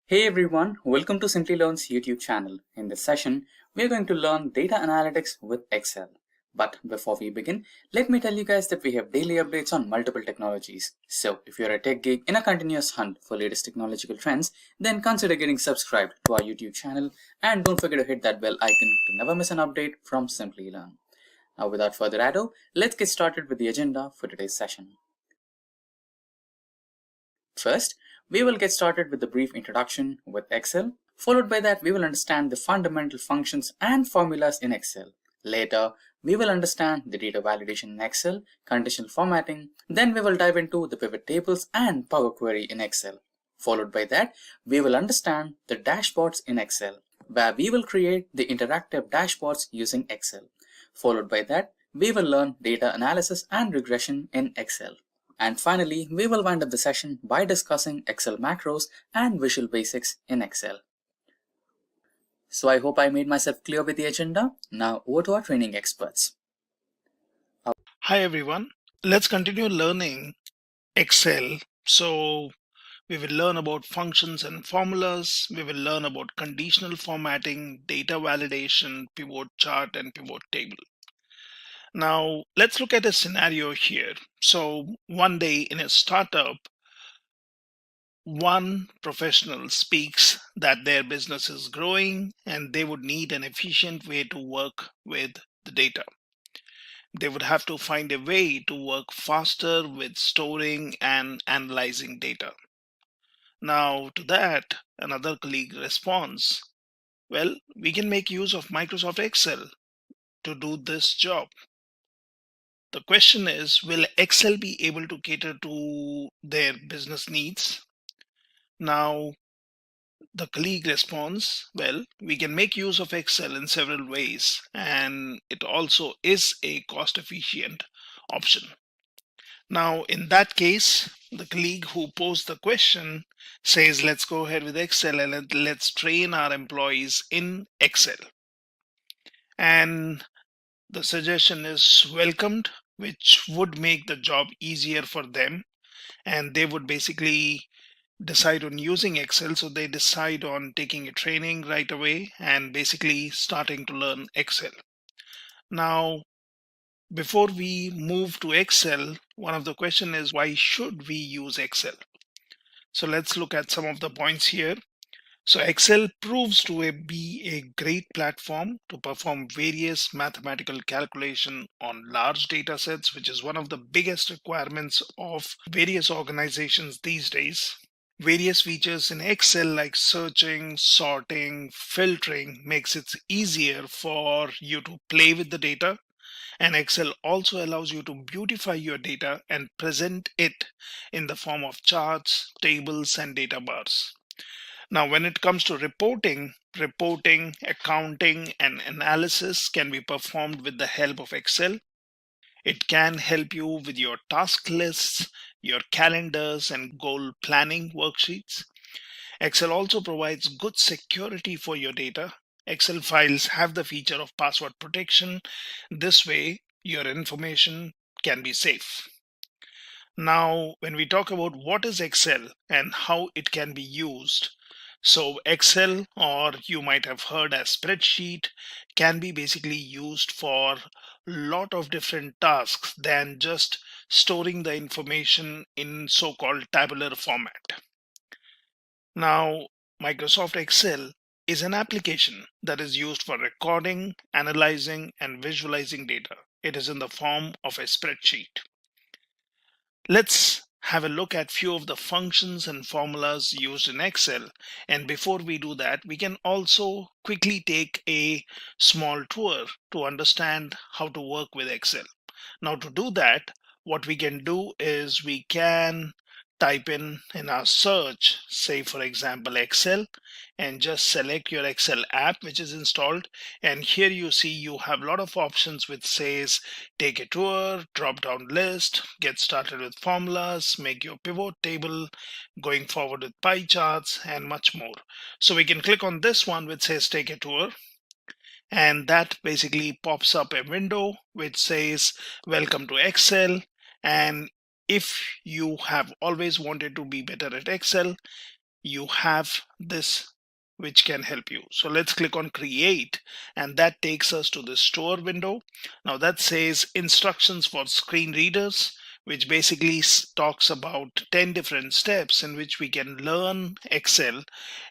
Hey everyone, welcome to Simplilearn's YouTube channel. In this session, we're going to learn data analytics with Excel. But before we begin, let me tell you guys that we have daily updates on multiple technologies. So if you're a tech geek in a continuous hunt for latest technological trends, then consider getting subscribed to our YouTube channel and don't forget to hit that bell icon to never miss an update from Simplilearn. Now without further ado, let's get started with the agenda for today's session. First, we will get started with the brief introduction with Excel. Followed by that, we will understand the fundamental functions and formulas in Excel. Later, we will understand the data validation in Excel, conditional formatting. Then we will dive into the pivot tables and Power Query in Excel. Followed by that, we will understand the dashboards in Excel, where we will create the interactive dashboards using Excel. Followed by that, we will learn data analysis and regression in Excel. And finally, we will wind up the session by discussing Excel macros and Visual Basics in Excel. So I hope I made myself clear with the agenda. Now over to our training experts. Hi everyone, let's continue learning Excel. So we will learn about functions and formulas. We will learn about conditional formatting, data validation, pivot chart, and pivot table. Now let's look at a scenario here. So one day in a startup, one professional speaks that their business is growing and they would need an efficient way to work with the data. They would have to find a way to work faster with storing and analyzing data. Now, to that, another colleague responds, well, we can make use of Microsoft Excel to do this job. The question is, will Excel be able to cater to their business needs? Now, the colleague responds, well, we can make use of Excel in several ways, and it also is a cost efficient option. Now, in that case, the colleague who posed the question says, let's go ahead with Excel and let's train our employees in Excel. And the suggestion is welcomed, which would make the job easier for them. And they would basically decide on using Excel. So they decide on taking a training right away and basically starting to learn Excel. Now, before we move to Excel, one of the question is, why should we use Excel? So let's look at some of the points here. So Excel proves to be a great platform to perform various mathematical calculation on large data sets, which is one of the biggest requirements of various organizations these days. Various features in Excel like searching, sorting, filtering makes it easier for you to play with the data. And Excel also allows you to beautify your data and present it in the form of charts, tables, and data bars. Now, when it comes to reporting, accounting, and analysis can be performed with the help of Excel. It can help you with your task lists, your calendars, and goal planning worksheets. Excel also provides good security for your data. Excel files have the feature of password protection. This way, your information can be safe. Now, when we talk about what is Excel and how it can be used, so Excel, or you might have heard as spreadsheet, can be basically used for a lot of different tasks than just storing the information in so-called tabular format. Now, Microsoft Excel is an application that is used for recording, analyzing, and visualizing data. It is in the form of a spreadsheet. Let's have a look at few of the functions and formulas used in Excel. And before we do that, we can also quickly take a small tour to understand how to work with Excel. Now, to do that, what we can do is we can type in our search, say for example Excel, and just select your Excel app which is installed. And here you see you have a lot of options which says take a tour, drop down list, get started with formulas, make your pivot table, going forward with pie charts, and much more. So we can click on this one which says take a tour, and that basically pops up a window which says welcome to Excel. And if you have always wanted to be better at Excel, you have this which can help you. So let's click on create, and that takes us to the store window. Now that says instructions for screen readers, which basically talks about 10 different steps in which we can learn Excel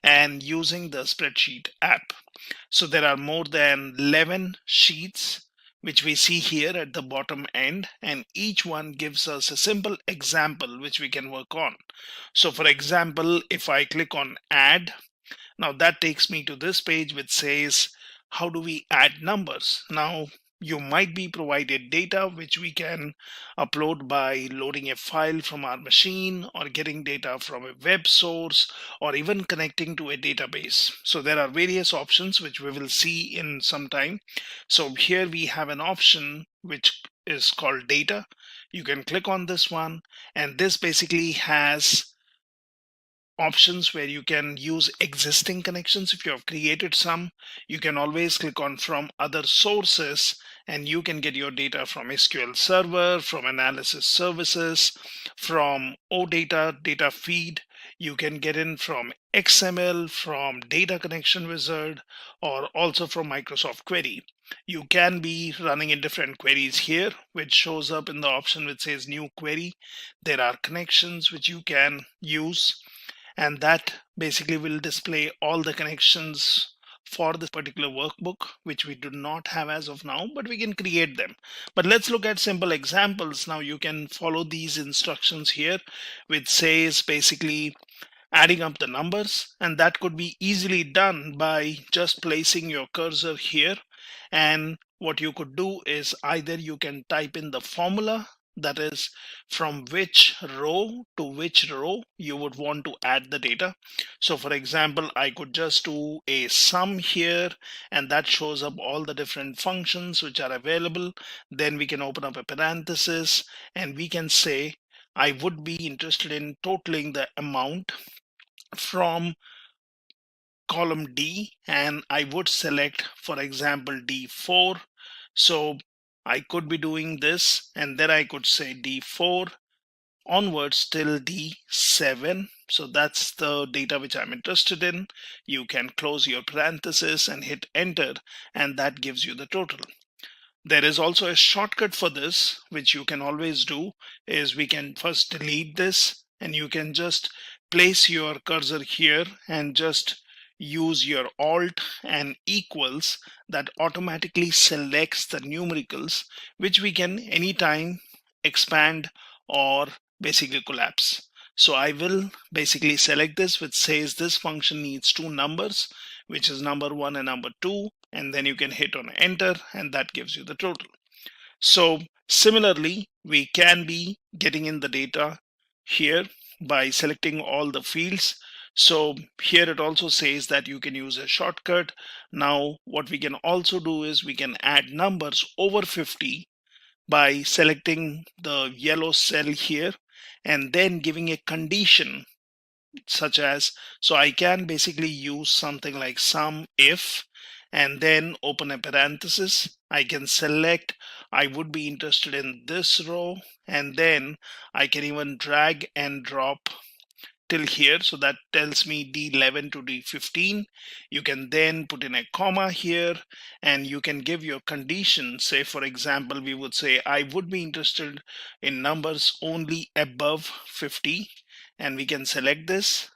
and using the spreadsheet app. So there are more than 11 sheets which we see here at the bottom end, and each one gives us a simple example which we can work on. So for example, if I click on add, now that takes me to this page which says, how do we add numbers? Now you might be provided data which we can upload by loading a file from our machine, or getting data from a web source, or even connecting to a database. So there are various options which we will see in some time. So here we have an option which is called data. You can click on this one, and this basically has options where you can use existing connections. If you have created some, you can always click on from other sources, and you can get your data from SQL Server, from analysis services, from OData data feed. You can get in from XML, from data connection wizard, or also from Microsoft Query. You can be running in different queries here, which shows up in the option which says new query. There are connections which you can use, and that basically will display all the connections for this particular workbook, which we do not have as of now, but we can create them. But let's look at simple examples. Now you can follow these instructions here, which says basically adding up the numbers, and that could be easily done by just placing your cursor here. And what you could do is either you can type in the formula, that is from which row to which row you would want to add the data. So for example, I could just do a sum here, and that shows up all the different functions which are available. Then we can open up a parenthesis, and we can say I would be interested in totaling the amount from column D, and I would select, for example, D4. So I could be doing this, and then I could say D4 onwards till D7. So that's the data which I'm interested in. You can close your parenthesis and hit enter, and that gives you the total. There is also a shortcut for this, which you can always do, is we can first delete this, and you can just place your cursor here and just use your Alt and equals. That automatically selects the numericals, which we can anytime expand or basically collapse. So I will basically select this, which says this function needs two numbers, which is number 1 and number 2, and then you can hit on enter, and that gives you the total. So similarly, we can be getting in the data here by selecting all the fields. So here it also says that you can use a shortcut. Now what we can also do is we can add numbers over 50 by selecting the yellow cell here, and then giving a condition such as, so I can basically use something like sum if, and then open a parenthesis. I can select I would be interested in this row, and then I can even drag and drop till here. So that tells me D11 to D15. You can then put in a comma here, and you can give your condition. Say for example, we would say I would be interested in numbers only above 50, and we can select this,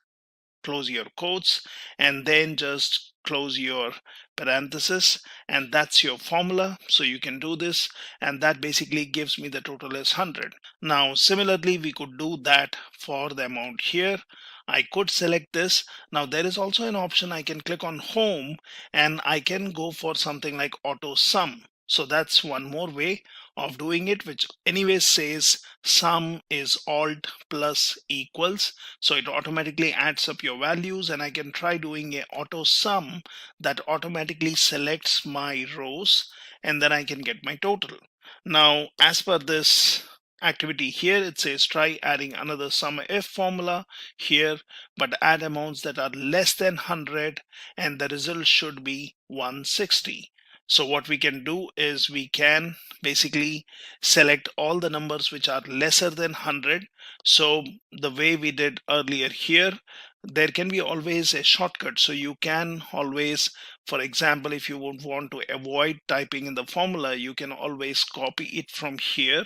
close your quotes, and then just close your parenthesis, and that's your formula. So you can do this, and that basically gives me the total is 100. Now similarly, we could do that for the amount here. I could select this. Now there is also an option, I can click on home, and I can go for something like auto sum. So that's one more way of doing it, which anyway says sum is alt plus equals. So it automatically adds up your values, and I can try doing a auto sum that automatically selects my rows, and then I can get my total. Now as per this activity here, it says try adding another sumif formula here, but add amounts that are less than 100, and the result should be 160. So what we can do is we can basically select all the numbers which are lesser than 100. So the way we did earlier here, there can be always a shortcut. So you can always, for example, if you would want to avoid typing in the formula, you can always copy it from here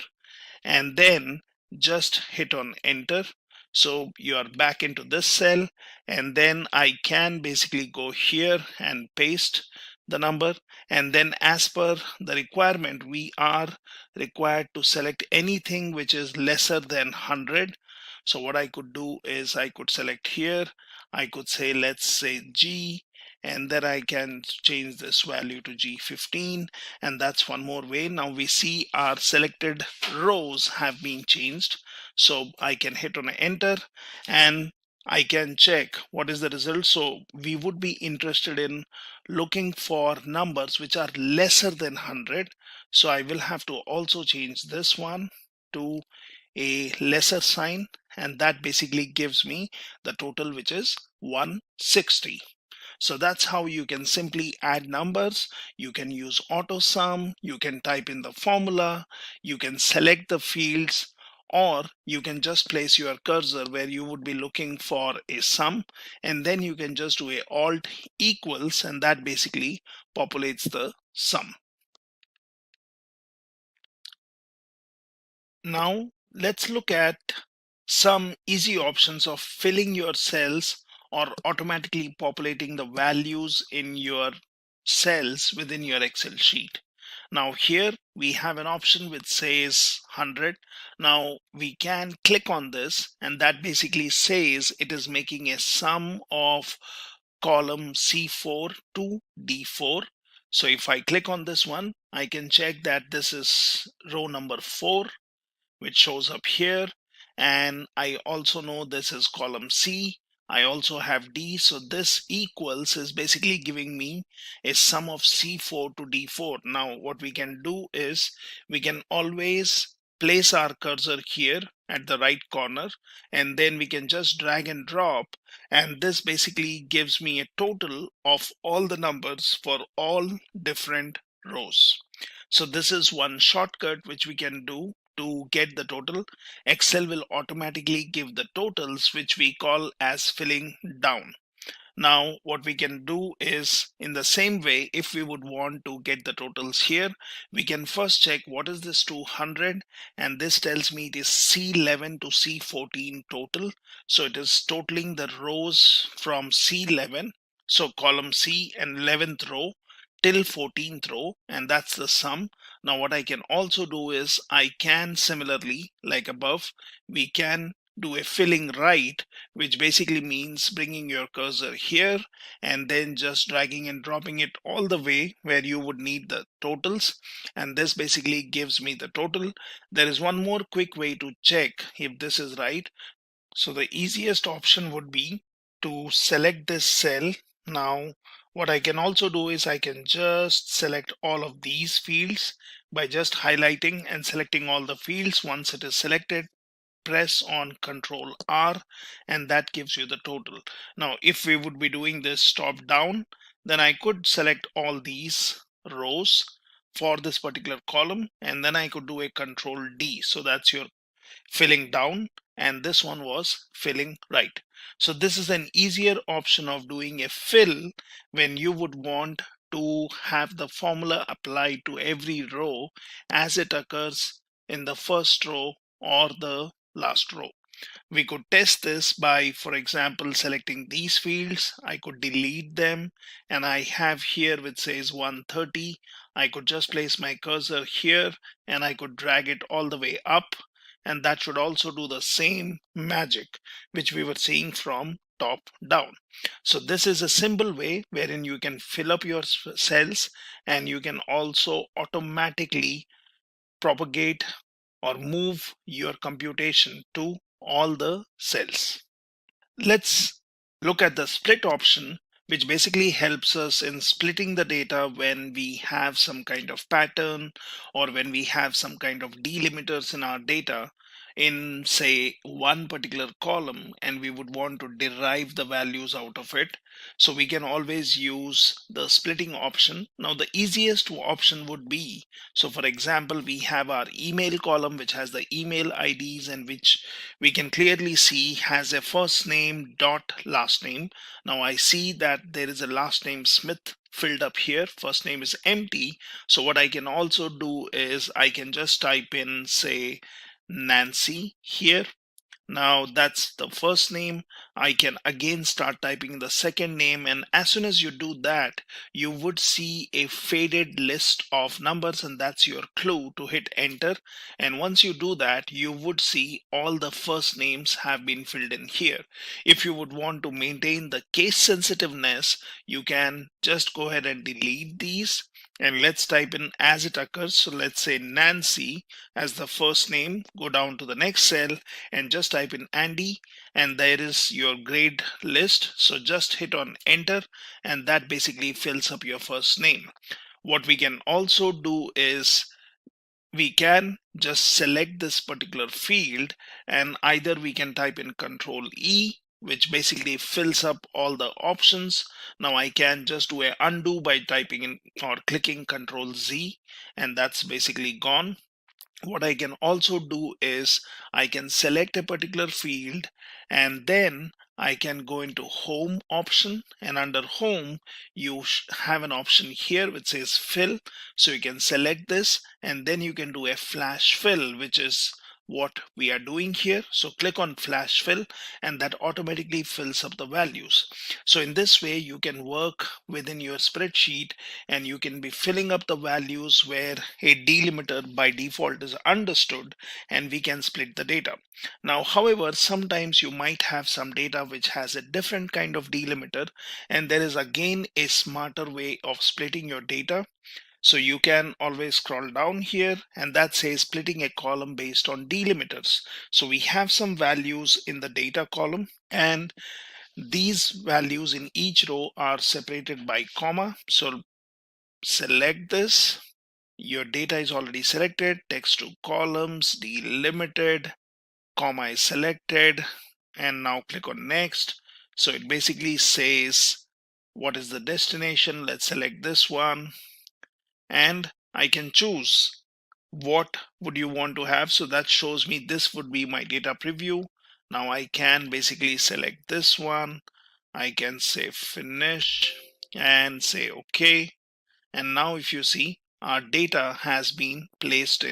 and then just hit on enter. So you are back into this cell, and then I can basically go here and paste the number, and then as per the requirement, we are required to select anything which is lesser than 100. So what I could do is I could select here, I could say, let's say G, and then I can change this value to G15, and that's one more way. Now we see our selected rows have been changed, so I can hit on enter and I can check what is the result. So we would be interested in looking for numbers which are lesser than 100, so I will have to also change this one to a lesser sign, and that basically gives me the total, which is 160. So that's how you can simply add numbers. You can use auto sum, you can type in the formula, you can select the fields, or you can just place your cursor where you would be looking for a sum, and then you can just do a alt equals, and that basically populates the sum. Now let's look at some easy options of filling your cells or automatically populating the values in your cells within your Excel sheet. Now here we have an option which says 100. Now we can click on this, and that basically says it is making a sum of column C4 to D4. So if I click on this one, I can check that this is row number 4, which shows up here, and I also know this is column C. I also have D, so this equals is basically giving me a sum of C4 to D4. Now what we can do is we can always place our cursor here at the right corner, and then we can just drag and drop, and this basically gives me a total of all the numbers for all different rows. So this is one shortcut which we can do to get the total. Excel will automatically give the totals, which we call as filling down. Now what we can do is, in the same way, if we would want to get the totals here, we can first check what is this 200, and this tells me it is C11 to C14 total. So it is totaling the rows from C11, so column C and 11th row, till 14th row, and that's the sum. Now what I can also do is I can similarly, like above, we can do a filling right, which basically means bringing your cursor here and then just dragging and dropping it all the way where you would need the totals, and this basically gives me the total. There is one more quick way to check if this is right. So the easiest option would be to select this cell. Now what I can also do is I can just select all of these fields by just highlighting and selecting all the fields. Once it is selected, press on Control R, and that gives you the total. Now if we would be doing this top down, then I could select all these rows for this particular column, and then I could do a Control D. So that's your filling down, and this one was filling right. So this is an easier option of doing a fill when you would want to have the formula applied to every row as it occurs in the first row or the last row. We could test this by, for example, selecting these fields. I could delete them, and I have here which says 130. I could just place my cursor here and I could drag it all the way up, and that should also do the same magic which we were seeing from top down. So this is a simple way wherein you can fill up your cells, and you can also automatically propagate or move your computation to all the cells. Let's look at the split option, which basically helps us in splitting the data when we have some kind of pattern or when we have some kind of delimiters in our data. in say one particular column and we would want to derive the values out of it, so we can always use the splitting option. Now the easiest option would be, so for example, we have our email column which has the email IDs and which we can clearly see has a first name dot last name. Now I see that there is a last name Smith filled up here, first name is empty. So what I can also do is I can just type in say Nancy here. Now that's the first name. I can again start typing the second name, and as soon as you do that, you would see a faded list of numbers, and that's your clue to hit enter. And once you do that, you would see all the first names have been filled in here. If you would want to maintain the case sensitiveness, you can just go ahead and delete these, and let's type in as it occurs. So let's say Nancy as the first name, go down to the next cell and just type in Andy, and there is your grade list. So just hit on enter, and that basically fills up your first name. What we can also do is we can just select this particular field, and either we can type in Control E, which basically fills up all the options. Now I can just do a undo by typing in or clicking Control Z, and that's basically gone. What I can also do is I can select a particular field, and then I can go into home option, and under home you have an option here which says fill. So you can select this, and then you can do a flash fill, which is what we are doing here. So click on flash fill, and that automatically fills up the values. So in this way you can work within your spreadsheet, and you can be filling up the values where a delimiter by default is understood, and we can split the data. Now however, sometimes you might have some data which has a different kind of delimiter, and there is again a smarter way of splitting your data. So you can always scroll down here, and that says splitting a column based on delimiters. So we have some values in the data column, and these values in each row are separated by comma. So select this. Your data is already selected. Text to columns, delimited, comma is selected, and now click on next. So it basically says what is the destination. Let's select this one, and I can choose what would you want to have. So that shows me this would be my data preview. Now I can basically select this one. I can say finish and say okay. And now if you see, our data has been placed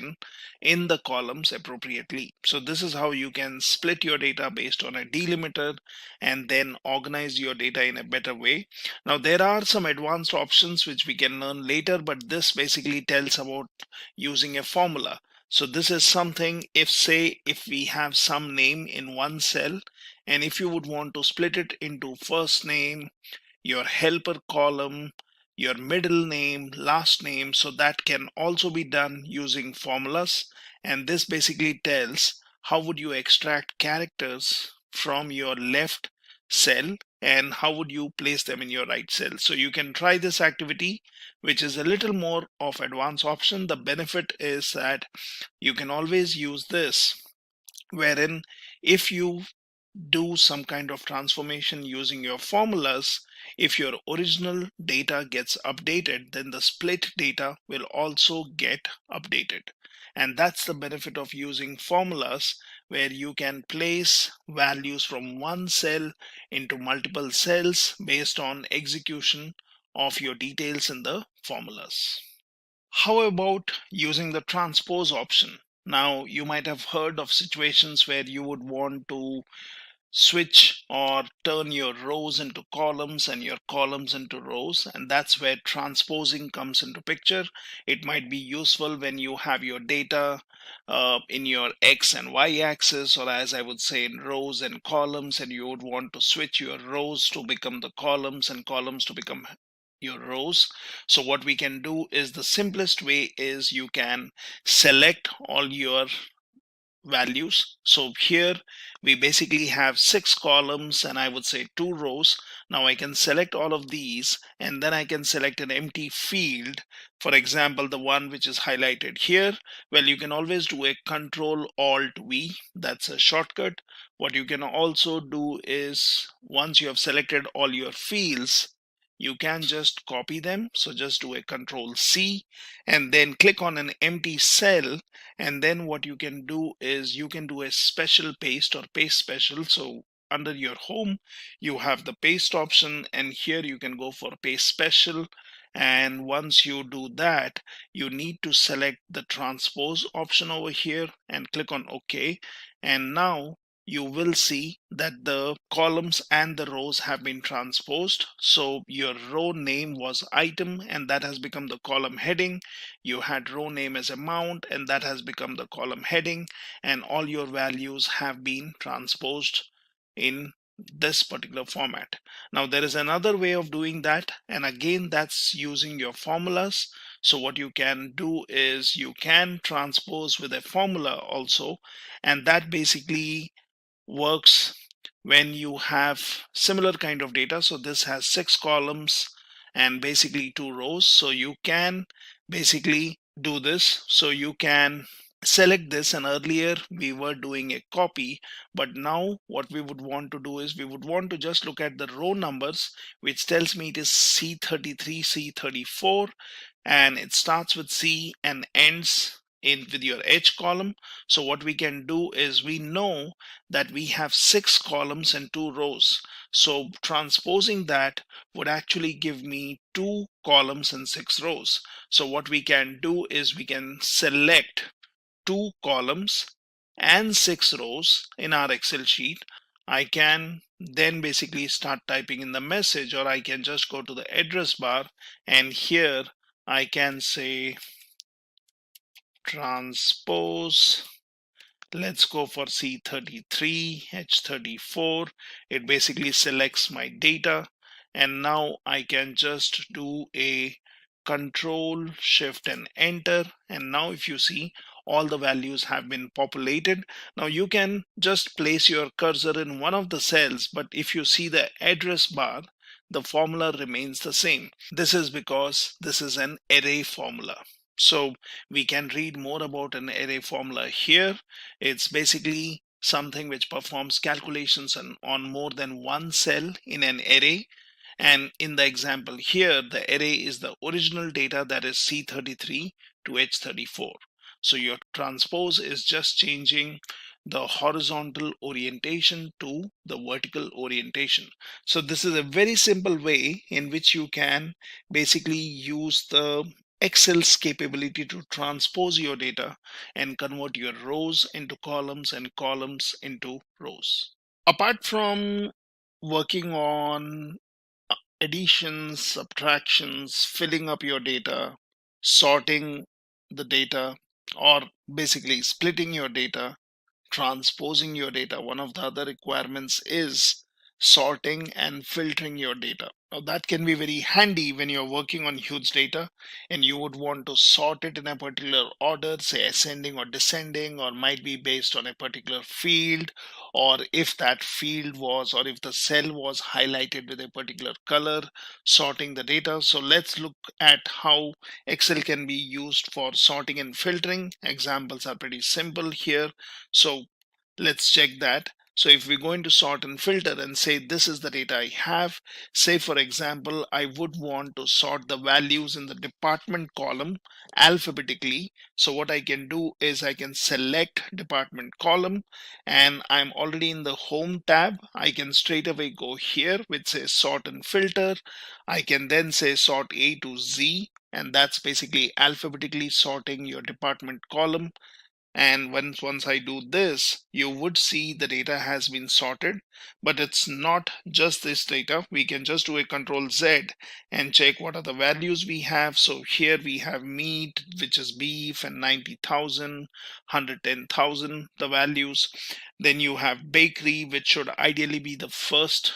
in the columns appropriately. So this is how you can split your data based on a delimiter and then organize your data in a better way. Now there are some advanced options which we can learn later, but this basically tells about using a formula. So this is something, if we have some name in one cell, and if you would want to split it into first name, your helper column, your middle name, last name, so that can also be done using formulas. And this basically tells how would you extract characters from your left cell and how would you place them in your right cell. So you can try this activity, which is a little more of advanced option. The benefit is that you can always use this, wherein if you do some kind of transformation using your formulas, if your original data gets updated, then the split data will also get updated. And that's the benefit of using formulas, where you can place values from one cell into multiple cells based on execution of your details in the formulas. How about using the transpose option? Now, you might have heard of situations where you would want to switch or turn your rows into columns and your columns into rows, and that's where transposing comes into picture. It might be useful when you have your data in your X and Y axis, or as I would say in rows and columns, and you would want to switch your rows to become the columns and columns to become your rows. So what we can do is, the simplest way is you can select all your values. So here we basically have 6 columns and I would say 2 rows. Now I can select all of these and then I can select an empty field. For example, the one which is highlighted here. Well, you can always do a Control Alt V. That's a shortcut. What you can also do is once you have selected all your fields, you can just copy them. So just do a Control C and then click on an empty cell, and then what you can do is you can do a special paste or paste special. So under your home you have the paste option and here you can go for paste special, and once you do that you need to select the transpose option over here and click on OK, and now you will see that the columns and the rows have been transposed. So your row name was item and that has become the column heading. You had row name as amount and that has become the column heading, and all your values have been transposed in this particular format. Now there is another way of doing that, and again that's using your formulas. So what you can do is you can transpose with a formula also, and that basically works when you have similar kind of data. So this has 6 columns and basically 2 rows. So you can basically do this. So you can select this, and earlier we were doing a copy, but now what we would want to do is we would want to just look at the row numbers, which tells me it is C33, C34, and it starts with C and ends in with your H column. So what we can do is we know that we have 6 columns and 2 rows. So transposing that would actually give me 2 columns and 6 rows. So what we can do is we can select 2 columns and 6 rows in our Excel sheet. I can then basically start typing in the message, or I can just go to the address bar and here I can say transpose. Let's go for C33, H34. It basically selects my data, and now I can just do a Control Shift and enter, and now if you see all the values have been populated. Now you can just place your cursor in one of the cells, but if you see the address bar, the formula remains the same. This is because this is an array formula. So we can read more about an array formula here. It's basically something which performs calculations on more than one cell in an array. And in the example here, the array is the original data, that is C33 to H34. So your transpose is just changing the horizontal orientation to the vertical orientation. So this is a very simple way in which you can basically use the Excel's capability to transpose your data and convert your rows into columns and columns into rows. Apart from working on additions, subtractions, filling up your data, sorting the data, or basically splitting your data, transposing your data, one of the other requirements is sorting and filtering your data. Now that can be very handy when you're working on huge data and you would want to sort it in a particular order, say ascending or descending, or might be based on a particular field, or if that field was, or if the cell was highlighted with a particular color, sorting the data. So let's look at how Excel can be used for sorting and filtering. Examples are pretty simple here. So let's check that. So if we're going to sort and filter and say this is the data I have, say for example, I would want to sort the values in the department column alphabetically. So what I can do is I can select department column, and I'm already in the home tab. I can straight away go here which says sort and filter. I can then say sort A to Z, and that's basically alphabetically sorting your department column. And once I do this, you would see the data has been sorted, but it's not just this data. We can just do a Control Z and check what are the values we have. So here we have meat, which is beef, and 90,000, 110,000, the values. Then you have bakery, which should ideally be the first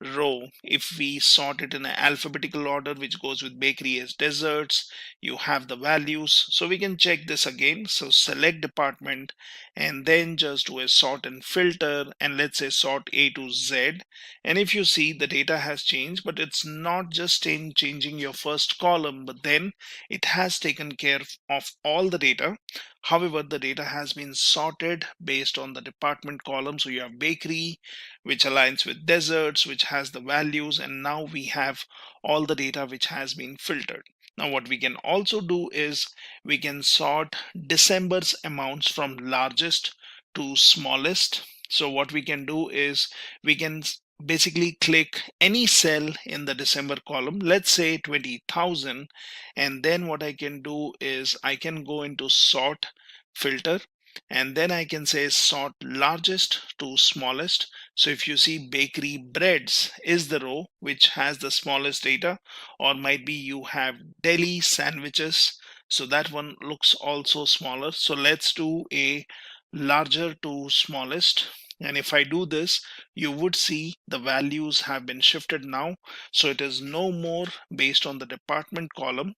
row, if we sort it in an alphabetical order, which goes with bakery as desserts, you have the values. So we can check this again. So select department and then just do a sort and filter, and let's say sort A to Z. And if you see, the data has changed, but it's not just in changing your first column, but then it has taken care of all the data. However, the data has been sorted based on the department column. So you have bakery, which aligns with desserts, which has the values, and now we have all the data which has been filtered. Now what we can also do is we can sort December's amounts from largest to smallest. So what we can do is we can basically click any cell in the December column, let's say 20,000, and then what I can do is I can go into sort filter, and then I can say sort largest to smallest. So if you see, bakery breads is the row which has the smallest data, or might be you have deli sandwiches, so that one looks also smaller. So let's do a larger to smallest, and if I do this, you would see the values have been shifted now. So it is no more based on the department column,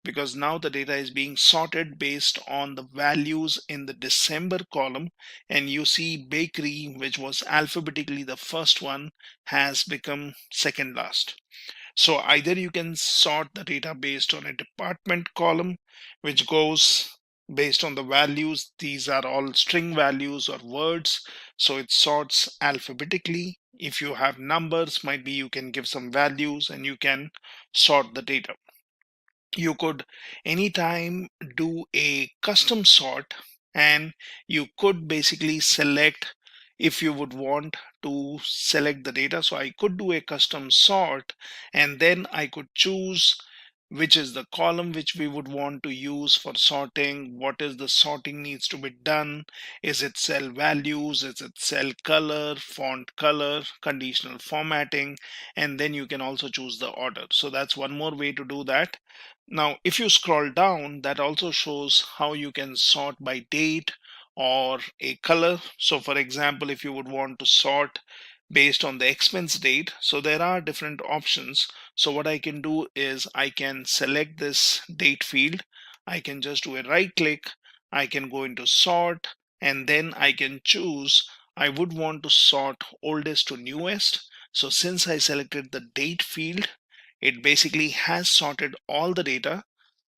because now the data is being sorted based on the values in the December column. And you see bakery, which was alphabetically the first one, has become second last. So either you can sort the data based on a department column, which goes based on the values. These are all string values or words, so it sorts alphabetically. If you have numbers, might be you can give some values and you can sort the data. You could anytime do a custom sort, and you could basically select if you would want to select the data. So I could do a custom sort, and then I could choose which is the column which we would want to use for sorting, what is the sorting needs to be done, is it cell values, is it cell color, font color, conditional formatting, and then you can also choose the order. So that's one more way to do that. Now, if you scroll down, that also shows how you can sort by date or a color. So for example, if you would want to sort based on the expense date, so there are different options. So what I can do is I can select this date field. I can just do a right click. I can go into sort, and then I can choose. I would want to sort oldest to newest. So since I selected the date field, it basically has sorted all the data,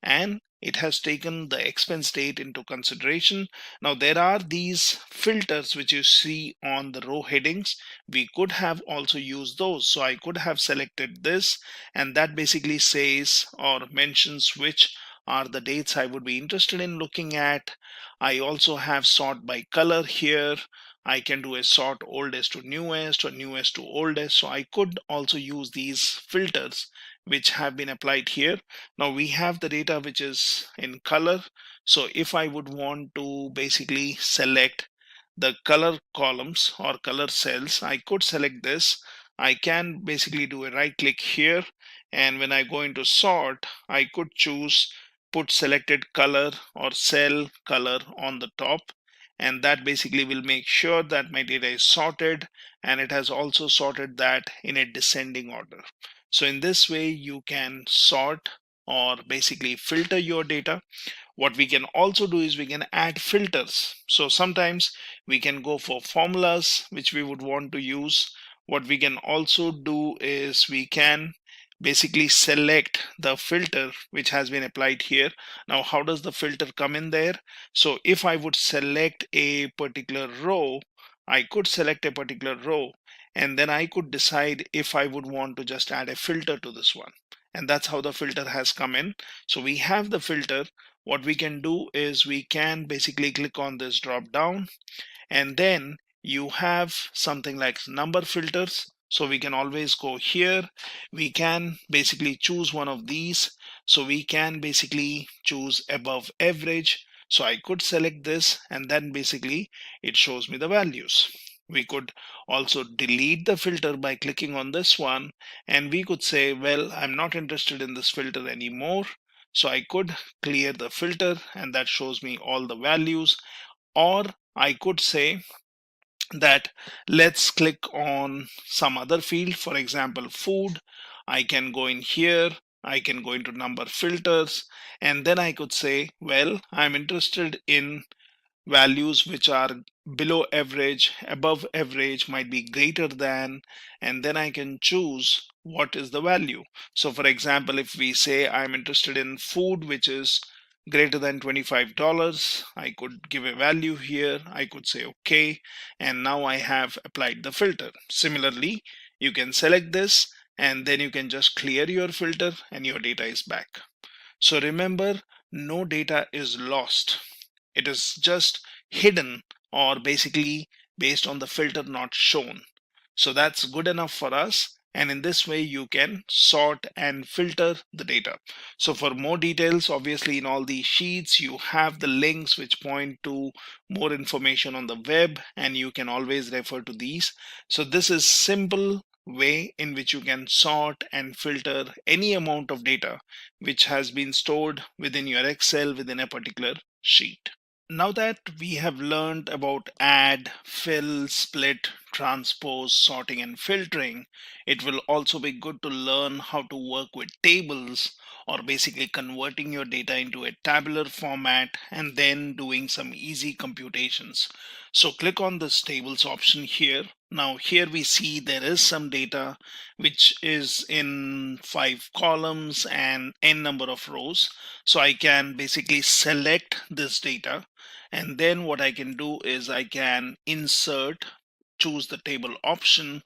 and it has taken the expense date into consideration. Now there are these filters which you see on the row headings. We could have also used those. So I could have selected this, and that basically says or mentions which are the dates I would be interested in looking at. I also have sort by color here. I can do a sort oldest to newest or newest to oldest. So I could also use these filters which have been applied here. Now we have the data which is in color. So if I would want to basically select the color columns or color cells, I could select this. I can basically do a right click here, and when I go into sort, I could choose put selected color or cell color on the top, and that basically will make sure that my data is sorted, and it has also sorted that in a descending order. So in this way you can sort or basically filter your data. What we can also do is we can add filters. So sometimes we can go for formulas which we would want to use. What we can also do is we can basically select the filter which has been applied here. Now how does the filter come in there? So if I would select a particular row, I could select a particular row, and then I could decide if I would want to just add a filter to this one. And that's how the filter has come in. So we have the filter. What we can do is we can basically click on this drop down, and then you have something like number filters. So we can always go here. We can basically choose one of these. So we can basically choose above average. So I could select this, and then basically it shows me the values. We could also delete the filter by clicking on this one, and we could say, well, I'm not interested in this filter anymore. So I could clear the filter, and that shows me all the values. Or I could say that let's click on some other field, for example food. I can go in here, I can go into number filters, and then I could say, well, I'm interested in values which are below average, above average, might be greater than, and then I can choose what is the value. So for example, if we say I'm interested in food which is greater than $25, I could give a value here, I could say okay, and now I have applied the filter. Similarly, you can select this and then you can just clear your filter and your data is back. So remember, no data is lost. It is just hidden, or basically based on the filter not shown. So that's good enough for us. And in this way, you can sort and filter the data. So for more details, obviously in all these sheets, you have the links which point to more information on the web, and you can always refer to these. So this is simple way in which you can sort and filter any amount of data which has been stored within your Excel within a particular sheet. Now that we have learned about add, fill, split, transpose, sorting, and filtering, it will also be good to learn how to work with tables, or basically converting your data into a tabular format and then doing some easy computations. So click on this tables option here. Now here we see there is some data which is in 5 columns and n number of rows. So I can basically select this data, and then what I can do is I can insert, choose the table option,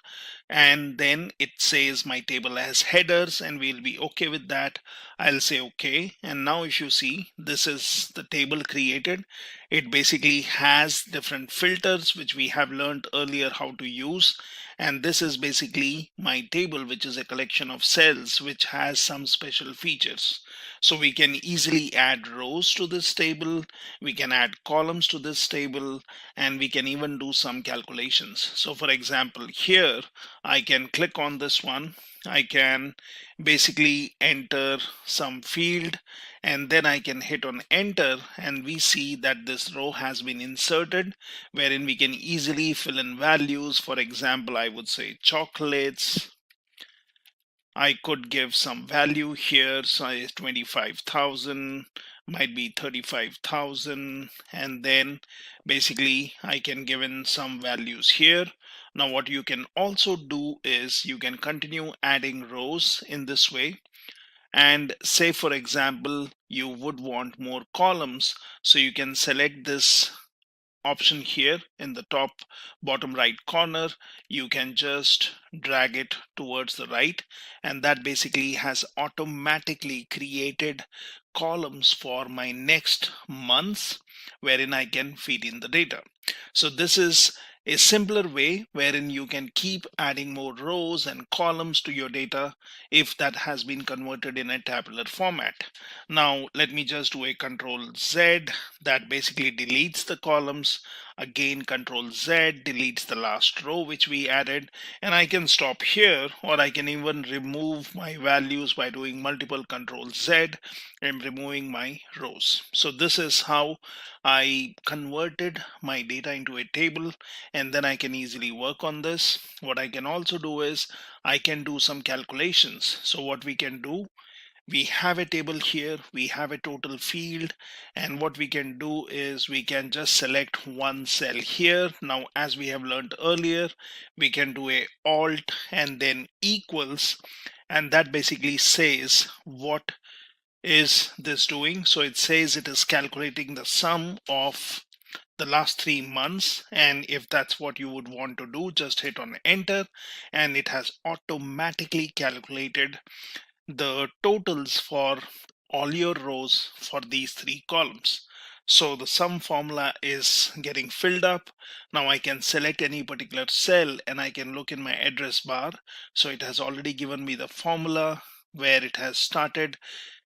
and then it says my table has headers, and we'll be okay with that. I'll say okay, and now if you see, this is the table created. It basically has different filters which we have learned earlier how to use, and this is basically my table, which is a collection of cells which has some special features. So we can easily add rows to this table, we can add columns to this table, and we can even do some calculations. So for example, here I can click on this one, I can basically enter some field, and then I can hit on enter, and we see that this row has been inserted, wherein we can easily fill in values. For example, I would say chocolates. I could give some value here, size 25,000, might be 35,000, and then basically I can give in some values here. Now what you can also do is you can continue adding rows in this way, and say for example you would want more columns, so you can select this option here in the top bottom right corner. You can just drag it towards the right, and that basically has automatically created columns for my next months wherein I can feed in the data. So this is a simpler way wherein you can keep adding more rows and columns to your data if that has been converted in a tabular format. Now let me just do a Control Z, that basically deletes the columns. Again, Control Z deletes the last row which we added, and I can stop here, or I can even remove my values by doing multiple Control Z and removing my rows. So this is how I converted my data into a table, and then I can easily work on this. What I can also do is I can do some calculations. So what we can do, we have a table here, we have a total field, and what we can do is we can just select one cell here. Now as we have learned earlier, we can do a alt and then equals, and that basically says what is this doing. So it says it is calculating the sum of the last 3 months, and if that's what you would want to do, just hit on enter, and it has automatically calculated the totals for all your rows for these 3 columns. So the sum formula is getting filled up. Now I can select any particular cell and I can look in my address bar. So it has already given me the formula where it has started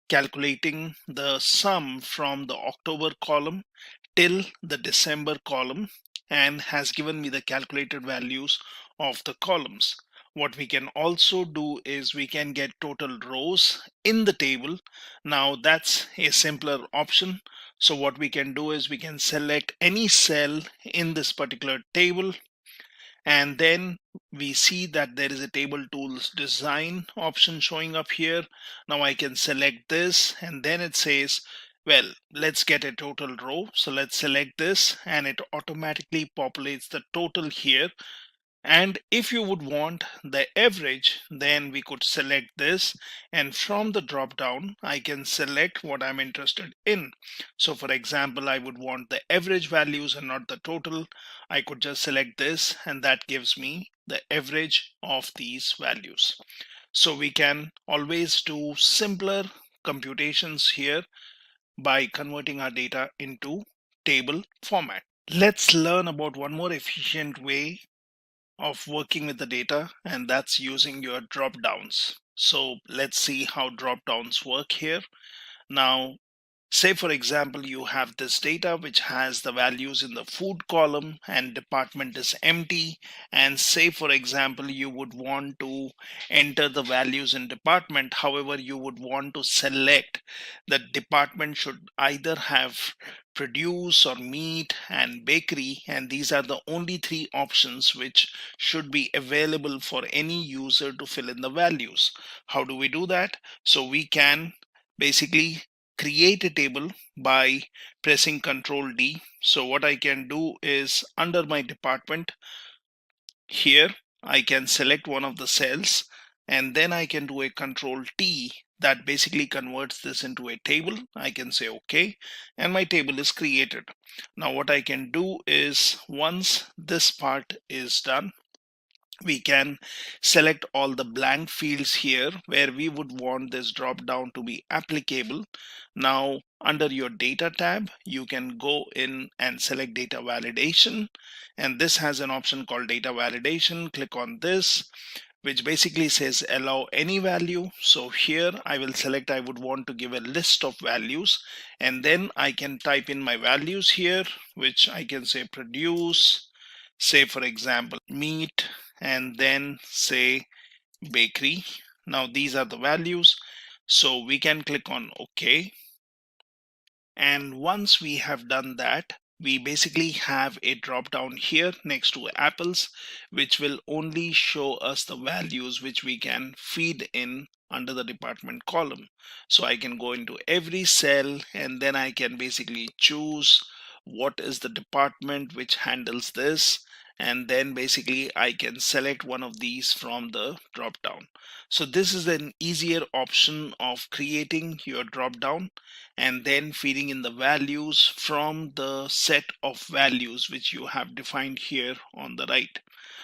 calculating the sum from the October column till the December column, and has given me the calculated values of the columns. What we can also do is we can get total rows in the table. Now that's a simpler option. So what we can do is we can select any cell in this particular table, And then we see that there is a table tools design option showing up here. Now I can select this, and then it says, well, let's get a total row. So let's select this, and it automatically populates the total here. And if you would want the average, then we could select this, and from the drop down I can select what I'm interested in. So for example, I would want the average values and not the total. I could just select this, and that gives me the average of these values. So we can always do simpler computations here by converting our data into table format. Let's learn about one more efficient way of working with the data, and that's using your drop downs. So let's see how drop downs work here. Now, say for example, you have this data which has the values in the food column and department is empty. And say for example, you would want to enter the values in department. However, you would want to select the department should either have produce or meat and bakery. And these are the only three options which should be available for any user to fill in the values. How do we do that? So we can basically create a table by pressing Control D. So what I can do is under my department here, I can select one of the cells, and then I can do a Control T that basically converts this into a table. I can say OK, and my table is created. Now what I can do is, once this part is done, we can select all the blank fields here where we would want this drop down to be applicable. Now under your data tab, you can go in and select data validation, and this has an option called data validation. Click on this, which basically says allow any value. So here I will select I would want to give a list of values, and then I can type in my values here, which I can say produce, say for example meat, and then say bakery. Now these are the values, so we can click on OK. And once we have done that, we basically have a drop down here next to apples, which will only show us the values which we can feed in under the department column. So I can go into every cell, and then I can basically choose what is the department which handles this, and then basically I can select one of these from the drop down. So this is an easier option of creating your drop down and then feeding in the values from the set of values which you have defined here on the right.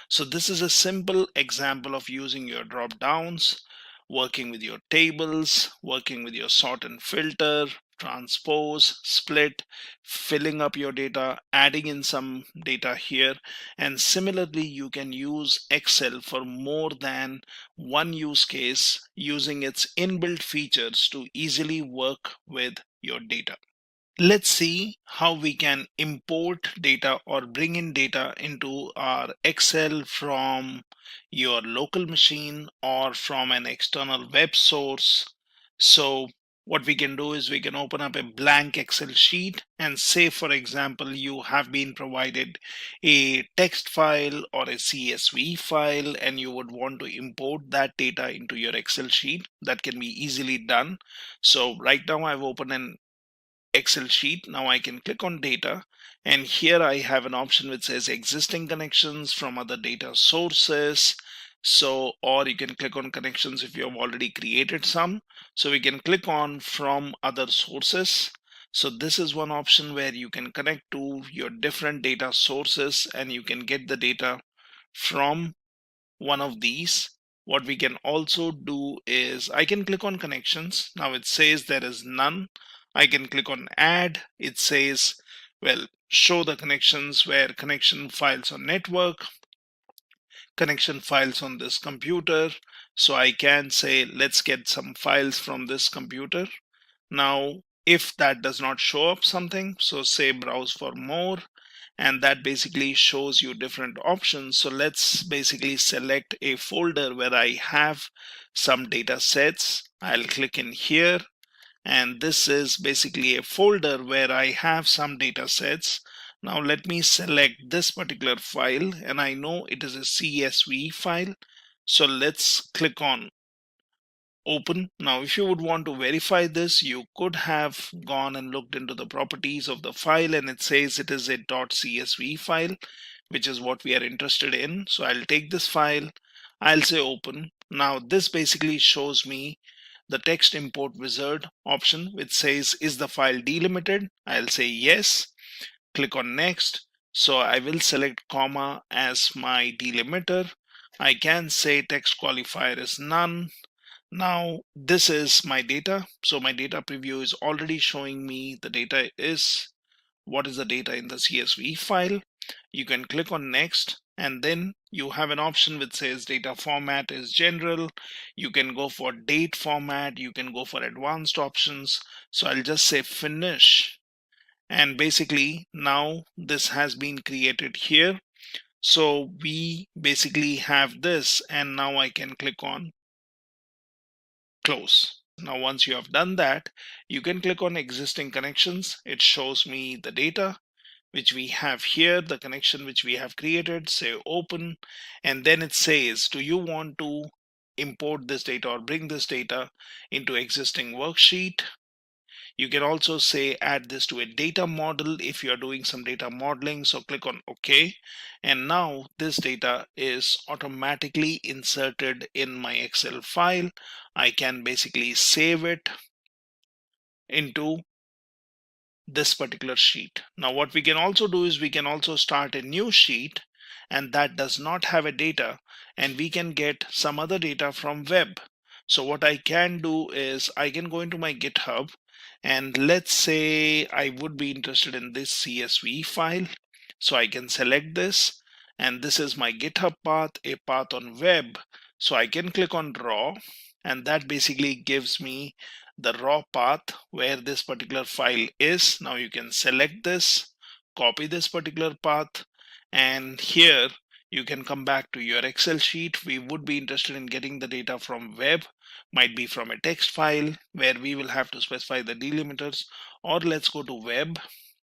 So this is a simple example of using your drop downs, working with your tables, working with your sort and filter, transpose, split, filling up your data, adding in some data here. And similarly, you can use Excel for more than one use case using its inbuilt features to easily work with your data. Let's see how we can import data or bring in data into our Excel from your local machine or from an external web source. So what we can do is we can open up a blank Excel sheet and say, for example, you have been provided a text file or a CSV file and you would want to import that data into your Excel sheet. That can be easily done. So right now I've opened an Excel sheet. Now I can click on data, and here I have an option which says existing connections from other data sources. So, or you can click on connections if you have already created some. So we can click on from other sources. So this is one option where you can connect to your different data sources and you can get the data from one of these. What we can also do is I can click on connections. Now it says there is none. I can click on add. It says, well, show the connections where connection files on network, connection files on this computer. So I can say, let's get some files from this computer. Now, if that does not show up something, so say browse for more, and that basically shows you different options. So let's basically select a folder where I have some data sets. I'll click in here, and this is basically a folder where I have some data sets. Now let me select this particular file, and I know it is a CSV file. So let's click on open. Now if you would want to verify this, you could have gone and looked into the properties of the file, and it says it is a .csv file, which is what we are interested in. So I'll take this file, I'll say open. Now this basically shows me the text import wizard option, which says, is the file delimited? I'll say yes, click on next. So I will select comma as my delimiter. I can say text qualifier is none. Now this is my data. So my data preview is already showing me the data is what is the data in the CSV file. You can click on next, and then you have an option which says data format is general. You can go for date format, you can go for advanced options. So I'll just say finish, and basically now this has been created here. So we basically have this, and now I can click on close. Now once you have done that, you can click on existing connections. It shows me the data which we have here, the connection which we have created, say open, and then it says, do you want to import this data or bring this data into existing worksheet? You can also say add this to a data model if you're doing some data modeling. So click on OK. And now this data is automatically inserted in my Excel file. I can basically save it into this particular sheet. Now what we can also do is we can also start a new sheet, and that does not have a data, and we can get some other data from web. So what I can do is I can go into my GitHub, and let's say I would be interested in this CSV file. So I can select this, and this is my GitHub path, a path on web. So I can click on raw, and that basically gives me the raw path where this particular file is. Now you can select this, copy this particular path, and here you can come back to your Excel sheet. We would be interested in getting the data from web, might be from a text file where we will have to specify the delimiters, or let's go to web,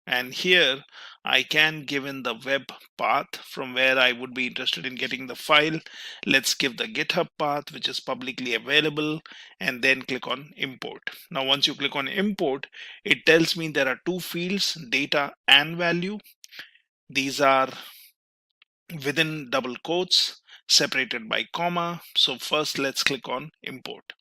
and here I can give in the web path from where I would be interested in getting the file. Let's give the GitHub path, which is publicly available, and then click on import. Now once you click on import, it tells me there are two fields, data and value. These are within double quotes, separated by comma. So first let's click on import.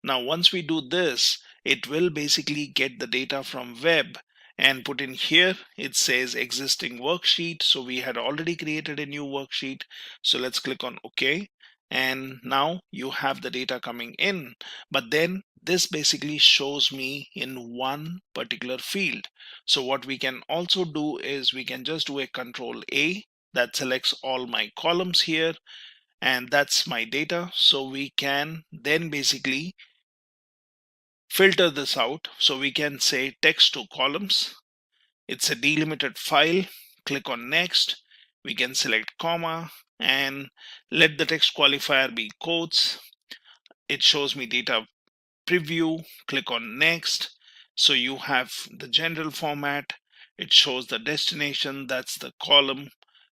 Now once we do this, it will basically get the data from web and put in here. It says existing worksheet, so we had already created a new worksheet. So let's click on OK, and now you have the data coming in, but then this basically shows me in one particular field. So what we can also do is we can just do a Control A, that selects all my columns here, and that's my data. So we can then basically filter this out. So we can say text to columns. It's a delimited file. Click on next. We can select comma and let the text qualifier be quotes. It shows me data preview. Click on next. So you have the general format. It shows the destination, that's the column.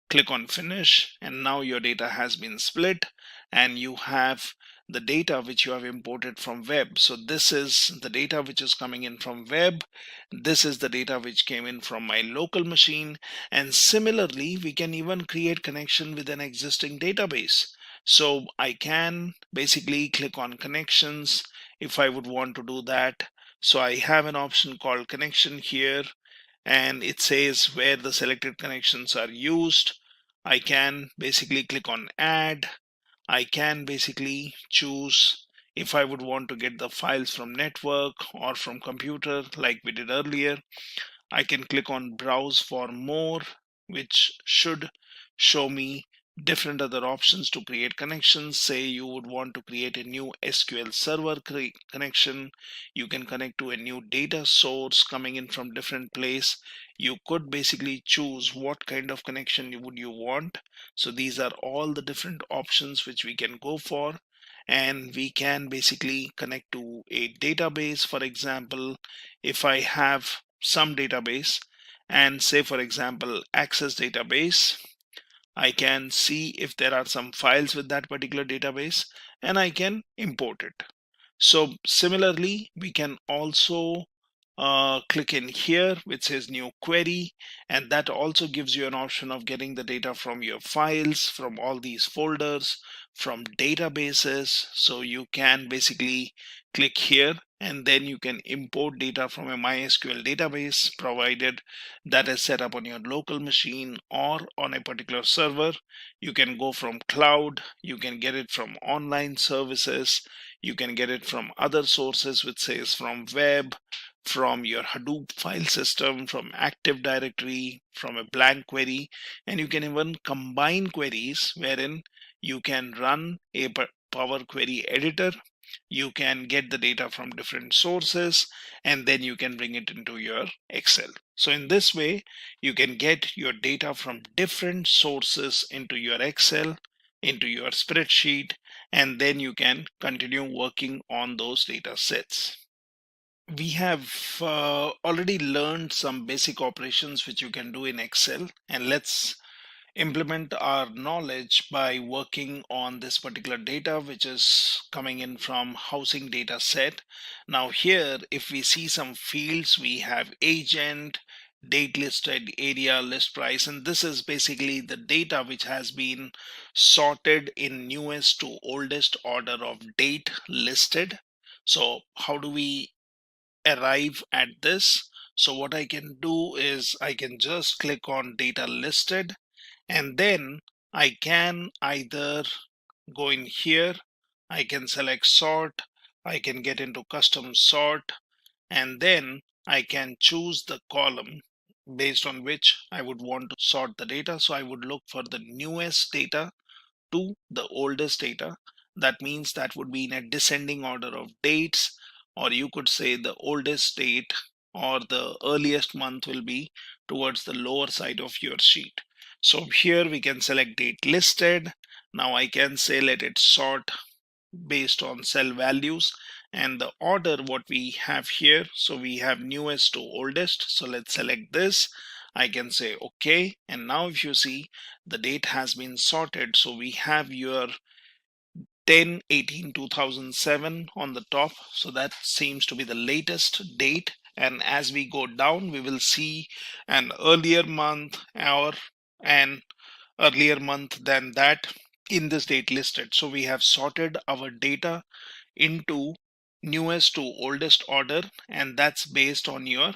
Click on finish, and now your data has been split, and you have the data which you have imported from web. So this is the data which is coming in from web. This is the data which came in from my local machine. And similarly, we can even create connection with an existing database. So I can basically click on connections if I would want to do that. So I have an option called connection here, and it says where the selected connections are used. I can basically click on add. I can basically choose if I would want to get the files from network or from computer like we did earlier. I can click on browse for more, which should show me different other options to create connections. Say you would want to create a new SQL server connection. You can connect to a new data source coming in from different place. You could basically choose what kind of connection would you want. So these are all the different options which we can go for. And we can basically connect to a database. For example, if I have some database and say, for example, access database. I can see if there are some files with that particular database and I can import it. So similarly, we can also click in here which says new query, and that also gives you an option of getting the data from your files, from all these folders, from databases. So you can basically click here and then you can import data from a MySQL database, provided that is set up on your local machine or on a particular server. You can go from cloud, you can get it from online services, you can get it from other sources, which says from web, from your Hadoop file system, from Active Directory, from a blank query, and you can even combine queries wherein you can run a Power Query editor. You can get the data from different sources and then you can bring it into your Excel. So in this way, you can get your data from different sources into your Excel, into your spreadsheet, and then you can continue working on those data sets. We have already learned some basic operations which you can do in Excel, and let's implement our knowledge by working on this particular data which is coming in from housing data set. Now here, if we see some fields, we have agent, date listed, area, list price, and this is basically the data which has been sorted in newest to oldest order of date listed. So how do we arrive at this? So what I can do is I can just click on data listed, and then I can either go in here, I can select sort, I can get into custom sort, and then I can choose the column based on which I would want to sort the data. So I would look for the newest data to the oldest data. That means that would be in a descending order of dates, or you could say the oldest date or the earliest month will be towards the lower side of your sheet. So here we can select date listed. Now I can say let it sort based on cell values and the order what we have here. So we have newest to oldest. So let's select this. I can say okay, and now if you see, the date has been sorted. So we have your 10/18/2007 on the top, so that seems to be the latest date. And as we go down, we will see an earlier month or an earlier month than that in this date listed. So we have sorted our data into newest to oldest order, and that's based on your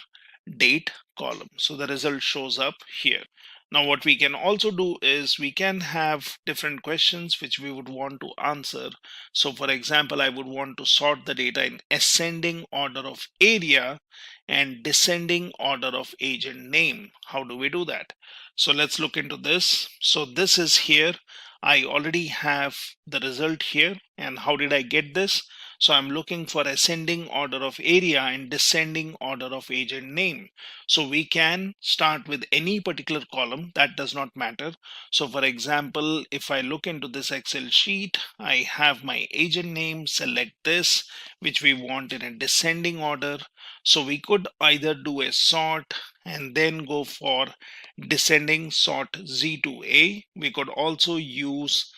date column. So the result shows up here. Now what we can also do is we can have different questions which we would want to answer. So for example, I would want to sort the data in ascending order of area and descending order of agent name. How do we do that? So let's look into this. So this is here. I already have the result here. And how did I get this? So I'm looking for ascending order of area and descending order of agent name. So we can start with any particular column, that does not matter. So for example, if I look into this Excel sheet, I have my agent name, select this, which we want in a descending order. So we could either do a sort and then go for descending sort Z to A. We could also use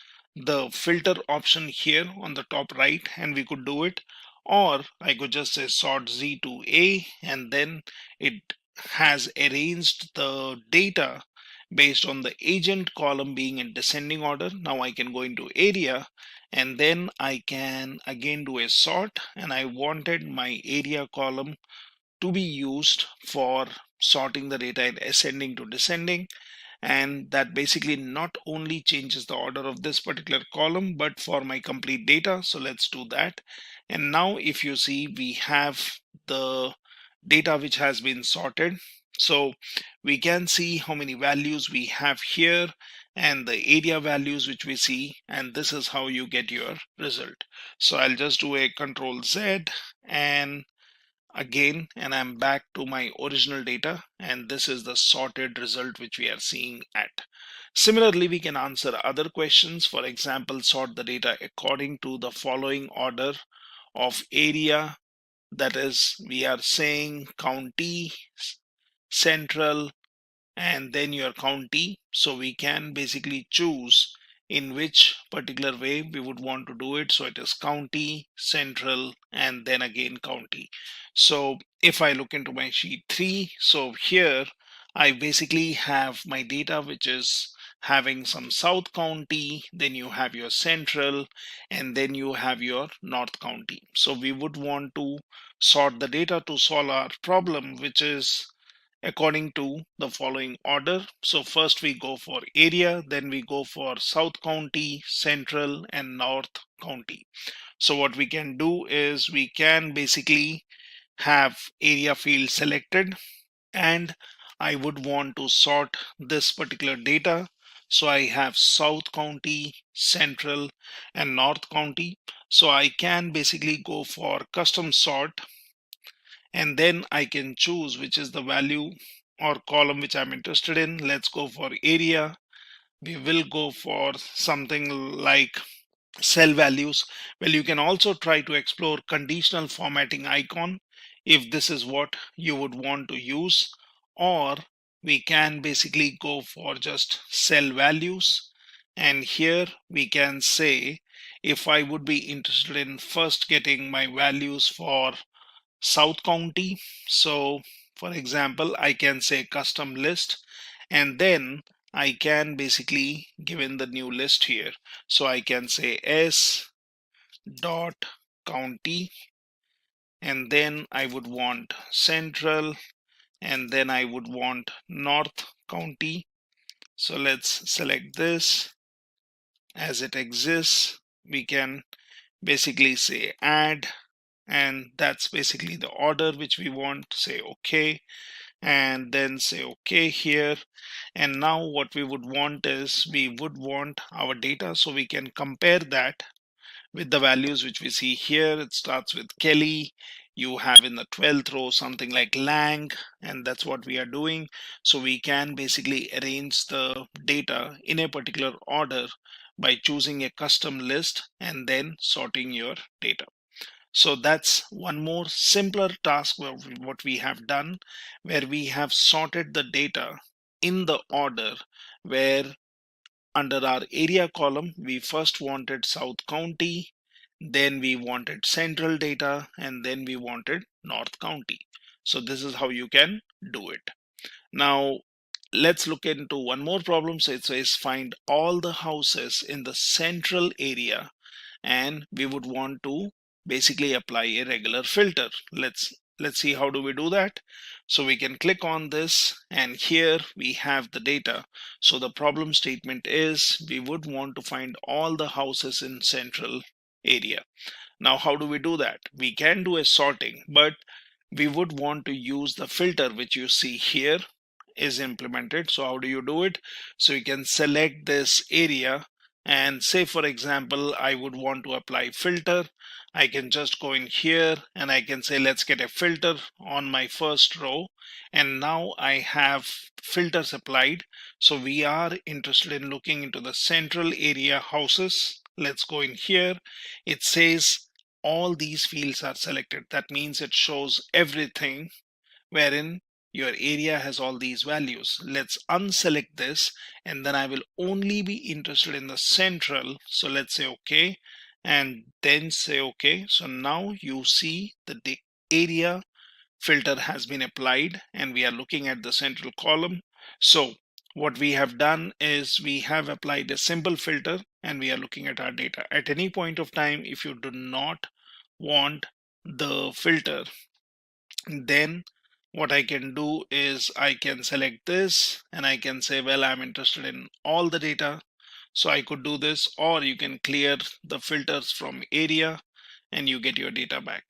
the filter option here on the top right, and we could do it, or I could just say sort Z to A, and then it has arranged the data based on the agent column being in descending order. Now I can go into area and then I can again do a sort, and I wanted my area column to be used for sorting the data in ascending to descending. And that basically not only changes the order of this particular column but for my complete data. So let's do that. And now if you see, we have the data which has been sorted. So we can see how many values we have here and the area values which we see, and this is how you get your result. So I'll just do a Control Z and again, and I'm back to my original data, and this is the sorted result which we are seeing at. Similarly, we can answer other questions. For example, sort the data according to the following order of area. That is, we are saying county, central, and then your county. So we can basically choose in which particular way we would want to do it. So it is county, central, and then again county. So if I look into my sheet 3, so here I basically have my data which is having some South County, then you have your Central, and then you have your North County. So we would want to sort the data to solve our problem, which is according to the following order. So first we go for area, then we go for South County, Central, and North County. So what we can do is we can basically have area field selected, and I would want to sort this particular data. So I have South County, Central, and North County. So I can basically go for custom sort, and then I can choose which is the value or column which I'm interested in. Let's go for area. We will go for something like cell values. Well, you can also try to explore conditional formatting icon if this is what you would want to use, or we can basically go for just cell values. And here we can say if I would be interested in first getting my values for South County. So for example, I can say custom list, and then I can basically give in the new list here. So I can say s dot county, and then I would want central, and then I would want North County. So let's select this as it exists. We can basically say add, and that's basically the order which we want. Say okay, and then say okay here. And now what we would want is we would want our data, so we can compare that with the values which we see here. It starts with Kelly. You have in the 12th row something like Lang, and that's what we are doing. So we can basically arrange the data in a particular order by choosing a custom list and then sorting your data. So that's one more simpler task what we have done, where we have sorted the data in the order where under our area column, we first wanted South County, then we wanted central data, and then we wanted North County. So this is how you can do it. Now, let's look into one more problem. So it says find all the houses in the central area, and we would want to basically apply a regular filter. Let's see how do we do that. So we can click on this, and here we have the data. So the problem statement is we would want to find all the houses in central area. Now how do we do that? We can do a sorting, but we would want to use the filter which you see here is implemented. So how do you do it? So you can select this area, and say for example I would want to apply filter. I can just go in here and I can say let's get a filter on my first row, and now I have filters applied. So we are interested in looking into the central area houses. Let's go in here. It says all these fields are selected. That means it shows everything wherein your area has all these values. Let's unselect this, and then I will only be interested in the central. So let's say okay, and then say okay. So now you see the area filter has been applied, and we are looking at the central column. So what we have done is we have applied a simple filter, and we are looking at our data. At any point of time, if you do not want the filter, then what I can do is I can select this, and I can say, well, I'm interested in all the data. So I could do this, or you can clear the filters from area and you get your data back.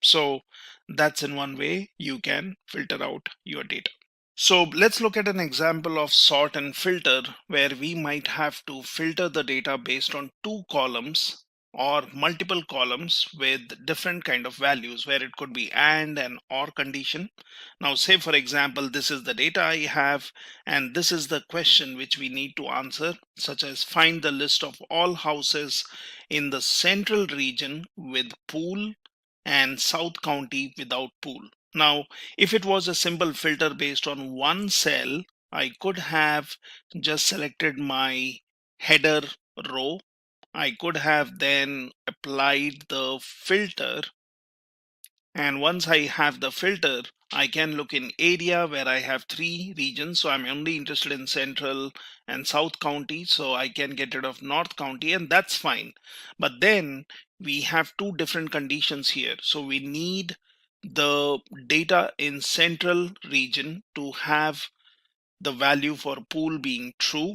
So that's in one way you can filter out your data. So let's look at an example of sort and filter, where we might have to filter the data based on two columns or multiple columns with different kind of values, where it could be and an or condition. Now say for example this is the data I have, and this is the question which we need to answer, such as find the list of all houses in the central region with pool and South County without pool. Now if it was a simple filter based on one cell, I could have just selected my header row. I could have then applied the filter, and once I have the filter, I can look in area where I have 3 regions. So I'm only interested in Central and South County. So I can get rid of North County, and that's fine. But then we have 2 different conditions here. So we need the data in Central region to have the value for pool being true,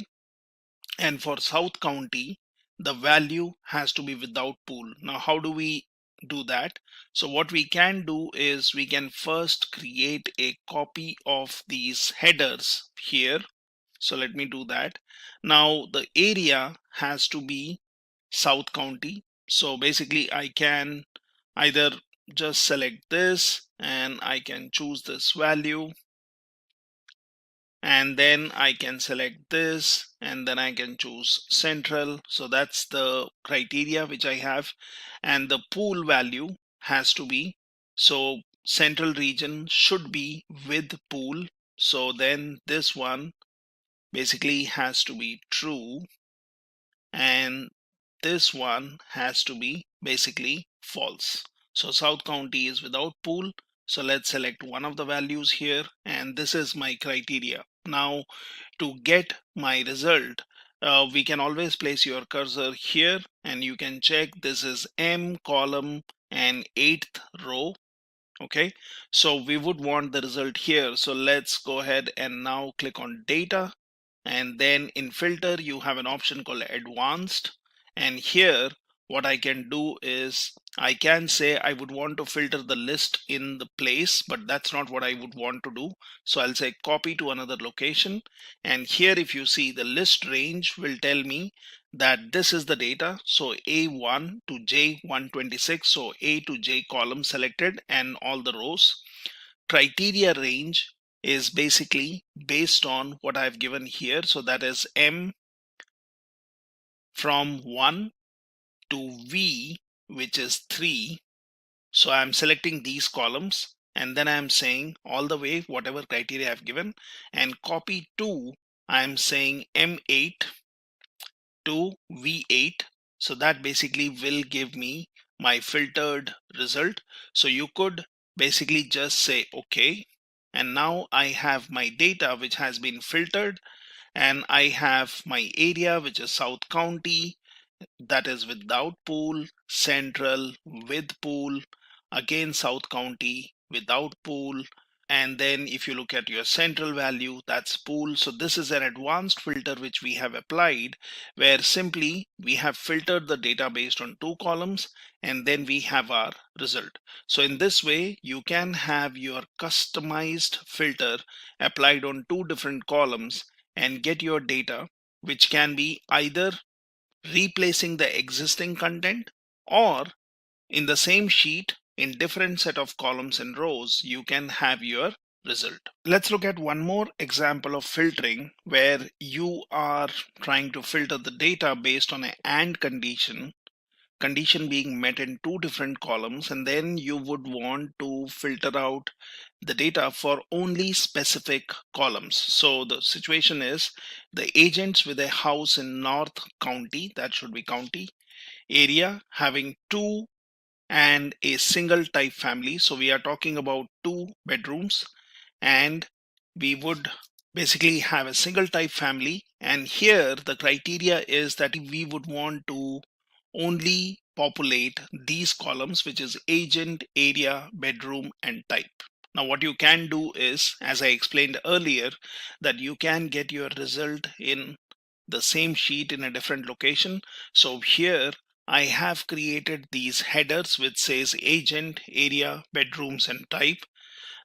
and for South County the value has to be without pool. Now how do we do that? So what we can do is we can first create a copy of these headers here. So let me do that. Now the area has to be South County. So basically I can either just select this and I can choose this value, and then I can select this and then I can choose Central. So that's the criteria which I have, and the pool value has to be, so Central region should be with pool. So then this one basically has to be true, and this one has to be basically false. So South County is without pool. So let's select one of the values here, and this is my criteria. Now to get my result, we can always place your cursor here and you can check this is M column and 8th row. Okay, so we would want the result here. So let's go ahead and now click on data, and then in filter you have an option called advanced, and here what I can do is I can say I would want to filter the list in the place, but that's not what I would want to do. So I'll say copy to another location, and here if you see the list range will tell me that this is the data. So A1 to J126, so A to J column selected and all the rows. Criteria range is basically based on what I've given here. So that is M from 1 to V, which is 3. So I'm selecting these columns and then I'm saying all the way whatever criteria I've given, and copy to, I'm saying M8 to V8. So that basically will give me my filtered result. So you could basically just say okay, and now I have my data which has been filtered, and I have my area which is South County, that is without pool, Central with pool, again South County without pool, and then if you look at your Central value, that's pool. So this is an advanced filter which we have applied, where simply we have filtered the data based on 2 columns and then we have our result. So in this way you can have your customized filter applied on 2 different columns and get your data, which can be either replacing the existing content, or in the same sheet in different set of columns and rows you can have your result. Let's look at one more example of filtering where you are trying to filter the data based on an AND condition being met in 2 different columns, and then you would want to filter out the data for only specific columns. So the situation is the agents with a house in North County, that should be county, area having 2 and a single type family. So we are talking about 2 bedrooms, and we would basically have a single type family, and here the criteria is that we would want to only populate these columns, which is agent, area, bedroom and type. Now what you can do is, as I explained earlier, that you can get your result in the same sheet in a different location. So here I have created these headers which says agent, area, bedrooms and type.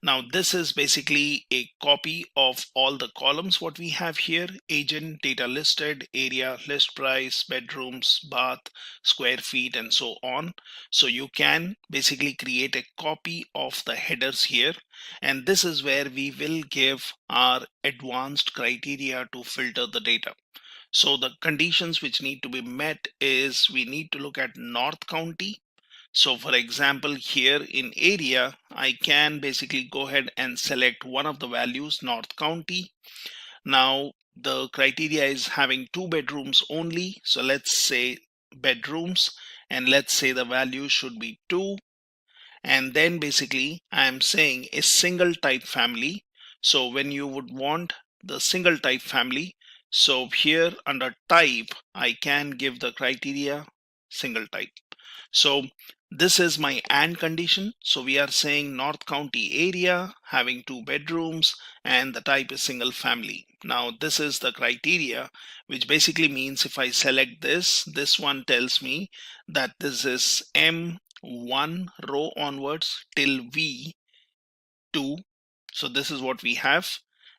Now this is basically a copy of all the columns what we have here: agent, data listed, area, list price, bedrooms, bath, square feet and so on. So you can basically create a copy of the headers here, and this is where we will give our advanced criteria to filter the data. So the conditions which need to be met is we need to look at North County. So for example, here in area, I can basically go ahead and select one of the values, North County. Now the criteria is having 2 bedrooms only. So let's say bedrooms, and let's say the value should be 2. And then basically I am saying a single type family. So when you would want the single type family, so here under type I can give the criteria single type. So this is my AND condition. So we are saying North County area having 2 bedrooms and the type is single family. Now this is the criteria, which basically means if I select this one tells me that this is M1 row onwards till V2. So this is what we have,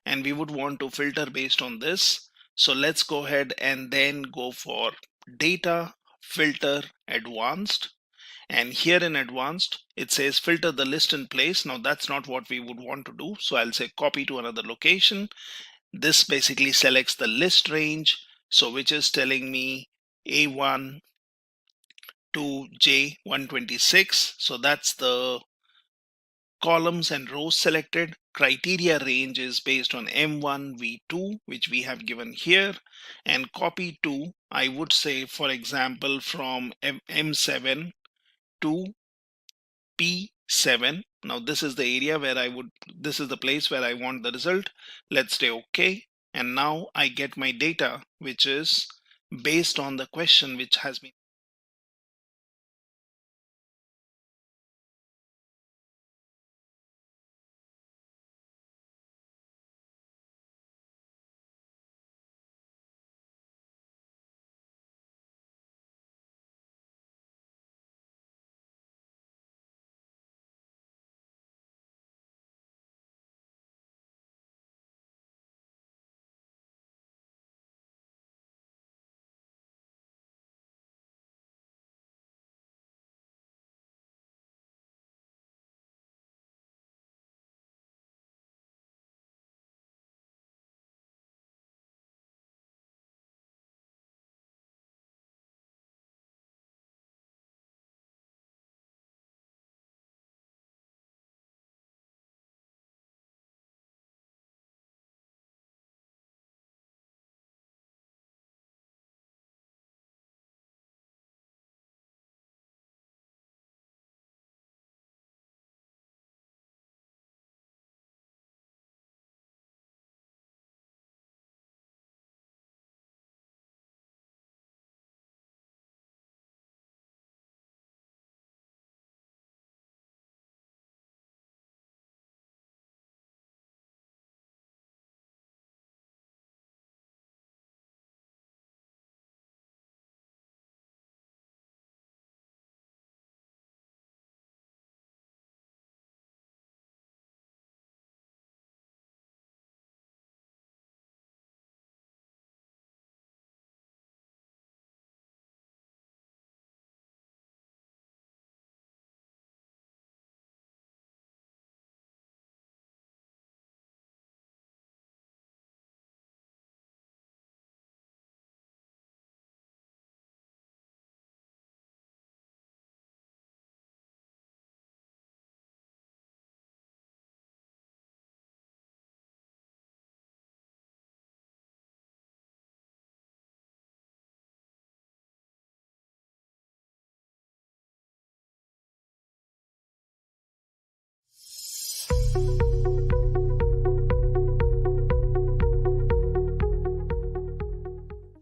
and we would want to filter based on this. So let's go ahead and then go for data filter advanced. And here in advanced, it says filter the list in place. Now that's not what we would want to do. So I'll say copy to another location. This basically selects the list range. So which is telling me A1 to J126. So that's the columns and rows selected. Criteria range is based on M1 V2, which we have given here, and copy to, I would say, for example, from M7 to P7. Now this is the area where this is the place where I want the result. Let's say OK. And now I get my data, which is based on the question which has been.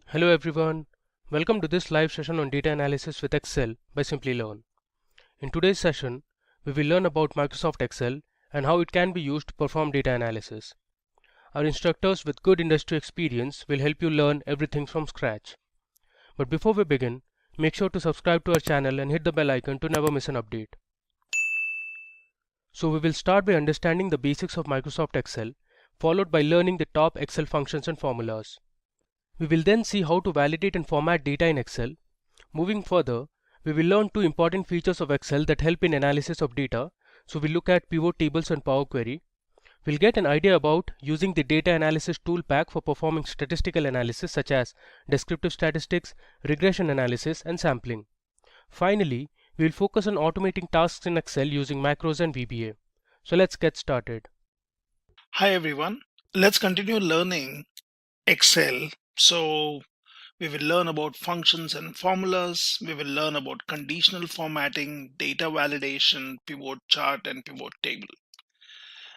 Hello everyone, welcome to this live session on data analysis with Excel by Simplilearn. In today's session, we will learn about Microsoft Excel and how it can be used to perform data analysis. Our instructors with good industry experience will help you learn everything from scratch. But before we begin, make sure to subscribe to our channel and hit the bell icon to never miss an update. So we will start by understanding the basics of Microsoft Excel, followed by learning the top Excel functions and formulas. We will then see how to validate and format data in Excel. Moving further, we will learn two important features of Excel that help in analysis of data. So we'll look at pivot tables and Power Query. We'll get an idea about using the Data Analysis Toolpak for performing statistical analysis such as descriptive statistics, regression analysis, and sampling. Finally, we will focus on automating tasks in Excel using macros and VBA. So let's get started. Hi everyone. Let's continue learning Excel. So we will learn about functions and formulas. We will learn about conditional formatting, data validation, pivot chart, and pivot table.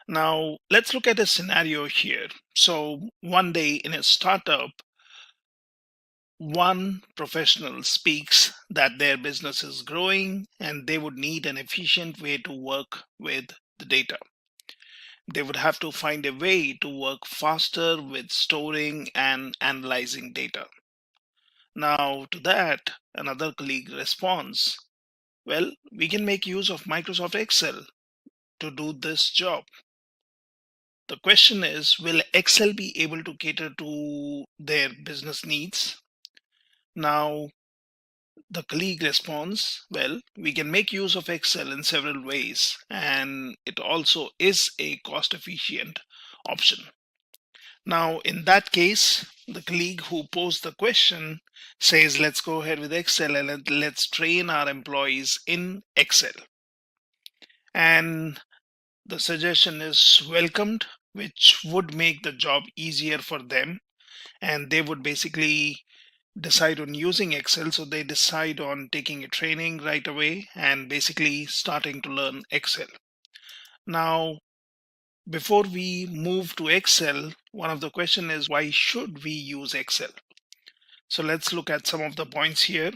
Now, let's look at a scenario here. So one day in a startup, one professional speaks that their business is growing and they would need an efficient way to work with the data. They would have to find a way to work faster with storing and analyzing data. Now, to that, another colleague responds, well, we can make use of Microsoft Excel to do this job. The question is, will Excel be able to cater to their business needs? Now, the colleague responds, well, we can make use of Excel in several ways, and it also is a cost efficient option. Now, in that case, the colleague who posed the question says, let's go ahead with Excel and let's train our employees in Excel. And the suggestion is welcomed, which would make the job easier for them. And they would basically decide on using Excel. So they decide on taking a training right away and basically starting to learn Excel. Now, before we move to Excel, one of the question is, why should we use Excel? So let's look at some of the points here.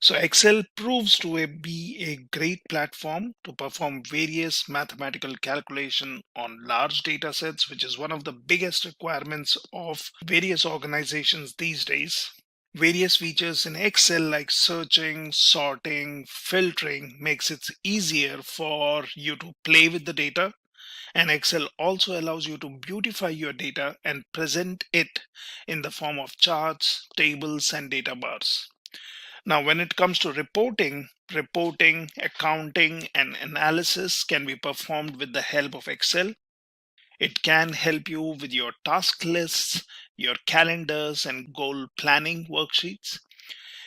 So Excel proves to be a great platform to perform various mathematical calculation on large data sets, which is one of the biggest requirements of various organizations these days. Various features in Excel like searching, sorting, filtering makes it easier for you to play with the data. And Excel also allows you to beautify your data and present it in the form of charts, tables, and data bars. Now, when it comes to reporting, accounting, and analysis can be performed with the help of Excel. It can help you with your task lists, your calendars, and goal planning worksheets.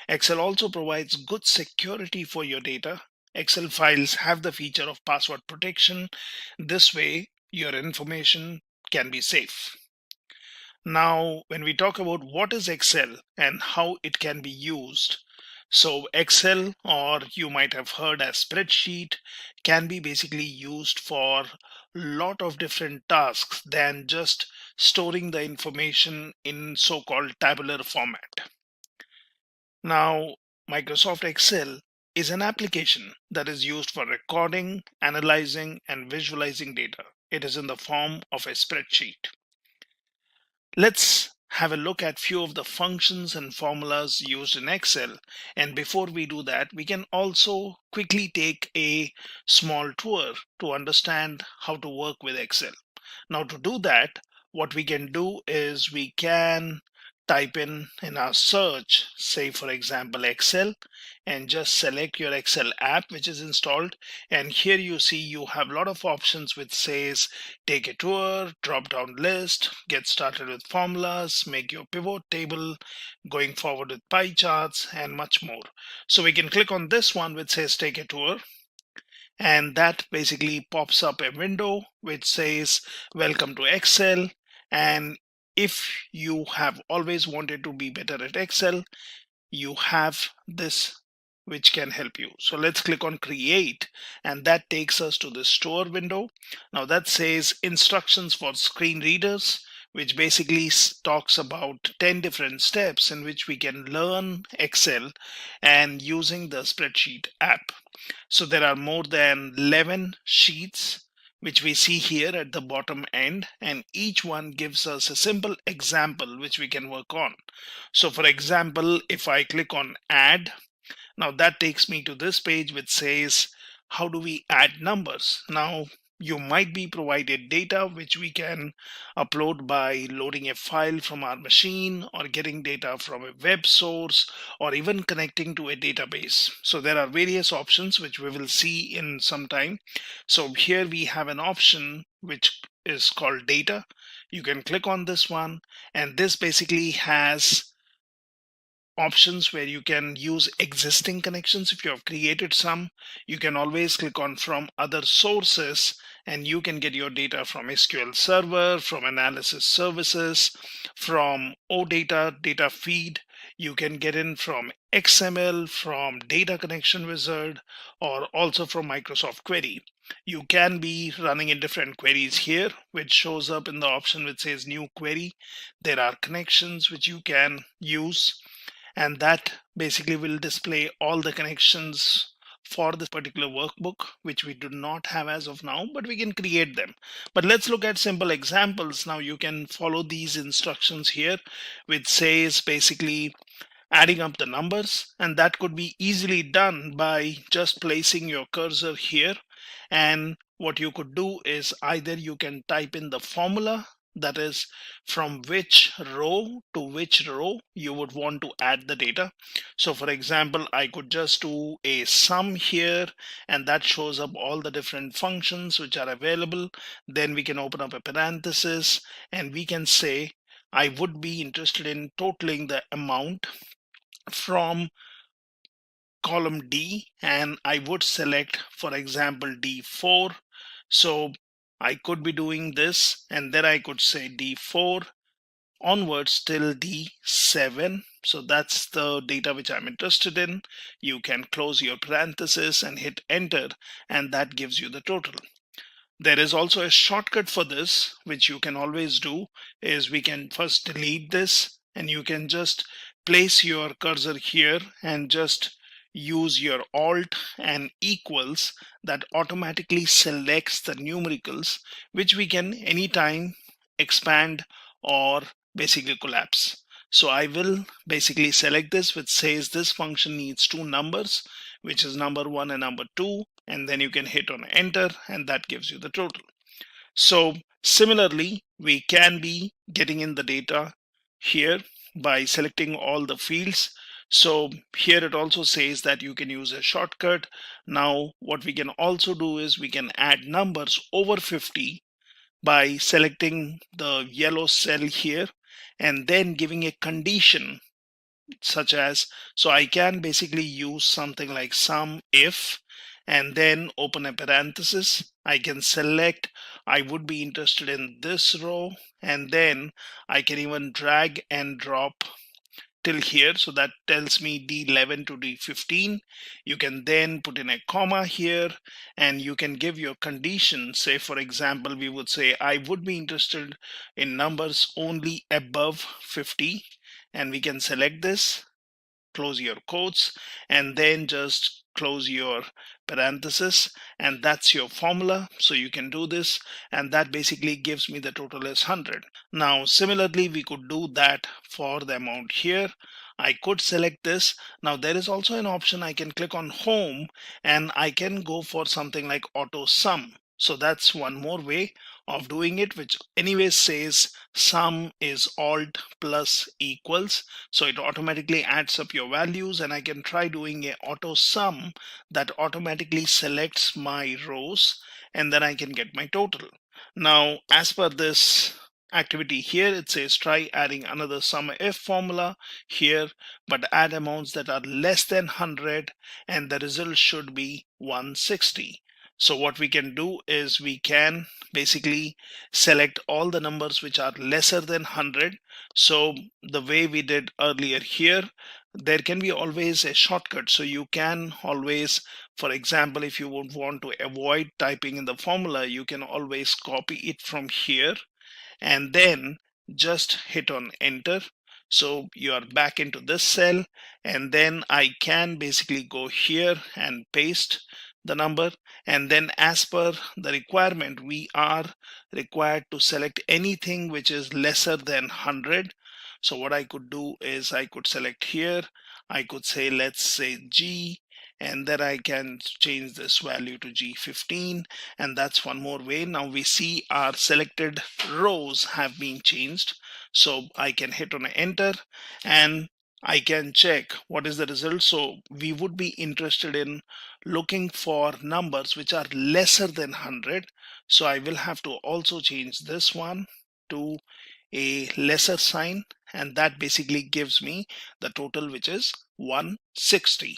Excel also provides good security for your data. Excel files have the feature of password protection. This way, your information can be safe. Now, when we talk about what is Excel and how it can be used, so Excel, or you might have heard as spreadsheet, can be basically used for a lot of different tasks than just storing the information in so-called tabular format. Now, Microsoft Excel is an application that is used for recording, analyzing, and visualizing data. It is in the form of a spreadsheet. Let's have a look at few of the functions and formulas used in Excel. And before we do that, we can also quickly take a small tour to understand how to work with Excel. Now, to do that, what we can do is we can type in our search, say for example Excel, and just select your Excel app which is installed. And here you see you have a lot of options which says take a tour, drop down list, get started with formulas, make your pivot table, going forward with pie charts, and much more. So we can click on this one which says take a tour, and that basically pops up a window which says welcome to Excel. And if you have always wanted to be better at Excel, you have this which can help you. So let's click on create, and that takes us to the store window. Now that says instructions for screen readers, which basically talks about 10 different steps in which we can learn Excel and using the spreadsheet app. So there are more than 11 sheets which we see here at the bottom end, and each one gives us a simple example which we can work on. So for example, if I click on add, now that takes me to this page which says how do we add numbers. Now you might be provided data which we can upload by loading a file from our machine, or getting data from a web source, or even connecting to a database. So there are various options which we will see in some time. So here we have an option which is called data. You can click on this one, and this basically has options where you can use existing connections. If you have created some, you can always click on from other sources, and you can get your data from SQL Server, from analysis services, from OData data feed. You can get in from XML, from data connection wizard, or also from Microsoft Query. You can be running in different queries here, which shows up in the option which says new query. There are connections which you can use, and that basically will display all the connections for this particular workbook, which we do not have as of now, but we can create them. But let's look at simple examples. Now you can follow these instructions here, which says basically adding up the numbers, and that could be easily done by just placing your cursor here. And what you could do is either you can type in the formula, that is from which row to which row you would want to add the data. So for example, I could just do a sum here, and that shows up all the different functions which are available. Then we can open up a parenthesis, and we can say I would be interested in totaling the amount from column D, and I would select, for example, D4. So I could be doing this, and then I could say D4 onwards till D7. So that's the data which I'm interested in. You can close your parenthesis and hit enter, and that gives you the total. There is also a shortcut for this, which you can always do, is we can first delete this, and you can just place your cursor here and just use your Alt and equals. That automatically selects the numericals, which we can anytime expand or basically collapse. So I will basically select this, which says this function needs two numbers, which is number 1 and number 2, and then you can hit on enter, and that gives you the total. So similarly, we can be getting in the data here by selecting all the fields. So here it also says that you can use a shortcut. Now what we can also do is we can add numbers over 50 by selecting the yellow cell here and then giving a condition such as, so I can basically use something like sum if, and then open a parenthesis. I can select I would be interested in this row, and then I can even drag and drop till here. So that tells me D11 to D15. You can then put in a comma here, and you can give your condition. Say for example, we would say I would be interested in numbers only above 50, and we can select this, close your quotes, and then just close your parenthesis, and that's your formula. So you can do this, and that basically gives me the total is 100. Now similarly, we could do that for the amount here. I could select this. Now there is also an option, I can click on home, and I can go for something like auto sum. So that's one more way of doing it, which anyway says sum is alt plus equals. So it automatically adds up your values, and I can try doing a auto sum that automatically selects my rows, and then I can get my total. Now as per this activity here, it says try adding another sumif formula here, but add amounts that are less than 100, and the result should be 160. So what we can do is we can basically select all the numbers which are lesser than 100. So the way we did earlier here, there can be always a shortcut. So you can always, for example, if you would want to avoid typing in the formula, you can always copy it from here and then just hit on enter. So you are back into this cell, and then I can basically go here and paste the number, and then as per the requirement, we are required to select anything which is lesser than 100. So what I could do is I could select here, I could say let's say G, and then I can change this value to G15, and that's one more way. Now we see our selected rows have been changed, so I can hit on enter, and I can check what is the result. So we would be interested in looking for numbers which are lesser than 100. So I will have to also change this one to a lesser sign, and that basically gives me the total, which is 160.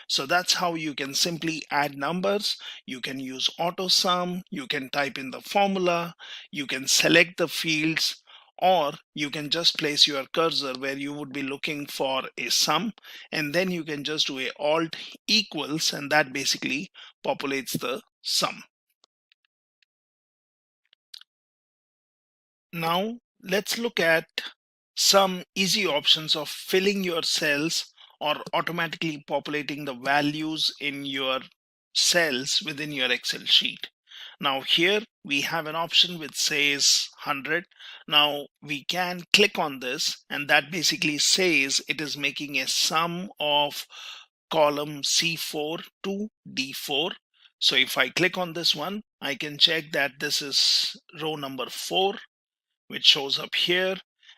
So that's how you can simply add numbers. You can use auto sum, you can type in the formula, you can select the fields, or you can just place your cursor where you would be looking for a sum, and then you can just do a alt equals, and that basically populates the sum. Now let's look at some easy options of filling your cells or automatically populating the values in your cells within your Excel sheet. Now here we have an option which says 100. Now we can click on this, and that basically says it is making a sum of column C4 to D4. So if I click on this one, I can check that this is row number 4, which shows up here,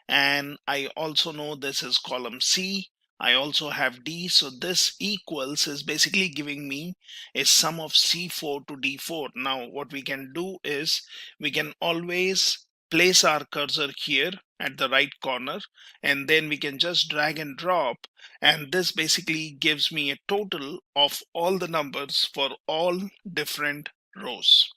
and I also know this is column C. I also have D, so this equals is basically giving me a sum of C4 to D4. Now what we can do is we can always place our cursor here at the right corner, and then we can just drag and drop, and this basically gives me a total of all the numbers for all different rows.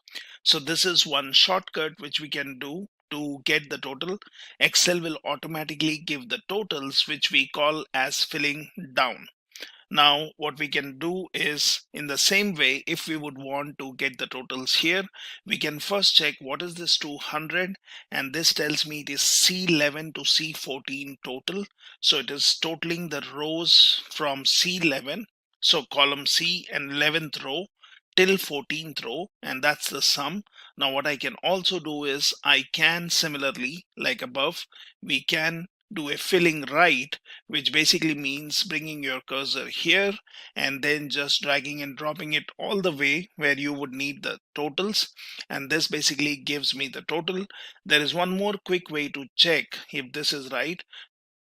So this is one shortcut which we can do to get the total. Excel will automatically give the totals, which we call as filling down. Now what we can do is, in the same way, if we would want to get the totals here, we can first check what is this 200, and this tells me it is C11 to C14 total. So it is totaling the rows from C11, so column C and 11th row, till 14th row, and that's the sum. Now what I can also do is I can similarly, like above, we can do a filling right, which basically means bringing your cursor here and then just dragging and dropping it all the way where you would need the totals, and this basically gives me the total. There is one more quick way to check if this is right.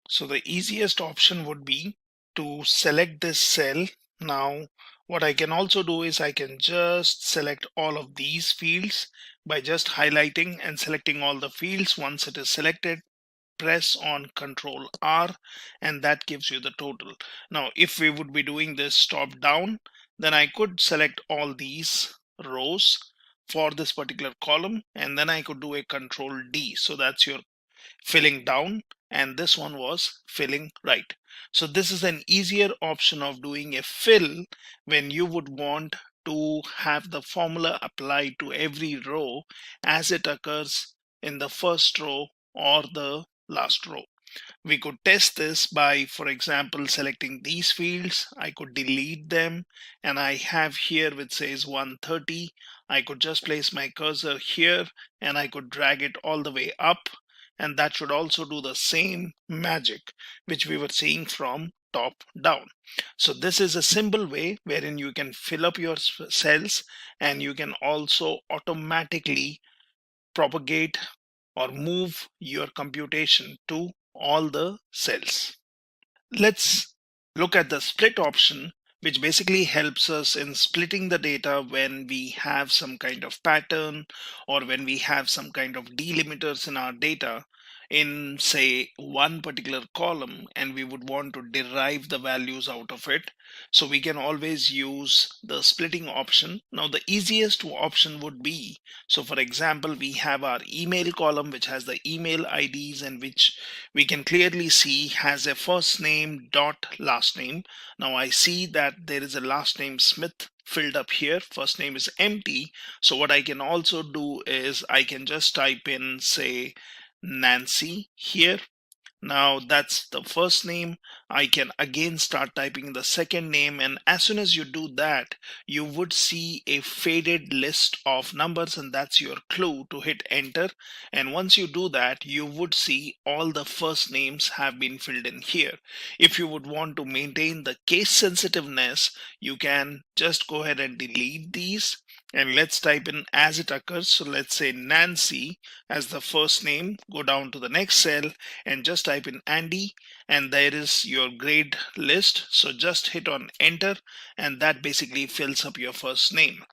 So the easiest option would be to select this cell. Now what I can also do is I can just select all of these fields by just highlighting and selecting all the fields. Once it is selected, press on Control R, and that gives you the total. Now if we would be doing this top down, then I could select all these rows for this particular column, and then I could do a Control D. So that's your filling down, and this one was filling right. So this is an easier option of doing a fill when you would want to have the formula applied to every row as it occurs in the first row or the last row. We could test this by, for example, selecting these fields. I could delete them, and I have here which says 130. I could just place my cursor here and I could drag it all the way up, and that should also do the same magic which we were seeing from top down. So this is a simple way wherein you can fill up your cells, and you can also automatically propagate or move your computation to all the cells. Let's look at the split option, which basically helps us in splitting the data when we have some kind of pattern or when we have some kind of delimiters in our data in, say, one particular column, and we would want to derive the values out of it. So we can always use the splitting option. Now the easiest option would be, so for example, we have our email column which has the email IDs, and which we can clearly see has a first name dot last name. Now I see that there is a last name Smith filled up here, first name is empty. So what I can also do is I can just type in, say, Nancy here. Now that's the first name. I can again start typing the second name, and as soon as you do that, you would see a faded list of numbers, and that's your clue to hit enter. And once you do that, you would see all the first names have been filled in here. If you would want to maintain the case sensitiveness, you can just go ahead and delete these, and let's type in as it occurs. So let's say Nancy as the first name. Go down to the next cell and just type in Andy, and there is your grade list. So just hit on enter, and that basically fills up your first name.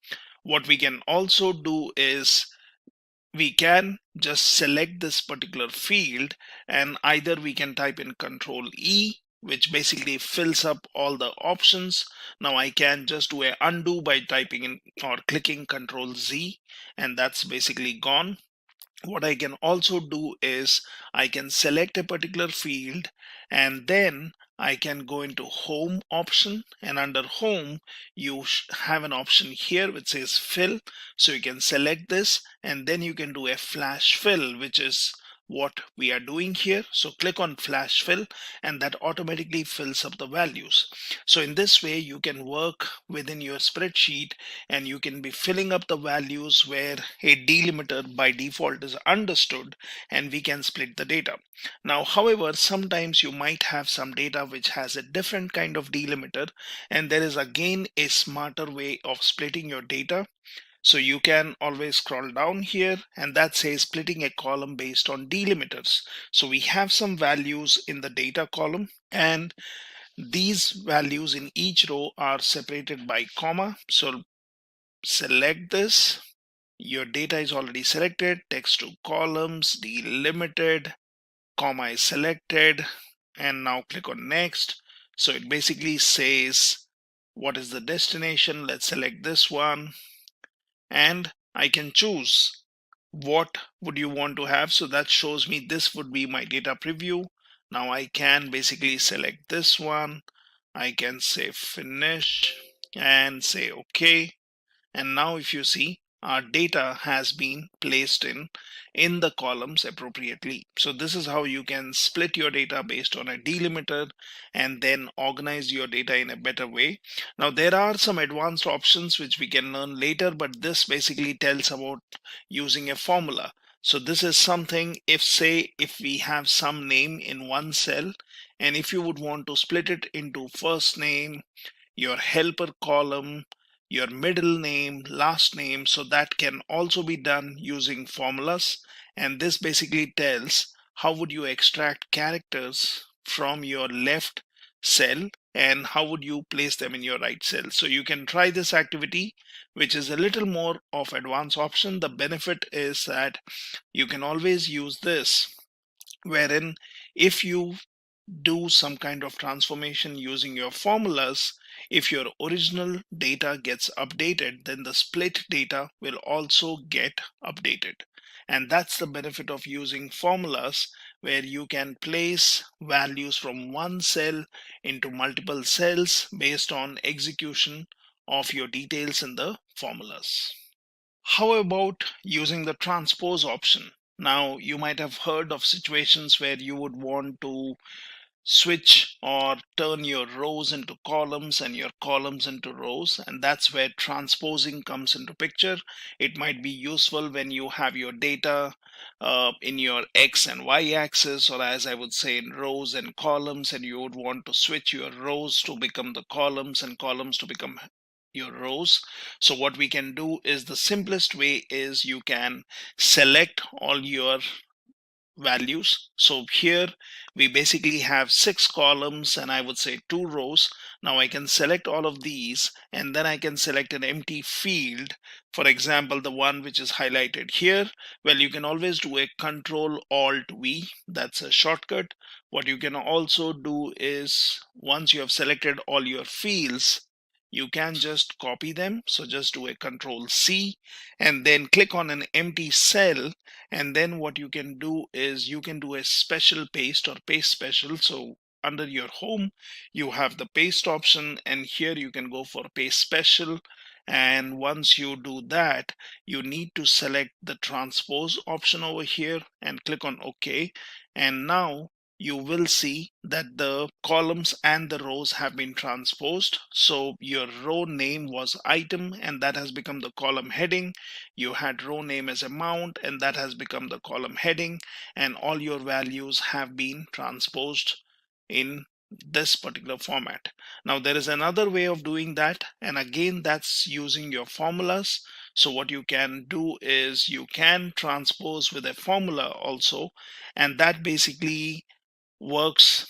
What we can also do is we can just select this particular field, and either we can type in Control E, which basically fills up all the options. Now I can just do a undo by typing in or clicking Control Z, and that's basically gone. What I can also do is I can select a particular field, and then I can go into Home option, and under Home you have an option here which says Fill. So you can select this, and then you can do a flash fill, which is what we are doing here. So click on flash fill, and that automatically fills up the values. So in this way you can work within your spreadsheet, and you can be filling up the values where a delimiter by default is understood, and we can split the data. Now however, sometimes you might have some data which has a different kind of delimiter, and there is again a smarter way of splitting your data. So you can always scroll down here, and that says splitting a column based on delimiters. So we have some values in the data column, and these values in each row are separated by comma. So select this. Your data is already selected. Text to columns, delimited, comma is selected, and now click on next. So it basically says what is the destination. Let's select this one, and I can choose what would you want to have. So that shows me this would be my data preview. Now I can basically select this one. I can say finish and say OK. And now if you see, our data has been placed in the columns appropriately. So this is how you can split your data based on a delimiter and then organize your data in a better way. Now there are some advanced options which we can learn later, but this basically tells about using a formula. So this is something, if we have some name in one cell, and if you would want to split it into first name, your helper column, your middle name, last name, so that can also be done using formulas. And this basically tells how would you extract characters from your left cell and how would you place them in your right cell. So you can try this activity, which is a little more of advanced option. The benefit is that you can always use this, wherein if you do some kind of transformation using your formulas, if your original data gets updated, then the split data will also get updated. And that's the benefit of using formulas, where you can place values from one cell into multiple cells based on execution of your details in the formulas. How about using the transpose option? Now, you might have heard of situations where you would want to switch or turn your rows into columns and your columns into rows, and that's where transposing comes into picture. It might be useful when you have your data in your X and Y axis, or as I would say, in rows and columns, and you would want to switch your rows to become the columns and columns to become your rows. So what we can do is, the simplest way is you can select all your values. So here we basically have 6 columns and I would say 2 rows. Now I can select all of these, and then I can select an empty field, for example the one which is highlighted here. Well, you can always do a Control Alt V, that's a shortcut. What you can also do is, once you have selected all your fields, you can just copy them. So just do a Control C and then click on an empty cell, and then what you can do is you can do a special paste or paste special. So under your home you have the paste option, and here you can go for paste special. And once you do that, you need to select the transpose option over here and click on OK. And now you will see that the columns and the rows have been transposed. So your row name was item, and that has become the column heading. You had row name as amount, and that has become the column heading, and all your values have been transposed in this particular format. Now there is another way of doing that, and again that's using your formulas. So what you can do is you can transpose with a formula also, and that basically works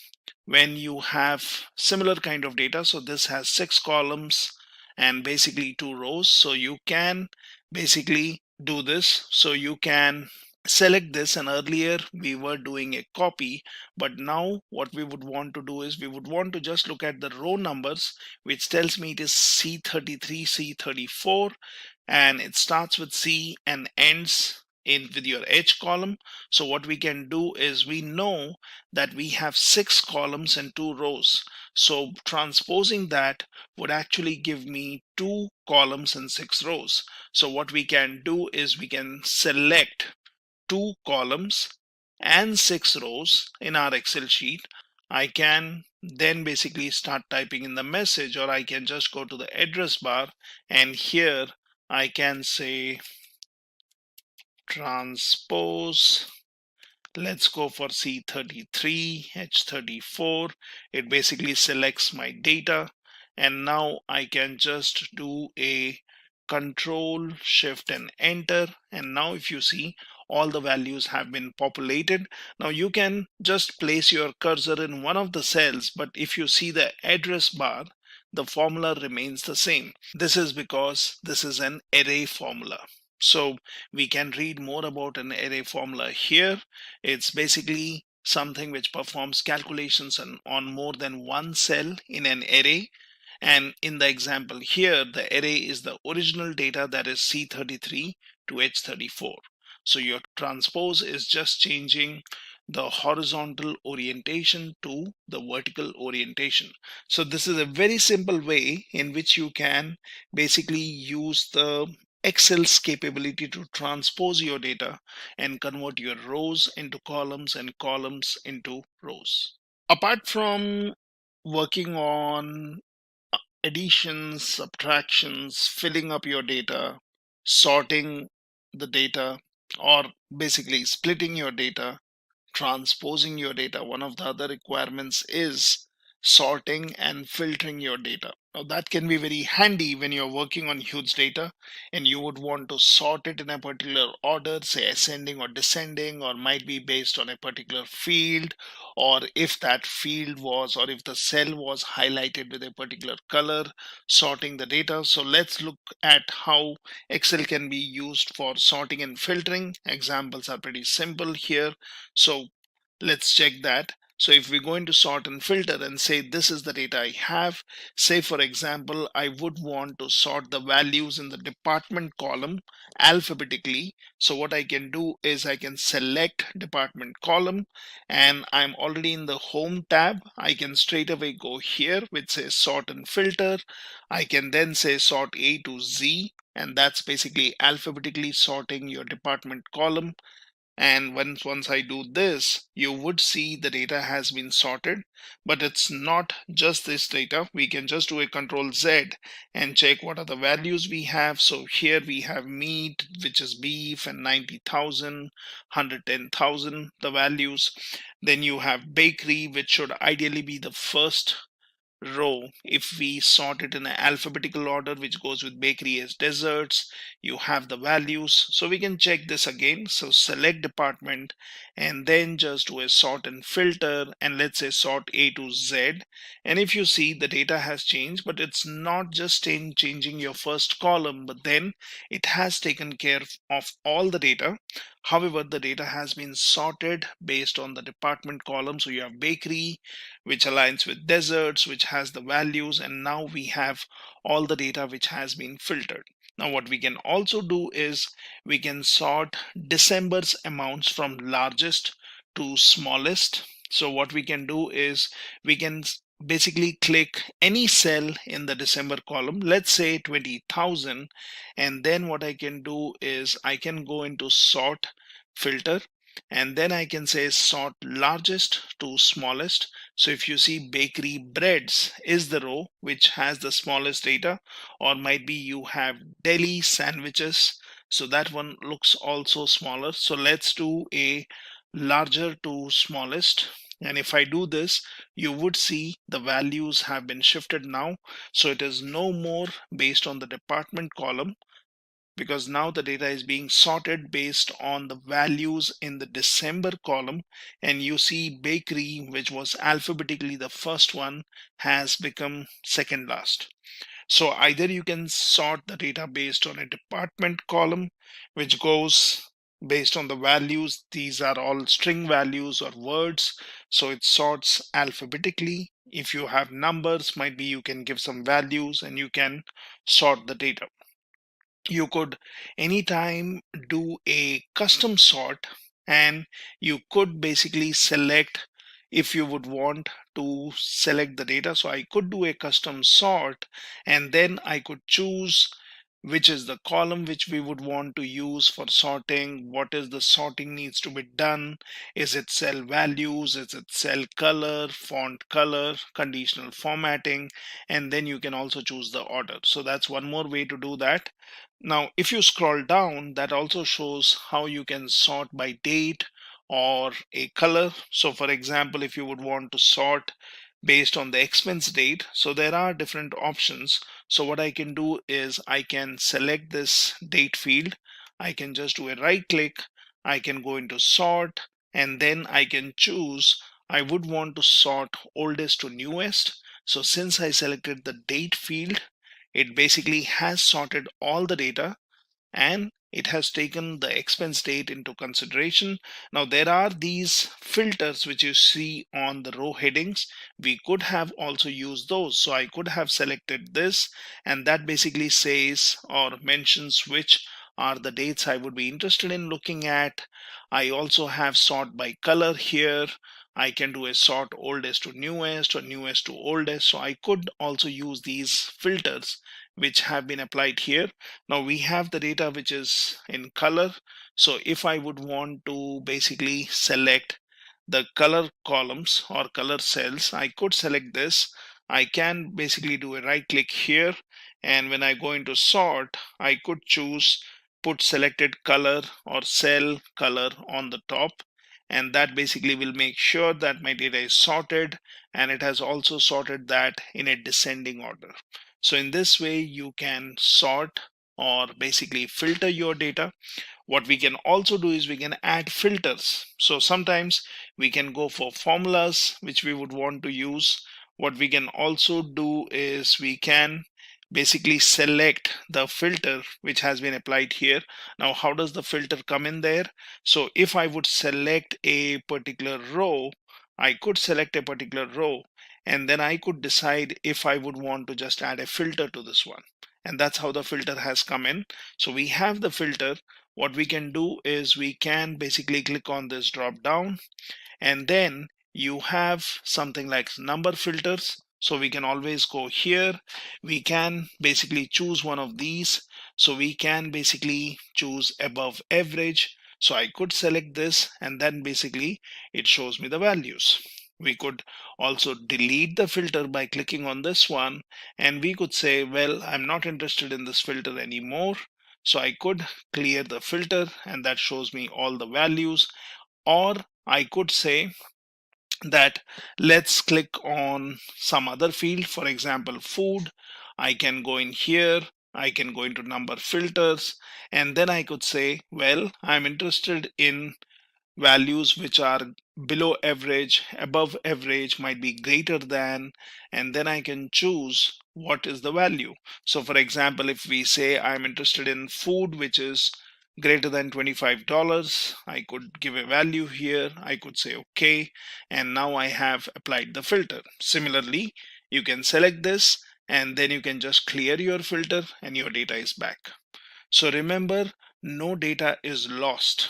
when you have similar kind of data. So this has 6 columns and basically 2 rows. So you can basically do this. So you can select this, and earlier we were doing a copy, but now what we would want to do is we would want to just look at the row numbers, which tells me it is C33, C34, and it starts with C and ends in with your H column. So what we can do is we know that we have 6 columns and 2 rows. So transposing that would actually give me 2 columns and 6 rows. So what we can do is we can select 2 columns and 6 rows in our Excel sheet. I can then basically start typing in the message, or I can just go to the address bar, and here I can say transpose. Let's go for C33, H34. It basically selects my data, and now I can just do a Control Shift and enter, and now if you see, all the values have been populated. Now you can just place your cursor in one of the cells, but if you see the address bar, the formula remains the same. This is because this is an array formula. So we can read more about an array formula here. It's basically something which performs calculations on more than one cell in an array. And in the example here, the array is the original data, that is C33 to H34. So your transpose is just changing the horizontal orientation to the vertical orientation. So this is a very simple way in which you can basically use the Excel's capability to transpose your data and convert your rows into columns and columns into rows. Apart from working on additions, subtractions, filling up your data, sorting the data, or basically splitting your data, transposing your data, one of the other requirements is sorting and filtering your data. Now that can be very handy when you're working on huge data and you would want to sort it in a particular order, say ascending or descending, or might be based on a particular field, or if that field was, or if the cell was highlighted with a particular color, sorting the data. So let's look at how Excel can be used for sorting and filtering. Examples are pretty simple here. So let's check that. So if we go into sort and filter and say this is the data I have, say for example, I would want to sort the values in the department column alphabetically. So what I can do is I can select department column, and I'm already in the home tab. I can straight away go here which says sort and filter. I can then say sort A to Z, and that's basically alphabetically sorting your department column. And once I do this, you would see the data has been sorted, but it's not just this data. We can just do a Control Z and check what are the values we have. So here we have meat, which is beef, and 90,000, 110,000, the values. Then you have bakery, which should ideally be the first row if we sort it in an alphabetical order, which goes with bakery as desserts. You have the values, so we can check this again. So select department and then just do a sort and filter, and let's say sort A to Z. And if you see, the data has changed, but it's not just changing your first column, but then it has taken care of all the data. However, the data has been sorted based on the department column. So you have bakery, which aligns with desserts, which has the values, and now we have all the data which has been filtered. Now what we can also do is we can sort December's amounts from largest to smallest. So what we can do is we can basically click any cell in the December column, let's say 20,000, and then what I can do is I can go into sort filter, and then I can say sort largest to smallest. So if you see, bakery breads is the row which has the smallest data, or might be you have deli sandwiches, so that one looks also smaller. So let's do a larger to smallest, and if I do this, you would see the values have been shifted now. So it is no more based on the department column, because now the data is being sorted based on the values in the December column. And you see bakery, which was alphabetically the first one, has become second last. So either you can sort the data based on a department column, which goes based on the values. These are all string values or words. So it sorts alphabetically. If you have numbers, might be you can give some values and you can sort the data. You could anytime do a custom sort, and you could basically select if you would want to select the data. So I could do a custom sort, and then I could choose which is the column which we would want to use for sorting, what is the sorting needs to be done, is it cell values, is it cell color, font color, conditional formatting, and then you can also choose the order. So that's one more way to do that. Now, if you scroll down, that also shows how you can sort by date or a color. So for example, if you would want to sort based on the expense date, so there are different options. So what I can do is I can select this date field. I can just do a right click. I can go into sort, and then I can choose I would want to sort oldest to newest. So since I selected the date field, it basically has sorted all the data, and it has taken the expense date into consideration. Now there are these filters which you see on the row headings. We could have also used those. So I could have selected this, and that basically says or mentions which are the dates I would be interested in looking at. I also have sort by color here. I can do a sort oldest to newest or newest to oldest. So I could also use these filters which have been applied here. Now we have the data which is in color. So if I would want to basically select the color columns or color cells, I could select this. I can basically do a right click here, and when I go into sort, I could choose put selected color or cell color on the top, and that basically will make sure that my data is sorted, and it has also sorted that in a descending order. So in this way you can sort or basically filter your data. What we can also do is we can add filters. So sometimes we can go for formulas which we would want to use. What we can also do is we can basically select the filter which has been applied here. Now how does the filter come in there? So if I would select a particular row, I could select a particular row, and then I could decide if I would want to just add a filter to this one. And that's how the filter has come in. So we have the filter. What we can do is we can basically click on this drop down, and then you have something like number filters. So we can always go here. We can basically choose one of these. So we can basically choose above average. So I could select this, and then basically it shows me the values. We could also delete the filter by clicking on this one, and we could say, well, I'm not interested in this filter anymore. So I could clear the filter, and that shows me all the values. Or I could say that let's click on some other field, for example food. I can go in here, I can go into number filters, and then I could say, well, I'm interested in values which are below average, above average, might be greater than, and then I can choose what is the value. So for example, if we say I'm interested in food which is greater than $25, I could give a value here. I could say okay, and now I have applied the filter. Similarly, you can select this, and then you can just clear your filter and your data is back. So remember, no data is lost.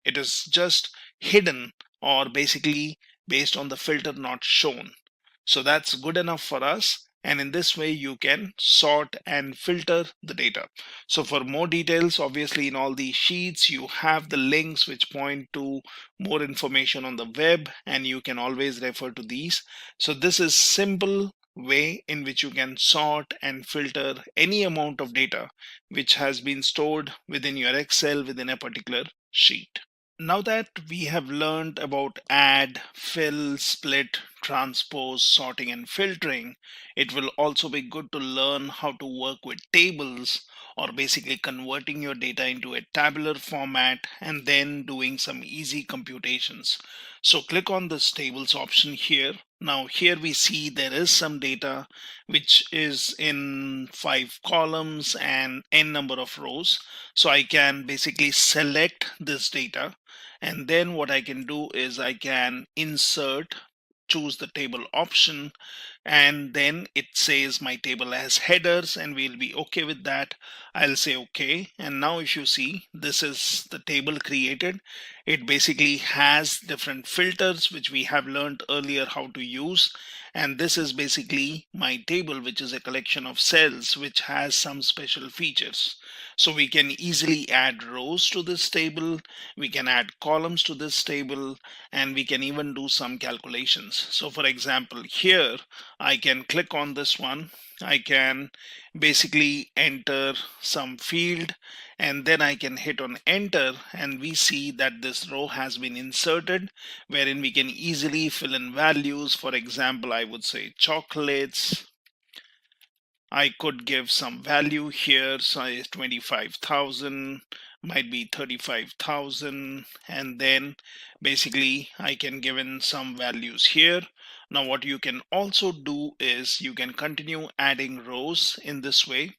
It is just hidden, or basically based on the filter not shown. So that's good enough for us. And in this way, you can sort and filter the data. So for more details, obviously in all these sheets, you have the links which point to more information on the web, and you can always refer to these. So this is simple way in which you can sort and filter any amount of data which has been stored within your Excel within a particular sheet. Now that we have learned about add, fill, split, transpose, sorting, and filtering, it will also be good to learn how to work with tables, or basically converting your data into a tabular format and then doing some easy computations. So click on this tables option here. Now here we see there is some data which is in 5 columns and n number of rows. So I can basically select this data, and then what I can do is I can insert, choose the table option, and then it says my table has headers, and we'll be okay with that. I'll say okay, and now if you see, this is the table created. It basically has different filters which we have learned earlier how to use, and this is basically my table, which is a collection of cells which has some special features. So we can easily add rows to this table, we can add columns to this table, and we can even do some calculations. So for example, here I can click on this one, I can basically enter some field, and then I can hit on enter, and we see that this row has been inserted, wherein we can easily fill in values. For example, I would say chocolates. I could give some value here, size 25,000, might be 35,000, and then basically I can give in some values here. Now what you can also do is you can continue adding rows in this way,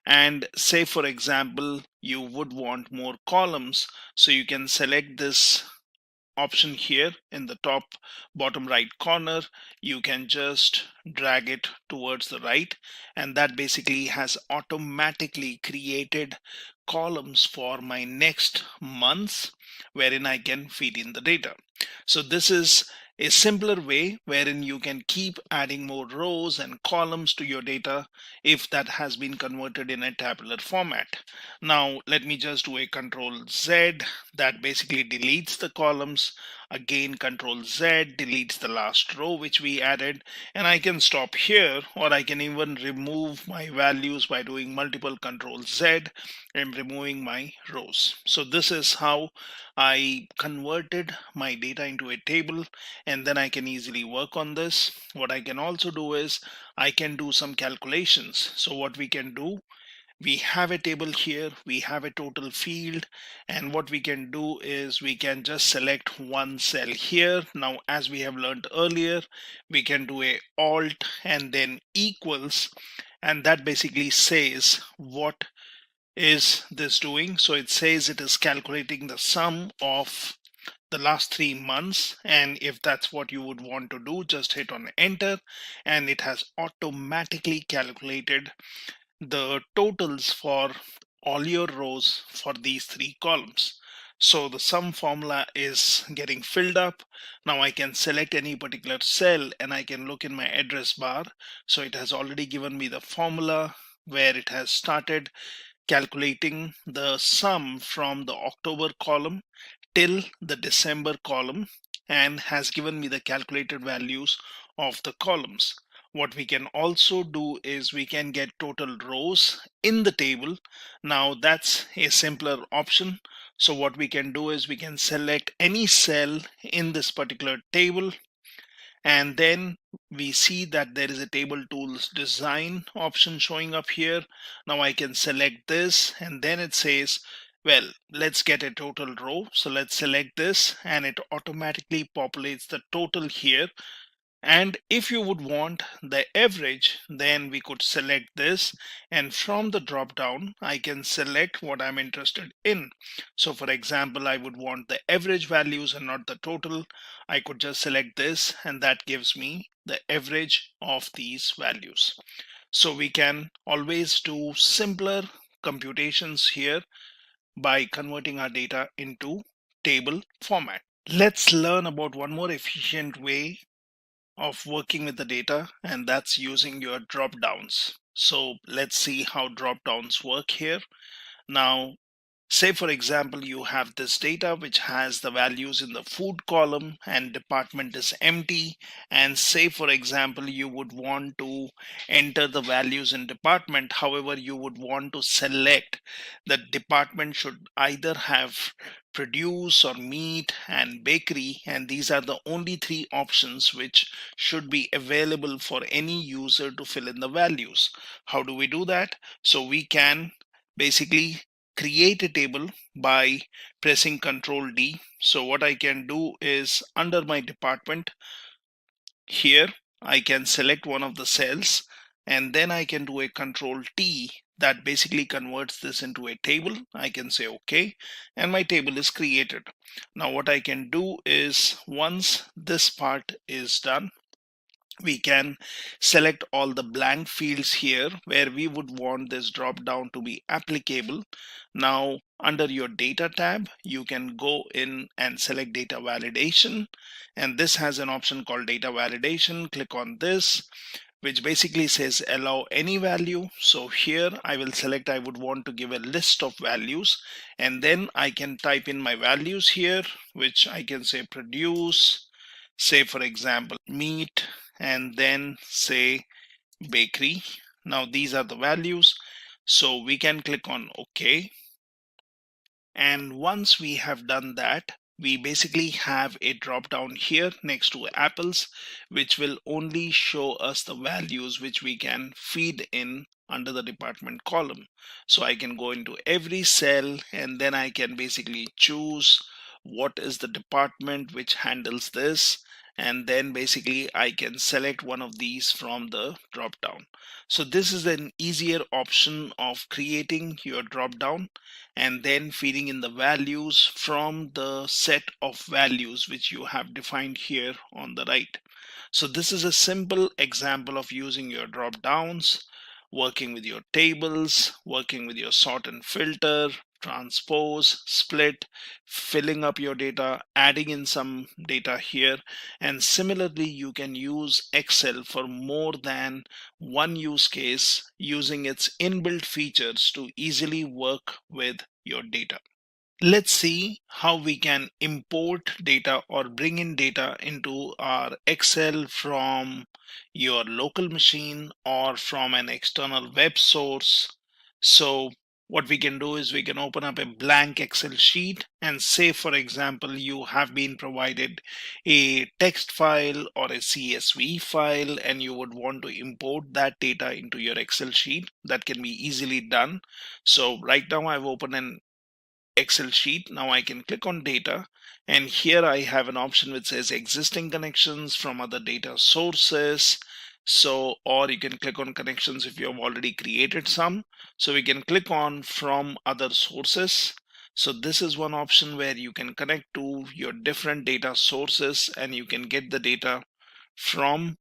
and say for example you would want more columns, so you can select this option here in the top bottom right corner. You can just drag it towards the right, and that basically has automatically created columns for my next months wherein I can feed in the data. So this is a simpler way wherein you can keep adding more rows and columns to your data if that has been converted in a tabular format. Now let me just do a Control Z, that basically deletes the columns. Again, Control Z deletes the last row which we added, and I can stop here, or I can even remove my values by doing multiple Control Z and removing my rows. So this is how I converted my data into a table, and then I can easily work on this. What I can also do is I can do some calculations. So what we can do, we have a table here, we have a total field, and what we can do is we can just select one cell here. Now as we have learned earlier, we can do a alt and then equals, and that basically says what is this doing. So it says it is calculating the sum of the last 3 months, and if that's what you would want to do, just hit on enter, and it has automatically calculated the totals for all your rows for these 3 columns. So the sum formula is getting filled up. Now I can select any particular cell and I can look in my address bar. So it has already given me the formula where it has started calculating the sum from the October column till the December column, and has given me the calculated values of the columns. What we can also do is we can get total rows in the table. Now that's a simpler option. So what we can do is we can select any cell in this particular table, and then we see that there is a table tools design option showing up here. Now I can select this, and then it says, well, let's get a total row. So let's select this, and it automatically populates the total here. And if you would want the average, then we could select this, and from the drop down I can select what I'm interested in. So for example, I would want the average values and not the total. I could just select this, and that gives me the average of these values. So we can always do simpler computations here by converting our data into table format. Let's learn about one more efficient way of working with the data, and that's using your drop downs. So let's see how drop downs work here. Now say for example you have this data which has the values in the food column and department is empty, and say for example you would want to enter the values in department, however you would want to select the department should either have produce or meat and bakery, and these are the only 3 options which should be available for any user to fill in the values. How do we do that? So we can basically create a table by pressing Ctrl D. So what I can do is under my department, Here I can select one of the cells and then I can do a Control T that basically converts this into a table. I can say OK and my table is created. Now what I can do is, once this part is done, we can select all the blank fields here where we would want this drop down to be applicable. Now under your data tab, you can go in and select data validation, and this has an option called data validation. Click on this, which basically says allow any value. So here I will select I would want to give a list of values, and then I can type in my values here, which I can say produce, say for example meat, and then say bakery. Now these are the values, so we can click on OK. And once we have done that, we basically have a drop down here next to apples, which will only show us the values which we can feed in under the department column. So I can go into every cell and then I can basically choose what is the department which handles this, and then basically I can select one of these from the drop down. So this is an easier option of creating your drop down and then feeding in the values from the set of values which you have defined here on the right. So this is a simple example of using your drop downs, working with your tables, working with your sort and filter, transpose, split, filling up your data, adding in some data here. And similarly, you can use Excel for more than one use case using its inbuilt features to easily work with your data. Let's see how we can import data or bring in data into our Excel from your local machine or from an external web source. So what we can do is we can open up a blank Excel sheet and say, for example, you have been provided a text file or a CSV file and you would want to import that data into your Excel sheet. That can be easily done. So right now I've opened an Excel sheet. Now I can click on data, and here I have an option which says existing connections from other data sources. So, or you can click on connections if you have already created some. So we can click on from other sources. So this is one option where you can connect to your different data sources and you can get the data from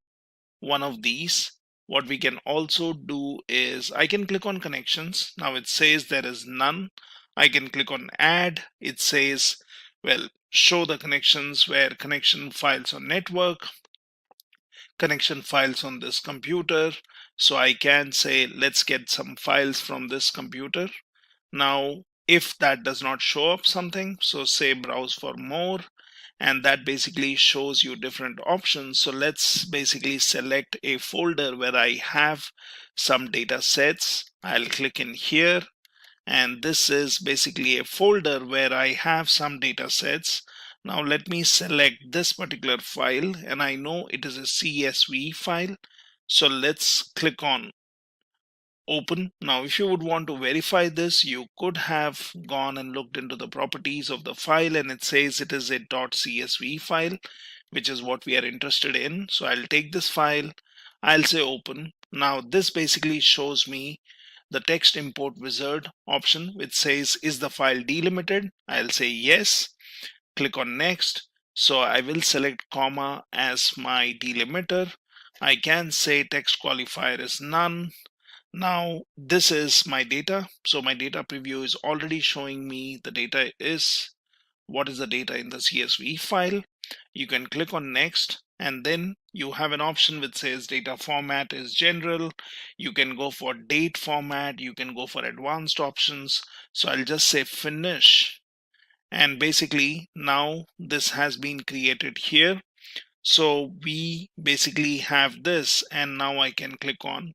one of these. What we can also do is I can click on connections. Now it says there is none. I can click on add. It says, well, show the connections where connection files on network, connection files on this computer. So I can say, let's get some files from this computer. Now, if that does not show up something, so say browse for more, and that basically shows you different options. So let's basically select a folder where I have some data sets. I'll click in here, and this is basically a folder where I have some data sets. Now let me select this particular file, and I know it is a CSV file. So let's click on open. Now if you would want to verify this, you could have gone and looked into the properties of the file, and it says it is a .csv file, which is what we are interested in. So I'll take this file, I'll say open. Now this basically shows me the text import wizard option, which says is the file delimited. I'll say yes, click on next. So I will select comma as my delimiter. I can say text qualifier is none. Now this is my data. So my data preview is already showing me the data is what is the data in the CSV file. You can click on next, and then you have an option which says data format is general. You can go for date format, you can go for advanced options. So I'll just say finish, and basically now this has been created here. So we basically have this, and now I can click on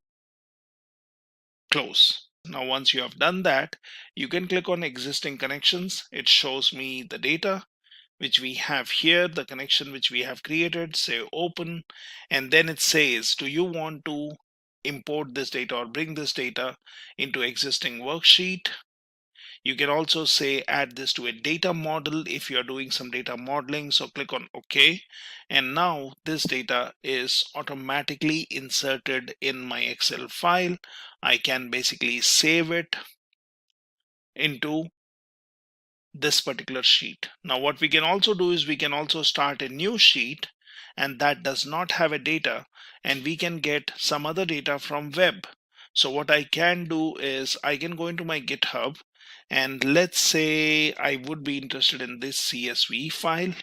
close. Now once you have done that, you can click on existing connections. It shows me the data which we have here, the connection which we have created, say open, and then it says, do you want to import this data or bring this data into existing worksheet? You can also say add this to a data model if you're doing some data modeling. So click on OK. And now this data is automatically inserted in my Excel file. I can basically save it into this particular sheet. Now what we can also do is we can also start a new sheet, and that does not have a data, and we can get some other data from web. So what I can do is I can go into my GitHub, and let's say I would be interested in this CSV file.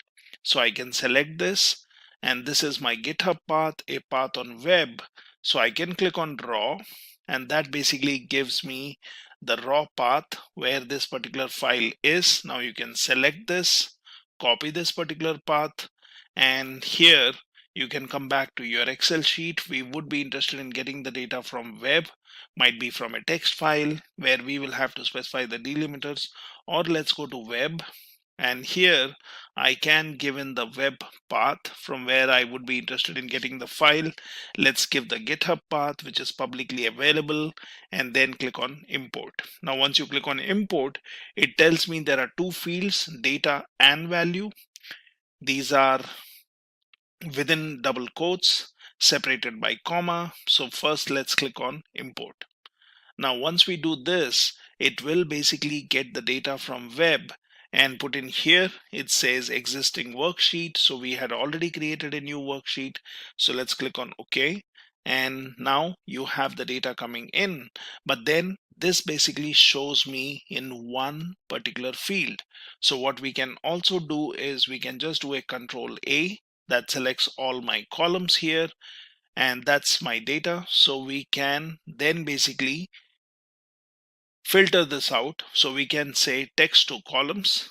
So I can select this, and this is my GitHub path, a path on web. So I can click on raw, and that basically gives me the raw path where this particular file is. Now you can select this, copy this particular path, and here you can come back to your Excel sheet. We would be interested in getting the data from web, might be from a text file where we will have to specify the delimiters, or let's go to web. And here I can give in the web path from where I would be interested in getting the file. Let's give the GitHub path, which is publicly available, and then click on import. Now once you click on import, it tells me there are two fields, data and value. These are within double quotes, separated by comma. So first let's click on import. Now once we do this, it will basically get the data from web and put in here. It says existing worksheet, so we had already created a new worksheet. So let's click on OK, and now you have the data coming in, but then this basically shows me in one particular field. So what we can also do is we can just do a Control A, that selects all my columns here, and that's my data. So we can then basically filter this out. So we can say text to columns.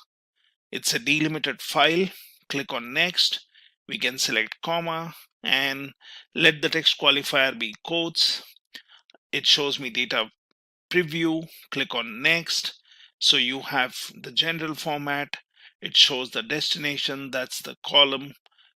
It's a delimited file. Click on next. We can select comma and let the text qualifier be quotes. It shows me data preview. Click on next. So you have the general format. It shows the destination, that's the column.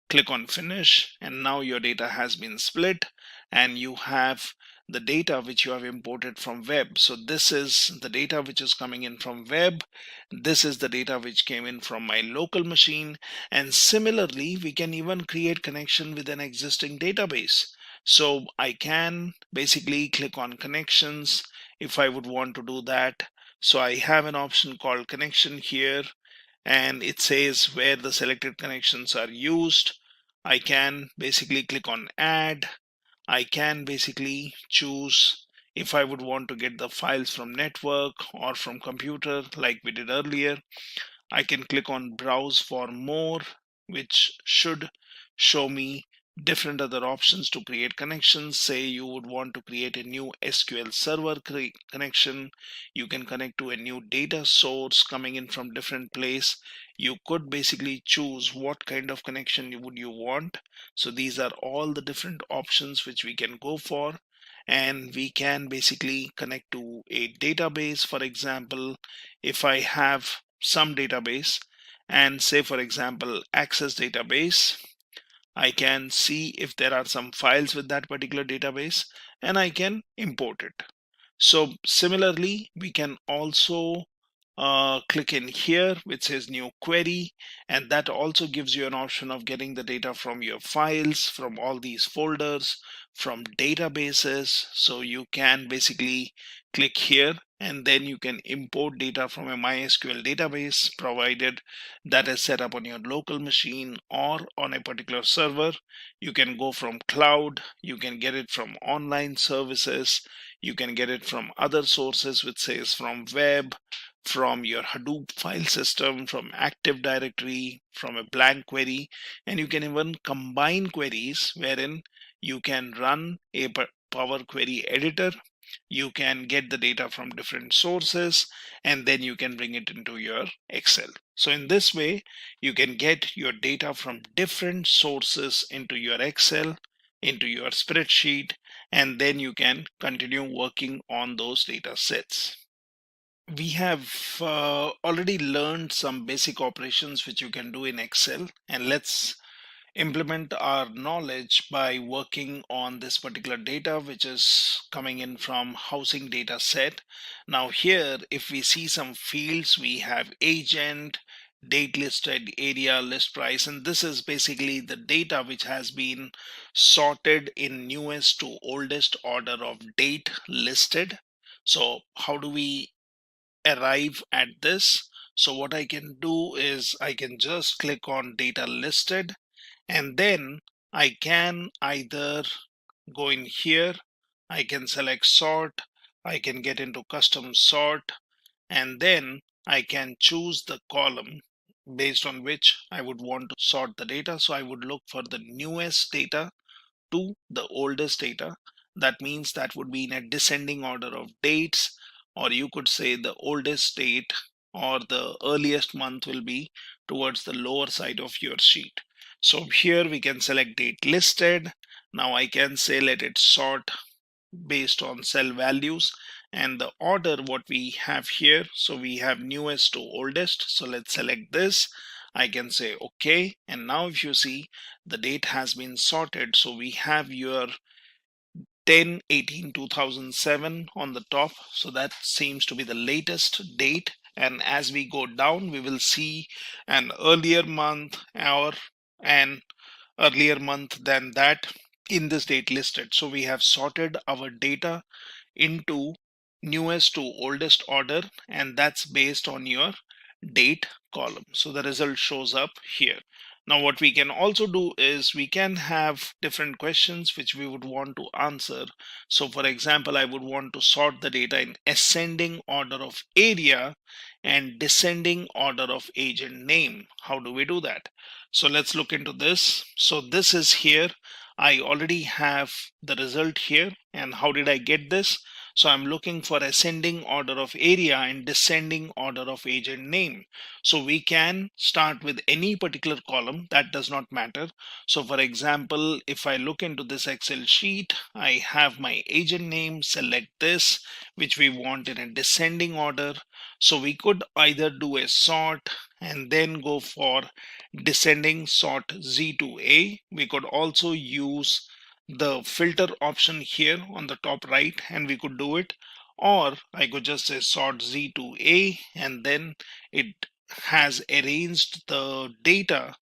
Click on finish, and now your data has been split and you have the data which you have imported from web. So this is the data which is coming in from web. This is the data which came in from my local machine. And similarly, we can even create connection with an existing database. So I can basically click on connections if I would want to do that. So I have an option called connection here, and it says where the selected connections are used. I can basically click on add. I can basically choose if I would want to get the files from network or from computer like we did earlier. I can click on browse for more, which should show me different other options to create connections. Say you would want to create a new SQL server connection. You can connect to a new data source coming in from different place. You could basically choose what kind of connection would you want. So these are all the different options which we can go for. And we can basically connect to a database. For example, if I have some database and say for example access database, I can see if there are some files with that particular database and I can import it. So similarly, we can also click in here which says new query, and that also gives you an option of getting the data from your files, from all these folders, from databases. So you can basically click here and then you can import data from a MySQL database, provided that is set up on your local machine or on a particular server. You can go from cloud, you can get it from online services, you can get it from other sources which says from web, from your Hadoop file system, from Active Directory, from a blank query, and you can even combine queries wherein you can run a Power Query editor. You can get the data from different sources and then you can bring it into your Excel. So in this way, you can get your data from different sources into your Excel, into your spreadsheet, and then you can continue working on those data sets. We have already learned some basic operations which you can do in Excel, and let's implement our knowledge by working on this particular data which is coming in from housing data set. Now here, if we see some fields, we have agent, date listed, area, list price, and this is basically the data which has been sorted in newest to oldest order of date listed. So how do we arrive at this? So what I can do is I can just click on data listed, and then I can either go in here, I can select sort, I can get into custom sort, and then I can choose the column based on which I would want to sort the data. So I would look for the newest data to the oldest data. That means that would be in a descending order of dates, or you could say the oldest date or the earliest month will be towards the lower side of your sheet. So here we can select date listed. Now I can say let it sort based on cell values and the order what we have here. So we have newest to oldest. So let's select this. I can say okay, and now if you see, the date has been sorted. So we have your 10/18/2007 on the top, so that seems to be the latest date. And as we go down, we will see an earlier month or an earlier month than that in this date listed. So we have sorted our data into newest to oldest order, and that's based on your date column. So the result shows up here. Now what we can also do is we can have different questions which we would want to answer. So for example, I would want to sort the data in ascending order of area and descending order of agent name. How do we do that? So let's look into this. So this is here. I already have the result here. And how did I get this? So I'm looking for ascending order of area and descending order of agent name. So we can start with any particular column, that does not matter. So for example, if I look into this Excel sheet, I have my agent name, select this, which we want in a descending order. So we could either do a sort and then go for descending sort Z to A. We could also use the filter option here on the top right, and we could do it, or I could just say sort Z to A, and then it has arranged the data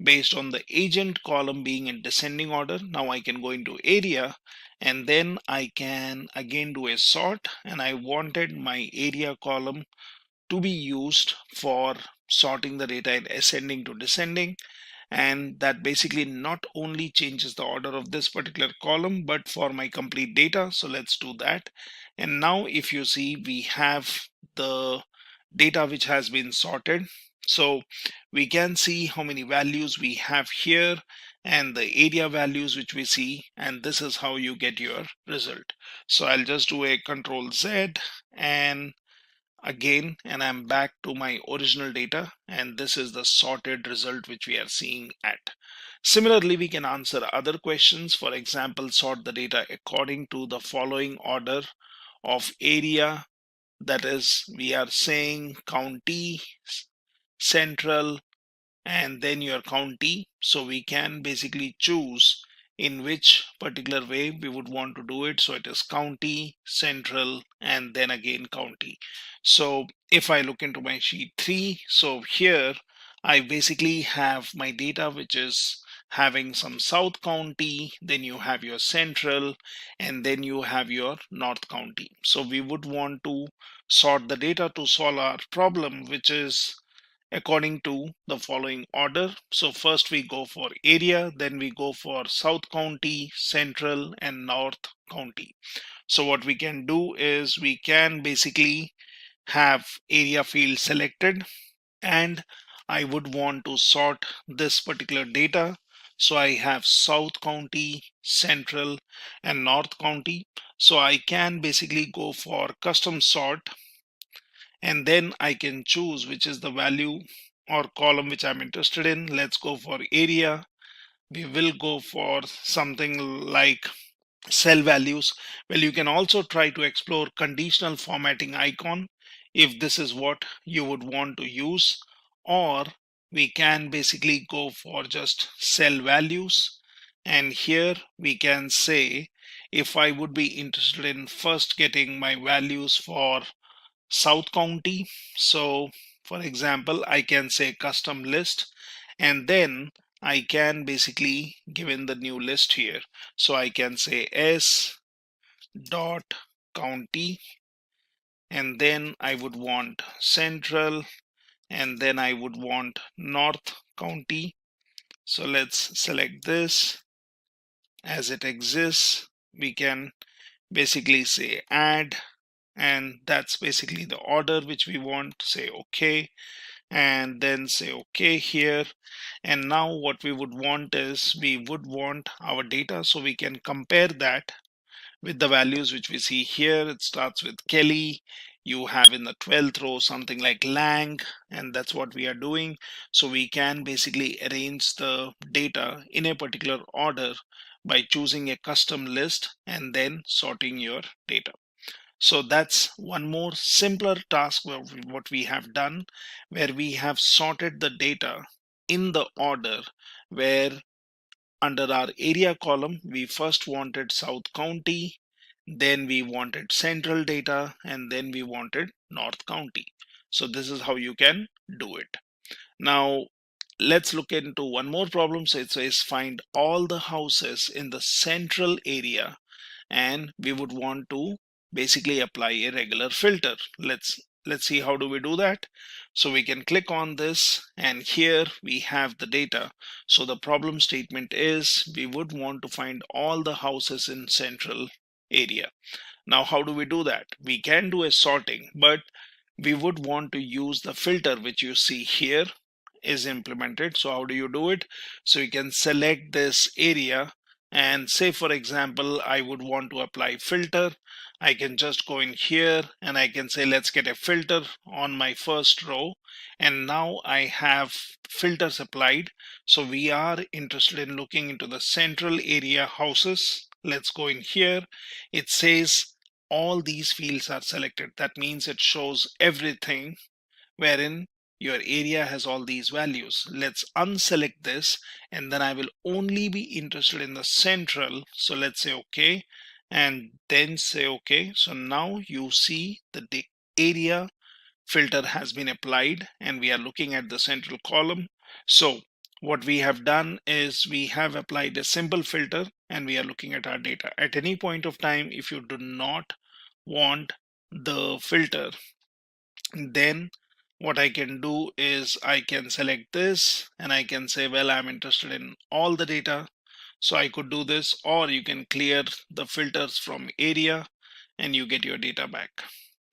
based on the agent column being in descending order. Now I can go into area, and then I can again do a sort, and I wanted my area column to be used for sorting the data in ascending to descending. And that basically not only changes the order of this particular column but for my complete data. So let's do that. And now if you see, we have the data which has been sorted. So we can see how many values we have here and the area values which we see, and this is how you get your result. So I'll just do a Control Z and again, and I'm back to my original data, and this is the sorted result which we are seeing at. Similarly, we can answer other questions. For example, sort the data according to the following order of area. That is, we are saying county, central, and then your county. So we can basically choose in which particular way we would want to do it. So it is county, central, and then again county. So if I look into my sheet 3, so here I basically have my data which is having some South County, then you have your central, and then you have your North County. So we would want to sort the data to solve our problem, which is according to the following order. So first we go for area, then we go for South County, Central, and North County. So what we can do is we can basically have area field selected, and I would want to sort this particular data. So I have South County, Central, and North County. So I can basically go for custom sort, and then I can choose which is the value or column which I'm interested in. Let's go for area. We will go for something like cell values. Well, you can also try to explore conditional formatting icon if this is what you would want to use, or we can basically go for just cell values. And here we can say if I would be interested in first getting my values for South County. So for example, I can say custom list, and then I can basically give in the new list here. So I can say s dot county, and then I would want central, and then I would want North County. So let's select this as it exists. We can basically say add, and that's basically the order which we want. Say OK, and then say OK here. And now what we would want is we would want our data, so we can compare that with the values which we see here. It starts with Kelly. You have in the 12th row something like Lang, and that's what we are doing. So we can basically arrange the data in a particular order by choosing a custom list and then sorting your data. So that's one more simpler task what we have done, where we have sorted the data in the order where under our area column, we first wanted South County, then we wanted central data, and then we wanted North County. So this is how you can do it. Now, let's look into one more problem. So it says find all the houses in the central area, and we would want to basically apply a regular filter. Let's see how do we do that. So we can click on this, and here we have the data. So the problem statement is we would want to find all the houses in central area. Now how do we do that? We can do a sorting, but we would want to use the filter which you see here is implemented. So how do you do it? So you can select this area, and say for example I would want to apply filter. I can just go in here and I can say let's get a filter on my first row, and now I have filters applied. So we are interested in looking into the central area houses. Let's go in here. It says all these fields are selected. That means it shows everything wherein your area has all these values. Let's unselect this, and then I will only be interested in the central. So let's say OK, and then say OK. So now you see that the area filter has been applied, and we are looking at the central column. So what we have done is we have applied a simple filter, and we are looking at our data. At any point of time, if you do not want the filter, then what I can do is I can select this, and I can say, well, I'm interested in all the data. So I could do this, or you can clear the filters from area and you get your data back.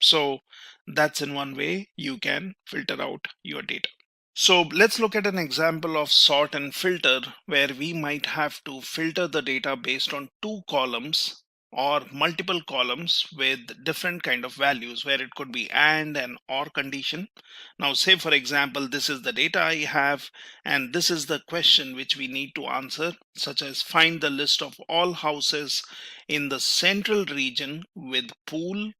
So that's in one way you can filter out your data. So let's look at an example of sort and filter, where we might have to filter the data based on two columns or multiple columns with different kind of values, where it could be and or condition. Now say for example this is the data I have, and this is the question which we need to answer, such as find the list of all houses in the central region with pool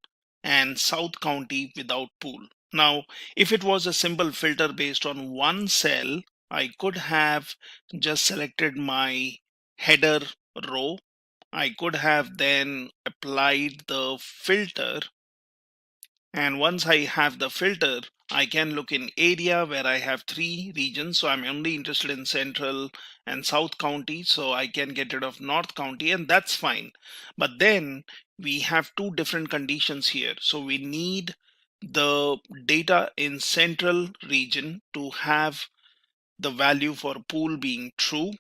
and South County without pool. Now if it was a simple filter based on one cell, I could have just selected my header row. I could have then applied the filter, and once I have the filter, I can look in area where I have three regions. So I'm only interested in central and South County, so I can get rid of North County, and that's fine. But then we have two different conditions here. So we need the data in central region to have the value for pool being true,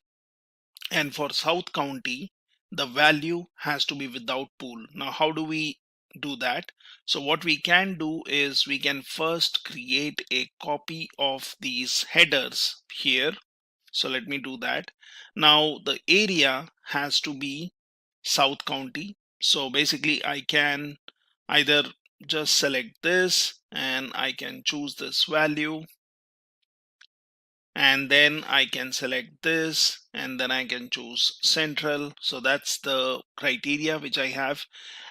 and for South County the value has to be without pool. Now how do we do that? So what we can do is we can first create a copy of these headers here. So let me do that. Now the area has to be South County. So basically I can either just select this, and I can choose this value, and then I can select this, and then I can choose central. So that's the criteria which I have,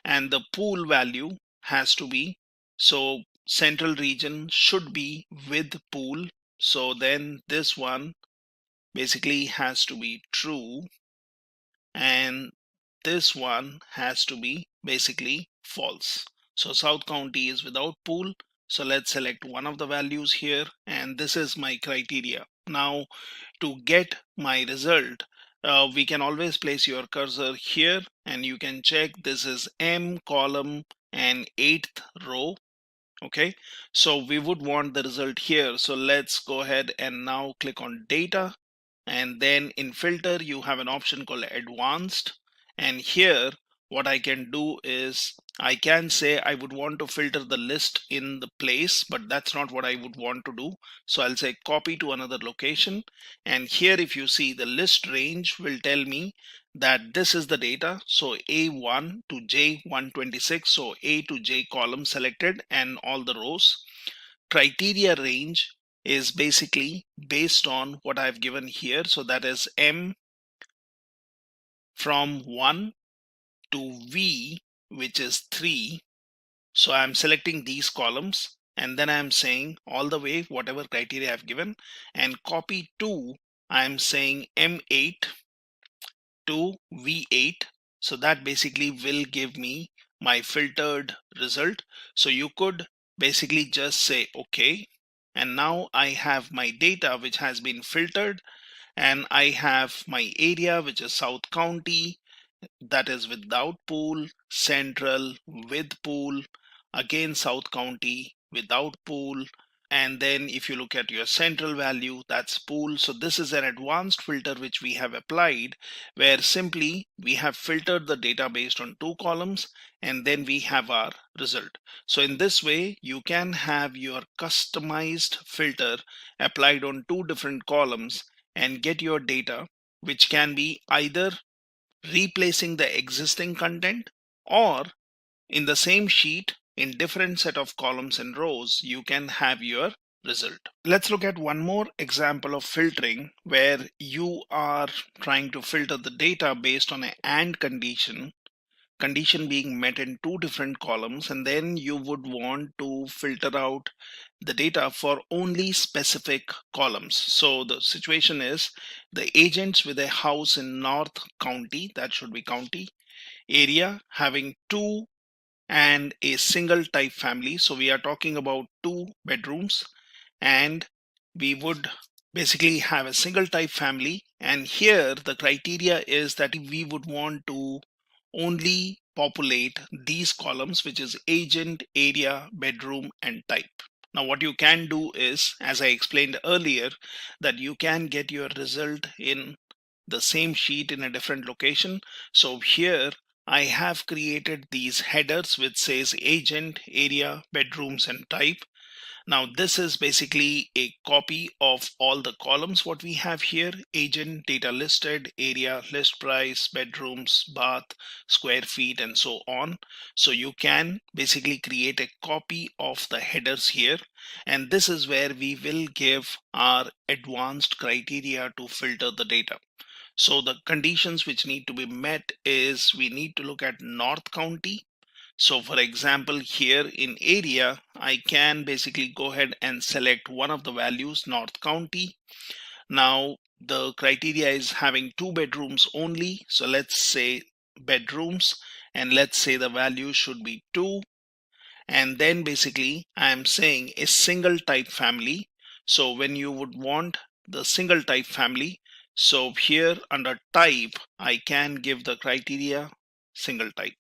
and the pool value has to be, so central region should be with pool. So then this one basically has to be true, and this one has to be basically false. So South County is without pool. So let's select one of the values here, and this is my criteria. Now to get my result, we can always place your cursor here and you can check this is M column and 8th row. Okay, so we would want the result here. So let's go ahead and now click on data, and then in filter you have an option called advanced, and here what I can do is I can say I would want to filter the list in the place, but that's not what I would want to do. So I'll say copy to another location, and here if you see the list range will tell me that this is the data. So A1 to J126, so A to J column selected and all the rows. Criteria range is basically based on what I've given here. So that is M from 1 to V, which is 3. So I'm selecting these columns and then I'm saying all the way whatever criteria I've given, and copy to, I'm saying M8 to V8. So that basically will give me my filtered result. So you could basically just say okay, and now I have my data which has been filtered, and I have my area which is South County, that is without pool, Central with pool, again South County without pool, and then if you look at your central value, that's pool. So this is an advanced filter which we have applied, where simply we have filtered the data based on 2 columns and then we have our result. So in this way you can have your customized filter applied on 2 different columns and get your data, which can be either replacing the existing content, or in the same sheet in different set of columns and rows you can have your result. Let's look at one more example of filtering where you are trying to filter the data based on an AND condition being met in 2 different columns, and then you would want to filter out the data for only specific columns. So the situation is the agents with a house in North County, that should be county area, having 2 and a single type family. So we are talking about 2 bedrooms, and we would basically have a single type family, and here the criteria is that we would want to only populate these columns, which is agent, area, bedroom and type. Now what you can do is, as I explained earlier, that you can get your result in the same sheet in a different location. So here I have created these headers which says agent, area, bedrooms and type. Now this is basically a copy of all the columns what we have here: agent, data listed, area, list price, bedrooms, bath, square feet and so on. So you can basically create a copy of the headers here, and this is where we will give our advanced criteria to filter the data. So the conditions which need to be met is we need to look at North County. So for example, here in area, I can basically go ahead and select one of the values, North County. Now the criteria is having 2 bedrooms only. So let's say bedrooms, and let's say the value should be 2. And then basically I'm saying a single type family. So when you would want the single type family, so here under type, I can give the criteria single type.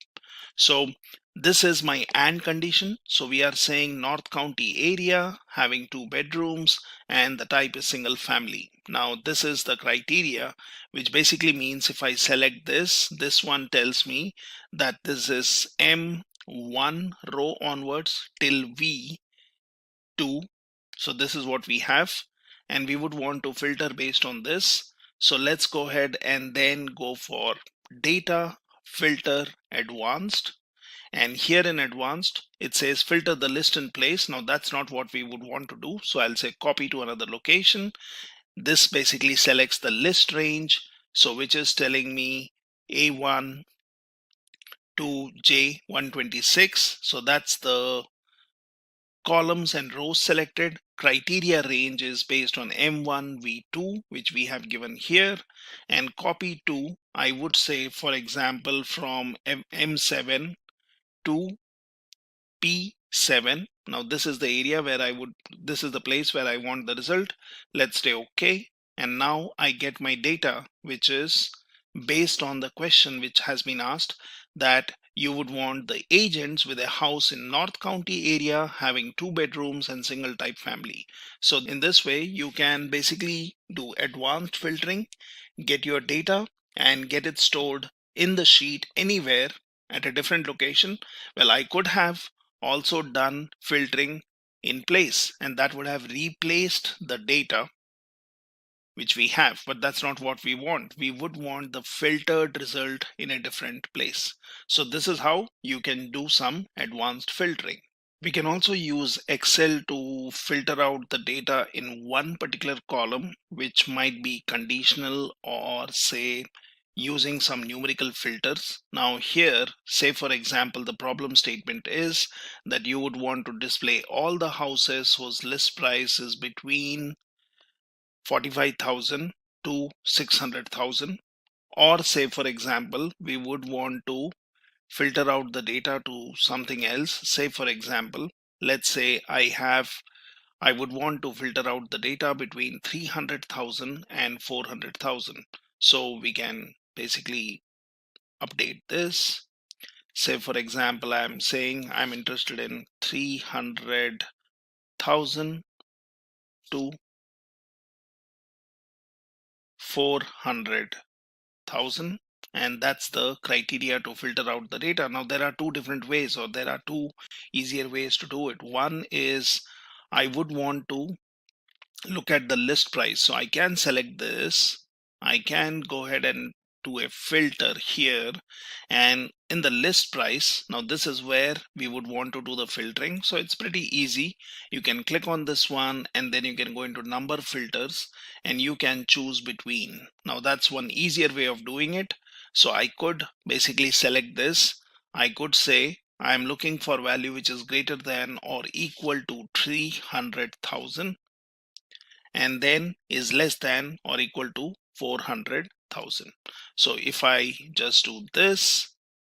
So this is my AND condition. So we are saying North County area having 2 bedrooms and the type is single family. Now this is the criteria, which basically means if I select this one tells me that this is M1 row onwards till V2. So this is what we have, and we would want to filter based on this. So let's go ahead and then go for data filter advanced. And here in advanced, it says filter the list in place. Now that's not what we would want to do. So I'll say copy to another location. This basically selects the list range. So which is telling me A1 to J126. So that's the columns and rows selected. criteria range is based on M1, V2, which we have given here, and copy to, I would say, for example, from M7 to P7. Now this is the area where this is the place where I want the result. Let's say OK. And now I get my data, which is based on the question which has been asked, that you would want the agents with a house in North County area having 2 bedrooms and single type family. So in this way, you can basically do advanced filtering, get your data and get it stored in the sheet anywhere at a different location. Well, I could have also done filtering in place, and that would have replaced the data which we have, but that's not what we want. We would want the filtered result in a different place. So this is how you can do some advanced filtering. We can also use Excel to filter out the data in one particular column, which might be conditional or say using some numerical filters. Now here, say for example, the problem statement is that you would want to display all the houses whose list price is between 45,000 to 600,000, or say for example, we would want to filter out the data to something else. Say for example, let's say I would want to filter out the data between 300,000 and 400,000. So we can basically update this. Say for example, I'm saying I'm interested in 300,000 to 400,000, and that's the criteria to filter out the data. Now there are two different ways, or there are two easier ways to do it. One is I would want to look at the list price. So I can select this, I can go ahead and do a filter here, and in the list price, now this is where we would want to do the filtering. So it's pretty easy. You can click on this one and then you can go into number filters and you can choose between. Now that's one easier way of doing it. So I could basically select this. I could say I'm looking for value which is greater than or equal to 300,000 and then is less than or equal to 400,000. So if I just do this,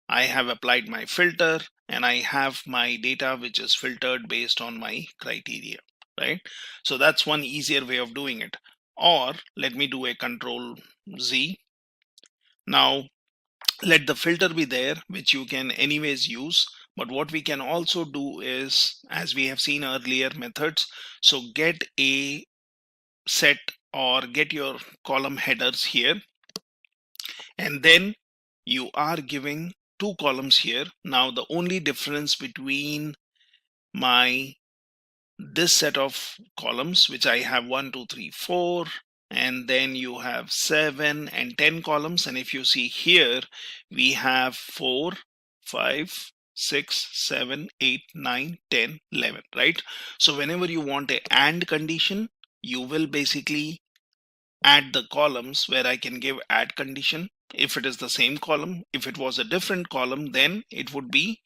I have applied my filter and I have my data which is filtered based on my criteria, right? So that's one easier way of doing it. Or let me do a Control Z. Now let the filter be there, which you can anyways use. But what we can also do is, as we have seen earlier methods, so get a set or get your column headers here, and then you are giving two columns here. Now the only difference between this set of columns, which I have 1 2 3 4, and then you have 7 and 10 columns, and if you see here we have 4 5 6 7 8 9 10 11, right? So whenever you want a AND condition, you will basically add the columns where I can give add condition if it is the same column. If it was a different column, then it would be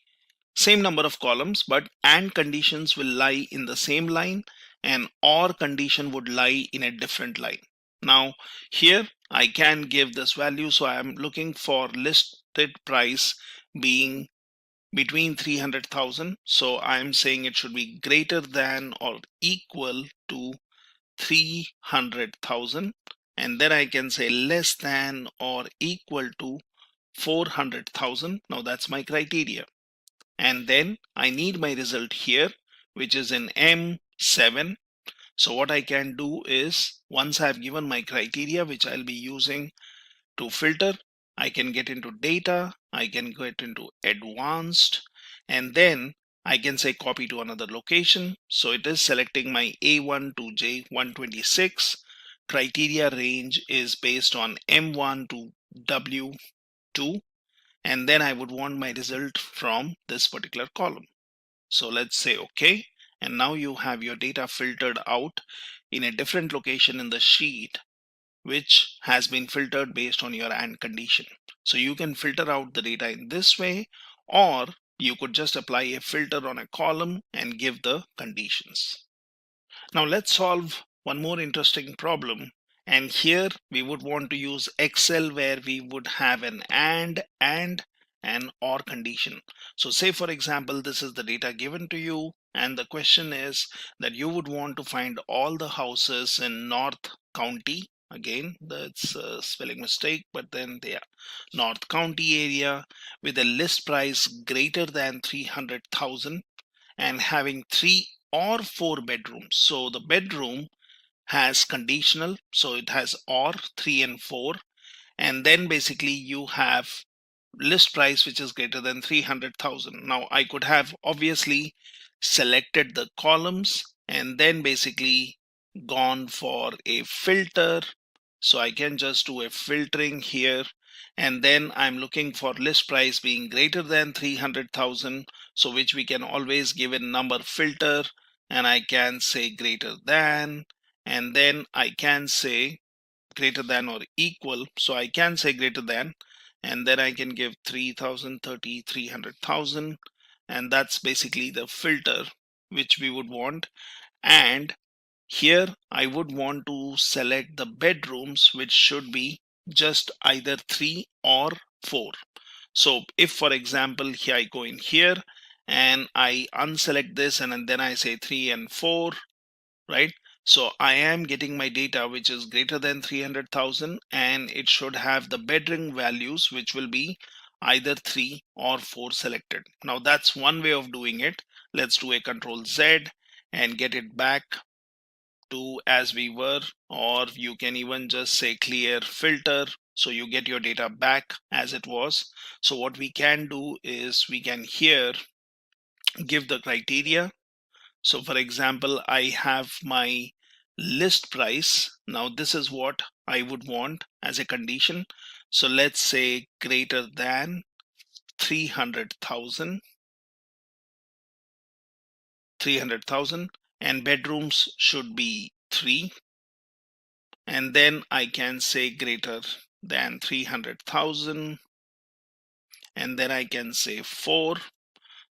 same number of columns, but AND conditions will lie in the same line and OR condition would lie in a different line. Now here I can give this value, so I am looking for listed price being between 300,000, so I am saying it should be greater than or equal to 300,000, and then I can say less than or equal to 400,000. Now that's my criteria, and then I need my result here, which is in M7. So what I can do is, once I've given my criteria which I'll be using to filter, I can get into data, I can get into advanced, and then I can say copy to another location. So it is selecting my A1 to J126. Criteria range is based on M1 to W2, and then I would want my result from this particular column. So let's say OK, and now you have your data filtered out in a different location in the sheet, which has been filtered based on your AND condition. So you can filter out the data in this way, or you could just apply a filter on a column and give the conditions. Now let's solve one more interesting problem. And here we would want to use Excel where we would have an and, an or condition. So say for example, this is the data given to you and the question is that you would want to find all the houses in North County. Again, that's a spelling mistake, but then they are North County area with a list price greater than 300,000 and having 3 or 4 bedrooms. So the bedroom has conditional, so it has or 3 and 4, and then basically you have list price which is greater than 300,000. Now I could have obviously selected the columns and then basically gone for a filter. So I can just do a filtering here, and then I'm looking for list price being greater than 300,000, so which we can always give a number filter, and I can say greater than, and then I can say greater than or equal. So I can say greater than, and then I can give 3,000, 30, 300,000, and that's basically the filter which we would want. And here I would want to select the bedrooms which should be just either 3 or 4. So if for example here I go in here and I unselect this and then I say 3 and 4, right? So I am getting my data which is greater than 300,000 and it should have the bedroom values which will be either 3 or 4 selected. Now that's one way of doing it. Let's do a Control Z and get it back to as we were, or you can even just say clear filter so you get your data back as it was. So what we can do is we can here give the criteria. So for example, I have my list price. Now this is what I would want as a condition. So let's say greater than 300,000, and bedrooms should be 3. And then I can say greater than 300,000, and then I can say 4.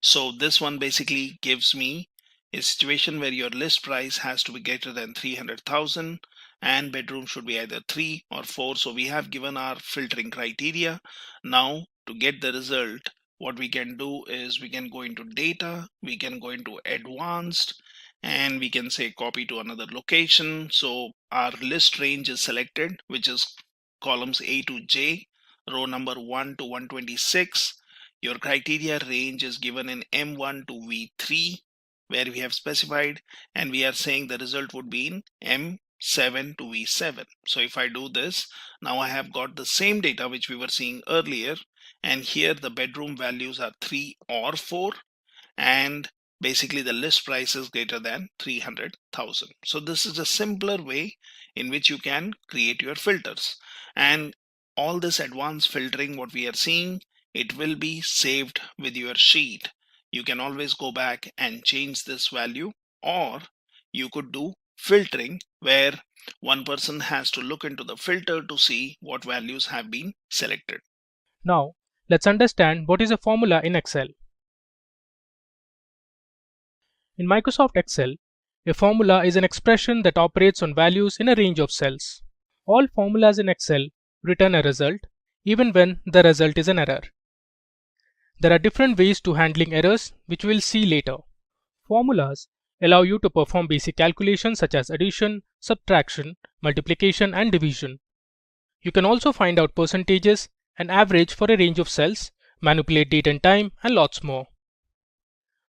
So this one basically gives me a situation where your list price has to be greater than 300,000 and bedroom should be either 3 or 4. So we have given our filtering criteria. Now to get the result, what we can do is we can go into data, we can go into advanced, and we can say copy to another location. So our list range is selected, which is columns A to J, row number 1 to 126. Your criteria range is given in M1 to V3, where we have specified, and we are saying the result would be in M7 to V7. So if I do this, now I have got the same data which we were seeing earlier, and here the bedroom values are 3 or 4, and basically the list price is greater than 300,000. So this is a simpler way in which you can create your filters. And all this advanced filtering, what we are seeing, it will be saved with your sheet. You can always go back and change this value, or you could do filtering where one person has to look into the filter to see what values have been selected. Now, let's understand what is a formula in Excel. In Microsoft Excel, a formula is an expression that operates on values in a range of cells. All formulas in Excel return a result, even when the result is an error. There are different ways to handling errors, which we'll see later. Formulas allow you to perform basic calculations such as addition, subtraction, multiplication, and division. You can also find out percentages and average for a range of cells, manipulate date and time, and lots more.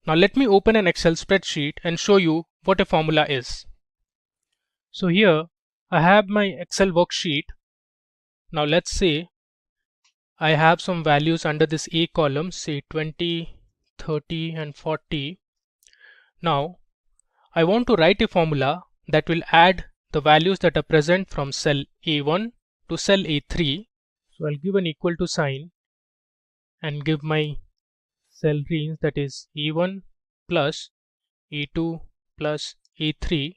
Now let me open an Excel spreadsheet and show you what a formula is. So here I have my Excel worksheet. Now let's say I have some values under this A column, say 20, 30 and 40. Now I want to write a formula that will add the values that are present from cell A1 to cell A3. So I'll give an equal to sign and give my cell range, that is A1 plus A2 plus A3.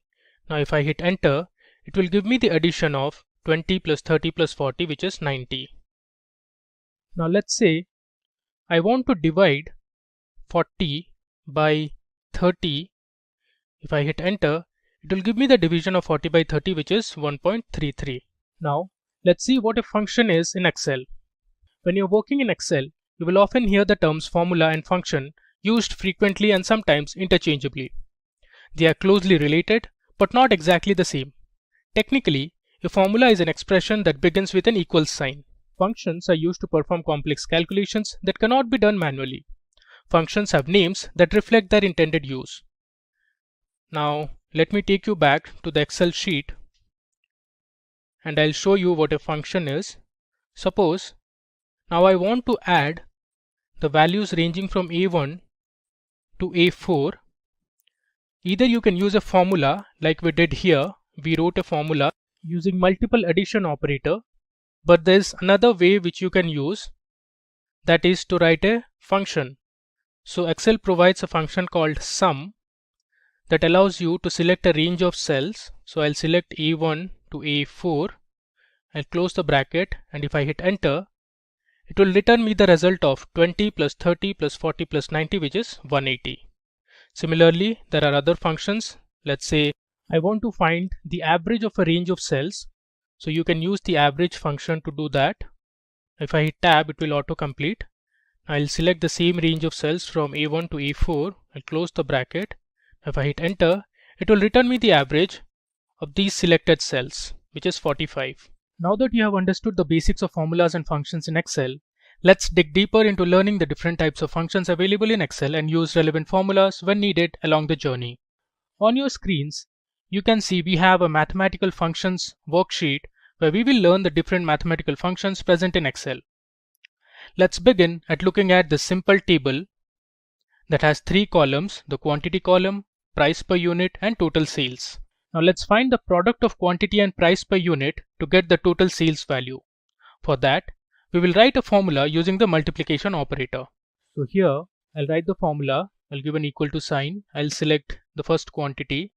Now if I hit enter, it will give me the addition of 20 plus 30 plus 40, which is 90. Now let's say I want to divide 40 by 30. If I hit enter, It will give me the division of 40 by 30, which is 1.33. Now, let's see what a function is in Excel. When you're working in Excel, you will often hear the terms formula and function used frequently and sometimes interchangeably. They are closely related, but not exactly the same. Technically, a formula is an expression that begins with an equals sign. Functions are used to perform complex calculations that cannot be done manually. Functions have names that reflect their intended use. Now, let me take you back to the Excel sheet and I'll show you what a function is. Suppose now I want to add the values ranging from A1 to A4. Either you can use a formula like we did here. We wrote a formula using multiple addition operator, but there's another way which you can use, that is to write a function. So Excel provides a function called sum that allows you to select a range of cells. So I'll select A1 to A4, I'll close the bracket, and if I hit enter, it will return me the result of 20 plus 30 plus 40 plus 90, which is 180. Similarly, there are other functions. Let's say I want to find the average of a range of cells. So you can use the average function to do that. If I hit tab, it will autocomplete. I'll select the same range of cells from A1 to A4. I'll close the bracket. If I hit enter, it will return me the average of these selected cells, which is 45. Now that you have understood the basics of formulas and functions in Excel, let's dig deeper into learning the different types of functions available in Excel and use relevant formulas when needed along the journey. On your screens, you can see we have a mathematical functions worksheet where we will learn the different mathematical functions present in Excel. Let's begin at looking at this simple table that has 3 columns: the quantity column, price per unit, and total sales. Now let's find the product of quantity and price per unit to get the total sales value. For that, we will write a formula using the multiplication operator. So here, I'll write the formula. I'll give an equal to sign. I'll select the first quantity,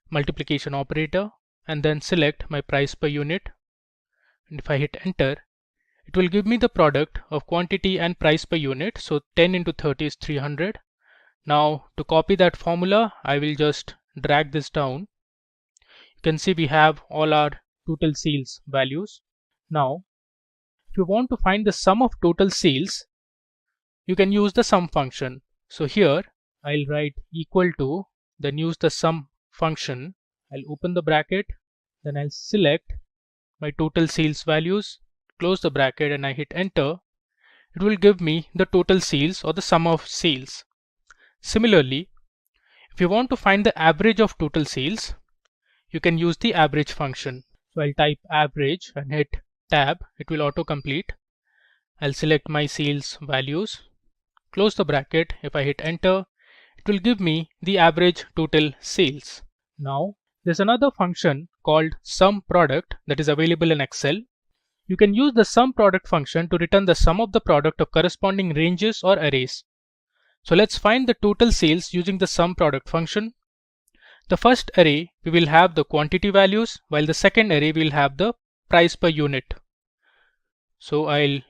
multiplication operator, and then select my price per unit. And if I hit enter, it will give me the product of quantity and price per unit. So 10 into 30 is 300. Now to copy that formula, I will just drag this down. You can see we have all our total sales values. Now, if you want to find the sum of total sales, you can use the sum function. So here I'll write equal to, then use the sum function. I'll open the bracket, then I'll select my total sales values, close the bracket, and I hit enter. It will give me the total sales or the sum of sales. Similarly, if you want to find the average of total sales, you can use the average function. So I'll type average and hit tab. It will autocomplete. I'll select my sales values, close the bracket. If I hit enter, it will give me the average total sales. Now, there's another function called sum product that is available in Excel. You can use the sum product function to return the sum of the product of corresponding ranges or arrays. So let's find the total sales using the sum product function. The first array, we will have the quantity values, while the second array will have the price per unit. So I'll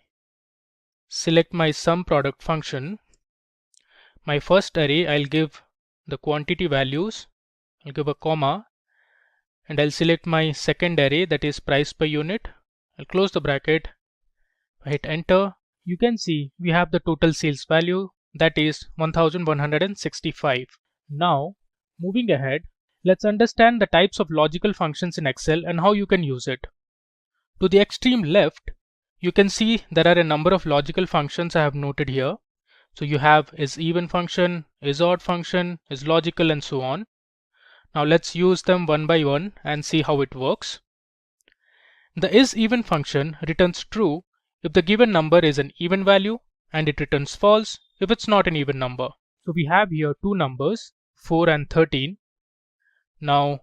select my sum product function. My first array, I'll give the quantity values. I'll give a comma, and I'll select my second array, that is price per unit. I'll close the bracket. I hit enter. You can see we have the total sales value, that is 1165. Now, moving ahead, let's understand the types of logical functions in Excel and how you can use it. To the extreme left, you can see there are a number of logical functions I have noted here. So you have is even function, is odd function, is logical, and so on. Now let's use them one by one and see how it works. The is even function returns true if the given number is an even value, and it returns false if it's not an even number. So we have here two numbers, 4 and 13. Now,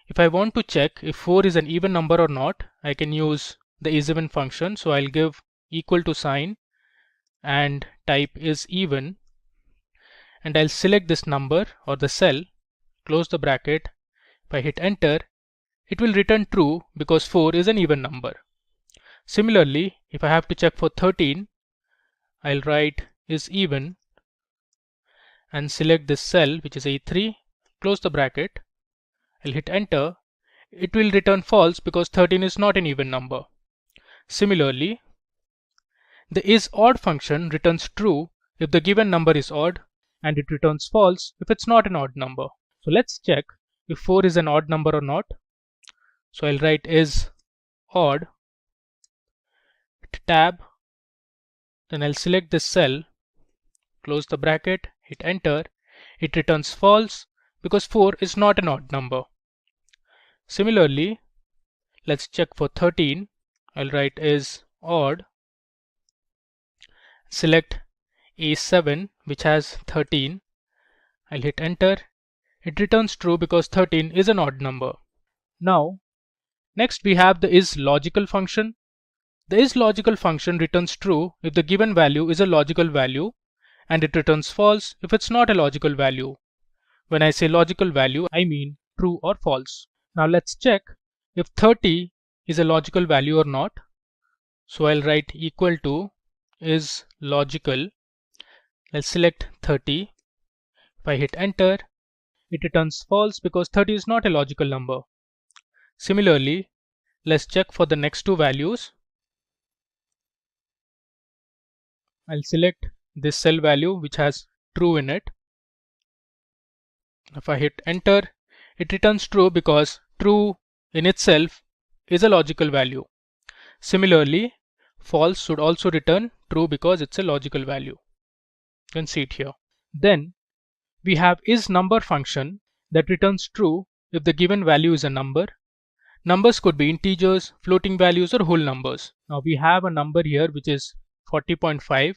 if I want to check if 4 is an even number or not, I can use the is even function. So I'll give equal to sign and type is even, and I'll select this number or the cell, close the bracket. If I hit enter, it will return true because 4 is an even number. Similarly, if I have to check for 13, I'll write is even and select this cell, which is A3, close the bracket. I'll hit enter. It will return false because 13 is not an even number. Similarly, the isOdd function returns true if the given number is odd, and it returns false if it's not an odd number. So let's check if 4 is an odd number or not. So I'll write isOdd, tab, then I'll select this cell, close the bracket, hit enter. It returns false because 4 is not an odd number. Similarly, let's check for 13. I'll write isOdd, select A7 which has 13. I'll hit enter. It returns true because 13 is an odd number. Now, next we have the isLogical function. The isLogical function returns true if the given value is a logical value, and it returns false if it's not a logical value. When I say logical value, I mean true or false. Now let's check if 30 is a logical value or not. So I'll write equal to isLogical. I'll select 30. If I hit enter, it returns false because 30 is not a logical number. Similarly, let's check for the next two values. I'll select this cell value which has true in it. If I hit enter, it returns true because true in itself is a logical value. Similarly, false should also return true because it's a logical value. You can see it here. Then we have isNumber function that returns true if the given value is a number. Numbers could be integers, floating values, or whole numbers. Now we have a number here which is 40.5.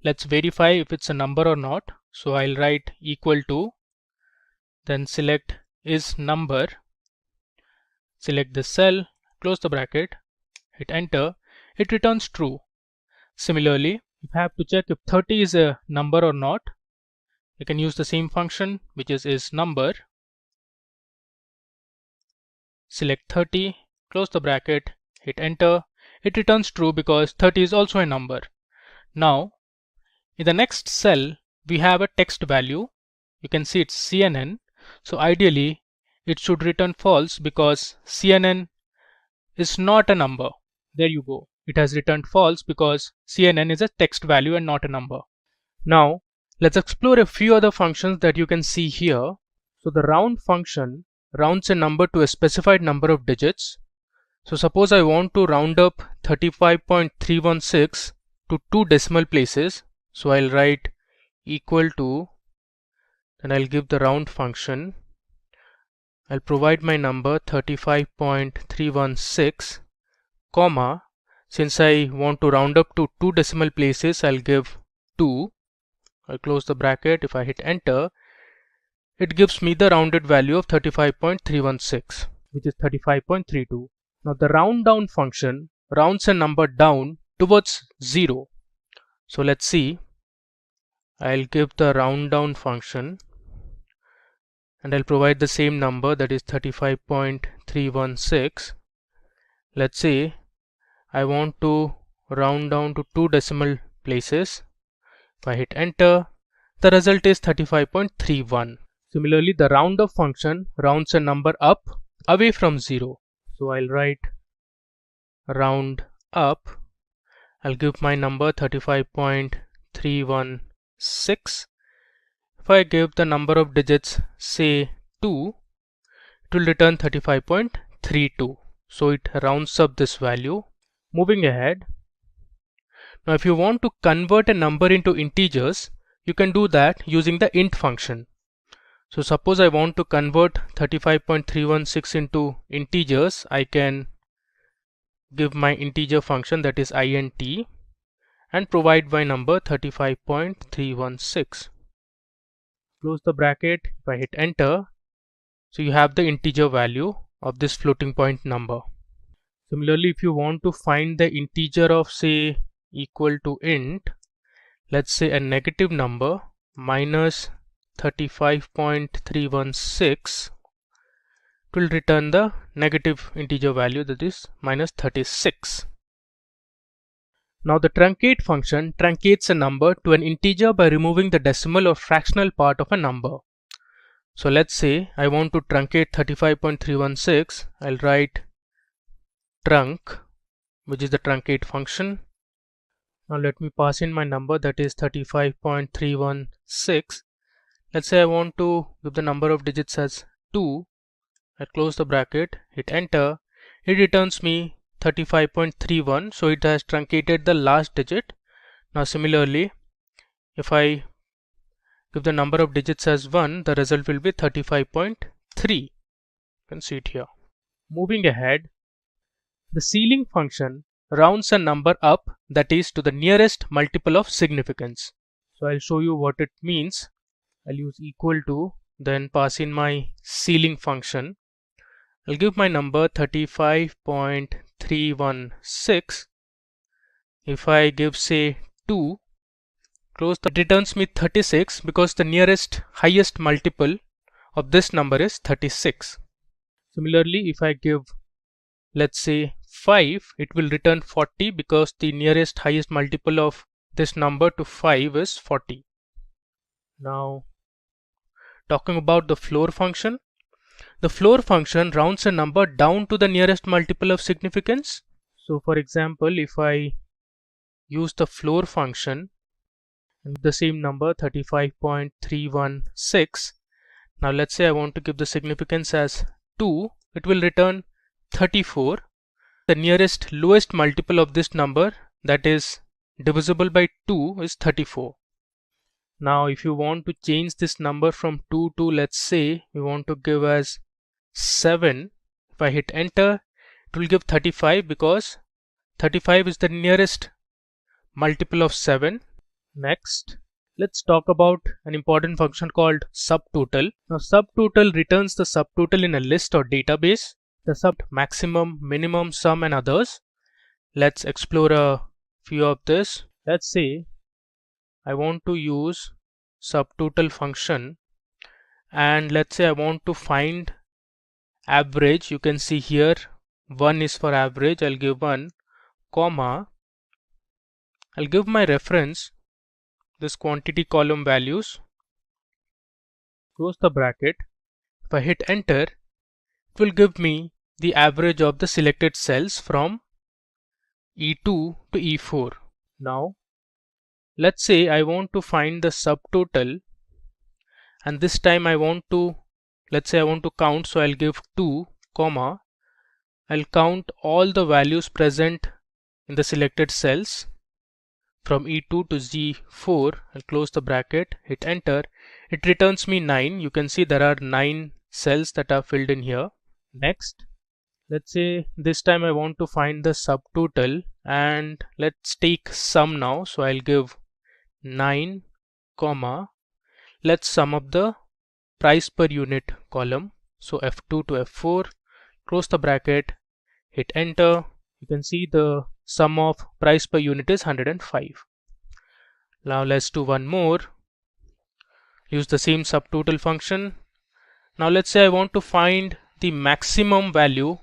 Let's verify if it's a number or not. So I'll write equal to, then select isNumber, select the cell, close the bracket, hit enter. It returns true. Similarly, if I have to check if 30 is a number or not, you can use the same function which is isNumber, select 30, close the bracket, hit enter. It returns true because 30 is also a number. Now, in the next cell, we have a text value. You can see it's CNN. So ideally, it should return false because CNN is not a number. There you go. It has returned false because CNN is a text value and not a number. Now, let's explore a few other functions that you can see here. So the round function rounds a number to a specified number of digits. So suppose I want to round up 35.316 to 2 decimal places. So I'll write equal to, then I'll give the round function. I'll provide my number 35.316, comma, since I want to round up to 2 decimal places, I'll give 2. I'll close the bracket. If I hit enter, it gives me the rounded value of 35.316, which is 35.32. Now the round down function rounds a number down towards 0. So let's see. I'll give the round down function and I'll provide the same number, that is 35.316. Let's say I want to round down to 2 decimal places. If I hit enter, the result is 35.31. Similarly, the round up function rounds a number up away from 0. So I'll write round up. I'll give my number 35.316. If I give the number of digits, say 2, it will return 35.32. So it rounds up this value. Moving ahead. Now if you want to convert a number into integers, you can do that using the int function. So suppose I want to convert 35.316 into integers, I can give my integer function, that is int, and provide my number 35.316. Close the bracket. If I hit enter, so you have the integer value of this floating point number. Similarly, if you want to find the integer of, say, equal to int, let's say a negative number minus 35.316, it will return the negative integer value, that is minus 36. Now the truncate function truncates a number to an integer by removing the decimal or fractional part of a number. So let's say I want to truncate 35.316. I'll write trunc, which is the truncate function. Now let me pass in my number, that is 35.316. Let's say I want to give the number of digits as 2. I close the bracket, hit enter. It returns me 35.31, so it has truncated the last digit. Now similarly, if I give the number of digits as 1, the result will be 35.3. You can see it here. Moving ahead, the ceiling function rounds a number up, that is to the nearest multiple of significance. So I'll show you what it means. I'll use equal to, then pass in my ceiling function. I'll give my number 35.316. If I give say 2, close the, it returns me 36 because the nearest highest multiple of this number is 36. Similarly, if I give, let's say 5, it will return 40 because the nearest highest multiple of this number to 5 is 40. Now talking about the floor function. The floor function rounds a number down to the nearest multiple of significance. So for example, if I use the floor function and the same number 35.316, now let's say I want to give the significance as 2, it will return 34. The nearest lowest multiple of this number, that is divisible by 2, is 34. Now if you want to change this number from 2 to, let's say we want to give as 7, if I hit enter, it will give 35 because 35 is the nearest multiple of 7. Next, let's talk about an important function called subtotal. Now subtotal returns the subtotal in a list or database, the sub maximum, minimum, sum and others. Let's explore a few of this. Let's say I want to use subtotal function and let's say I want to find average. You can see here 1 is for average. I'll give 1, comma, I'll give my reference this quantity column values, close the bracket. If I hit enter, it will give me the average of the selected cells from E2 to E4. Now let's say I want to find the subtotal and this time I want to, let's say I want to count, so I'll give 2, comma, I'll count all the values present in the selected cells from E2 to Z4. I'll close the bracket, hit enter. It returns me 9. You can see there are 9 cells that are filled in here. Next, let's say this time I want to find the subtotal and let's take sum now. So I'll give 9, comma, let's sum up the price per unit column. So F2 to F4, close the bracket, hit enter. You can see the sum of price per unit is 105. Now let's do one more. Use the same subtotal function. Now let's say I want to find the maximum value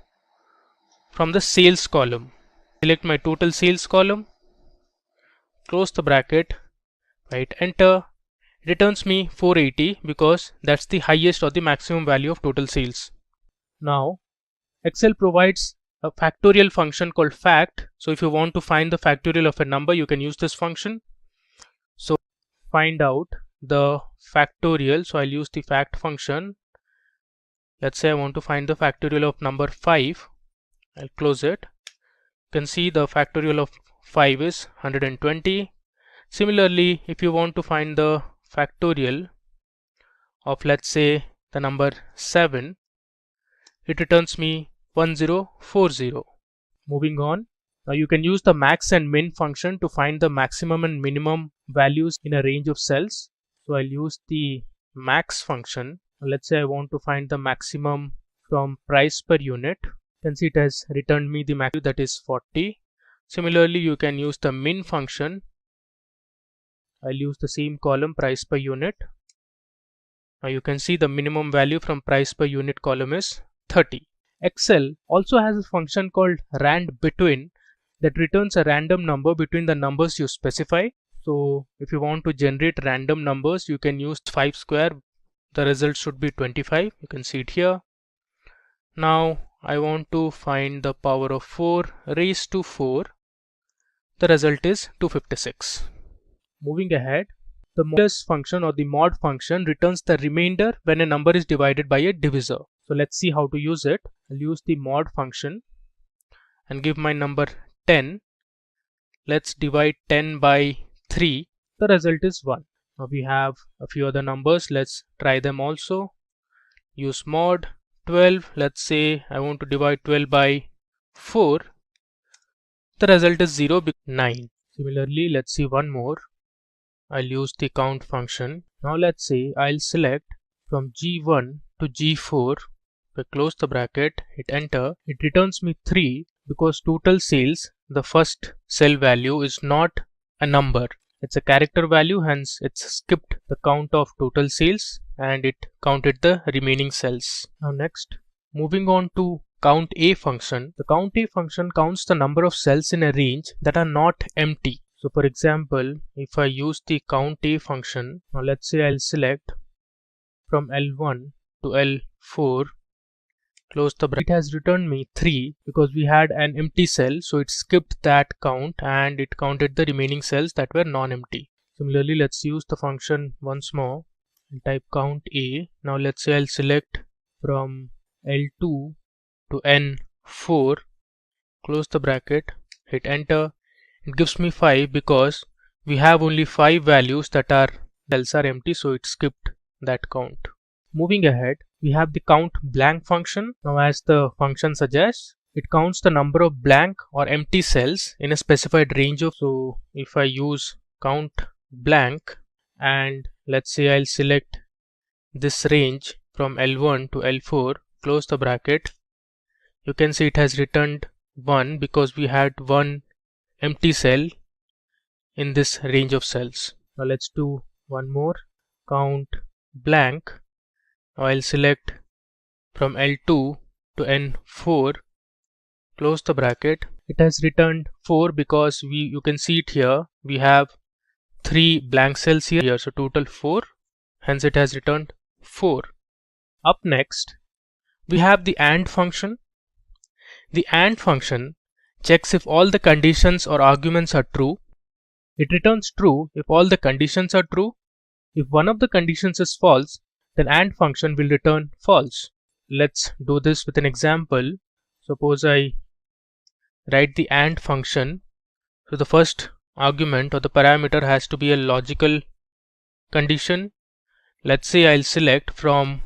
from the sales column. Select my total sales column, close the bracket, hit enter. It returns me 480 because that's the highest or the maximum value of total sales. Now Excel provides a factorial function called fact. So if you want to find the factorial of a number, you can use this function. So find out the factorial. So I'll use the fact function. Let's say I want to find the factorial of number 5. I'll close it. You can see the factorial of 5 is 120. Similarly, if you want to find the factorial of, let's say, the number 7, it returns me 1040. Moving on, now you can use the max and min function to find the maximum and minimum values in a range of cells. So I'll use the max function. Let's say I want to find the maximum from price per unit. You can see it has returned me the maximum, that is 40. Similarly, you can use the min function. I'll use the same column, price per unit. Now you can see the minimum value from price per unit column is 30. Excel also has a function called rand_between that returns a random number between the numbers you specify. So if you want to generate random numbers, you can use 5 square the result should be 25. You can see it here. Now I want to find the power of 4 raised to 4. The result is 256. Moving ahead, the modulus function or the mod function returns the remainder when a number is divided by a divisor. So let's see how to use it. I'll use the mod function and give my number 10. Let's divide 10 by 3. The result is 1. Now we have a few other numbers. Let's try them also. Use mod 12. Let's say I want to divide 12 by 4. The result is 0, 9. Similarly, let's see one more. I'll use the count function. Now let's say I'll select from G1 to G4. If I close the bracket, hit enter, it returns me 3 because total sales, the first cell value, is not a number. It's a character value, hence it's skipped the count of total sales and it counted the remaining cells. Now next, moving on to count A function. The count A function counts the number of cells in a range that are not empty. So for example, if I use the count A function, now let's say I'll select from L1 to L4, close the bracket. It has returned me 3 because we had an empty cell, so it skipped that count and it counted the remaining cells that were non-empty. Similarly, let's use the function once more and type count A. Now let's say I'll select from L2 to N4, close the bracket, hit enter. It gives me 5 because we have only 5 values that are cells are empty, so it skipped that count. Moving ahead, we have the count blank function. Now as the function suggests, it counts the number of blank or empty cells in a specified range of. So if I use count blank and let's say I'll select this range from L1 to L4, close the bracket, you can see it has returned 1 because we had one empty cell in this range of cells. Now let's do one more. Count blank. Now I'll select from L2 to N4, close the bracket. It has returned 4 because you can see it here. We have 3 blank cells here, so total 4. Hence it has returned 4. Up next, we have the AND function. The AND function checks if all the conditions or arguments are true. It returns true if all the conditions are true. If one of the conditions is false, then AND function will return false. Let's do this with an example. Suppose I write the AND function. So the first argument or the parameter has to be a logical condition. Let's say I'll select from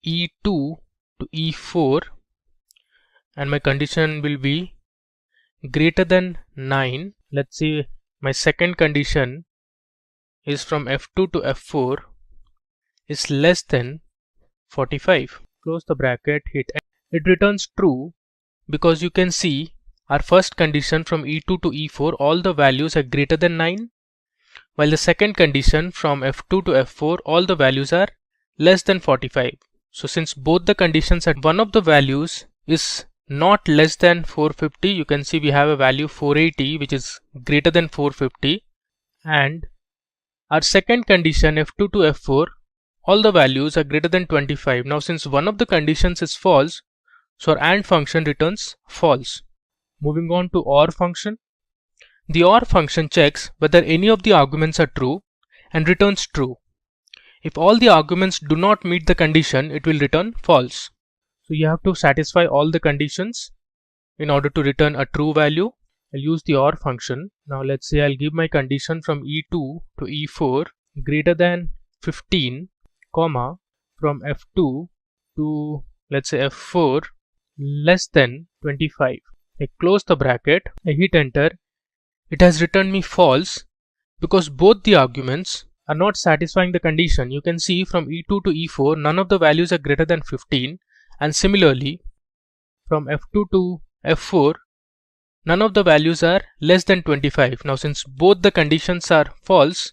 E2 to E4 and my condition will be greater than 9. Let's say my second condition is from F2 to F4 is less than 45. Close the bracket, hit enter. It returns true because you can see our first condition from E2 to E4, all the values are greater than 9, while the second condition from F2 to F4, all the values are less than 45. So since both the conditions are, one of the values is not less than 450, you can see we have a value 480 which is greater than 450, and our second condition F2 to F4, all the values are greater than 25. Now since one of the conditions is false, so our AND function returns false. Moving on to OR function. The OR function checks whether any of the arguments are true and returns true. If all the arguments do not meet the condition, it will return false. So you have to satisfy all the conditions in order to return a true value. I'll use the OR function. Now let's say I'll give my condition from E2 to E4 greater than 15, comma, from F2 to let's say F4 less than 25. I close the bracket, I hit enter. It has returned me false because both the arguments are not satisfying the condition. You can see from E2 to E4 none of the values are greater than 15, and similarly from F2 to F4 none of the values are less than 25. Now since both the conditions are false,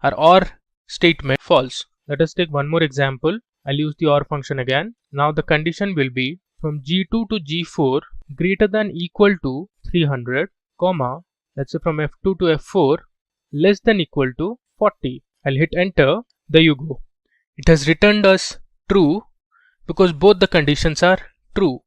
our OR statement false. Let us take one more example. I'll use the OR function again. Now the condition will be from G2 to G4 greater than equal to 300, comma, let's say from F2 to F4 less than equal to 40. I'll hit enter. There you go. It has returned us true because both the conditions are true.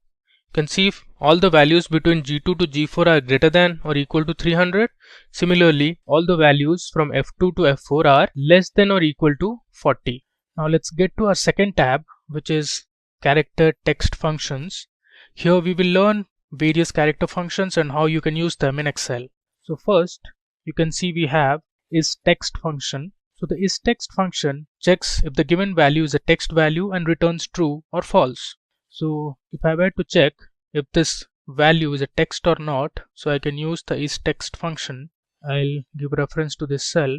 You can see if all the values between G2 to G4 are greater than or equal to 300. Similarly, all the values from F2 to F4 are less than or equal to 40. Now let's get to our second tab, which is character text functions. Here we will learn various character functions and how you can use them in Excel. So first, you can see we have isText function. So the isText function checks if the given value is a text value and returns true or false. So if I were to check if this value is a text or not, so I can use the isText function. I'll give reference to this cell,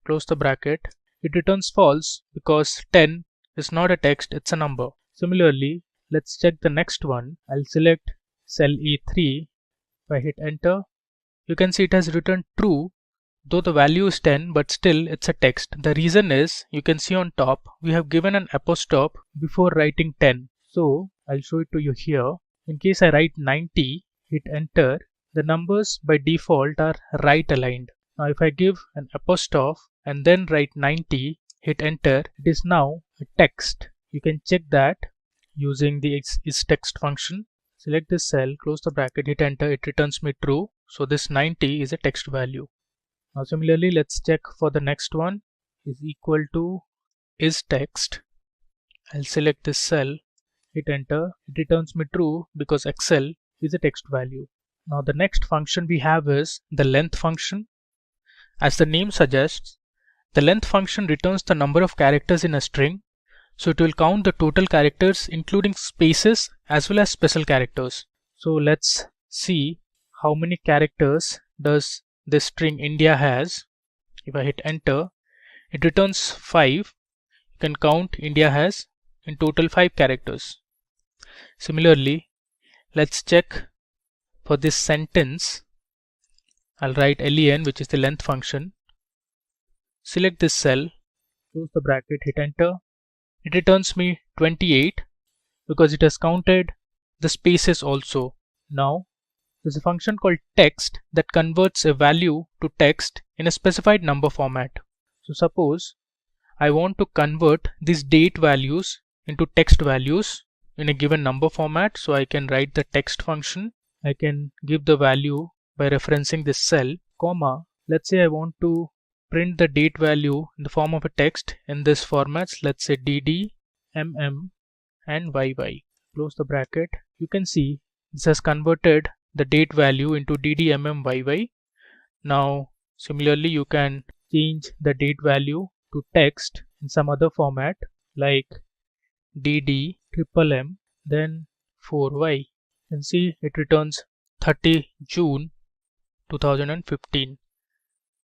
close the bracket. It returns false because 10 is not a text, it's a number. Similarly, let's check the next one. I'll select cell A3. If I hit enter, you can see it has returned true, though the value is 10, but still it's a text. The reason is, you can see on top, we have given an apostrophe before writing 10. So I'll show it to you here. In case I write 90, hit enter, the numbers by default are right aligned. Now if I give an apostrophe and then write 90, hit enter, it is now a text. You can check that using the isText function. Select this cell, close the bracket, hit enter, it returns me true. So this 90 is a text value. Now similarly, let's check for the next one, is equal to isText. I'll select this cell, hit enter, it returns me true because Excel is a text value. Now the next function we have is the length function. As the name suggests, the length function returns the number of characters in a string. So it will count the total characters including spaces as well as special characters. So let's see how many characters does this string India has. If I hit enter, it returns 5. You can count India has in total 5 characters. Similarly, let's check for this sentence. I'll write len, which is the length function. Select this cell, close the bracket, hit enter. It returns me 28 because it has counted the spaces also. Now there's a function called text that converts a value to text in a specified number format. So suppose I want to convert these date values into text values in a given number format. So I can write the text function. I can give the value by referencing this cell, comma. Let's say I want to print the date value in the form of a text in this formats. Let's say dd, mm and yy. Close the bracket. You can see this has converted the date value into dd, mm, yy. Now similarly, you can change the date value to text in some other format like dd, mm, then 4y. You can see it returns 30 June 2015.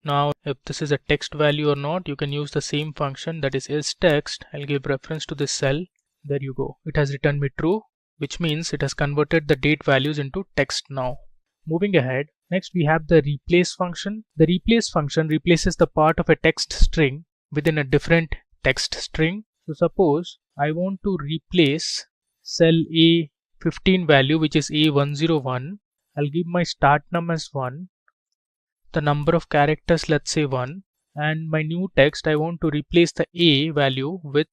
Now if this is a text value or not, you can use the same function, that is isText. I'll give reference to this cell. There you go. It has returned me true, which means it has converted the date values into text now. Moving ahead, next we have the replace function. The replace function replaces the part of a text string within a different text string. So suppose I want to replace cell A15 value, which is A101. I'll give my start num as 1, the number of characters, let's say 1, and my new text I want to replace the A value with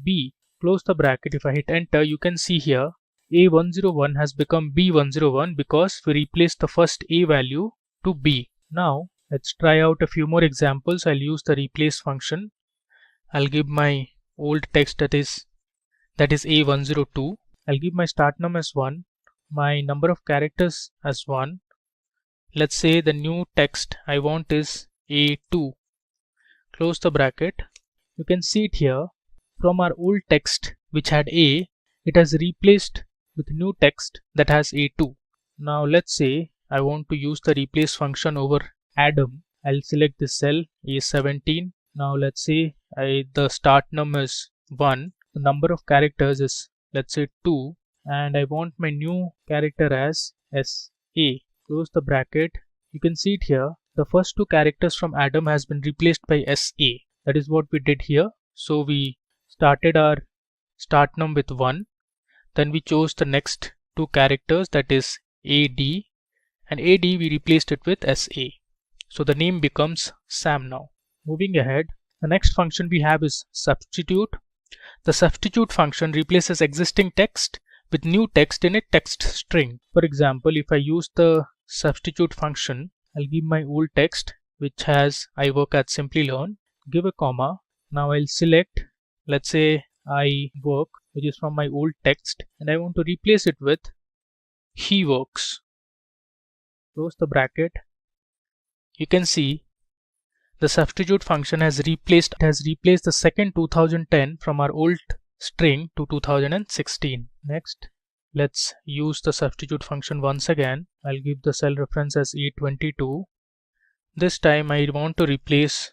B. Close the bracket. If I hit enter, you can see here A101 has become B101 because we replaced the first A value to B. Now let's try out a few more examples. I'll use the replace function. I'll give my old text that is A102. I'll give my start num as 1, my number of characters as 1. Let's say the new text I want is A2. Close the bracket. You can see it here. From our old text which had A, it has replaced with new text that has A2. Now let's say I want to use the replace function over Adam. I'll select this cell A17. Now let's say the start num is 1, the number of characters is, let's say, 2, and I want my new character as SA. Close the bracket. You can see it here. The first 2 characters from Adam has been replaced by SA. That is what we did here. So we started our start num with 1. Then we chose the next 2 characters, that is AD, and AD we replaced it with SA. So the name becomes Sam now. Moving ahead, the next function we have is substitute. The substitute function replaces existing text with new text in a text string. For example, if I use the substitute function, I'll give my old text which has I work at Simplilearn, give a comma. Now I'll select, let's say I work, which is from my old text, and I want to replace it with he works. Close the bracket. You can see the substitute function has replaced the second 2010 from our old string to 2016. Next, let's use the substitute function once again. I'll give the cell reference as A22. This time I want to replace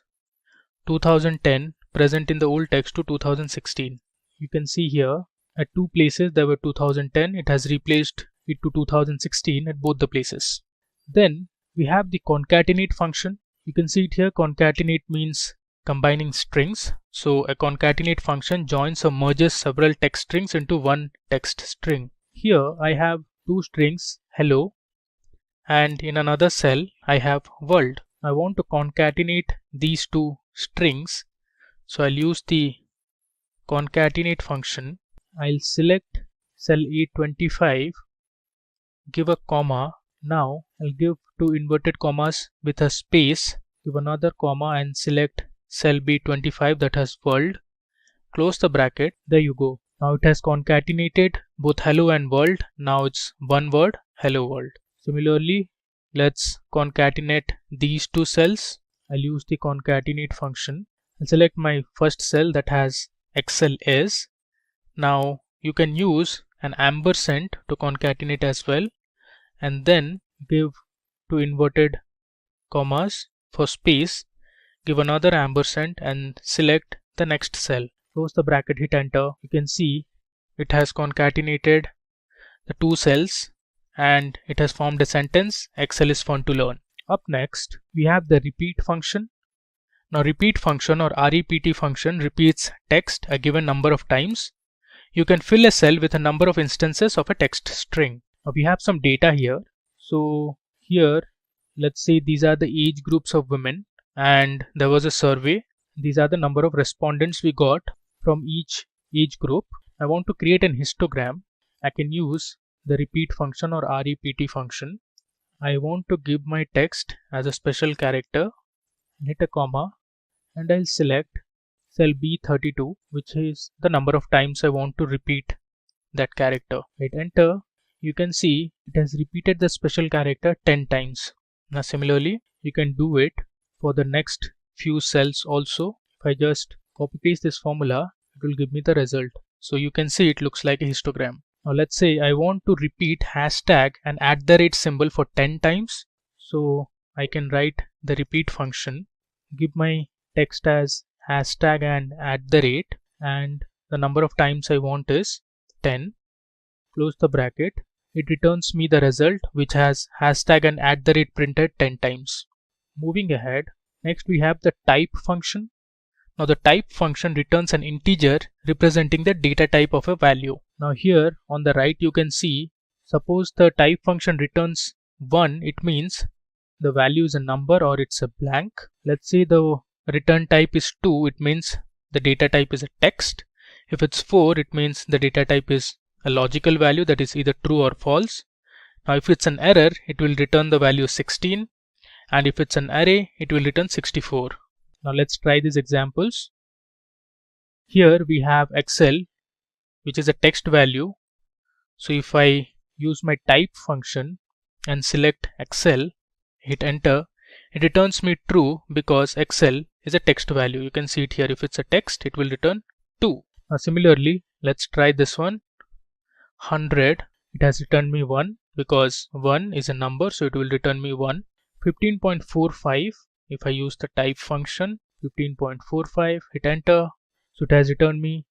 2010 present in the old text to 2016. You can see here at two places there were 2010. It has replaced it to 2016 at both the places. Then we have the concatenate function. You can see it here. Concatenate means combining strings. So a concatenate function joins or merges several text strings into one text string. Here I have two strings, hello, and in another cell I have world. I want to concatenate these two strings, so I'll use the concatenate function. I'll select cell A25, give a comma. Now I'll give two inverted commas with a space, give another comma and select cell B25 that has world. Close the bracket. There you go. Now it has concatenated both hello and world. Now it's one word, hello world. Similarly, let's concatenate these two cells. I'll use the concatenate function and select my first cell that has XLS. Now you can use an ampersand to concatenate as well, and then give two inverted commas for space, give another ampersand and select the next cell. Close the bracket, hit enter. You can see it has concatenated the two cells and it has formed a sentence, Excel is fun to learn. Up next, we have the repeat function. Now repeat function or REPT function repeats text a given number of times. You can fill a cell with a number of instances of a text string. Now we have some data here. So here, let's say these are the age groups of women and there was a survey. These are the number of respondents we got from each age group. I want to create an histogram. I can use the repeat function or REPT function. I want to give my text as a special character, hit a comma, and I'll select cell B32, which is the number of times I want to repeat that character. Hit enter. You can see it has repeated the special character 10 times. Now similarly, you can do it for the next few cells also. If I just copy paste this formula, it will give me the result. So you can see it looks like a histogram. Now let's say I want to repeat hashtag and @ symbol for 10 times. So I can write the repeat function, give my text as hashtag and @ and the number of times I want is 10. Close the bracket. It returns me the result which has hashtag and @ printed 10 times. Moving ahead, next we have the type function. Now the type function returns an integer representing the data type of a value. Now here on the right you can see, suppose the type function returns 1, it means the value is a number or it's a blank. Let's say the return type is 2, it means the data type is a text. If it's 4, it means the data type is a logical value, that is either true or false. Now if it's an error, it will return the value 16, and if it's an array, it will return 64. Now let's try these examples. Here we have Excel, which is a text value. So if I use my type function and select Excel, hit enter, it returns me true because Excel is a text value. You can see it here. If it's a text, it will return 2. Now similarly, let's try this one. 100, it has returned me 1 because 1 is a number, so it will return me 1. 15.45, if I use the type function, 15.45, hit enter, so it has returned me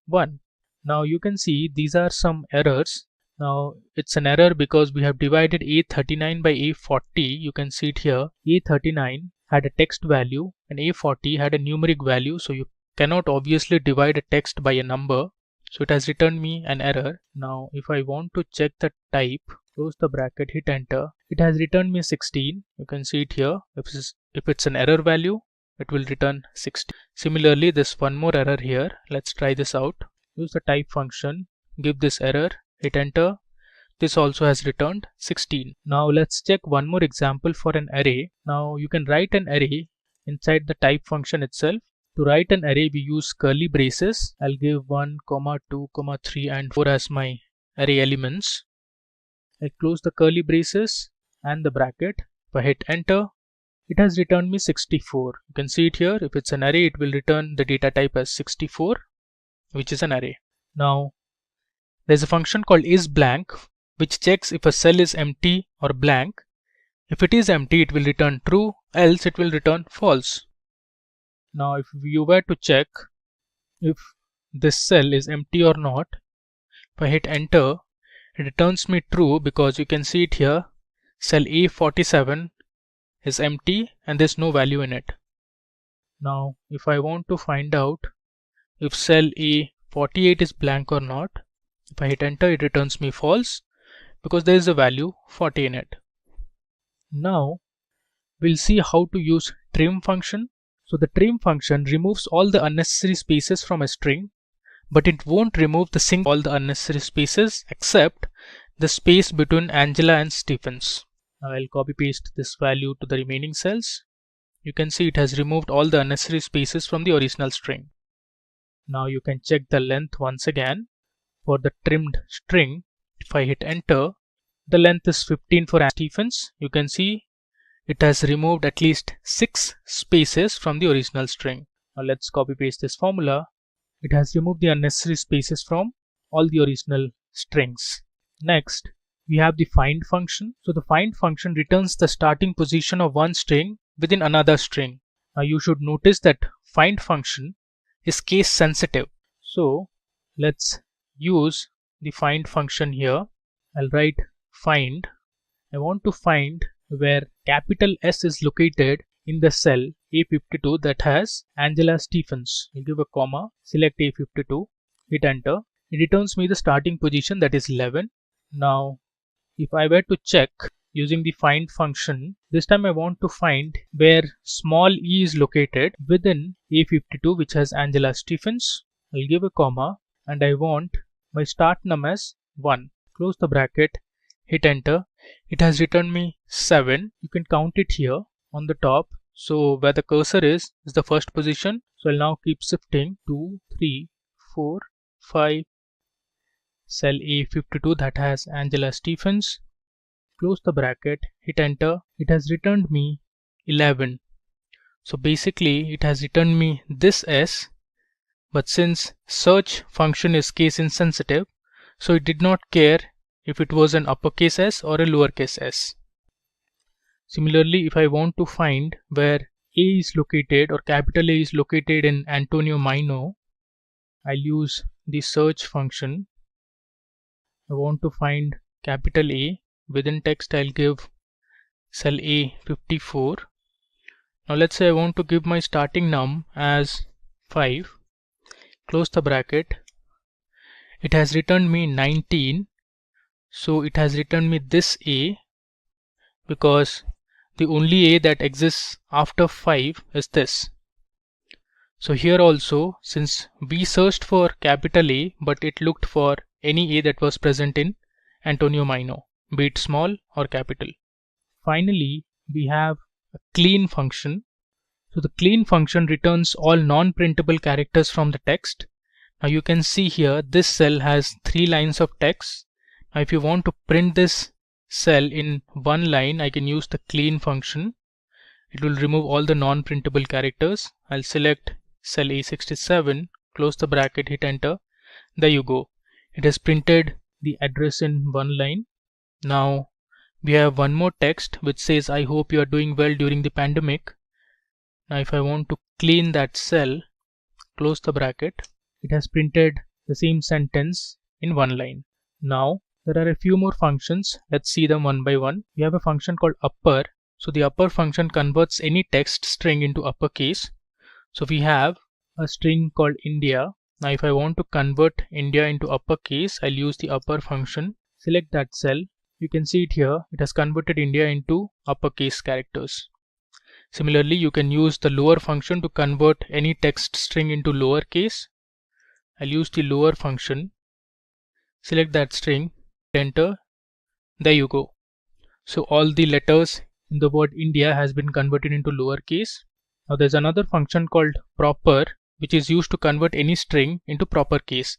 1. Now you can see these are some errors. Now it's an error because we have divided A39 by A40. You can see it here. A39 had a text value and A40 had a numeric value, so you cannot obviously divide a text by a number. So it has returned me an error. Now if I want to check the type, close the bracket, hit enter, it has returned me 16. You can see it here. If it's an error value, it will return 60. Similarly, this one more error here. Let's try this out. Use the type function, give this error, hit enter. This also has returned 16. Now let's check one more example for an array. Now you can write an array inside the type function itself. To write an array, we use curly braces. I'll give 1, 2, 3 and 4 as my array elements. I'll close the curly braces and the bracket. If I hit enter, it has returned me 64. You can see it here. If it's an array, it will return the data type as 64, which is an array. Now there's a function called isBlank, which checks if a cell is empty or blank. If it is empty, it will return true, else it will return false. Now if you were to check if this cell is empty or not, if I hit enter, it returns me true because you can see it here. Cell A47 is empty and there's no value in it. Now if I want to find out if cell A48 is blank or not, if I hit enter, it returns me false because there is a value 40 in it. Now we'll see how to use trim function. So the trim function removes all the unnecessary spaces from a string, but it won't remove all the unnecessary spaces except the space between Angela and Stephens. Now I'll copy paste this value to the remaining cells. You can see it has removed all the unnecessary spaces from the original string. Now you can check the length once again. For the trimmed string, if I hit enter, the length is 15 for Stephens. You can see it has removed at least 6 spaces from the original string. Now let's copy paste this formula. It has removed the unnecessary spaces from all the original strings. Next, we have the find function. So the find function returns the starting position of one string within another string. Now you should notice that find function is case sensitive. So let's use the find function here. I'll write find. I want to find where capital S is located in the cell A52 that has Angela Stephens. I'll give a comma, select A52, hit enter. It returns me the starting position, that is 11. Now if I were to check using the find function, this time I want to find where small e is located within A52 which has Angela Stephens. I'll give a comma and I want my start num as 1. Close the bracket, hit enter. It has returned me 7. You can count it here on the top. So where the cursor is the first position. So I'll now keep shifting 2, 3, 4, 5. Cell A52 that has Angela Stephens. Close the bracket, hit enter. It has returned me 11. So basically it has returned me this S, but since search function is case insensitive, so it did not care if it was an uppercase S or a lowercase s. Similarly, if I want to find where A is located or capital A is located in Antonio Maino, I'll use the search function. I want to find capital A. Within text I'll give cell A54. Now let's say I want to give my starting num as 5. Close the bracket. It has returned me 19. So it has returned me this A because the only A that exists after 5 is this. So here also, since we searched for capital A, but it looked for any A that was present in Antonio Maino, be it small or capital. Finally, we have a clean function. So the clean function returns all non-printable characters from the text. Now you can see here this cell has 3 lines of text. Now if you want to print this cell in one line, I can use the clean function. It will remove all the non-printable characters. I'll select cell A67, close the bracket, hit enter. There you go. It has printed the address in one line. Now we have one more text which says, I hope you are doing well during the pandemic. Now if I want to clean that cell, close the bracket, it has printed the same sentence in one line. Now there are a few more functions. Let's see them one by one. We have a function called upper. So the upper function converts any text string into uppercase. So we have a string called India. Now if I want to convert India into uppercase, I'll use the upper function. Select that cell. You can see it here. It has converted India into uppercase characters. Similarly, you can use the lower function to convert any text string into lowercase. I'll use the lower function, select that string, enter, there you go. So all the letters in the word India has been converted into lowercase. Now there's another function called proper, which is used to convert any string into proper case.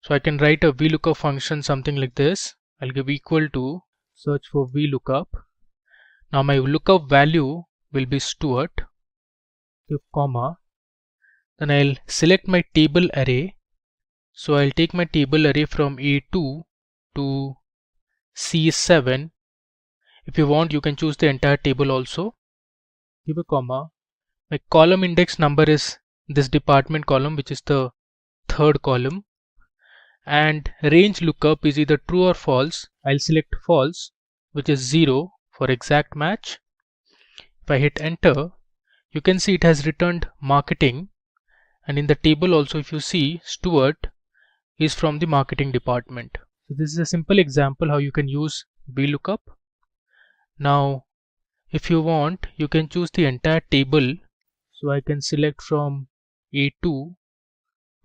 So I can write a vlookup function something like this. I'll give equal to, search for vlookup. Now my lookup value will be Stuart, give comma, then I'll select my table array. So I'll take my table array from A2 to C7. If you want, you can choose the entire table also. Give a comma. My column index number is this department column, which is the third column. And range lookup is either true or false. I'll select false, which is 0 for exact match. If I hit enter, you can see it has returned marketing. And in the table also, if you see, Stuart is from the marketing department. So this is a simple example how you can use vlookup. Now, if you want, you can choose the entire table. So I can select from A2 to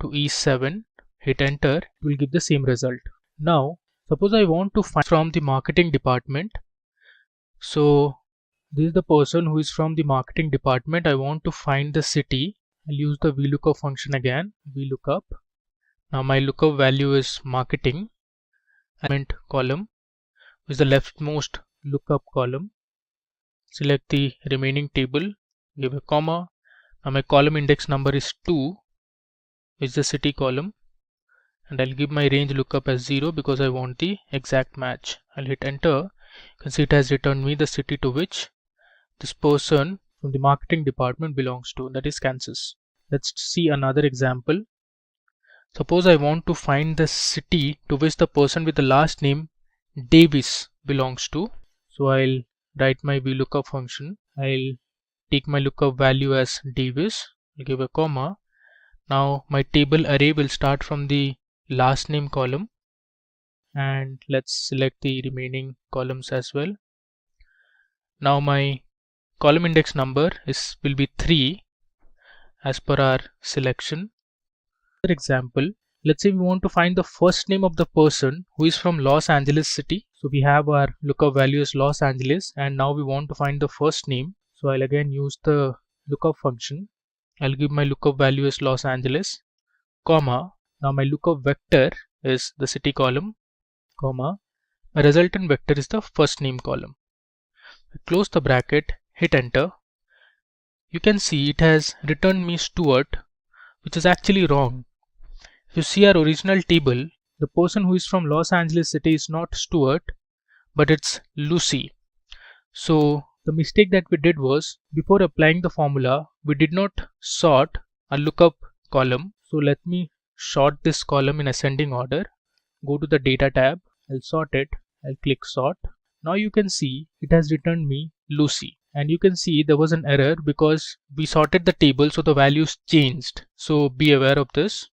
E7, hit enter, it will give the same result. Now, suppose I want to find from the marketing department. So this is the person who is from the marketing department. I want to find the city. I'll use the vlookup function again, vlookup. Now my lookup value is marketing, element column is the leftmost lookup column. Select the remaining table, give a comma. Now my column index number is 2, is the city column, and I'll give my range lookup as 0 because I want the exact match. I'll hit enter. You can see it has returned me the city to which this person from the marketing department belongs to, that is Kansas. Let's see another example. Suppose I want to find the city to which the person with the last name Davis belongs to. So I'll write my vlookup function. I'll take my lookup value as Davis, I'll give a comma. Now my table array will start from the last name column, and let's select the remaining columns as well. Now my column index number will be 3 as per our selection. For example, let's say we want to find the first name of the person who is from Los Angeles city. So we have our lookup value is Los Angeles, and now we want to find the first name. So I'll again use the lookup function. I'll give my lookup value as Los Angeles, comma. Now my lookup vector is the city column, comma. My resultant vector is the first name column. I close the bracket, hit enter. You can see it has returned me Stuart, which is actually wrong. If you see our original table, the person who is from Los Angeles city is not Stuart, but it's Lucy. So the mistake that we did was, before applying the formula, we did not sort a lookup column. So let me sort this column in ascending order. Go to the data tab, I'll sort it, I'll click sort. Now you can see it has returned me Lucy. And you can see there was an error because we sorted the table, so the values changed. So be aware of this.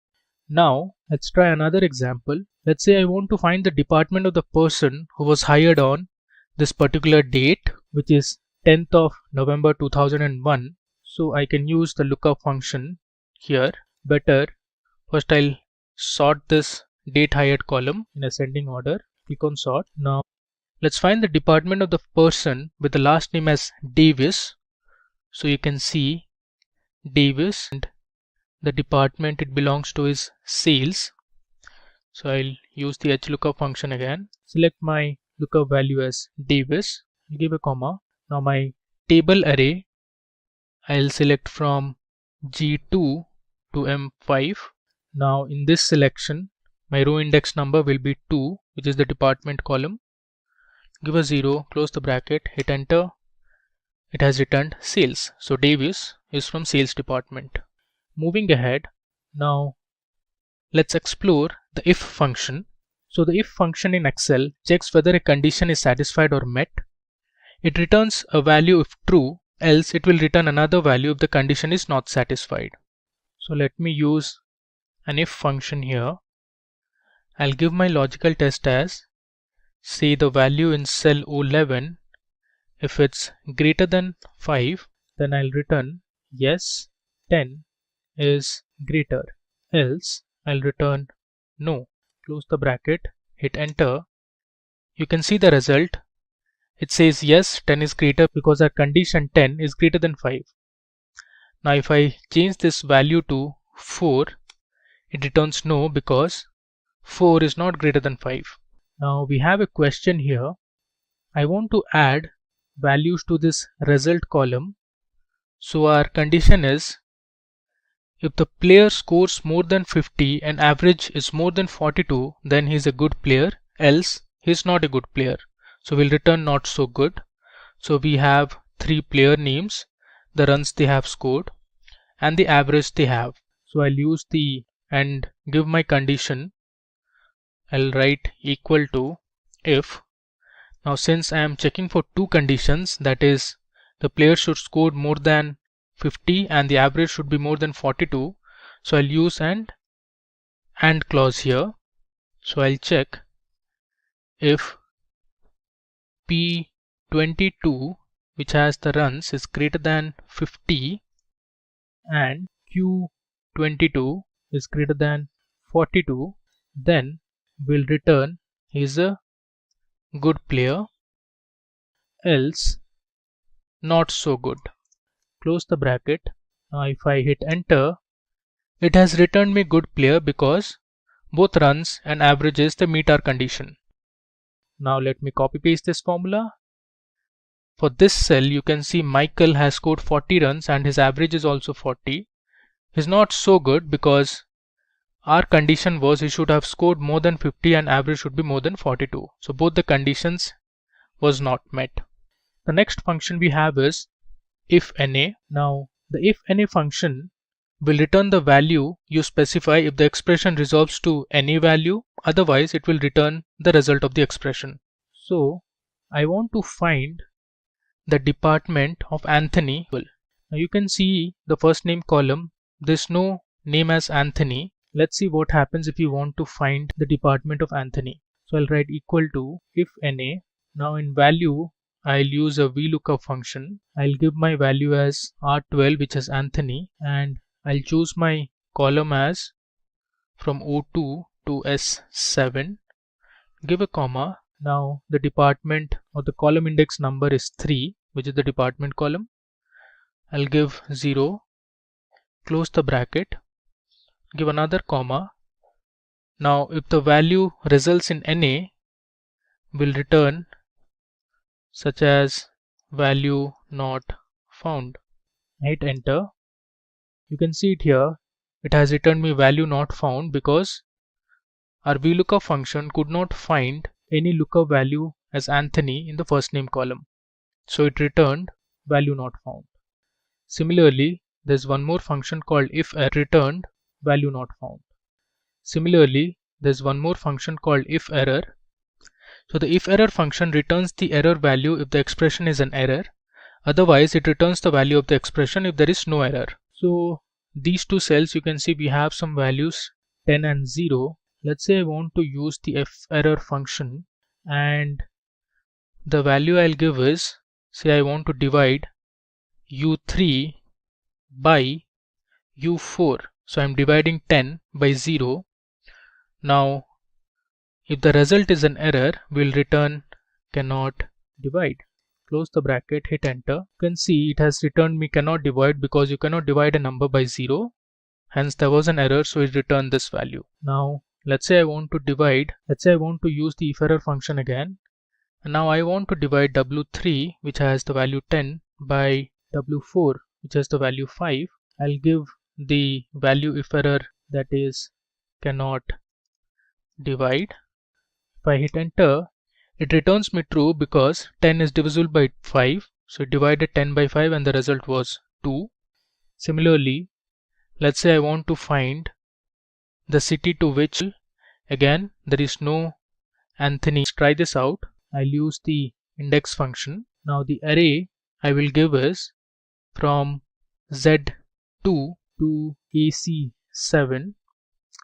Now let's try another example. Let's say I want to find the department of the person who was hired on this particular date, which is 10th of November 2001. So I can use the lookup function here. Better, first I'll sort this date hired column in ascending order. Click on sort. Now let's find the department of the person with the last name as Davis. So you can see Davis, and the department it belongs to is sales. So I'll use the hlookup function again. Select my lookup value as Davis, give a comma. Now my table array, I'll select from G2 to M5. Now in this selection, my row index number will be 2, which is the department column. Give a 0, close the bracket, hit enter. It has returned sales. So Davis is from sales department. Moving ahead, now let's explore the if function. So the if function in Excel checks whether a condition is satisfied or met. It returns a value if true, else it will return another value if the condition is not satisfied. So let me use an if function here. I'll give my logical test as, say, the value in cell O11 If it's greater than 5, then I'll return yes, 10 is greater. Else I'll return no. Close the bracket, hit enter. You can see the result. It says yes, 10 is greater because our condition 10 is greater than 5. Now if I change this value to 4, it returns no because 4 is not greater than 5. Now we have a question here. I want to add values to this result column. So our condition is, if the player scores more than 50 and average is more than 42, then he's a good player, else he's not a good player. So we'll return not so good. So we have 3 player names, the runs they have scored and the average they have. So I'll use the and give my condition. I'll write equal to if. Now since I am checking for 2 conditions, that is the player should score more than 50 and the average should be more than 42, so I'll use and clause here. So I'll check if P22, which has the runs, is greater than 50 and Q22 is greater than 42, then we'll return he's a good player, else not so good. Close the bracket. Now if I hit enter, it has returned me good player because both runs and averages they meet our condition. Now let me copy paste this formula. For this cell you can see Michael has scored 40 runs and his average is also 40. He's not so good because our condition was he should have scored more than 50 and average should be more than 42. So both the conditions was not met. The next function we have is ifNA. Now the ifNA function will return the value you specify if the expression resolves to any value, otherwise it will return the result of the expression. So I want to find the department of Anthony. Now you can see the first name column, there's no name as Anthony. Let's see what happens if you want to find the department of Anthony. So I'll write equal to ifNA. Now in value I'll use a vlookup function. I'll give my value as R12, which is Anthony, and I'll choose my column as from O2 to S7. Give a comma. Now the department or the column index number is 3, which is the department column. I'll give 0. Close the bracket. Give another comma. Now if the value results in NA, we'll return such as value not found. Hit enter. You can see it here. It has returned me value not found because our vlookup function could not find any lookup value as Anthony in the first name column. So it returned value not found. Similarly, there's one more function called iferror, returned value not found. Similarly, there's one more function called iferror. So the iferror function returns the error value if the expression is an error. Otherwise, it returns the value of the expression if there is no error. So these two cells, you can see we have some values 10 and 0. Let's say I want to use the iferror function and the value I'll give is, say I want to divide U3 by U4. So I'm dividing 10 by 0. Now if the result is an error, we'll return cannot divide. Close the bracket, hit enter. You can see it has returned me cannot divide because you cannot divide a number by 0. Hence there was an error, so it returned this value. Now let's say I want to divide, let's say I want to use the iferror function again. And now I want to divide W3, which has the value 10, by W4, which has the value 5. I'll give the value iferror, that is cannot divide. If I hit enter, it returns me true because 10 is divisible by 5. So it divided 10 by 5 and the result was 2. Similarly, let's say I want to find the city to which, again, there is no Anthony. Let's try this out. I'll use the index function. Now the array I will give is from Z2 to AC7,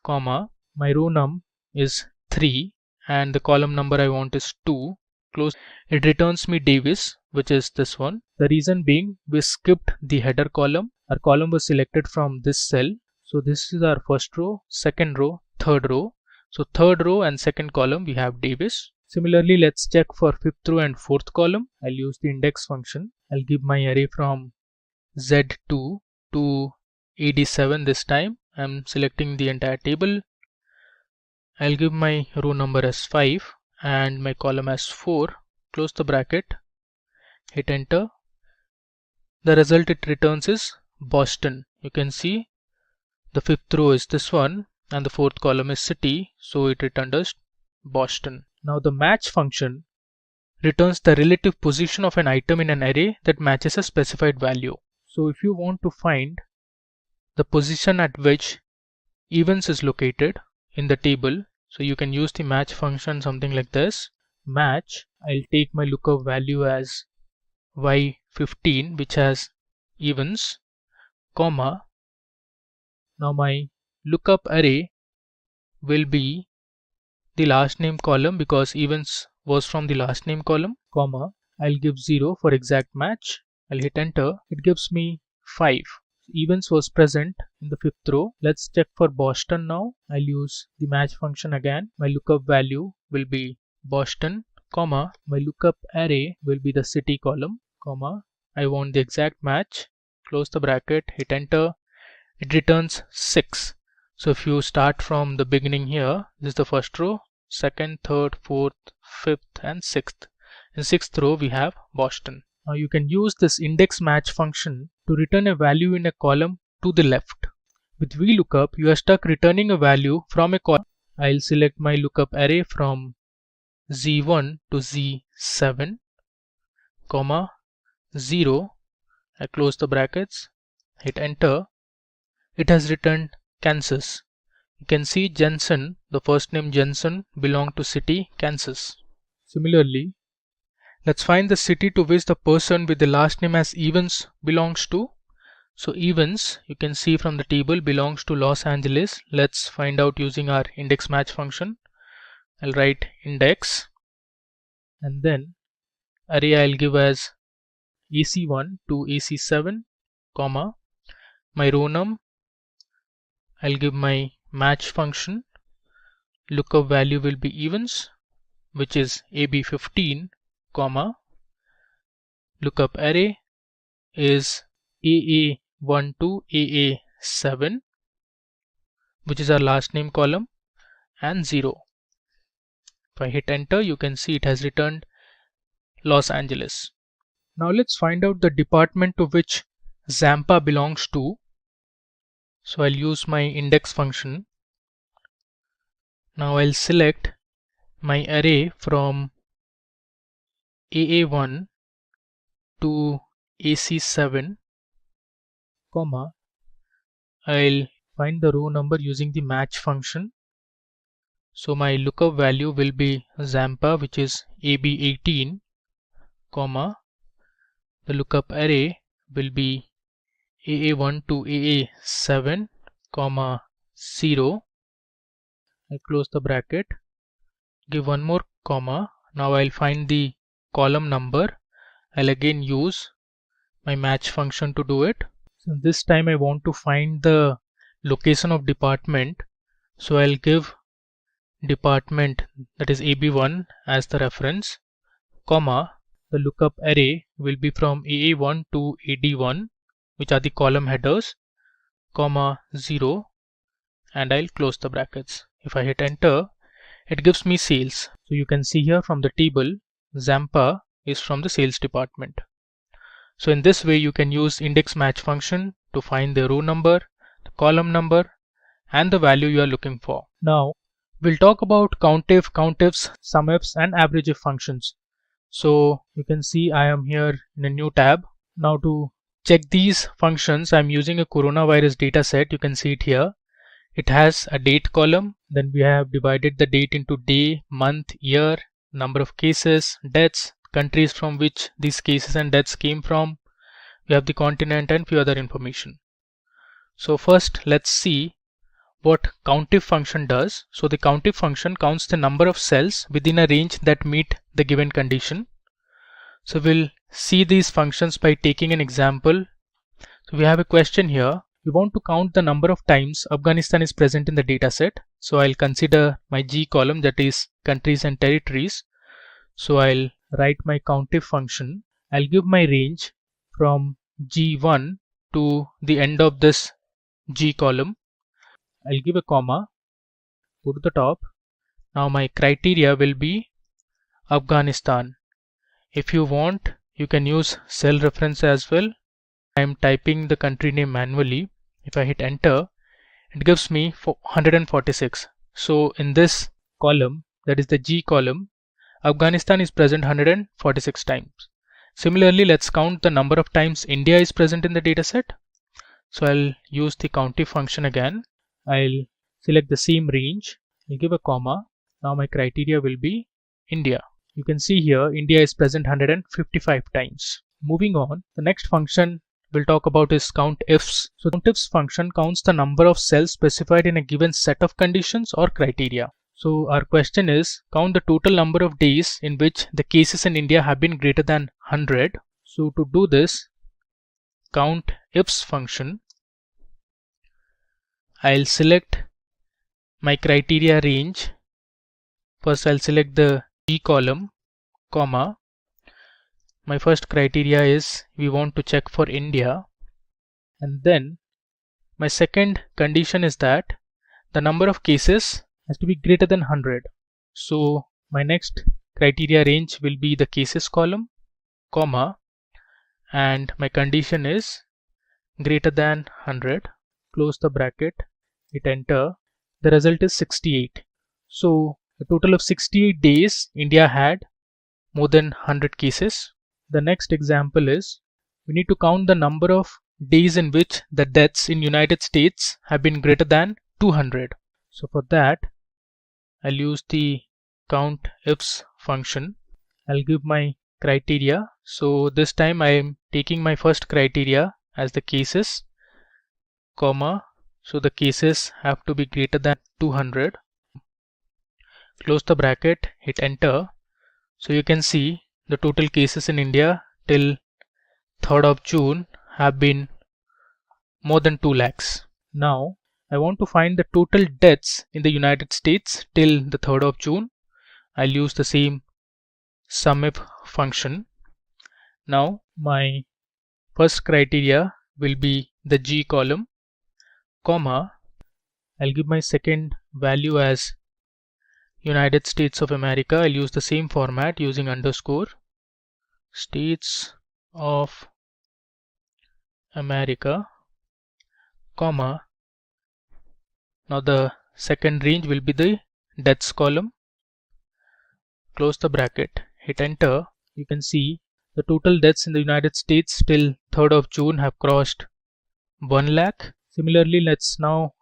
comma, my row num is 3 and the column number I want is 2. Close. It returns me Davis which is this one. The reason being, we skipped the header column. Our column was selected from this cell. So this is our first row, second row, third row. So third row and second column we have Davis. Similarly, let's check for fifth row and fourth column. I'll use the index function. I'll give my array from Z2 to AD7 this time. I'm selecting the entire table. I'll give my row number as 5 and my column as 4. Close the bracket, hit enter. The result it returns is Boston. You can see the fifth row is this one and the fourth column is city, so it returned us Boston. Now the match function returns the relative position of an item in an array that matches a specified value. So if you want to find the position at which events is located in the table, so you can use the match function something like this. Match, I'll take my lookup value as y15 which has events, comma. Now my lookup array will be the last name column because events was from the last name column, comma. I'll give 0 for exact match. I'll hit enter. It gives me 5. Events was present in the fifth row. Let's check for Boston now. I'll use the match function again. My lookup value will be Boston, comma. My lookup array will be the city column, comma. I want the exact match. Close the bracket, hit enter. It returns 6. So if you start from the beginning here, this is the first row, second, third, fourth, fifth and sixth. In sixth row we have Boston. Now you can use this index match function to return a value in a column to the left. With vlookup, you are stuck returning a value from a column. I'll select my lookup array from Z1 to Z7, comma, 0. I close the brackets, hit enter. It has returned Kansas. You can see Jensen, the first name Jensen, belonged to city Kansas. Similarly, let's find the city to which the person with the last name as Evans belongs to. So Evans, you can see from the table, belongs to Los Angeles. Let's find out using our index match function. I'll write index and then array I'll give as AC1 to AC7, comma. My row num, I'll give my match function. Lookup value will be events, which is AB15, comma. Lookup array is AA1 to AA7, which is our last name column, and 0. If I hit enter, you can see it has returned Los Angeles. Now let's find out the department to which Zampa belongs to. So I'll use my index function. Now I'll select my array from AA1 to AC7, comma. I'll find the row number using the match function. So my lookup value will be Zampa, which is AB18, comma. The lookup array will be AA1 to AA7, comma, 0. I close the bracket, give one more comma. Now I'll find the column number. I'll again use my match function to do it. So this time I want to find the location of department. So I'll give department, that is AB1, as the reference, comma. The lookup array will be from AA1 to AD1, which are the column headers, comma, 0, and I'll close the brackets. If I hit enter, it gives me sales. So you can see here from the table, Zampa is from the sales department. So in this way you can use index match function to find the row number, the column number, and the value you are looking for. Now we'll talk about countif, countifs, sumifs, and averageif functions. So you can see I am here in a new tab. Now to check these functions, I'm using a coronavirus data set. You can see it here. It has a date column. Then we have divided the date into day, month, year, number of cases, deaths, countries from which these cases and deaths came from. We have the continent and few other information. So first let's see what countif function does. So the countif function counts the number of cells within a range that meet the given condition. So we'll see these functions by taking an example. So we have a question here. We want to count the number of times Afghanistan is present in the dataset. So I'll consider my G column, that is countries and territories. So I'll write my countif function. I'll give my range from G1 to the end of this G column. I'll give a comma, go to the top. Now my criteria will be Afghanistan. If you want, you can use cell reference as well. I am typing the country name manually. If I hit enter, it gives me 146. So in this column, that is the G column, Afghanistan is present 146 times. Similarly, let's count the number of times India is present in the dataset. So I'll use the countif function again. I'll select the same range. I'll give a comma. Now my criteria will be India. You can see here India is present 155 times. Moving on, the next function we'll talk about is countifs. So countifs function counts the number of cells specified in a given set of conditions or criteria. So our question is, count the total number of days in which the cases in India have been greater than 100. So to do this, countifs function, I'll select my criteria range. First I'll select the G column, comma. My first criteria is we want to check for India, and then my second condition is that the number of cases has to be greater than 100. So my next criteria range will be the cases column, comma, and my condition is greater than 100. Close the bracket, hit enter. The result is 68. So a total of 68 days India had more than 100 cases. The next example is we need to count the number of days in which the deaths in United States have been greater than 200. So for that, I'll use the countifs function. I'll give my criteria. So this time I am taking my first criteria as the cases, comma. So the cases have to be greater than 200. Close the bracket, hit enter. So you can see the total cases in India till 3rd of June have been more than 2 lakhs. Now I want to find the total deaths in the United States till the 3rd of June. I'll use the same sumif function. Now my first criteria will be the G column, comma. I'll give my second value as United States of America. I'll use the same format using underscore. States of America, comma. Now the second range will be the deaths column. Close the bracket, hit enter. You can see the total deaths in the United States till 3rd of June have crossed 1 lakh. Similarly, let's now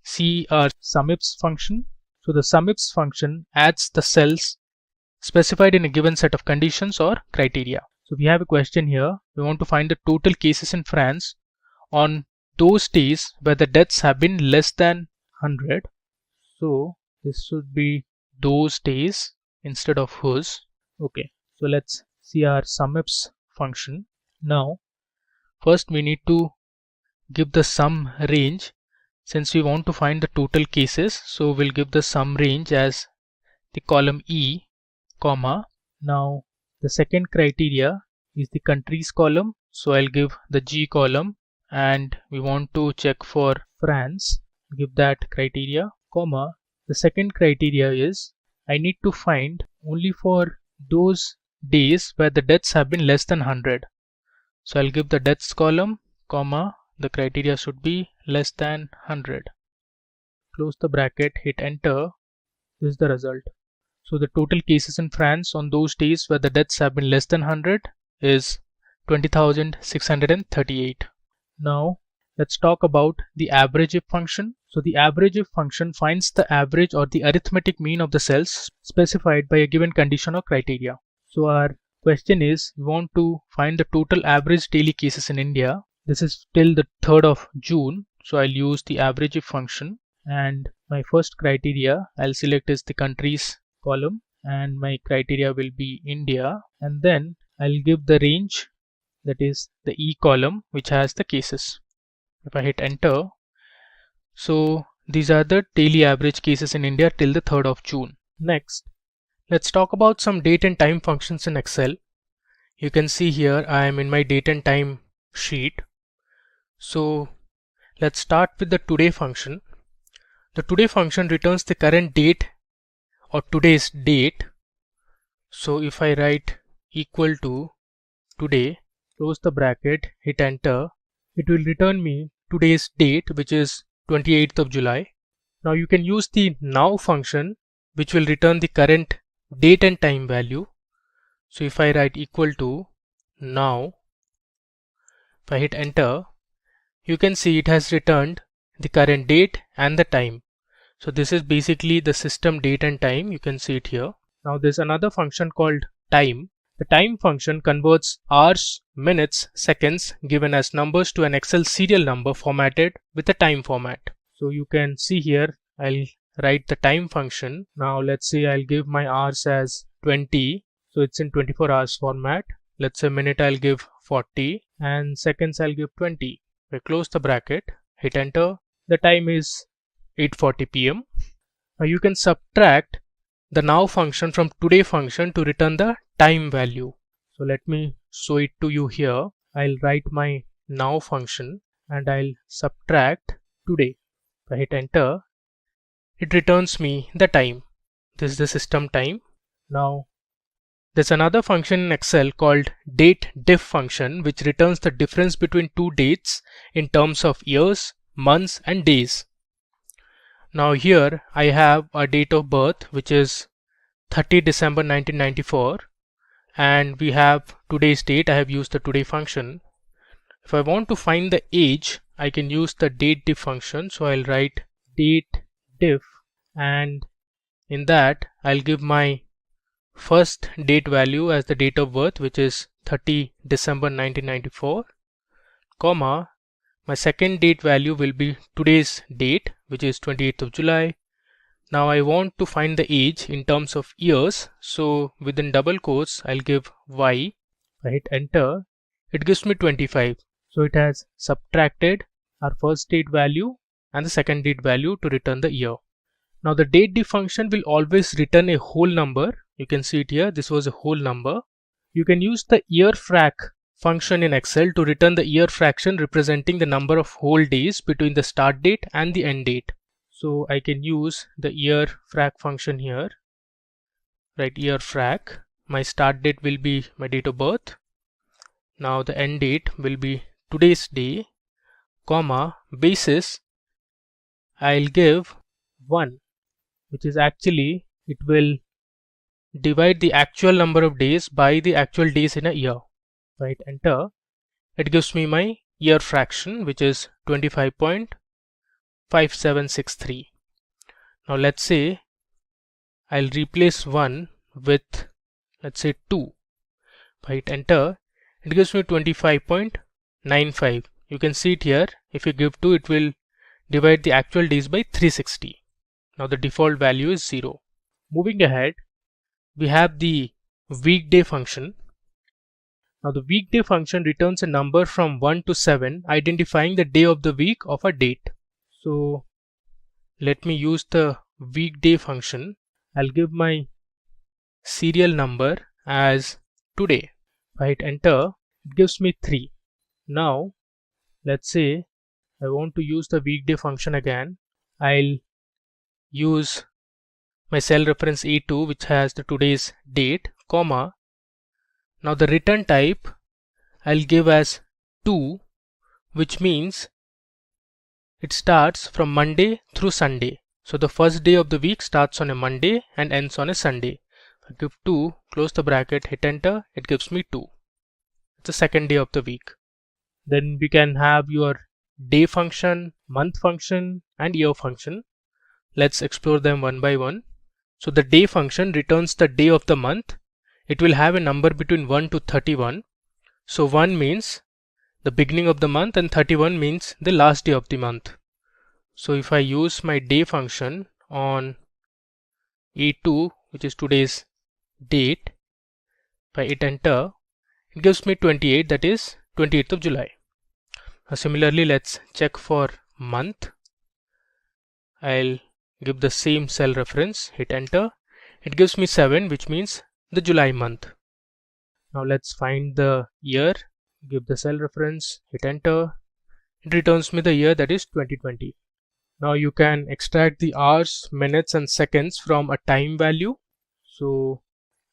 see our sumifs function. So the sumifs function adds the cells specified in a given set of conditions or criteria. So we have a question here. We want to find the total cases in France on those days where the deaths have been less than 100. So this should be those days instead of whose. Okay, so let's see our sumifs function. Now first we need to give the sum range. Since we want to find the total cases, so we'll give the sum range as the column E, comma. Now the second criteria is the countries column, so I'll give the G column, and we want to check for France, give that criteria, comma. The second criteria is I need to find only for those days where the deaths have been less than 100. So I'll give the deaths column, comma. The criteria should be less than 100. Close the bracket, hit enter. This is the result. So the total cases in France on those days where the deaths have been less than 100 is 20,638. Now let's talk about the average if function. So the average if function finds the average or the arithmetic mean of the cells specified by a given condition or criteria. So our question is, we want to find the total average daily cases in India. This is till the 3rd of June. So I'll use the average if function, and my first criteria I'll select is the countries column, and my criteria will be India, and then I'll give the range, that is the E column, which has the cases. If I hit enter, so these are the daily average cases in India till the 3rd of June. Next, let's talk about some date and time functions in Excel. You can see here I am in my date and time sheet. So let's start with the today function. The today function returns the current date or today's date. So if I write equal to today, close the bracket, hit enter, it will return me today's date, which is 28th of July. Now you can use the now function, which will return the current date and time value. So if I write equal to now, if I hit enter, you can see it has returned the current date and the time. So this is basically the system date and time. You can see it here. Now there's another function called time. The time function converts hours, minutes, seconds given as numbers to an Excel serial number formatted with a time format. So you can see here, I'll write the time function. Now let's say I'll give my hours as 20. So it's in 24 hours format. Let's say minute I'll give 40 and seconds I'll give 20. I close the bracket, hit enter. The time is 8:40 p.m. Now you can subtract the now function from today function to return the time value. So let me show it to you here. I'll write my now function and I'll subtract today. If I hit enter, it returns me the time. This is the system time. Now there's another function in Excel called dateDiff function, which returns the difference between two dates in terms of years, months and days. Now here I have a date of birth, which is 30 December 1994, and we have today's date. I have used the today function. If I want to find the age, I can use the dateDiff function. So I'll write dateDiff, and in that I'll give my first date value as the date of birth, which is 30 December 1994, comma, my second date value will be today's date, which is 28th of July. Now I want to find the age in terms of years, so within double quotes I'll give Y. If I hit enter, it gives me 25. So it has subtracted our first date value and the second date value to return the year. Now the dateDiff function will always return a whole number. You can see it here, this was a whole number. You can use the yearFrac function in Excel to return the year fraction representing the number of whole days between the start date and the end date. So I can use the yearFrac function here. Right, yearFrac. My start date will be my date of birth. Now the end date will be today's day, comma, basis I'll give 1, which is actually, it will divide the actual number of days by the actual days in a year. Right, enter, it gives me my year fraction, which is 25.5763. Now let's say I'll replace 1 with, let's say 2. If I hit enter, it gives me 25.95. You can see it here. If you give 2, it will divide the actual days by 360. Now the default value is 0. Moving ahead, we have the weekday function. Now the weekday function returns a number from 1 to 7, identifying the day of the week of a date. So let me use the weekday function. I'll give my serial number as today. If I hit enter, it gives me 3. Now let's say I want to use the weekday function again. I'll use my cell reference A2, which has the today's date, comma. Now the return type I'll give as 2, which means it starts from Monday through Sunday. So the first day of the week starts on a Monday and ends on a Sunday. If I give 2, close the bracket, hit enter, it gives me 2. It's the second day of the week. Then we can have your day function, month function and year function. Let's explore them one by one. So the day function returns the day of the month. It will have a number between 1 to 31. So 1 means the beginning of the month and 31 means the last day of the month. So if I use my day function on A2, which is today's date, if I hit enter, it gives me 28, that is 28th of July. Similarly, let's check for month. I'll give the same cell reference, hit enter. It gives me 7, which means the July month. Now let's find the year, give the cell reference, hit enter. It returns me the year, that is 2020. Now you can extract the hours, minutes and seconds from a time value. So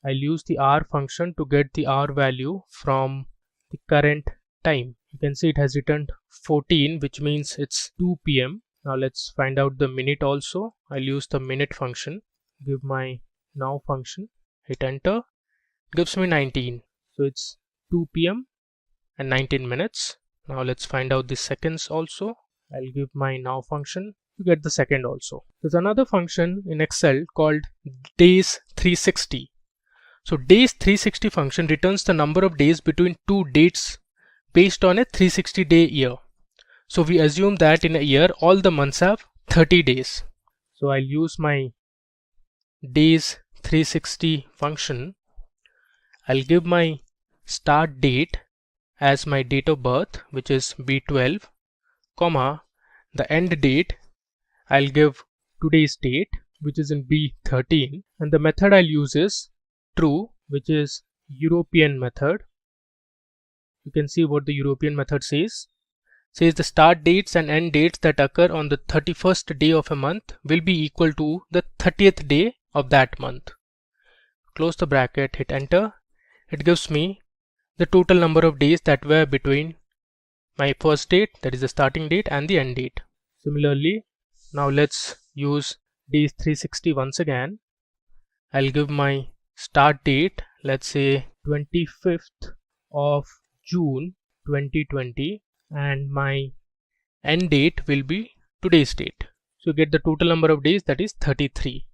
I'll use the hour function to get the hour value from the current time. You can see it has returned 14, which means it's 2 p.m. Now let's find out the minute also. I'll use the minute function, give my now function, hit enter. It gives me 19. So it's 2 p.m. and 19 minutes. Now let's find out the seconds also. I'll give my now function to get the second also. There's another function in Excel called days 360. So days 360 function returns the number of days between two dates based on a 360 day year. So we assume that in a year all the months have 30 days. So I'll use my days 360 function. I'll give my start date as my date of birth, which is B12, comma, the end date I'll give today's date, which is in B13, and the method I'll use is true, which is European method. You can see what the European method says. Says the start dates and end dates that occur on the 31st day of a month will be equal to the 30th day of that month. Close the bracket, hit enter. It gives me the total number of days that were between my first date, that is the starting date, and the end date. Similarly, now let's use days 360 once again. I'll give my start date, let's say 25th of June 2020, and my end date will be today's date. So get the total number of days, that is 33.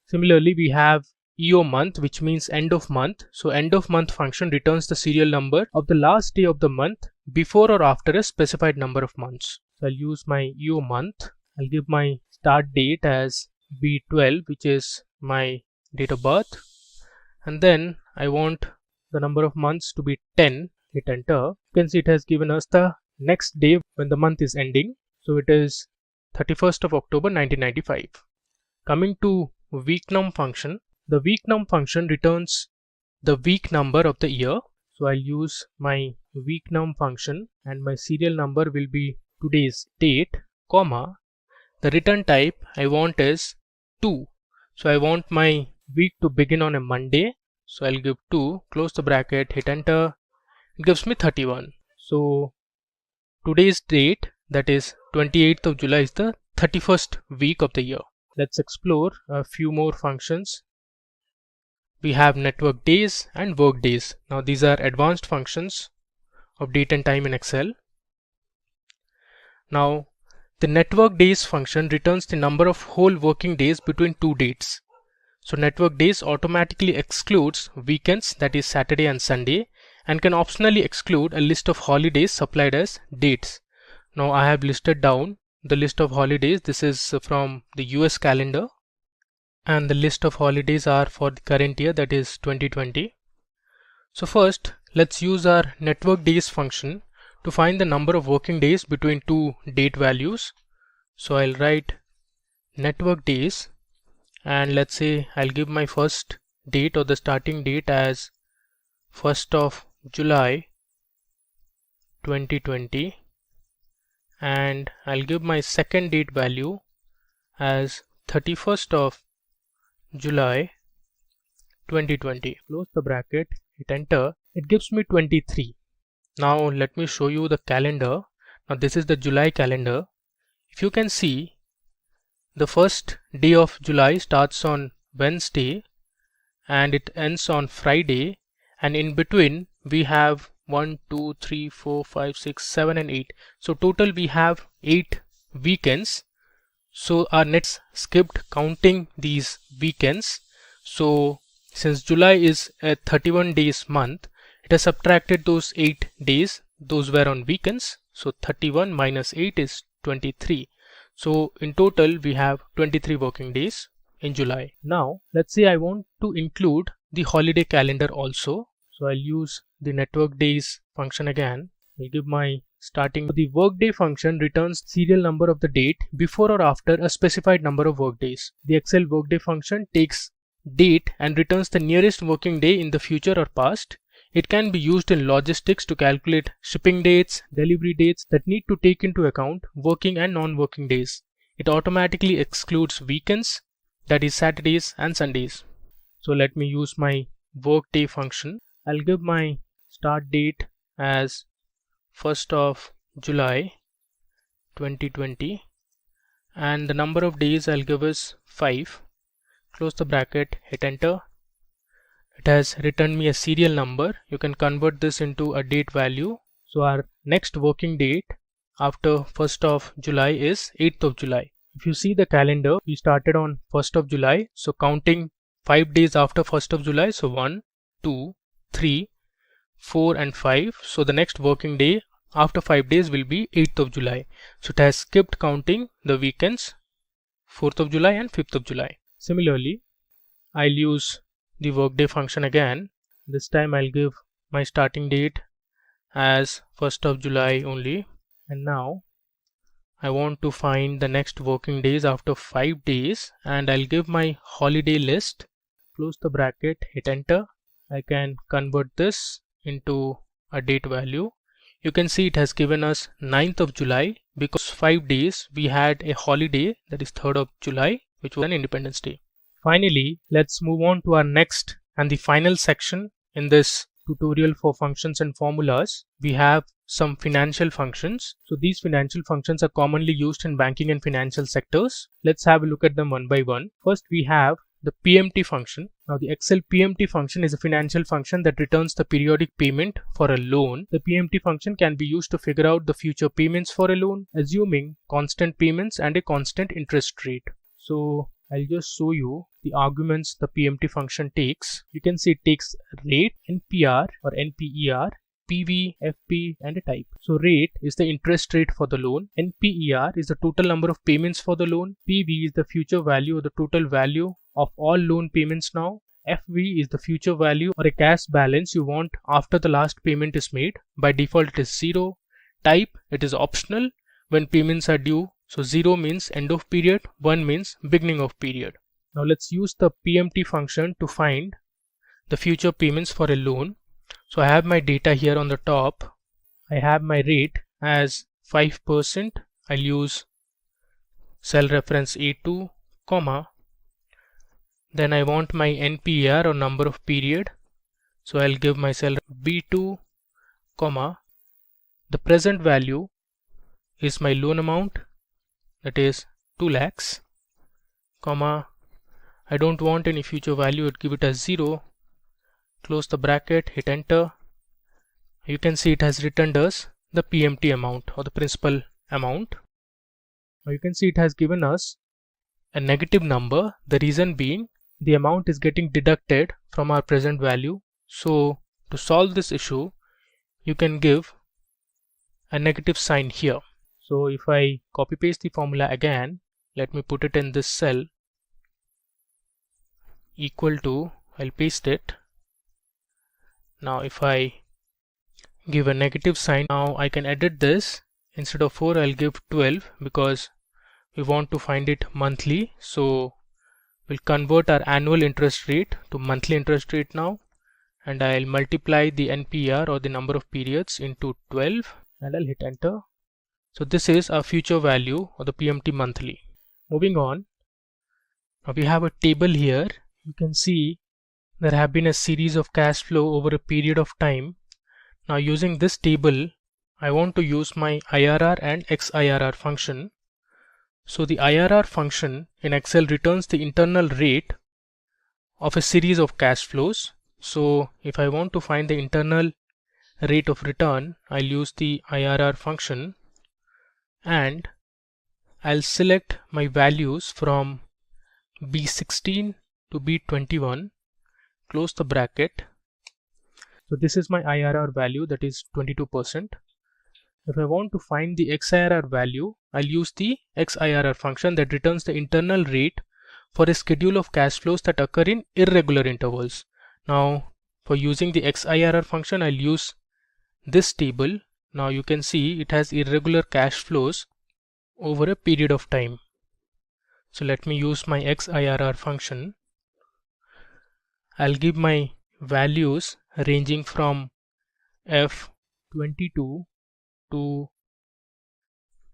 Similarly, we have EO month, which means end of month. So end of month function returns the serial number of the last day of the month before or after a specified number of months. So I'll use my EO month. I'll give my start date as B12, which is my date of birth, and then I want the number of months to be 10. Hit enter. You can see it has given us the next day when the month is ending. So it is 31st of October 1995. Coming to weeknum function, the weeknum function returns the week number of the year. So I'll use my weeknum function and my serial number will be today's date, comma, the return type I want is 2. So I want my week to begin on a Monday. So I'll give 2, close the bracket, hit enter. It gives me 31. So today's date, that is 28th of July, is the 31st week of the year. Let's explore a few more functions. We have network days and work days. Now these are advanced functions of date and time in Excel. Now the network days function returns the number of whole working days between two dates. So network days automatically excludes weekends, that is Saturday and Sunday, and can optionally exclude a list of holidays supplied as dates. Now I have listed down the list of holidays. This is from the US calendar, and the list of holidays are for the current year, that is 2020. So first let's use our network days function to find the number of working days between two date values. So I'll write network days, and let's say I'll give my first date or the starting date as 1st of July 2020, and I'll give my second date value as 31st of July 2020. Close the bracket, hit enter. It gives me 23. Now let me show you the calendar. Now this is the July calendar. If you can see, the first day of July starts on Wednesday and it ends on Friday, and in between we have 1, 2, 3, 4, 5, 6, 7 and 8. So total we have 8 weekends. So our next skipped counting these weekends. So since July is a 31 days month, it has subtracted those 8 days. Those were on weekends. So 31 minus 8 is 23. So in total we have 23 working days in July. Now let's say I want to include the holiday calendar also. So I'll use the network days function again. I'll give my starting. The workday function returns serial number of the date before or after a specified number of workdays. The Excel workday function takes date and returns the nearest working day in the future or past. It can be used in logistics to calculate shipping dates, delivery dates that need to take into account working and non-working days. It automatically excludes weekends, that is Saturdays and Sundays. So let me use my workday function. I'll give my start date as 1st of July 2020 and the number of days I'll give is 5. Close the bracket, hit enter. It has returned me a serial number. You can convert this into a date value. So our next working date after 1st of July is 8th of July. If you see the calendar, we started on 1st of July. So counting 5 days after 1st of July. So 1, 2, 3, 4 and 5. So the next working day after 5 days will be 8th of July. So it has skipped counting the weekends 4th of July and 5th of July. Similarly, I'll use the workday function again. This time I'll give my starting date as 1st of July only. And now I want to find the next working days after 5 days and I'll give my holiday list. Close the bracket, hit enter. I can convert this into a date value. You can see it has given us 9th of July because 5 days we had a holiday, that is 3rd of July, which was an Independence Day. Finally, let's move on to our next and the final section in this tutorial for functions and formulas. We have some financial functions. So these financial functions are commonly used in banking and financial sectors. Let's have a look at them one by one. First, we have the PMT function. Now the Excel PMT function is a financial function that returns the periodic payment for a loan. The PMT function can be used to figure out the future payments for a loan, assuming constant payments and a constant interest rate. So I'll just show you the arguments the PMT function takes. You can see it takes rate, NPR or NPER, PV, FP and a type. So rate is the interest rate for the loan. NPER is the total number of payments for the loan. PV is the future value or the total value of all loan payments now. FV is the future value or a cash balance you want after the last payment is made. By default it is 0. Type, it is optional when payments are due. So 0 means end of period, 1 means beginning of period. Now let's use the PMT function to find the future payments for a loan. So I have my data here on the top. I have my rate as 5%. I'll use cell reference A2, comma. Then I want my NPER or number of period. So I'll give my cell B2, comma. The present value is my loan amount, that is 2 lakhs, comma. I don't want any future value, I'd give it as 0. Close the bracket, hit enter. You can see it has returned us the PMT amount or the principal amount. Now you can see it has given us a negative number. The reason being the amount is getting deducted from our present value. So to solve this issue, you can give a negative sign here. So if I copy paste the formula again, let me put it in this cell, equal to, I'll paste it. Now if I give a negative sign, now I can edit this. Instead of 4, I'll give 12 because we want to find it monthly. So we'll convert our annual interest rate to monthly interest rate now. And I'll multiply the NPR or the number of periods into 12 and I'll hit enter. So this is our future value or the PMT monthly. Moving on, now we have a table here. You can see there have been a series of cash flow over a period of time. Now using this table, I want to use my IRR and XIRR function. So the IRR function in Excel returns the internal rate of a series of cash flows. So if I want to find the internal rate of return, I'll use the IRR function and I'll select my values from B16 to B21, close the bracket. So this is my IRR value, that is 22%. If I want to find the XIRR value, I'll use the XIRR function that returns the internal rate for a schedule of cash flows that occur in irregular intervals. Now For using the XIRR function, I'll use this table. Now you can see it has irregular cash flows over a period of time. So let me use my XIRR function. I'll give my values ranging from F22 to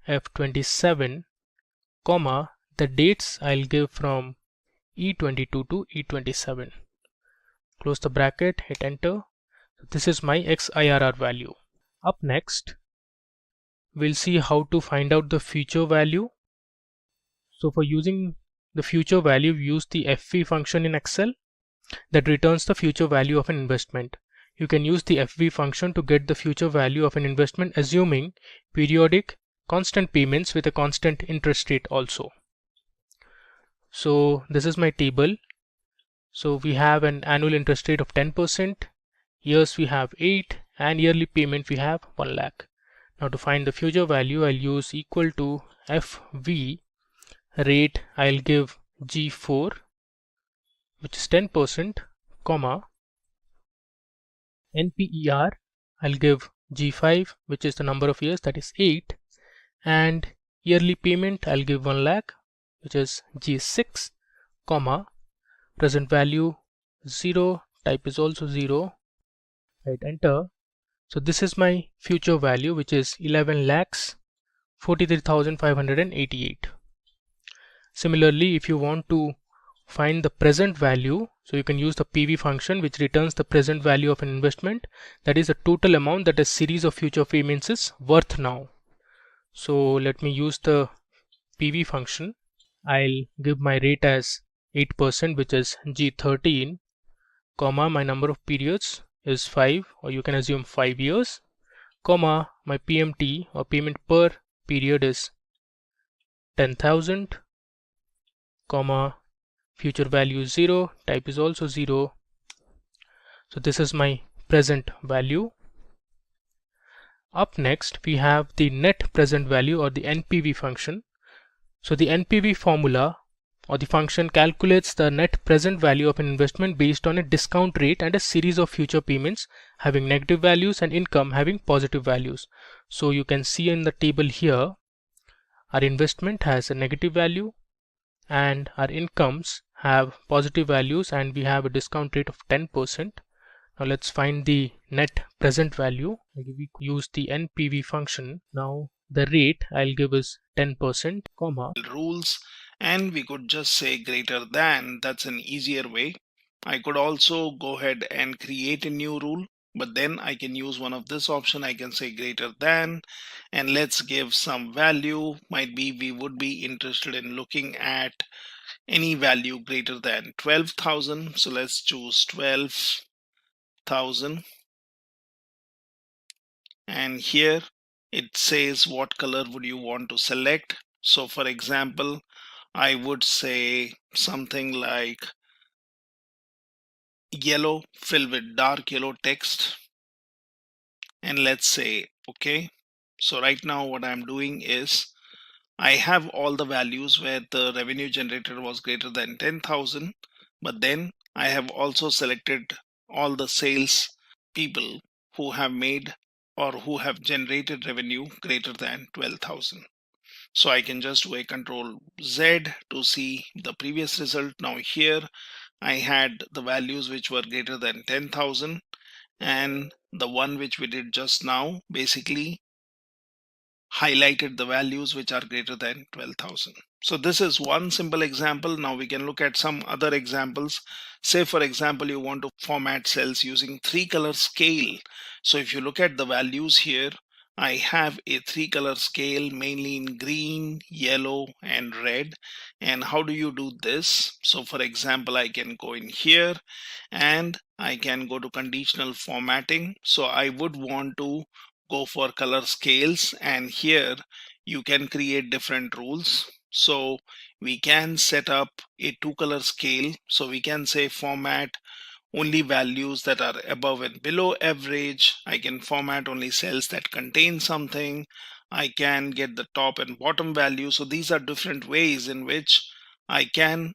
F27, comma, the dates I'll give from E22 to E27. Close the bracket, hit enter. This is my XIRR value. Up next, we'll see how to find out the future value. So for using the future value, we use the FV function in Excel that returns the future value of an investment. You can use the FV function to get the future value of an investment assuming periodic constant payments with a constant interest rate also. So this is my table. So we have an annual interest rate of 10%, years we have 8, and yearly payment we have 1 lakh. Now to find the future value, I'll use equal to FV rate, I'll give G4, which is 10%, comma, NPER, I'll give G5, which is the number of years, that is 8, and yearly payment I'll give 1 lakh, which is G6, comma, present value 0, type is also 0, hit enter. So this is my future value, which is 11 lakhs 43,588. Similarly, if you want to find the present value, so you can use the PV function, which returns the present value of an investment, that is the total amount that a series of future payments is worth now. So let me use the PV function. I'll give my rate as 8%, which is G13, comma, my number of periods is 5, or you can assume 5 years, comma, my PMT or payment per period is 10,000, comma, future value is 0, type is also 0. So this is my present value. Up next, we have the net present value, or the NPV function. So the NPV formula or the function calculates the net present value of an investment based on a discount rate and a series of future payments having negative values and income having positive values. So you can see in the table here, our investment has a negative value and our incomes have positive values, and we have a discount rate of 10%. Now let's find the net present value. We use the NPV function. Now the rate I'll give is 10%, comma, rules, and we could just say greater than. That's an easier way. I could also go ahead and create a new rule, but then I can use one of this option. I can say greater than, and let's give some value. Might be we would be interested in looking at any value greater than 12,000. So let's choose 12,000, and here it says what color would you want to select. So for example, I would say something like yellow filled with dark yellow text, and let's say okay. So right now what I'm doing is I have all the values where the revenue generated was greater than 10,000, but then I have also selected all the sales people who have made or who have generated revenue greater than 12,000. So I can just do a Control Z to see the previous result. Now here I had the values which were greater than 10,000, and the one which we did just now basically highlighted the values which are greater than 12,000. So this is one simple example. Now we can look at some other examples. Say for example, you want to format cells using 3-color scale. So if you look at the values here, I have a 3-color scale mainly in green, yellow, and red. And how do you do this? So for example, I can go in here and I can go to conditional formatting. So I would want to go for color scales, and here you can create different rules. So we can set up a 2-color scale. So we can say format only values that are above and below average. I can format only cells that contain something. I can get the top and bottom value. So these are different ways in which I can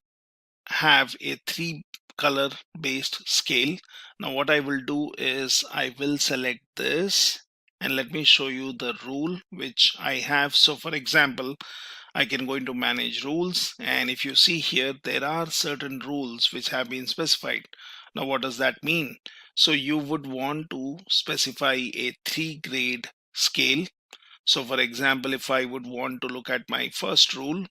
have a 3-color based scale. Now what I will do is I will select this, and let me show you the rule which I have. So for example, I can go into manage rules, and if you see here, there are certain rules which have been specified. Now what does that mean? So you would want to specify a 3-grade scale. So for example, if I would want to look at my first rule,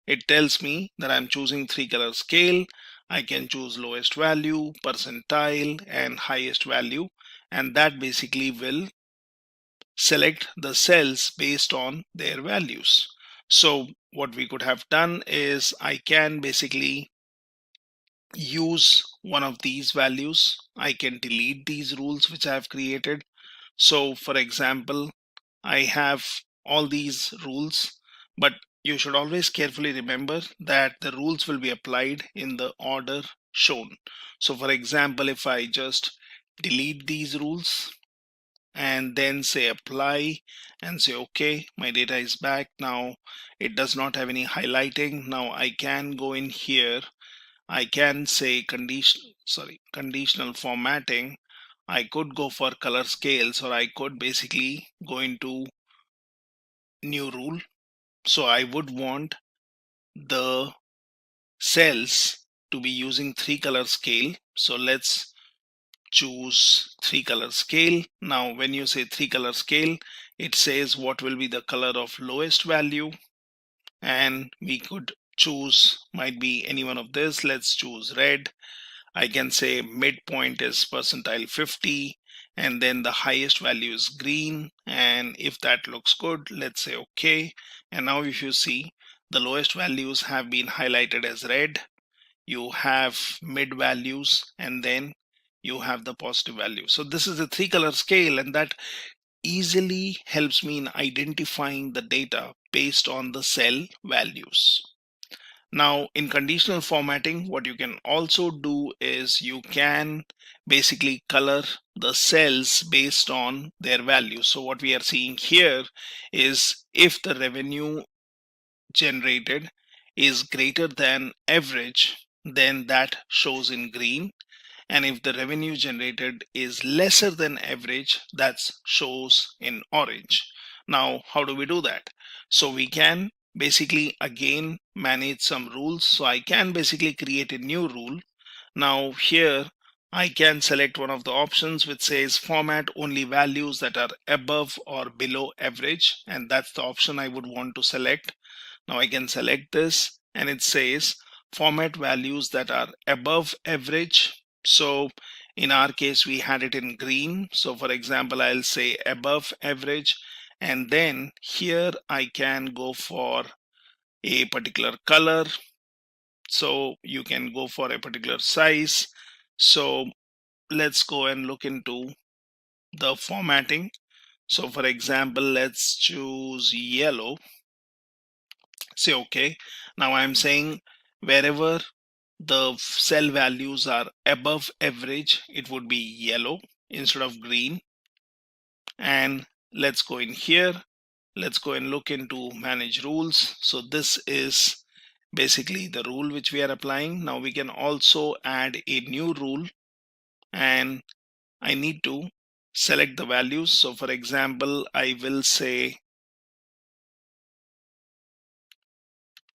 it tells me that I'm choosing 3-color scale. I can choose lowest value, percentile, and highest value, and that basically will select the cells based on their values. So what we could have done is I can basically use one of these values. I can delete these rules which I have created. So for example, I have all these rules, but you should always carefully remember that the rules will be applied in the order shown. So for example, if I just delete these rules and then say apply and say okay, my data is back. Now it does not have any highlighting. Now I can go in here, I can say conditional formatting. I could go for color scales, or I could basically go into new rule. So I would want the cells to be using 3-color scale. So let's choose 3-color scale. Now when you say 3-color scale, it says what will be the color of lowest value, and we could choose, might be any one of this. Let's choose red. I can say midpoint is percentile 50, and then the highest value is green, and if that looks good, let's say okay. And now if you see, the lowest values have been highlighted as red, you have mid values, and then you have the positive value. So this is a 3-color scale, and that easily helps me in identifying the data based on the cell values. Now in conditional formatting, what you can also do is you can basically color the cells based on their values. So what we are seeing here is if the revenue generated is greater than average, then that shows in green. And if the revenue generated is lesser than average, that shows in orange. Now how do we do that? So we can basically again manage some rules. So I can basically create a new rule. Now here I can select one of the options which says format only values that are above or below average, and that's the option I would want to select. Now I can select this, and it says format values that are above average. So in our case, we had it in green. So for example, I'll say above average, and then here I can go for a particular color. So you can go for a particular size. So let's go and look into the formatting. So for example, let's choose yellow. Say okay. Now I'm saying wherever the cell values are above average, it would be yellow instead of green. And let's go in here. Let's go and look into manage rules. So this is basically the rule which we are applying. Now we can also add a new rule, and I need to select the values. So for example, I will say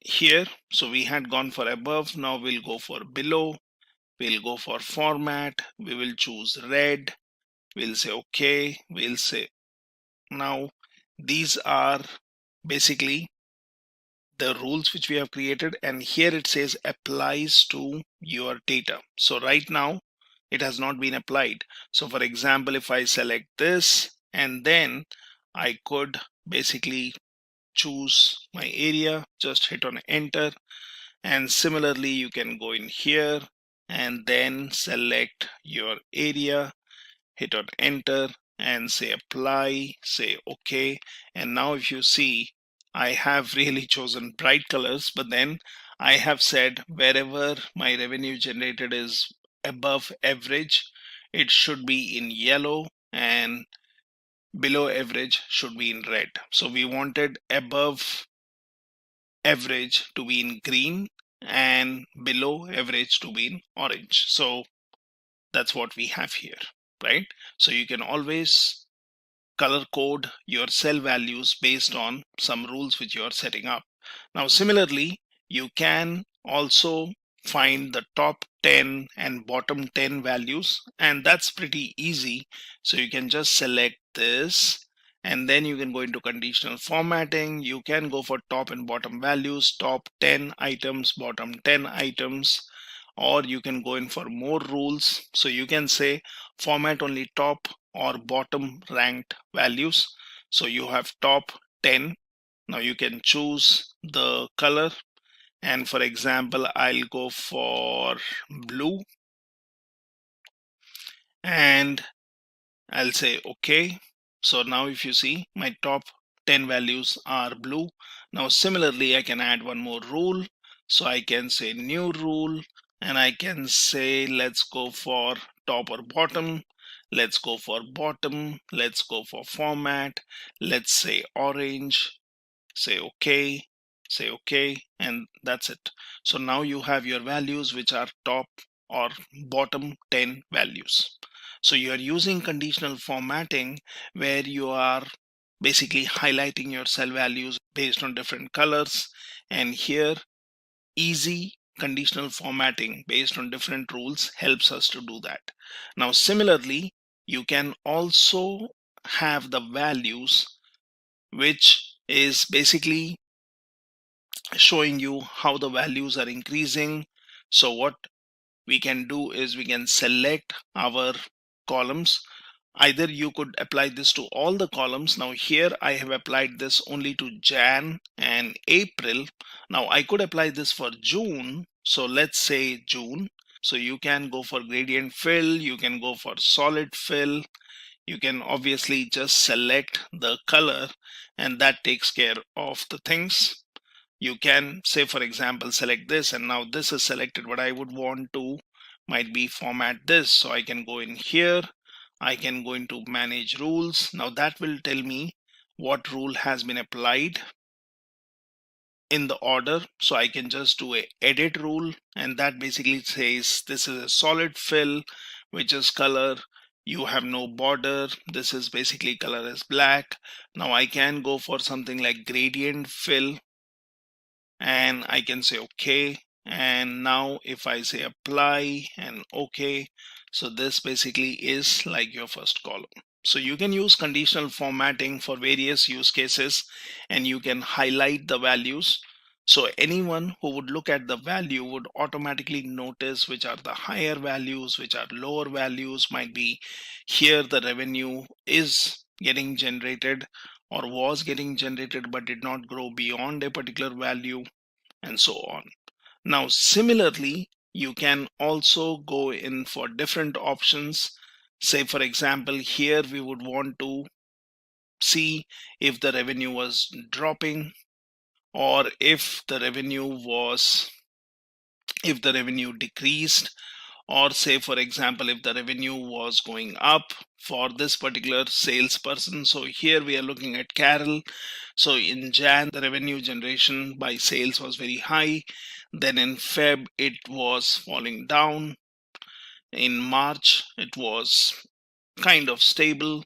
here, so we had gone for above, now we'll go for below. We'll go for format, we will choose red, we'll say okay, we'll say now these are basically the rules which we have created, and here it says applies to your data. So right now it has not been applied. So for example, if I select this, and then I could basically choose my area, just hit on enter, and similarly you can go in here and then select your area, hit on enter, and say apply, say okay. And now if you see, I have really chosen bright colors, but then I have said wherever my revenue generated is above average, it should be in yellow, and below average should be in red. So we wanted above average to be in green, and below average to be in orange. So that's what we have here, right? So you can always color code your cell values based on some rules which you are setting up. Now similarly, you can also find the top 10 and bottom 10 values, and that's pretty easy. So you can just select this, and then you can go into conditional formatting. You can go for top and bottom values, top 10 items, bottom 10 items, or you can go in for more rules. So you can say format only top or bottom ranked values. So you have top 10. Now you can choose the color, and for example I'll go for blue, and I'll say okay. So now if you see, my top 10 values are blue. Now similarly I can add one more rule. So I can say new rule, and I can say let's go for top or bottom. Let's go for bottom. Let's go for format. Let's say orange. Say okay, say okay, and that's it. So now you have your values which are top or bottom 10 values. So you are using conditional formatting where you are basically highlighting your cell values based on different colors, and here easy conditional formatting based on different rules helps us to do that. Now similarly, you can also have the values which is basically showing you how the values are increasing. So what we can do is we can select our columns. Either you could apply this to all the columns. Now here I have applied this only to Jan and April. Now I could apply this for June. So let's say June. So you can go for gradient fill, you can go for solid fill, you can obviously just select the color, and that takes care of the things. You can say, for example, select this, and now this is selected, but I would want to might be format this. So I can go in here, I can go into manage rules. Now that will tell me what rule has been applied in the order. So I can just do a edit rule, and that basically says this is a solid fill, which is color, you have no border, this is basically color is black. Now I can go for something like gradient fill, and I can say okay. And now if I say apply and okay, so this basically is like your first column. So you can use conditional formatting for various use cases, and you can highlight the values. So anyone who would look at the value would automatically notice which are the higher values, which are lower values. Might be here the revenue is getting generated or was getting generated but did not grow beyond a particular value, and so on. Now similarly, you can also go in for different options. Say for example, here we would want to see if the revenue was dropping, or if the revenue decreased, or say for example if the revenue was going up for this particular salesperson. So here we are looking at Carol. So in Jan the revenue generation by sales was very high, then in Feb it was falling down, in March it was kind of stable,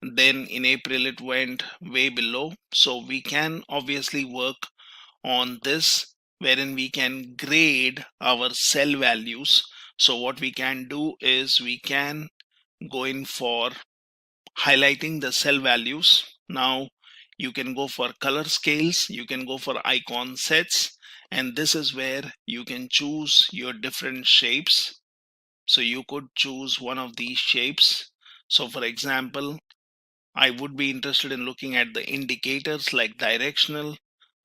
then in April it went way below. So we can obviously work on this, wherein we can grade our cell values. So what we can do is we can go in for highlighting the cell values. Now you can go for color scales, you can go for icon sets, and this is where you can choose your different shapes. So you could choose one of these shapes. So for example, I would be interested in looking at the indicators like directional.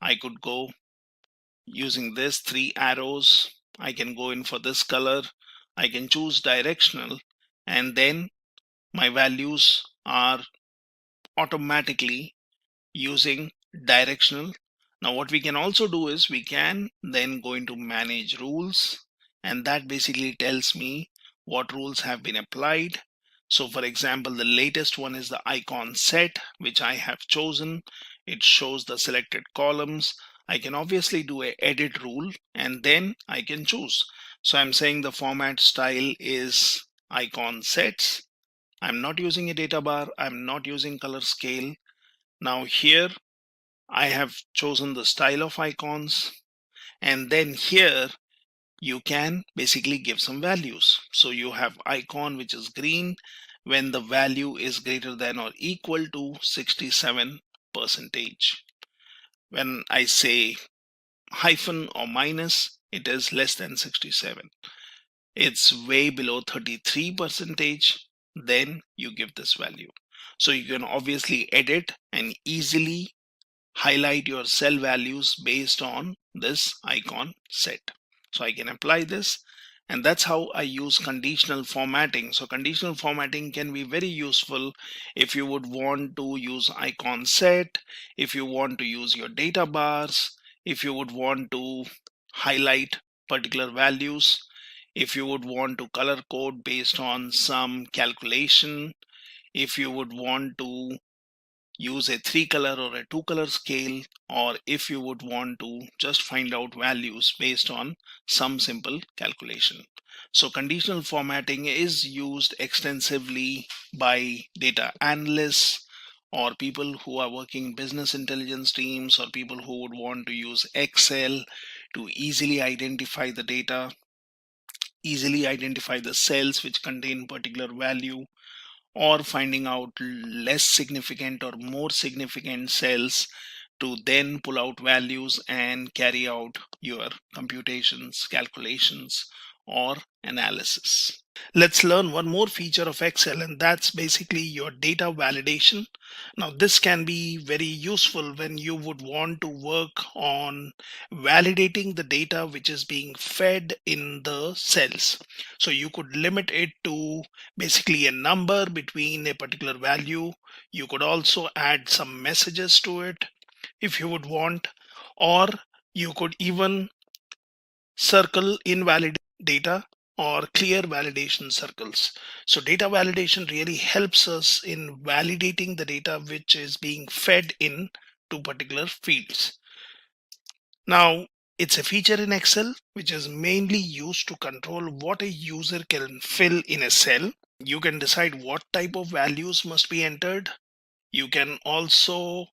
I could go using this 3 arrows. I can go in for this color, I can choose directional, and then my values are automatically using directional. Now what we can also do is we can then go into manage rules, and that basically tells me what rules have been applied. So for example, the latest one is the icon set, which I have chosen. It shows the selected columns. I can obviously do a edit rule and then I can choose. So I'm saying the format style is icon sets. I'm not using a data bar. I'm not using color scale. Now here I have chosen the style of icons, and then here you can basically give some values. So you have icon which is green when the value is greater than or equal to 67%. When I say hyphen or minus, it is less than 67. It's way below 33%, then you give this value. So you can obviously edit and easily highlight your cell values based on this icon set. So I can apply this, and that's how I use conditional formatting. So conditional formatting can be very useful if you would want to use icon set, if you want to use your data bars, if you would want to highlight particular values, if you would want to color code based on some calculation, if you would want to use a 3-color or a 2-color scale, or if you would want to just find out values based on some simple calculation. So conditional formatting is used extensively by data analysts or people who are working in business intelligence teams, or people who would want to use Excel to easily identify the data, easily identify the cells which contain particular value, or finding out less significant or more significant cells to then pull out values and carry out your computations, calculations, or analysis. Let's learn one more feature of Excel, and that's basically your data validation. Now, this can be very useful when you would want to work on validating the data which is being fed in the cells. So you could limit it to basically a number between a particular value. You could also add some messages to it if you would want, or you could even circle invalid data or clear validation circles. So data validation really helps us in validating the data which is being fed in to particular fields. Now, it's a feature in Excel which is mainly used to control what a user can fill in a cell. You can decide what type of values must be entered. You can also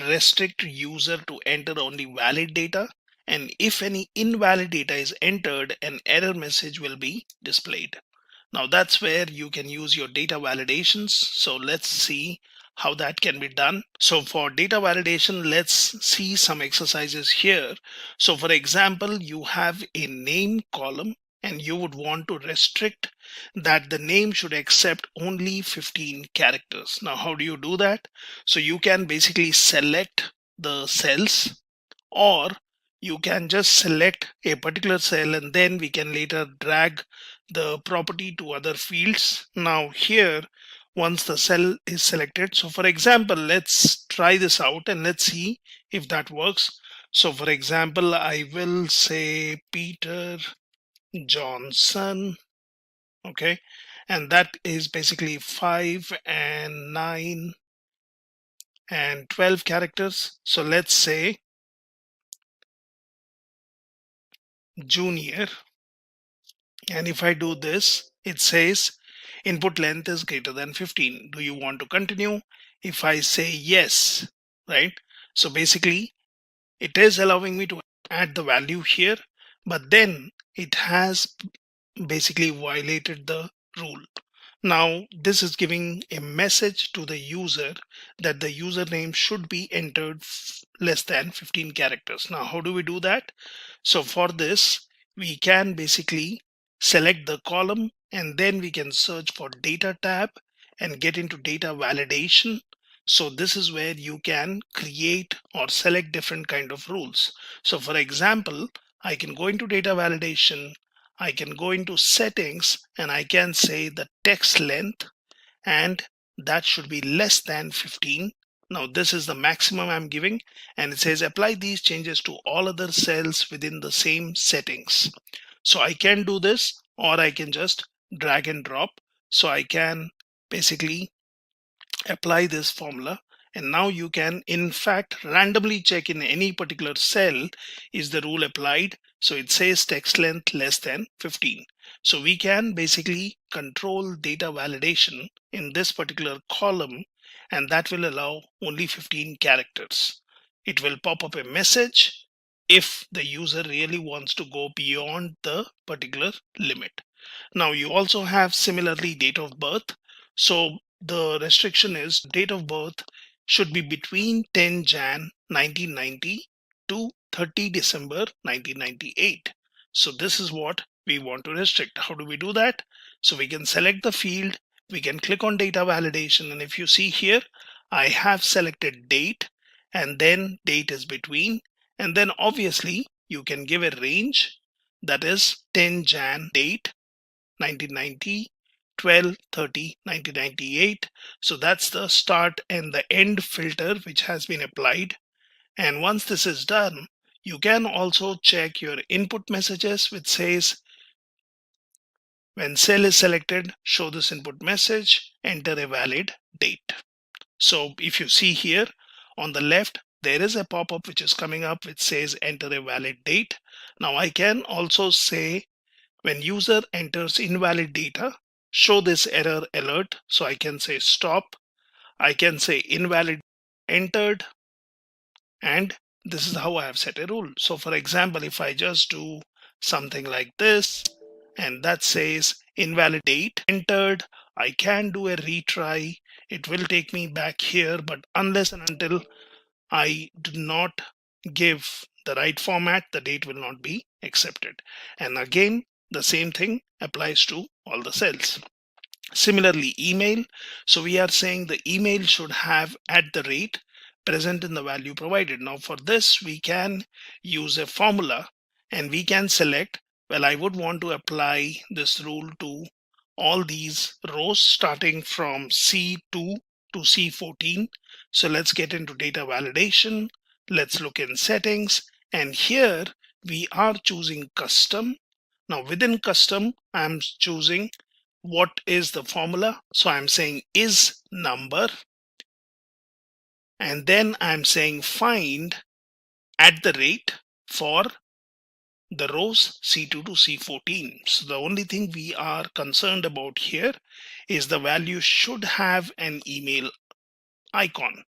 restrict user to enter only valid data, and if any invalid data is entered, an error message will be displayed. Now that's where you can use your data validations. So let's see how that can be done. So for data validation, let's see some exercises here. So for example, you have a name column and you would want to restrict that the name should accept only 15 characters. Now, how do you do that? So you can basically select the cells, or you can just select a particular cell and then we can later drag the property to other fields. Now here, once the cell is selected, so for example, let's try this out and let's see if that works. So for example, I will say Peter Johnson, okay, and that is basically 5 and 9 and 12 characters. So let's say junior, and if I do this, it says input length is greater than 15. Do you want to continue? If I say yes, right, so basically it is allowing me to add the value here, but then it has basically violated the rule. Now this is giving a message to the user that the username should be entered less than 15 characters. Now how do we do that? So for this, we can basically select the column and then we can search for data tab and get into data validation. So this is where you can create or select different kind of rules. So for example, I can go into data validation, I can go into settings, and I can say the text length, and that should be less than 15. Now this is the maximum I'm giving, and it says apply these changes to all other cells within the same settings. So I can do this, or I can just drag and drop. So I can basically apply this formula And now you can in fact randomly check in any particular cell, is the rule applied. So it says text length less than 15. So we can basically control data validation in this particular column, and that will allow only 15 characters. It will pop up a message if the user really wants to go beyond the particular limit. Now you also have similarly date of birth. So the restriction is date of birth should be between 10 Jan 1990 to 30 December 1998. So this is what we want to restrict. How do we do that? So we can select the field, we can click on data validation, and if you see here, I have selected date, and then date is between, and then obviously you can give a range, that is 10 Jan date 1990, 12/30, 1998. So that's the start and the end filter which has been applied. And once this is done, you can also check your input messages, which says when cell is selected, show this input message, enter a valid date. So if you see here on the left, there is a pop-up which is coming up which says enter a valid date. Now I can also say when user enters invalid data, show this error alert. So I can say stop, I can say invalid entered, and this is how I have set a rule. So for example, if I just do something like this, and that says invalid date entered, I can do a retry. It will take me back here, but unless and until I do not give the right format, the date will not be accepted. And again, the same thing applies to all the cells. Similarly, email. So we are saying the email should have @ present in the value provided. Now for this, we can use a formula, and we can select, well, I would want to apply this rule to all these rows starting from C2 to C14. So let's get into data validation. Let's look in settings, and here we are choosing custom. Now within custom, I'm choosing what is the formula. So I'm saying is number, and then I'm saying find @ for the rows C2 to C14. So the only thing we are concerned about here is the value should have an email icon.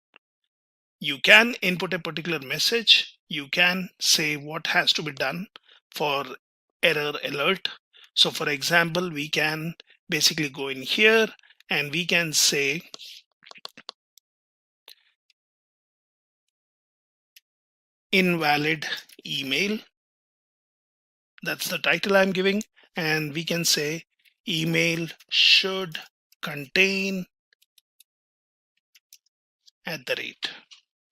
You can input a particular message. You can say what has to be done for error alert. So for example, we can basically go in here and we can say invalid email. That's the title I'm giving. And we can say email should contain @.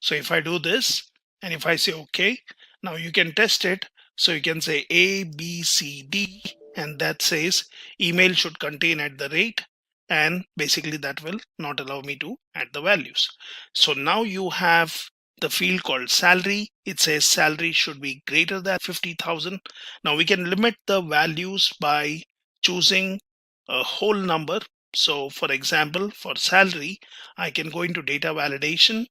So if I do this and if I say OK, now you can test it. So you can say A, B, C, D, and that says email should contain @, and basically that will not allow me to add the values. So now you have the field called salary. It says salary should be greater than 50,000. Now we can limit the values by choosing a whole number. So for example, for salary, I can go into data validation.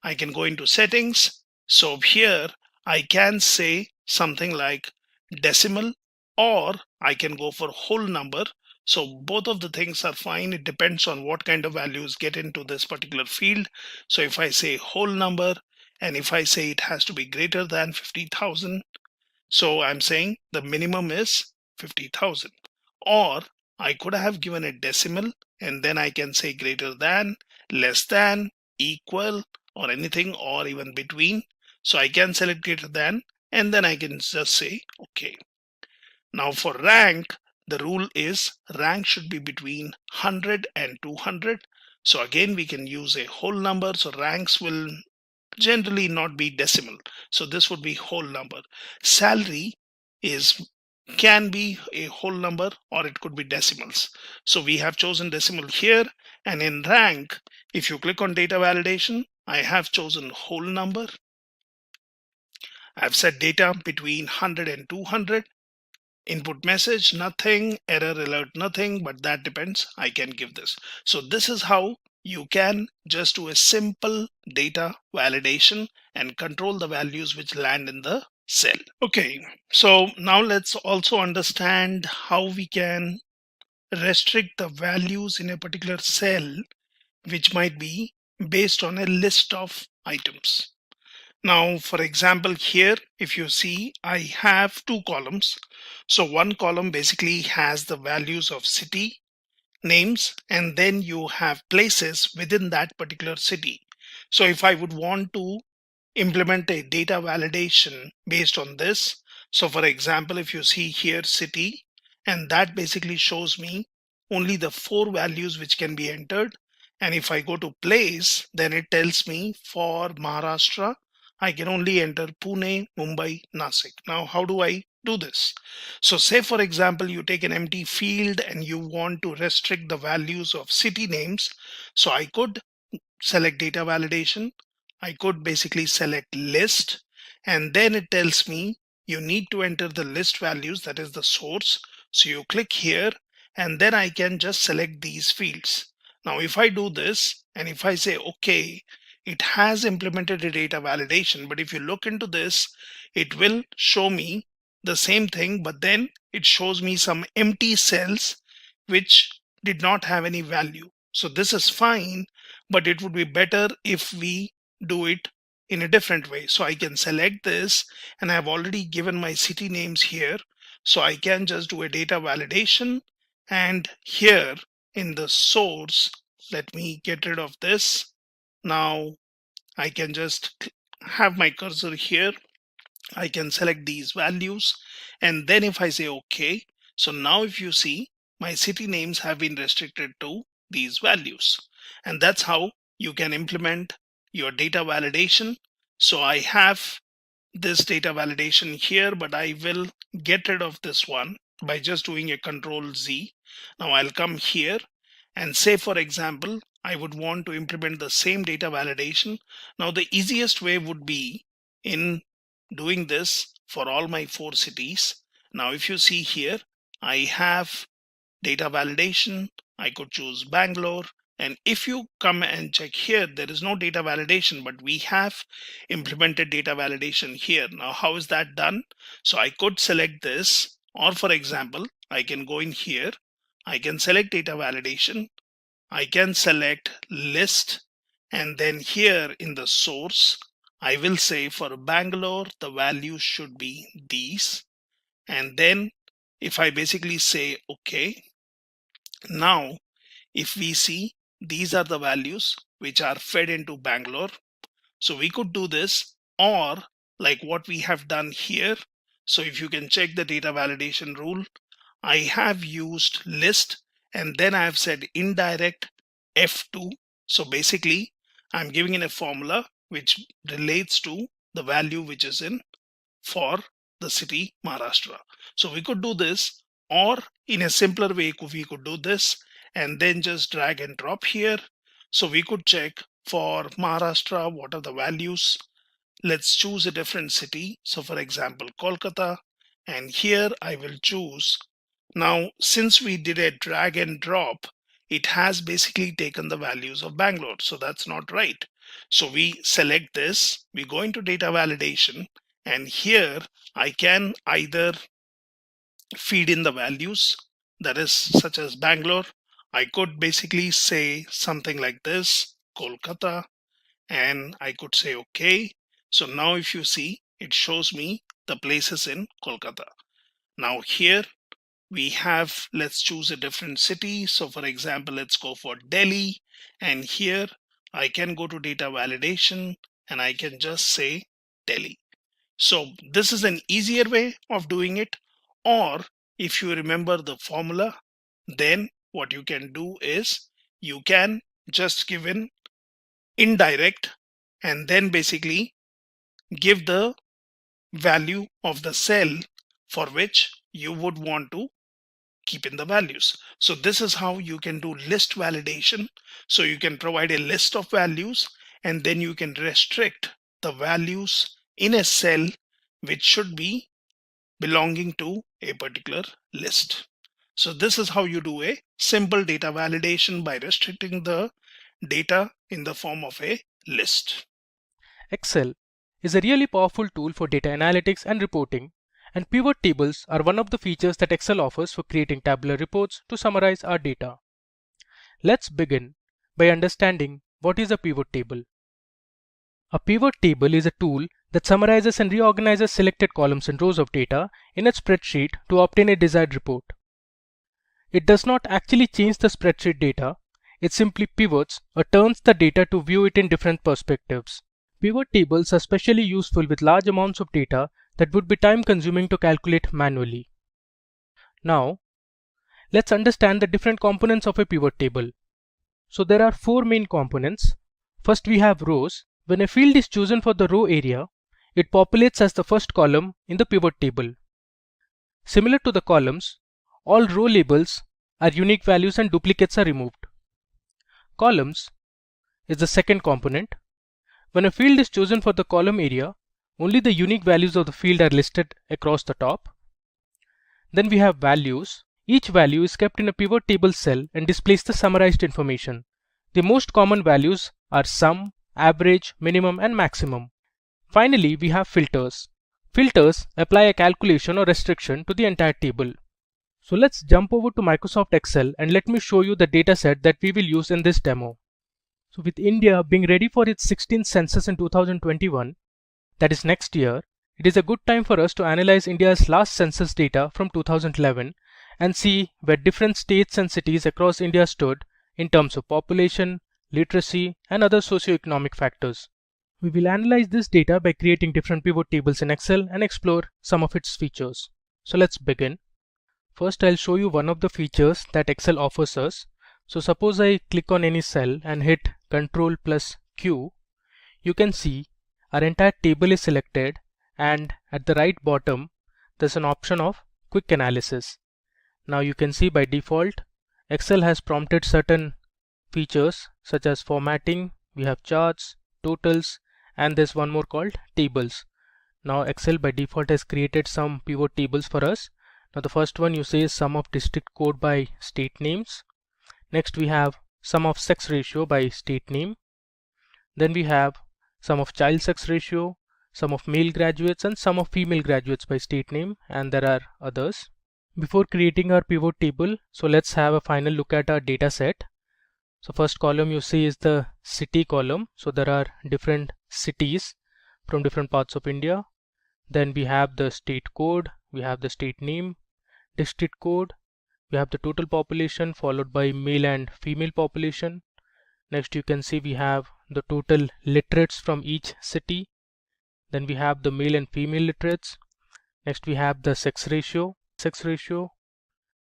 I can go into settings. So here I can say something like decimal, or I can go for whole number. So both of the things are fine. It depends on what kind of values get into this particular field. So if I say whole number, and if I say it has to be greater than 50,000, so I'm saying the minimum is 50,000. Or I could have given a decimal, and then I can say greater than, less than, equal, or anything, or even between. So I can select greater than, and then I can just say OK. Now for rank, the rule is rank should be between 100 and 200. So again, we can use a whole number. So ranks will generally not be decimal. So this would be whole number. Salary can be a whole number, or it could be decimals. So we have chosen decimal here. And in rank, if you click on data validation, I have chosen whole number. I've set data between 100 and 200. Input message, nothing. Error alert, nothing. But that depends. I can give this. So this is how you can just do a simple data validation and control the values which land in the cell. Okay, so now let's also understand how we can restrict the values in a particular cell, which might be based on a list of items. Now, for example, here, if you see, I have two columns. So one column basically has the values of city names, and then you have places within that particular city. So if I would want to implement a data validation based on this, so for example, if you see here city, and that basically shows me only the 4 values which can be entered. And if I go to place, then it tells me for Maharashtra I can only enter Pune, Mumbai, Nasik. Now how do I do this? So say for example you take an empty field and you want to restrict the values of city names. So I could select data validation. I could basically select list, and then it tells me you need to enter the list values, that is the source. So you click here, and then I can just select these fields. Now if I do this and if I say okay, it has implemented a data validation, but if you look into this, it will show me the same thing, but then it shows me some empty cells which did not have any value. So this is fine, but it would be better if we do it in a different way. So I can select this, and I've already given my city names here. So I can just do a data validation, and here in the source, let me get rid of this. Now I can just have my cursor here. I can select these values, and then if I say okay, so now if you see, my city names have been restricted to these values. And that's how you can implement your data validation. So I have this data validation here, but I will get rid of this one by just doing a Control Z. Now I'll come here and say, for example, I would want to implement the same data validation. Now the easiest way would be in doing this for all my 4 cities. Now if you see here, I have data validation. I could choose Bangalore. And if you come and check here, there is no data validation, but we have implemented data validation here. Now, how is that done? So I could select this, or for example, I can go in here. I can select data validation. I can select list. And then here in the source, I will say for Bangalore, the values should be these. And then if I basically say, okay, now if we see, these are the values which are fed into Bangalore. So we could do this, or like what we have done here. So if you can check the data validation rule, I have used list, and then I have said indirect F2. So basically I'm giving in a formula which relates to the value which is in for the city Maharashtra. So we could do this, or in a simpler way we could do this and then just drag and drop here. So we could check for Maharashtra what are the values. Let's choose a different city. So for example, Kolkata, and here I will choose. Now since we did a drag and drop, it has basically taken the values of Bangalore. So that's not right. So we select this, we go into data validation, and here I can either feed in the values, that is such as Bangalore. I could basically say something like this, Kolkata, and I could say okay. So now if you see, it shows me the places in Kolkata. Now here we have, let's choose a different city. So for example, let's go for Delhi, and here I can go to data validation and I can just say Delhi. So this is an easier way of doing it. Or if you remember the formula, then what you can do is you can just give in indirect and then basically give the value of the cell for which you would want to keep in the values. So this is how you can do list validation. So you can provide a list of values, and then you can restrict the values in a cell which should be belonging to a particular list. So this is how you do a simple data validation by restricting the data in the form of a list. Excel is a really powerful tool for data analytics and reporting, and pivot tables are one of the features that Excel offers for creating tabular reports to summarize our data. Let's begin by understanding what is a pivot table. A pivot table is a tool that summarizes and reorganizes selected columns and rows of data in a spreadsheet to obtain a desired report. It does not actually change the spreadsheet data, it simply pivots or turns the data to view it in different perspectives. Pivot tables are especially useful with large amounts of data that would be time consuming to calculate manually. Now, let's understand the different components of a pivot table. So there are four main components. First we have rows. When a field is chosen for the row area, it populates as the first column in the pivot table. Similar to the columns, all row labels are unique values and duplicates are removed. Columns is the second component. When a field is chosen for the column area, only the unique values of the field are listed across the top. Then we have values. Each value is kept in a pivot table cell and displays the summarized information. The most common values are sum, average, minimum, and maximum. Finally, we have filters. Filters apply a calculation or restriction to the entire table. So let's jump over to Microsoft Excel and let me show you the dataset that we will use in this demo. So with India being ready for its 16th census in 2021, that is next year, it is a good time for us to analyze India's last census data from 2011 and see where different states and cities across India stood in terms of population, literacy, and other socio-economic factors. We will analyze this data by creating different pivot tables in Excel and explore some of its features. So let's begin. First, I'll show you one of the features that Excel offers us. So suppose I click on any cell and hit Ctrl+Q, you can see our entire table is selected, and at the right bottom there's an option of quick analysis. Now you can see by default Excel has prompted certain features such as formatting, we have charts, totals, and there's one more called tables. Now Excel by default has created some pivot tables for us. Now the first one you see is sum of district code by state names. Next we have sum of sex ratio by state name. Then we have sum of child sex ratio, sum of male graduates, and sum of female graduates by state name, and there are others. Before creating our pivot table, so let's have a final look at our data set. So first column you see is the city column. So there are different cities from different parts of India. Then we have the state code, we have the state name, district code, we have the total population followed by male and female population. Next you can see we have the total literates from each city. Then we have the male and female literates. Next we have the sex ratio.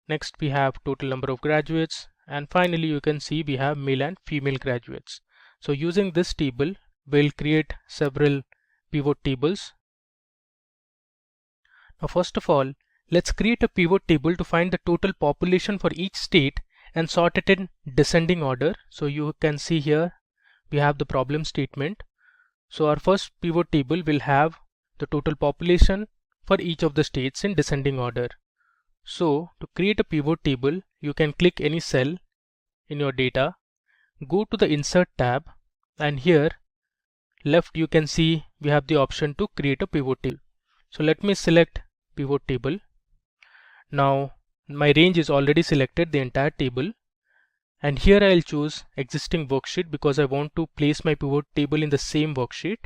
Next we have total number of graduates, and finally you can see we have male and female graduates. So using this table we'll create several pivot tables. Now first of all, let's create a pivot table to find the total population for each state and sort it in descending order. So you can see here we have the problem statement. So our first pivot table will have the total population for each of the states in descending order. So to create a pivot table, you can click any cell in your data, go to the Insert tab, and here left you can see we have the option to create a pivot table. So let me select pivot table. Now my range is already selected, the entire table, and here I'll choose existing worksheet because I want to place my pivot table in the same worksheet,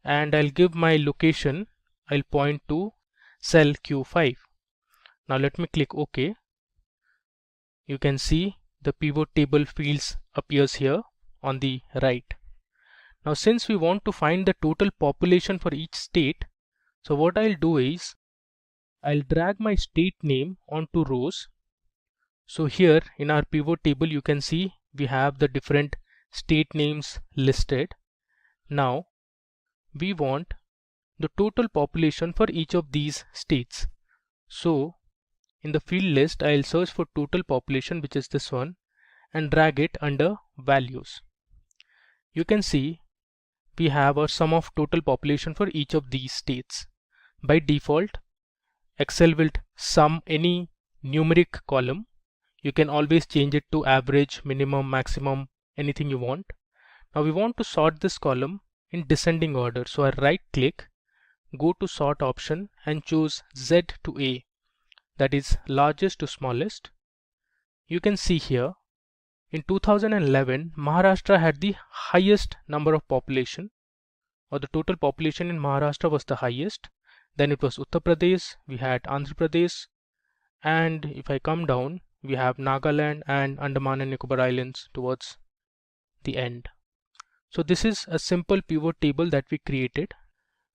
and I'll give my location, I'll point to cell Q5. Now let me click OK. You can see the pivot table fields appears here on the right. Now since we want to find the total population for each state, so what I'll do is I'll drag my state name onto rows. So here in our pivot table you can see we have the different state names listed. Now we want the total population for each of these states. So in the field list I'll search for total population, which is this one, and drag it under values. You can see we have a sum of total population for each of these states. By default Excel will sum any numeric column. You can always change it to average, minimum, maximum, anything you want. Now we want to sort this column in descending order. So I right click, go to sort option and choose Z to A, that is largest to smallest. You can see here in 2011 Maharashtra had the highest number of population, or the total population in Maharashtra was the highest. Then it was Uttar Pradesh, we had Andhra Pradesh, and if I come down we have Nagaland and Andaman and Nicobar Islands towards the end. So this is a simple pivot table that we created.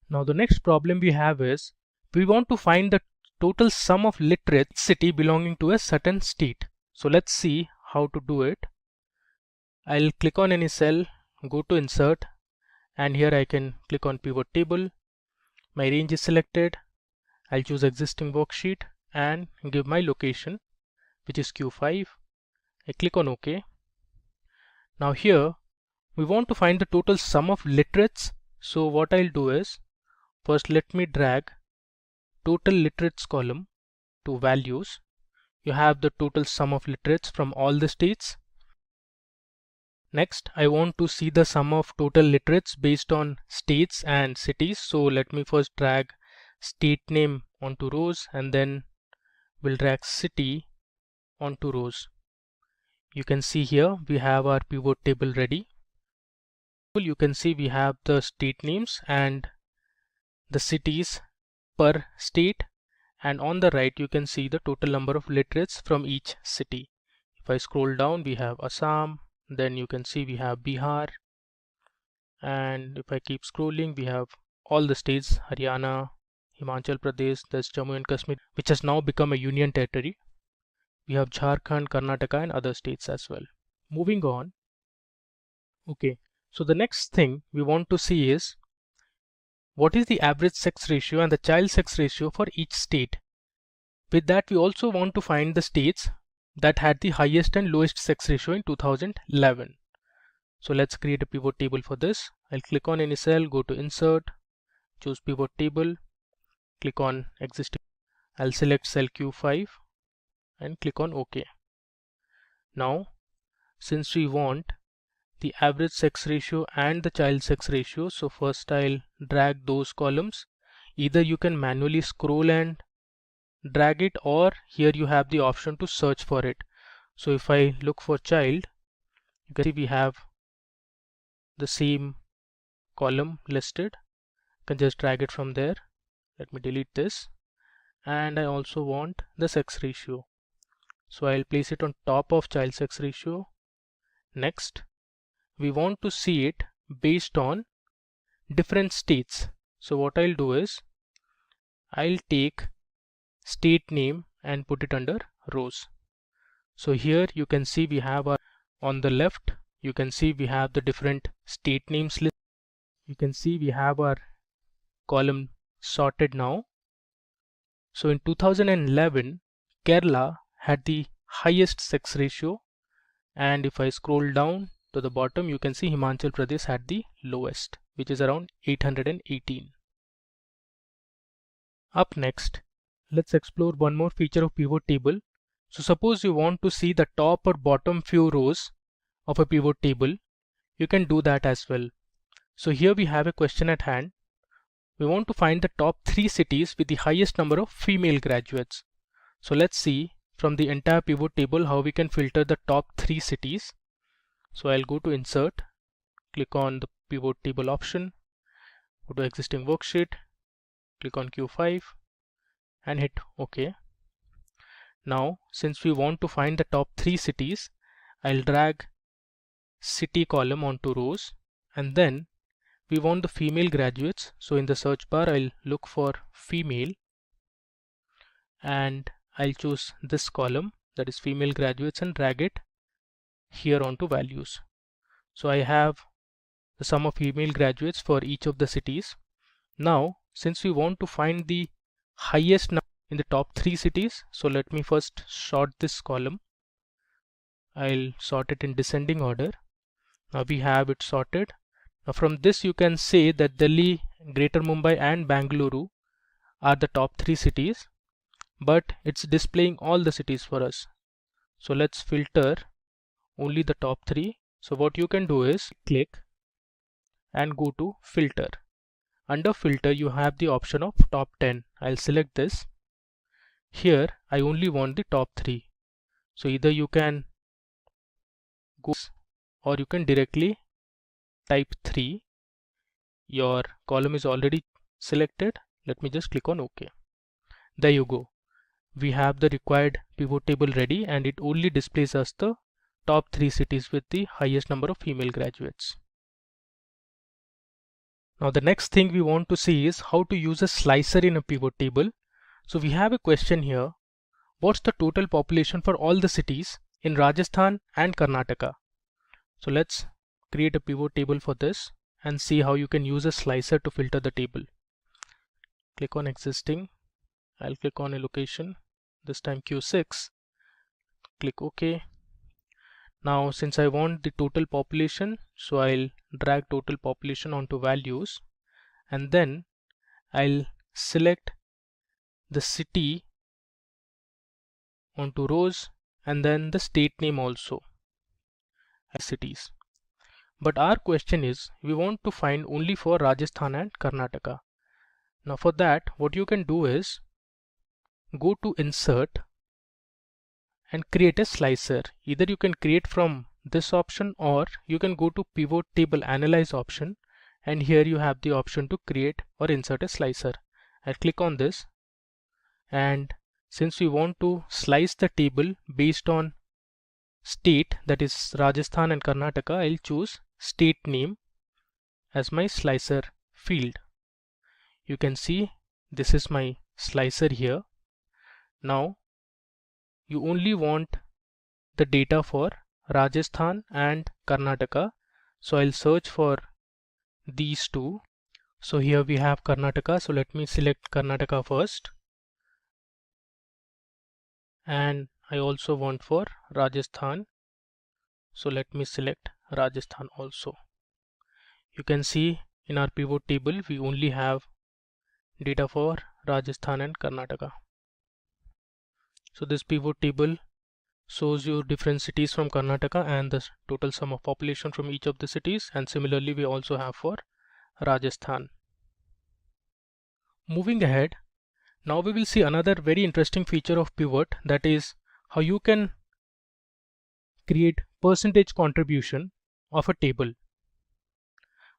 Now the next problem we have is we want to find the total sum of literates city belonging to a certain state. So let's see how to do it. I'll click on any cell, go to insert, and here I can click on pivot table. My range is selected. I'll choose existing worksheet and give my location, which is Q5. I click on OK. Now here we want to find the total sum of literates. So what I'll do is, first let me drag total literates column to values. You have the total sum of literates from all the states. Next, I want to see the sum of total literates based on states and cities. So let me first drag state name onto rows, and then we'll drag city onto rows. You can see here we have our pivot table ready. You can see we have the state names and the cities per state, and on the right you can see the total number of literates from each city. If I scroll down, we have Assam, then you can see we have Bihar, and if I keep scrolling we have all the states, Haryana, Himachal Pradesh, there's Jammu and Kashmir, which has now become a union territory. We have Jharkhand, Karnataka and other states as well. Moving on. Okay, so the next thing we want to see is what is the average sex ratio and the child sex ratio for each state. With that, we also want to find the states that had the highest and lowest sex ratio in 2011. So let's create a pivot table for this. I'll click on any cell, go to insert, choose pivot table, click on existing. I'll select cell Q5 and click on OK. Now, since we want the average sex ratio and the child sex ratio, so first I'll drag those columns. Either you can manually scroll and drag it, or here you have the option to search for it. So if I look for child, you can see we have the same column listed. You can just drag it from there. Let me delete this. And I also want the sex ratio, so I'll place it on top of child sex ratio. Next, we want to see it based on different states. So what I'll do is I'll take state name and put it under rows. So here you can see we have our, on the left you can see we have the different state names list. You can see we have our column sorted now. So in 2011 Kerala had the highest sex ratio, and if I scroll down to the bottom you can see Himachal Pradesh had the lowest, which is around 818. Up next, let's explore one more feature of pivot table. So suppose you want to see the top or bottom few rows of a pivot table, you can do that as well. So here we have a question at hand. We want to find the top 3 cities with the highest number of female graduates. So let's see from the entire pivot table how we can filter the top 3 cities. So I'll go to insert, click on the pivot table option, go to existing worksheet, click on Q5 and hit OK. Now since we want to find the top 3 cities, I'll drag city column onto rows, and then we want the female graduates. So in the search bar I'll look for female and I'll choose this column, that is female graduates, and drag it here onto values. So I have the sum of female graduates for each of the cities. Now since we want to find the highest number in the top 3 cities, so let me first sort this column. I'll sort it in descending order. Now we have it sorted. Now from this you can say that Delhi, Greater Mumbai and Bangalore are the top 3 cities, but it's displaying all the cities for us. So let's filter only the top 3 So what you can do is click and go to filter. Under filter you have the option of top 10. I'll select this. Here I only want the top 3. So either you can go or you can directly type 3. Your column is already selected. Let me just click on OK. There you go. We have the required pivot table ready, and it only displays us the top 3 cities with the highest number of female graduates. Now the next thing we want to see is how to use a slicer in a pivot table. So we have a question here. What's the total population for all the cities in Rajasthan and Karnataka? So let's create a pivot table for this and see how you can use a slicer to filter the table. Click on existing. I'll click on a location, this time Q6. Click OK. Now since I want the total population, so I'll drag total population onto values, and then I'll select the city onto rows and then the state name also as cities. But our question is we want to find only for Rajasthan and Karnataka. Now for that, what you can do is go to insert and create a slicer. Either you can create from this option or you can go to pivot table analyze option, and here you have the option to create or insert a slicer. I'll click on this, and since we want to slice the table based on state, that is Rajasthan and Karnataka, I'll choose state name as my slicer field. You can see this is my slicer here. Now you only want the data for Rajasthan and Karnataka, so I'll search for these two. So here we have Karnataka, so let me select Karnataka first, and I also want for Rajasthan, so let me select Rajasthan also. You can see in our pivot table we only have data for Rajasthan and Karnataka. So this pivot table shows you different cities from Karnataka and the total sum of population from each of the cities, and similarly we also have for Rajasthan. Moving ahead, now we will see another very interesting feature of pivot, that is how you can create percentage contribution of a table.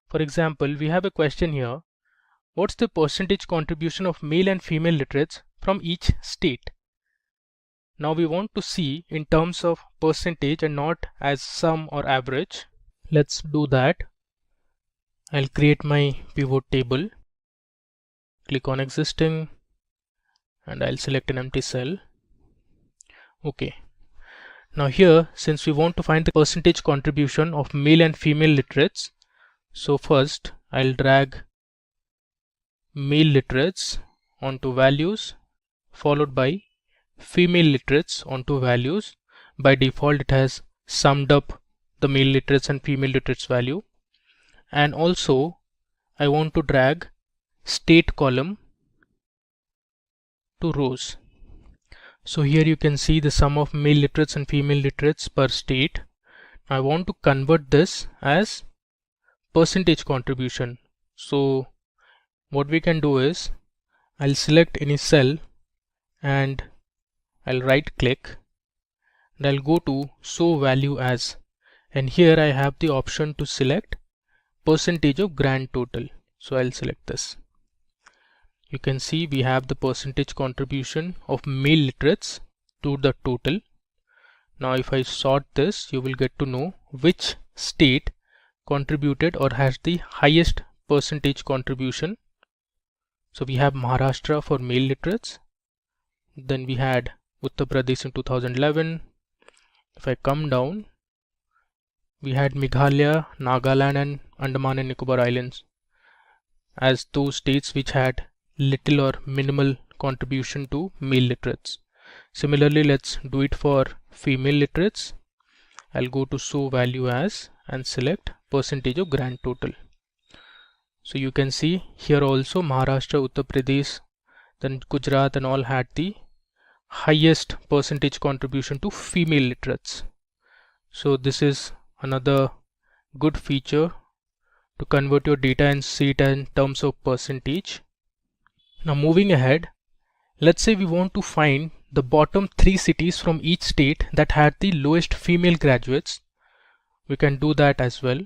For example, we have a question here. What's the percentage contribution of male and female literates from each state? Now we want to see in terms of percentage and not as sum or average. Let's do that. I'll create my pivot table, click on existing, and I'll select an empty cell. Okay. Now here, since we want to find the percentage contribution of male and female literates, so first I'll drag male literates onto values, followed by female literates onto values. By default it has summed up the male literates and female literates value, and also I want to drag state column to rows. So here you can see the sum of male literates and female literates per state. I want to convert this as percentage contribution. So what we can do is I'll select any cell and I'll right click and I'll go to show value as, and here I have the option to select percentage of grand total. So I'll select this. You can see we have the percentage contribution of male literates to the total. Now if I sort this, you will get to know which state contributed or has the highest percentage contribution. So we have Maharashtra for male literates, then we had Uttar Pradesh in 2011. If I come down, we had Meghalaya, Nagaland and Andaman and Nicobar Islands as those states which had little or minimal contribution to male literates. Similarly, let's do it for female literates. I'll go to show value as and select percentage of grand total. So you can see here also Maharashtra, Uttar Pradesh, then Gujarat and all had the highest percentage contribution to female literates. So this is another good feature to convert your data and see it in terms of percentage. Now moving ahead, let's say we want to find the bottom 3 cities from each state that had the lowest female graduates. We can do that as well.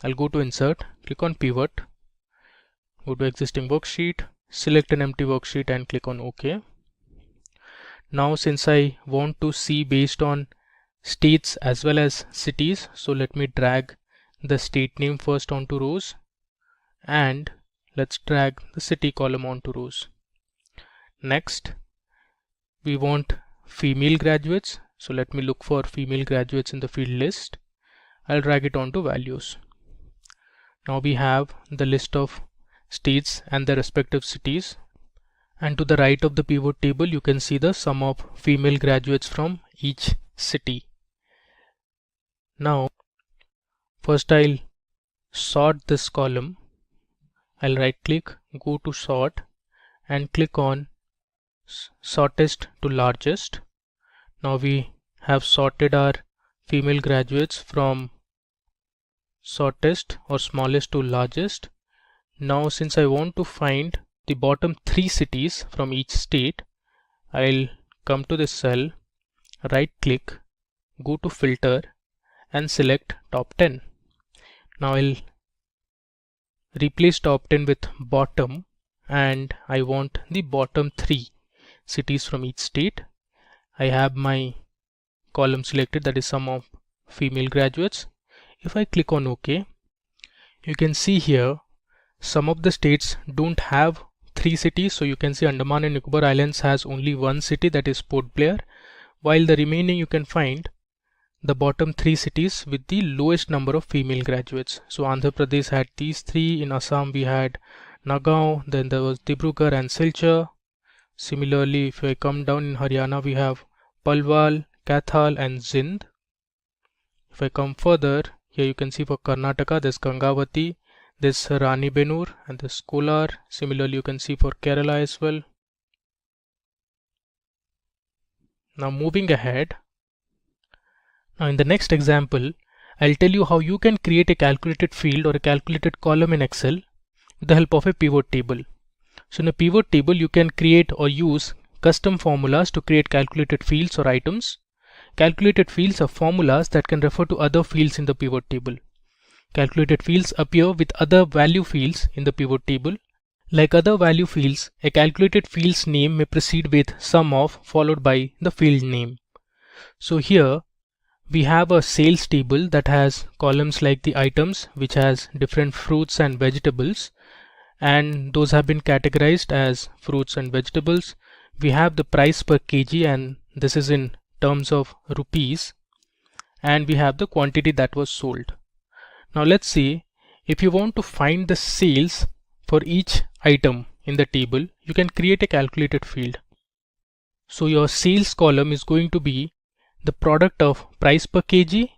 I'll go to insert, click on pivot, go to existing worksheet, select an empty worksheet and click on OK. Now since I want to see based on states as well as cities, so let me drag the state name first onto rows and let's drag the city column onto rows. Next, we want female graduates, so let me look for female graduates in the field list. I'll drag it onto values. Now we have the list of states and their respective cities, and to the right of the pivot table you can see the sum of female graduates from each city. Now first I'll sort this column. I'll right click, go to sort and click on shortest to largest. Now we have sorted our female graduates from shortest or smallest to largest. Now since I want to find the bottom 3 cities from each state, I'll come to this cell, right click, go to filter and select top 10. Now I'll replace top 10 with bottom and I want the bottom 3 cities from each state. I have my column selected, that is sum of female graduates. If I click on OK, you can see here some of the states don't have 3 cities. So you can see Andaman and Nicobar Islands has only 1 city, that is Port Blair, while the remaining you can find the bottom 3 cities with the lowest number of female graduates. So Andhra Pradesh had these 3, in Assam we had Nagaon, then there was Dibrugarh and Silchar. Similarly, if I come down in Haryana we have Palwal, Kathal and Zind. If I come further, here you can see for Karnataka there's Gangavati, there's Rani Benur and there's Kolar. Similarly you can see for Kerala as well. Now moving ahead, now in the next example I'll tell you how you can create a calculated field or a calculated column in Excel with the help of a pivot table. So in a pivot table you can create or use custom formulas to create calculated fields or items. Calculated fields are formulas that can refer to other fields in the pivot table. Calculated fields appear with other value fields in the pivot table. Like other value fields, a calculated field's name may precede with sum of followed by the field name. So here we have a sales table that has columns like the items, which has different fruits and vegetables, and those have been categorized as fruits and vegetables. We have the price per kg, and this is in terms of rupees, and we have the quantity that was sold. Now let's see, if you want to find the sales for each item in the table, you can create a calculated field. So your sales column is going to be the product of price per kg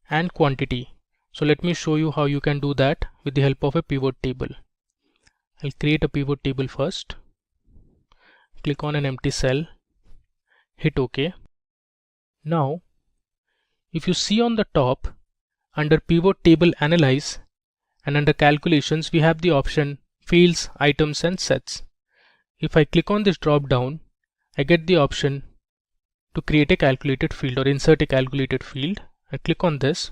and quantity. So let me show you how you can do that with the help of a pivot table. I'll create a pivot table first. Click on an empty cell, hit OK. Now if you see on the top, under pivot table analyze and under calculations we have the option fields, items and sets. If I click on this drop down, I get the option to create a calculated field or insert a calculated field. I click on this.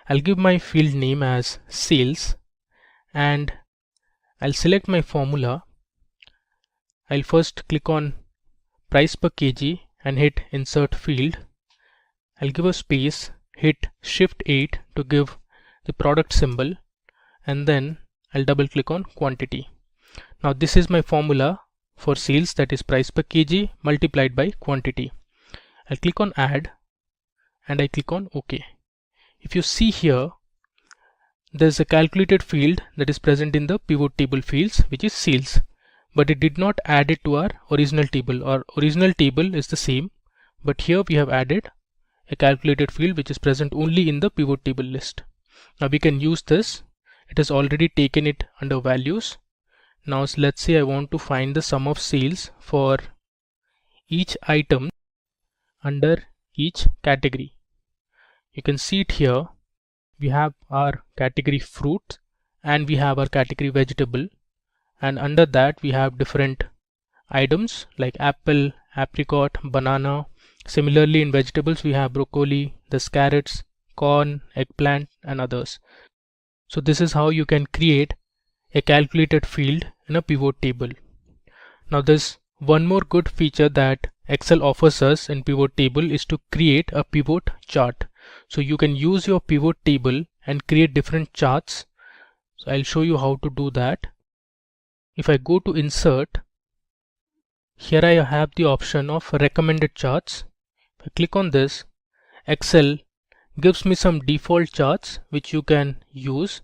I'll give my field name as sales and I'll select my formula. I'll first click on price per kg and hit insert field. I'll give a space, hit shift 8 to give the product symbol, and then I'll double click on quantity. Now this is my formula for sales, that is price per kg multiplied by quantity. I'll click on add and I click on OK. If you see here, there's a calculated field that is present in the pivot table fields, which is sales, but it did not add it to our original table. Our original table is the same, but here we have added a calculated field which is present only in the pivot table list. Now we can use this. It has already taken it under values. Now let's say I want to find the sum of sales for each item under each category. You can see it here. we have our category fruit and we have our category vegetable, and under that we have different items like apple, apricot, banana. Similarly, in vegetables we have broccoli, the carrots, corn, eggplant and others. So this is how you can create a calculated field in a pivot table. Now there's one more good feature that Excel offers us in pivot table is to create a pivot chart. So you can use your pivot table and create different charts. So I'll show you how to do that. If I go to insert, here I have the option of recommended charts. If I click on this, Excel gives me some default charts which you can use.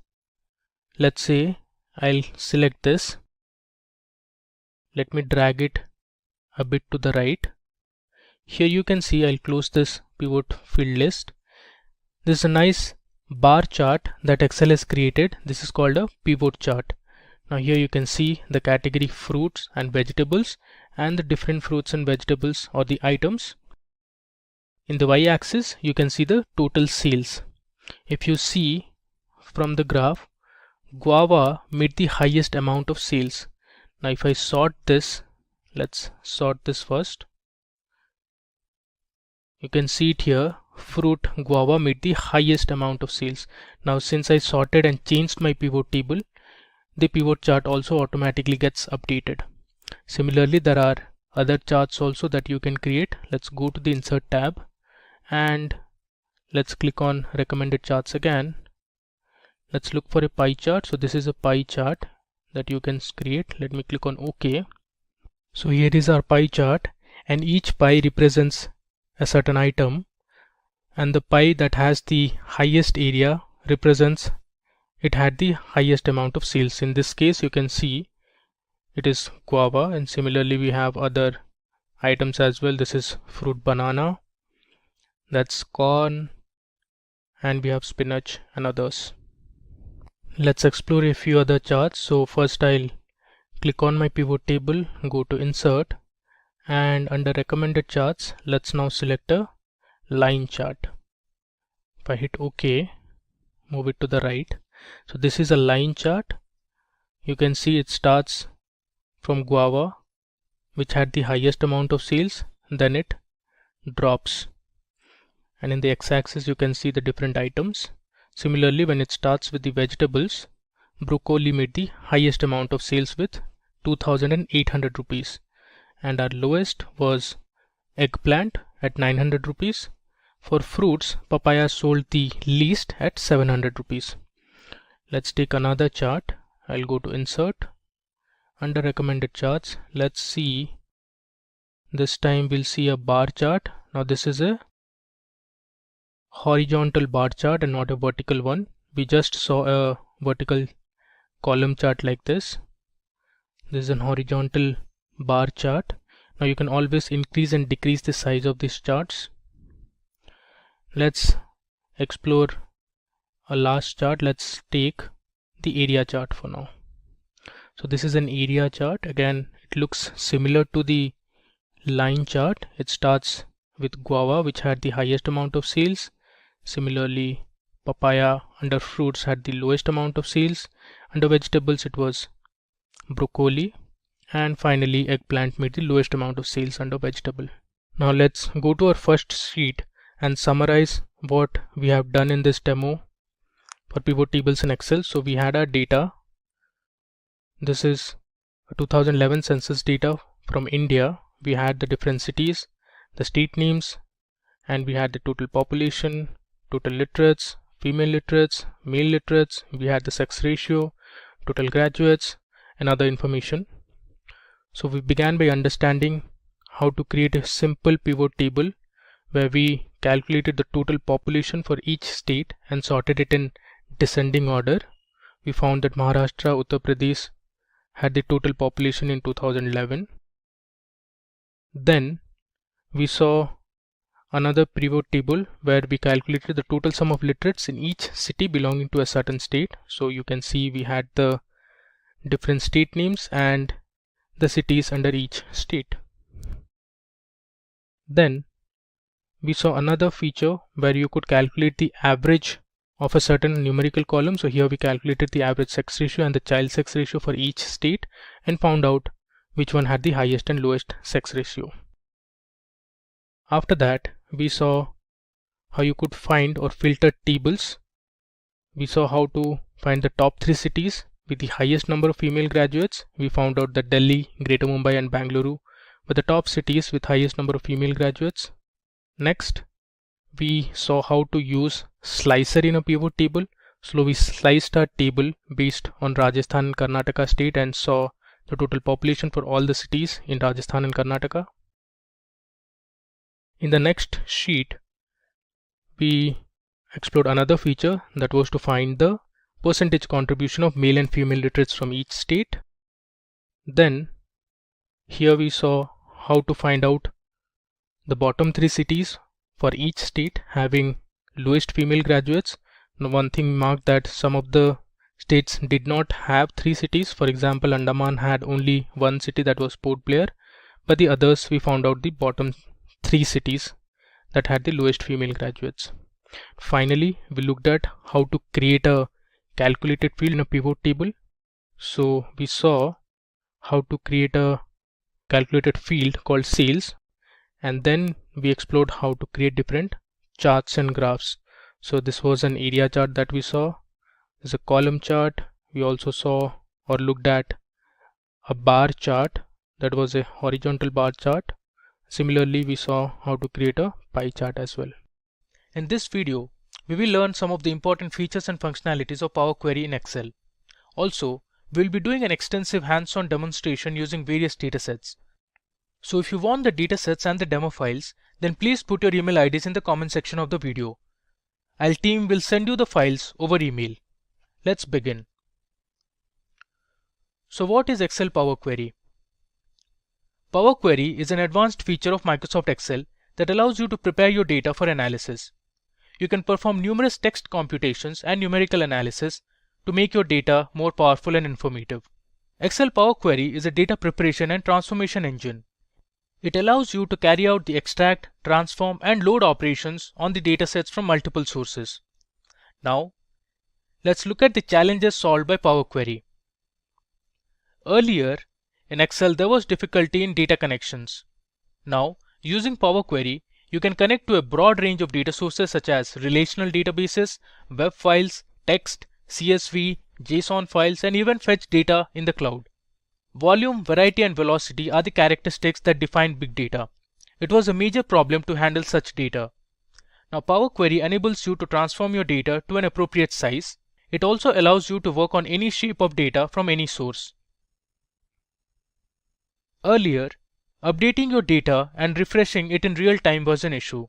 Let's say I'll select this. Let me drag it a bit to the right. Here you can see I'll close this pivot field list. This is a nice bar chart that Excel has created. This is called a pivot chart. Now here you can see the category fruits and vegetables and the different fruits and vegetables or the items. In the y-axis you can see the total sales. If you see from the graph, guava made the highest amount of sales. Now if I sort this, let's sort this first. You can see it here, fruit guava made the highest amount of sales. Now since I sorted and changed my pivot table, the pivot chart also automatically gets updated. Similarly, there are other charts also that you can create. Let's go to the insert tab and let's click on recommended charts again. Let's look for a pie chart. So this is a pie chart that you can create. Let me click on OK. So here is our pie chart, and each pie represents a certain item, and the pie that has the highest area represents it had the highest amount of sales. In this case you can see it is guava, and similarly we have other items as well. This is fruit banana, that's corn, and we have spinach and others. Let's explore a few other charts. So first I'll click on my pivot table, go to insert, and under recommended charts let's now select a line chart. If I hit OK, move it to the right. So this is a line chart. You can see it starts from guava, which had the highest amount of sales, then it drops, and in the x-axis you can see the different items. Similarly, when it starts with the vegetables, broccoli made the highest amount of sales with 2,800 rupees, and our lowest was eggplant at 900 rupees. For fruits, papaya sold the least at 700 rupees. Let's take another chart. I'll go to insert. Under recommended charts, let's see, this time we'll see a bar chart. Now this is a horizontal bar chart and not a vertical one. We just saw a vertical column chart like this. This is an horizontal bar chart. Now you can always increase and decrease the size of these charts. Let's explore a last chart. Let's take the area chart for now. So this is an area chart. Again, it looks similar to the line chart. It starts with guava, which had the highest amount of sales. Similarly, papaya under fruits had the lowest amount of sales. Under vegetables it was broccoli, and finally eggplant made the lowest amount of sales under vegetable. Now let's go to our first sheet and summarize what we have done in this demo for pivot tables in Excel. So we had our data. This is 2011 census data from India. We had the different cities, the state names, and we had the total population, total literates, female literates, male literates. We had the sex ratio, total graduates, and other information. So we began by understanding how to create a simple pivot table where we calculated the total population for each state and sorted it in descending order. We found that Maharashtra, Uttar Pradesh had the total population in 2011. Then we saw another pivot table where we calculated the total sum of literates in each city belonging to a certain state. So you can see we had the different state names and the cities under each state. Then we saw another feature where you could calculate the average of a certain numerical column. So here we calculated the average sex ratio and the child sex ratio for each state and found out which one had the highest and lowest sex ratio. After that, we saw how you could find or filter tables. We saw how to find the top 3 cities with the highest number of female graduates. We found out that Delhi, Greater Mumbai and Bangalore were the top cities with highest number of female graduates. Next, we saw how to use slicer in a pivot table. So we sliced our table based on Rajasthan and Karnataka state and saw the total population for all the cities in Rajasthan and Karnataka. In the next sheet, we explored another feature that was to find the percentage contribution of male and female literates from each state. Then here we saw how to find out the bottom 3 cities for each state having lowest female graduates. Now, one thing marked that some of the states did not have 3 cities. For example, Andaman had only 1 city, that was Port Blair, but the others we found out the bottom 3 cities that had the lowest female graduates. Finally, we looked at how to create a calculated field in a pivot table. So we saw how to create a calculated field called sales, and then we explored how to create different charts and graphs. So this was an area chart that we saw. There's a column chart. We also saw or looked at a bar chart, that was a horizontal bar chart. Similarly, we saw how to create a pie chart as well. In this video, we will learn some of the important features and functionalities of Power Query in Excel. Also, we will be doing an extensive hands-on demonstration using various datasets. So if you want the datasets and the demo files, then please put your email IDs in the comment section of the video. Our team will send you the files over email. Let's begin. So what is Excel Power Query? Power Query is an advanced feature of Microsoft Excel that allows you to prepare your data for analysis. You can perform numerous text computations and numerical analysis to make your data more powerful and informative. Excel Power Query is a data preparation and transformation engine. It allows you to carry out the extract, transform, and load operations on the datasets from multiple sources. Now, let's look at the challenges solved by Power Query. Earlier, in Excel, there was difficulty in data connections. Now, using Power Query, you can connect to a broad range of data sources such as relational databases, web files, text, CSV, JSON files, and even fetch data in the cloud. Volume, variety, and velocity are the characteristics that define big data. It was a major problem to handle such data. Now, Power Query enables you to transform your data to an appropriate size. It also allows you to work on any shape of data from any source. Earlier, updating your data and refreshing it in real time was an issue.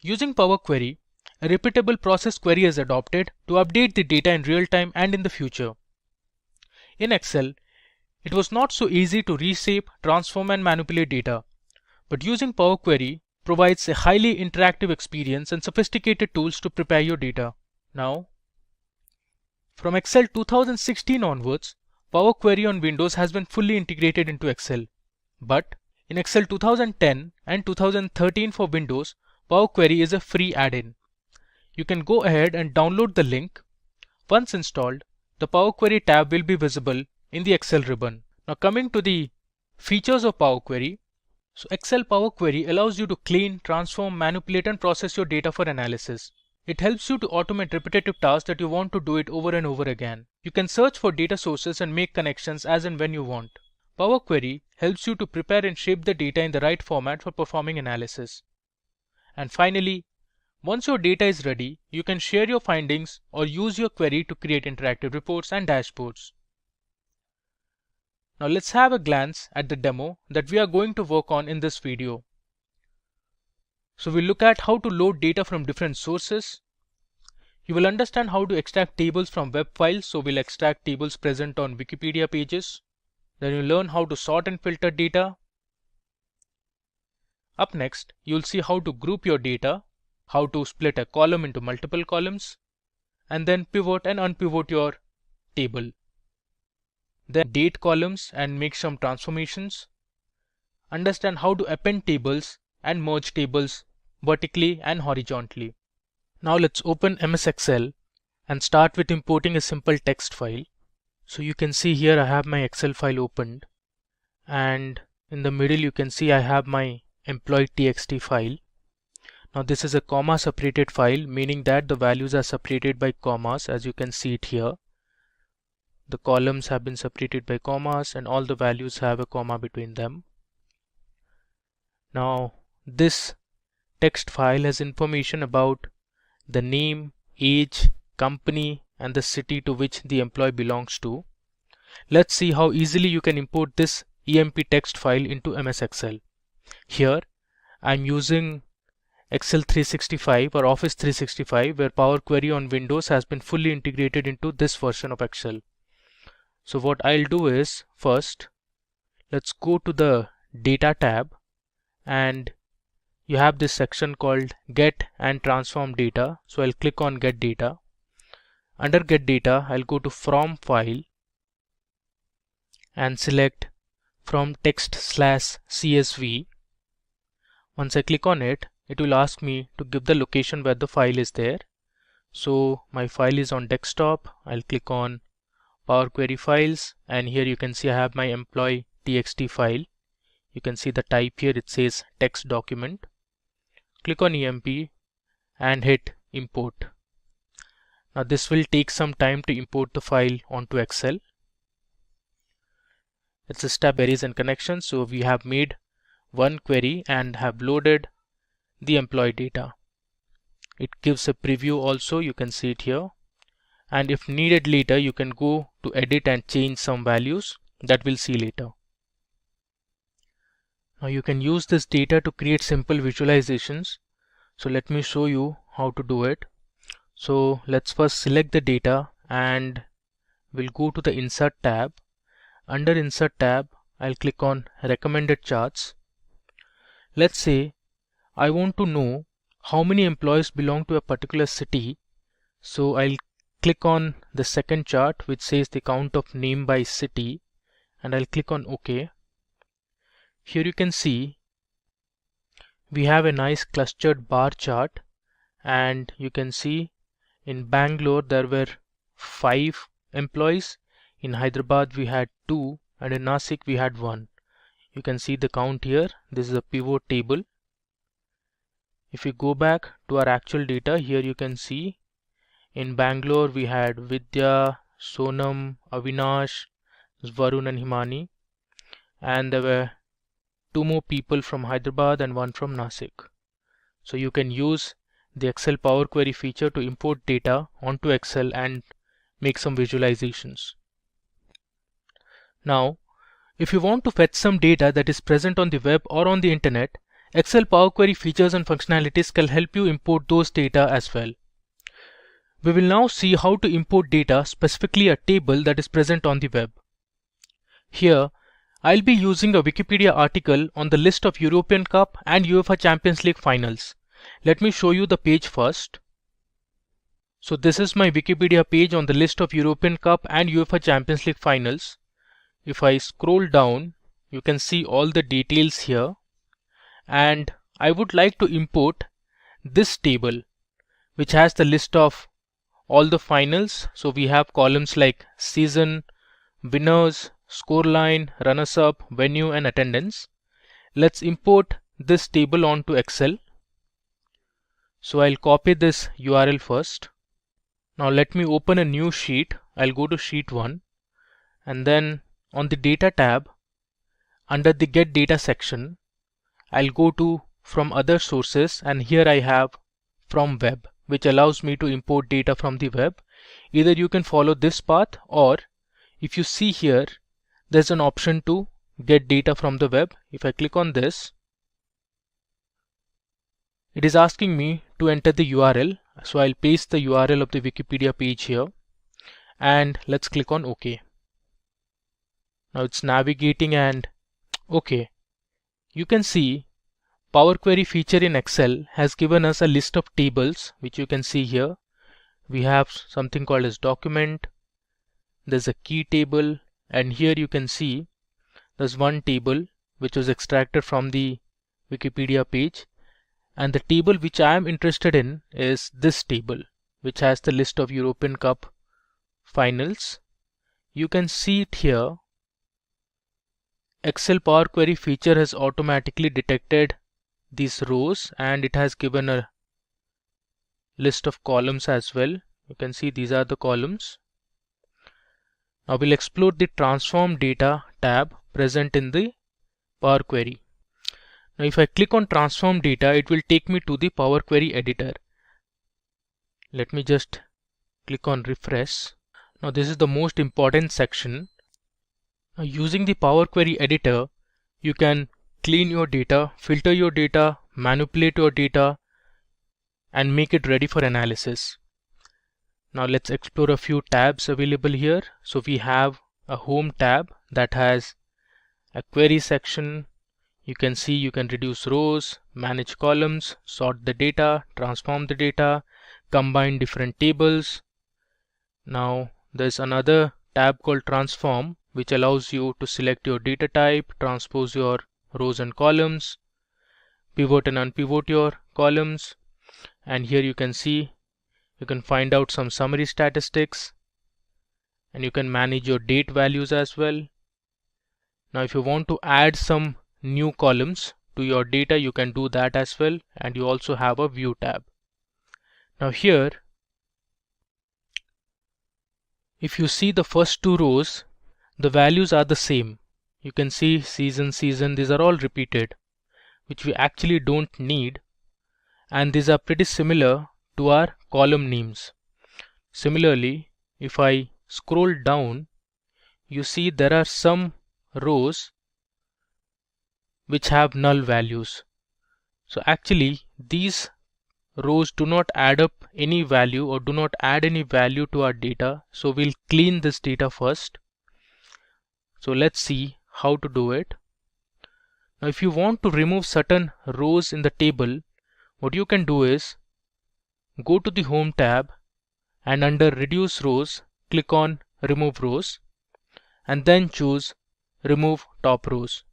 Using Power Query, a repeatable process query is adopted to update the data in real time and in the future. In Excel, it was not so easy to reshape, transform, and manipulate data, but using Power Query provides a highly interactive experience and sophisticated tools to prepare your data. Now, from Excel 2016 onwards, Power Query on Windows has been fully integrated into Excel. But in Excel 2010 and 2013 for Windows, Power Query is a free add-in. You can go ahead and download the link. Once installed, the Power Query tab will be visible in the Excel ribbon. Now coming to the features of Power Query. So Excel Power Query allows you to clean, transform, manipulate, and process your data for analysis. It helps you to automate repetitive tasks that you want to do it over and over again. You can search for data sources and make connections as and when you want. Power Query helps you to prepare and shape the data in the right format for performing analysis. And finally, once your data is ready, you can share your findings or use your query to create interactive reports and dashboards. Now let's have a glance at the demo that we are going to work on in this video. So we'll look at how to load data from different sources. You will understand how to extract tables from web files, so we'll extract tables present on Wikipedia pages. Then you'll learn how to sort and filter data. Up next, you'll see how to group your data, how to split a column into multiple columns, and then pivot and unpivot your table. Then date columns and make some transformations. Understand how to append tables and merge tables vertically and horizontally. Now let's open MS Excel and start with importing a simple text file. So you can see here I have my Excel file opened, and in the middle you can see I have my employee.txt file. Now this is a comma separated file, meaning that the values are separated by commas, as you can see it here. The columns have been separated by commas and all the values have a comma between them. Now this text file has information about the name, age, company and the city to which the employee belongs to. Let's see how easily you can import this EMP text file into MS Excel. Here I'm using Excel 365 or Office 365, where Power Query on Windows has been fully integrated into this version of Excel. So what I'll do is, first let's go to the Data tab, and you have this section called Get and Transform Data. So I'll click on Get Data. Under Get Data, I'll go to From File and select From Text/CSV. Once I click on it, it will ask me to give the location where the file is there. So my file is on desktop. I'll click on Power Query Files, and here you can see I have my employee.txt file. You can see the type here, it says text document. Click on EMP and hit import. Now this will take some time to import the file onto Excel. It's a step queries and connections. So we have made one query and have loaded the employee data. It gives a preview also, you can see it here, and if needed later you can go to edit and change some values that we'll see later. Now you can use this data to create simple visualizations. So let me show you how to do it. So let's first select the data and we'll go to the Insert tab. Under Insert tab, I'll click on Recommended Charts. Let's say I want to know how many employees belong to a particular city. So I'll click on the second chart which says the count of name by city, and I'll click on OK. Here you can see we have a nice clustered bar chart, and you can see in Bangalore there were 5 employees, in Hyderabad we had 2, and in Nasik we had 1. You can see the count here. This is a pivot table. If we go back to our actual data, here you can see in Bangalore we had Vidya, Sonam, Avinash, Varun and Himani, and there were 2 more people from Hyderabad and 1 from Nasik. So you can use the Excel Power Query feature to import data onto Excel and make some visualizations. Now, if you want to fetch some data that is present on the web or on the internet, Excel Power Query features and functionalities can help you import those data as well. We will now see how to import data, specifically a table that is present on the web. Here, I'll be using a Wikipedia article on the list of European Cup and UEFA Champions League finals. Let me show you the page first. So this is my Wikipedia page on the list of European Cup and UEFA Champions League finals. If I scroll down, you can see all the details here, and I would like to import this table which has the list of all the finals. So we have columns like season, winners, scoreline, runners-up, venue and attendance. Let's import this table onto Excel. So I'll copy this URL first. Now let me open a new sheet. I'll go to sheet 1, and then on the Data tab, under the Get Data section, I'll go to From Other Sources, and here I have From Web, which allows me to import data from the web. Either you can follow this path, or if you see here, there's an option to get data from the web. If I click on this, it is asking me to enter the URL. So I'll paste the URL of the Wikipedia page here, and let's click on OK. Now it's navigating, and OK. You can see Power Query feature in Excel has given us a list of tables, which you can see here. We have something called as document. There's a key table, and here you can see there's one table which was extracted from the Wikipedia page, And the table which I am interested in is this table, which has the list of European Cup finals. You can see it here. Excel Power Query feature has automatically detected these rows and it has given a list of columns as well. You can see these are the columns. Now we'll explore the Transform Data tab present in the Power Query. Now if I click on Transform Data, it will take me to the Power Query editor. Let me just click on refresh. Now this is the most important section. Now using the Power Query editor, you can clean your data, filter your data, manipulate your data, and make it ready for analysis. Now let's explore a few tabs available here. So we have a Home tab that has a query section. You can see you can reduce rows, manage columns, sort the data, transform the data, combine different tables. Now there's another tab called Transform, which allows you to select your data type, transpose your rows and columns, pivot and unpivot your columns. And here you can see you can find out some summary statistics and you can manage your date values as well. Now if you want to add some new columns to your data, you can do that as well, and you also have a View tab. Now here, if you see the first two rows, the values are the same. You can see season, these are all repeated, which we actually don't need, and these are pretty similar to our column names. Similarly, if I scroll down, you see there are some rows which have null values. So actually these rows do not add up any value or do not add any value to our data. So we'll clean this data first. So let's see how to do it. Now if you want to remove certain rows in the table, what you can do is go to the Home tab and under Reduce Rows, click on Remove Rows and then choose Remove Top Rows.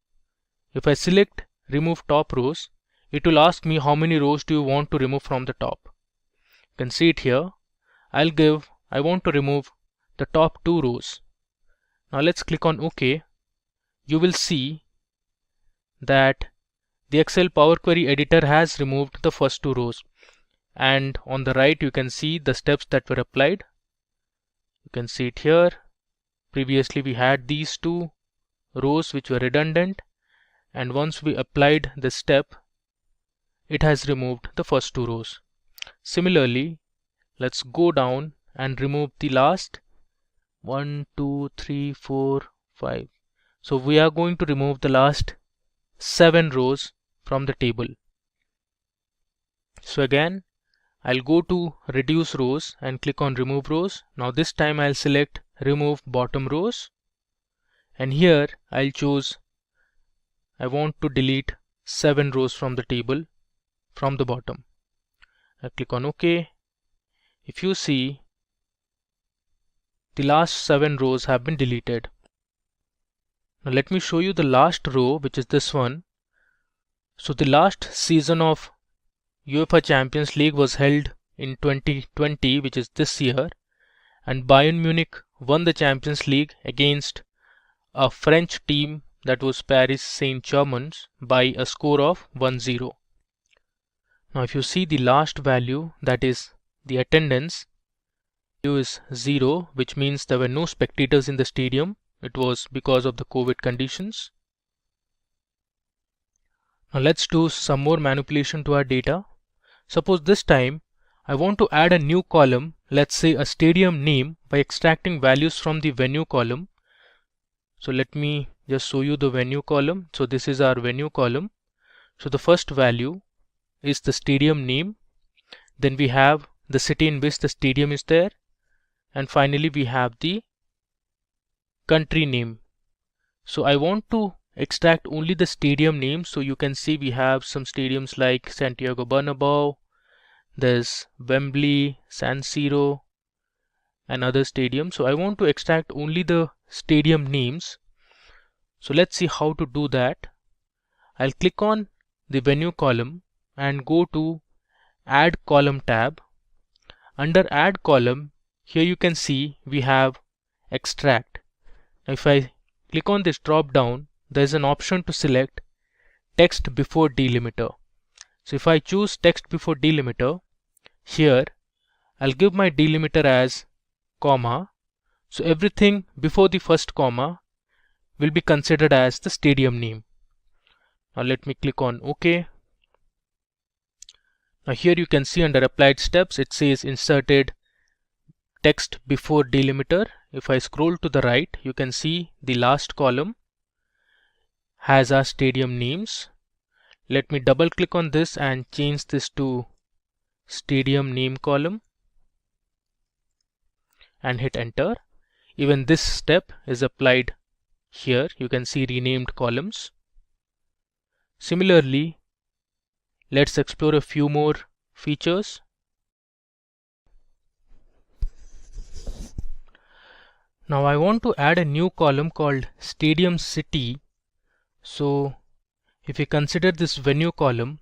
If I select Remove Top Rows, it will ask me how many rows do you want to remove from the top. You can see it here. I want to remove the top 2 rows. Now let's click on OK. You will see that the Excel Power Query editor has removed the first 2 rows. And on the right you can see the steps that were applied. You can see it here. Previously we had these 2 rows which were redundant, and once we applied this step, it has removed the first 2 rows. Similarly, let's go down and remove the last 1, 2, 3, 4, 5. So we are going to remove the last 7 rows from the table. So again, I'll go to Reduce Rows and click on Remove Rows. Now this time I'll select Remove Bottom Rows, and here I'll choose I want to delete 7 rows from the table from the bottom. I click on OK. If you see, the last 7 rows have been deleted. Now let me show you the last row, which is this one. So the last season of UEFA Champions League was held in 2020, which is this year, and Bayern Munich won the Champions League against a French team that was Paris Saint-Germain by a score of 1-0. Now if you see the last value, that is the attendance, value is 0, which means there were no spectators in the stadium. It was because of the COVID conditions. Now let's do some more manipulation to our data. Suppose this time I want to add a new column, let's say a stadium name, by extracting values from the venue column. So let me just show you the venue column. So this is our venue column. So the first value is the stadium name. Then we have the city in which the stadium is there. And finally we have the country name. So I want to extract only the stadium name. So you can see we have some stadiums like Santiago Bernabeu, there's Wembley, San Siro, and other stadiums. So I want to extract only the stadium names. So let's see how to do that. I'll click on the venue column and go to Add Column tab. Under Add Column, here you can see we have Extract. Now if I click on this drop down, there is an option to select Text Before Delimiter. So if I choose Text Before Delimiter, here I'll give my delimiter as comma. So everything before the first comma will be considered as the stadium name. Now let me click on OK. Now here you can see under applied steps it says inserted text before delimiter. If I scroll to the right, you can see the last column has our stadium names. Let me double click on this and change this to stadium name column and hit enter. Even this step is applied here. You can see renamed columns. Similarly, let's explore a few more features. Now I want to add a new column called Stadium City. So if we consider this venue column,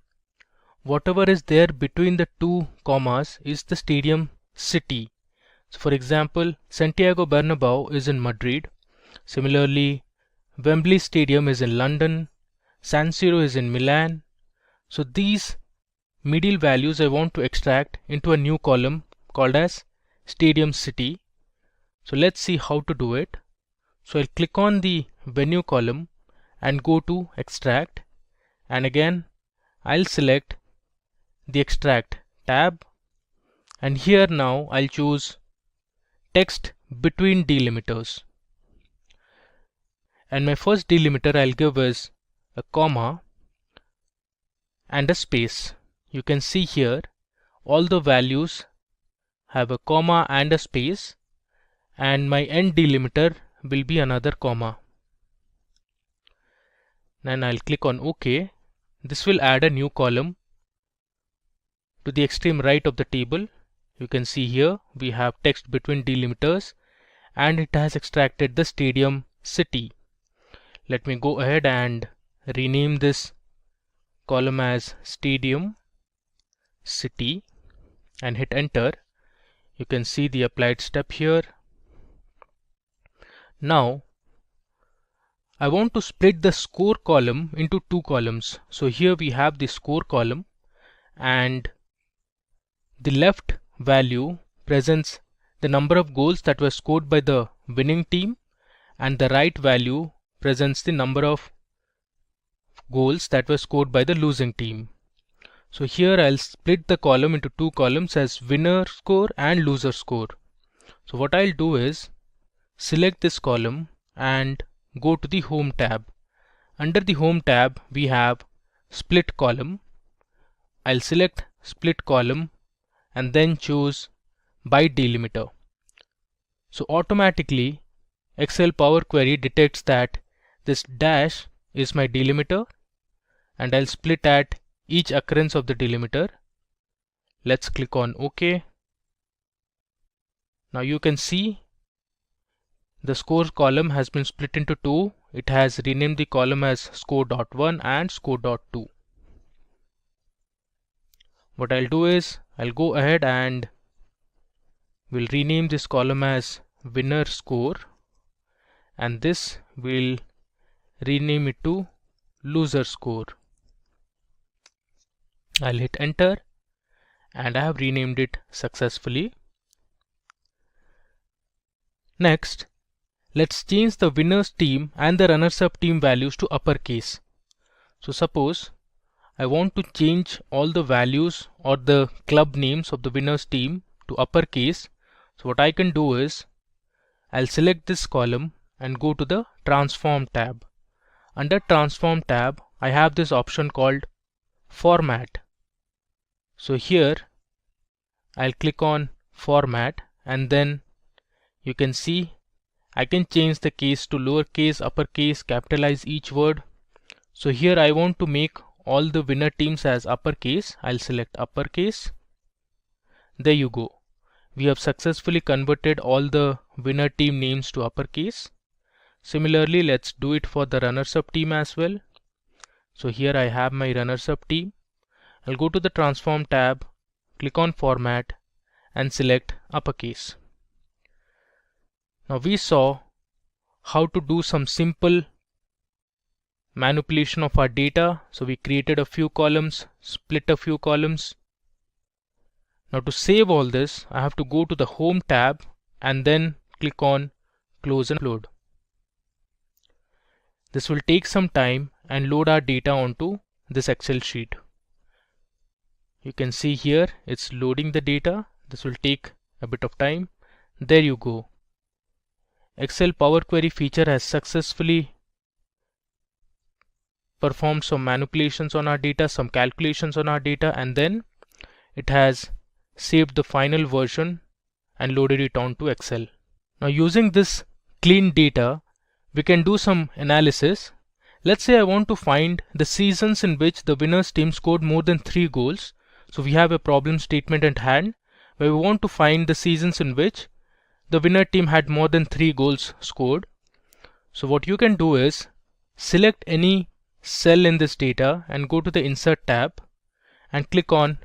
whatever is there between the two commas is the stadium city. So for example, Santiago Bernabeu is in Madrid. Similarly, Wembley Stadium is in London. San Siro is in Milan. So these middle values I want to extract into a new column called as Stadium City. So let's see how to do it. So I'll click on the venue column and go to Extract, and again I'll select the Extract tab, and here now I'll choose Text Between Delimiters, and my first delimiter I'll give is a comma and a space. You can see here all the values have a comma and a space, and my end delimiter will be another comma. Then I'll click on OK. This will add a new column to the extreme right of the table. You can see here we have text between delimiters and it has extracted the stadium city. Let me go ahead and rename this column as Stadium City and hit enter. You can see the applied step here. Now I want to split the score column into two columns. So here we have the score column, and the left value presents the number of goals that were scored by the winning team, and the right value presents the number of goals that were scored by the losing team. So here I'll split the column into two columns as winner score and loser score. So what I'll do is select this column and go to the Home tab. Under the Home tab we have Split Column. I'll select Split Column and then choose By Delimiter. So automatically Excel Power Query detects that this dash is my delimiter, and I'll split at each occurrence of the delimiter. Let's click on OK. Now you can see the score column has been split into two. It has renamed the column as score.1 and score.2. What I'll do is I'll go ahead and we'll rename this column as winner score, and this will rename it to loser score. I'll hit enter and I have renamed it successfully. Next, let's change the winners team and the runners-up team values to uppercase. So suppose I want to change all the values or the club names of the winners team to uppercase. So what I can do is I'll select this column and go to the Transform tab. Under Transform tab I have this option called Format. So here I'll click on Format, and then you can see I can change the case to lowercase, uppercase, capitalize each word. So here I want to make all the winner teams as uppercase. I'll select uppercase. There you go. We have successfully converted all the winner team names to uppercase. Similarly, let's do it for the runners-up team as well. So here I have my runners-up team. I'll go to the Transform tab, click on Format and select Uppercase. Now we saw how to do some simple manipulation of our data. So we created a few columns, split a few columns. Now to save all this, I have to go to the Home tab and then click on Close and Load. This will take some time and load our data onto this Excel sheet. You can see here it's loading the data. This will take a bit of time. There you go. Excel Power Query feature has successfully performed some manipulations on our data, some calculations on our data, and then it has saved the final version and loaded it onto Excel. Now using this clean data, we can do some analysis. Let's say I want to find the seasons in which the winners team scored more than 3 goals. So we have a problem statement at hand where we want to find the seasons in which the winner team had more than 3 goals scored. So what you can do is select any cell in this data and go to the Insert tab and click on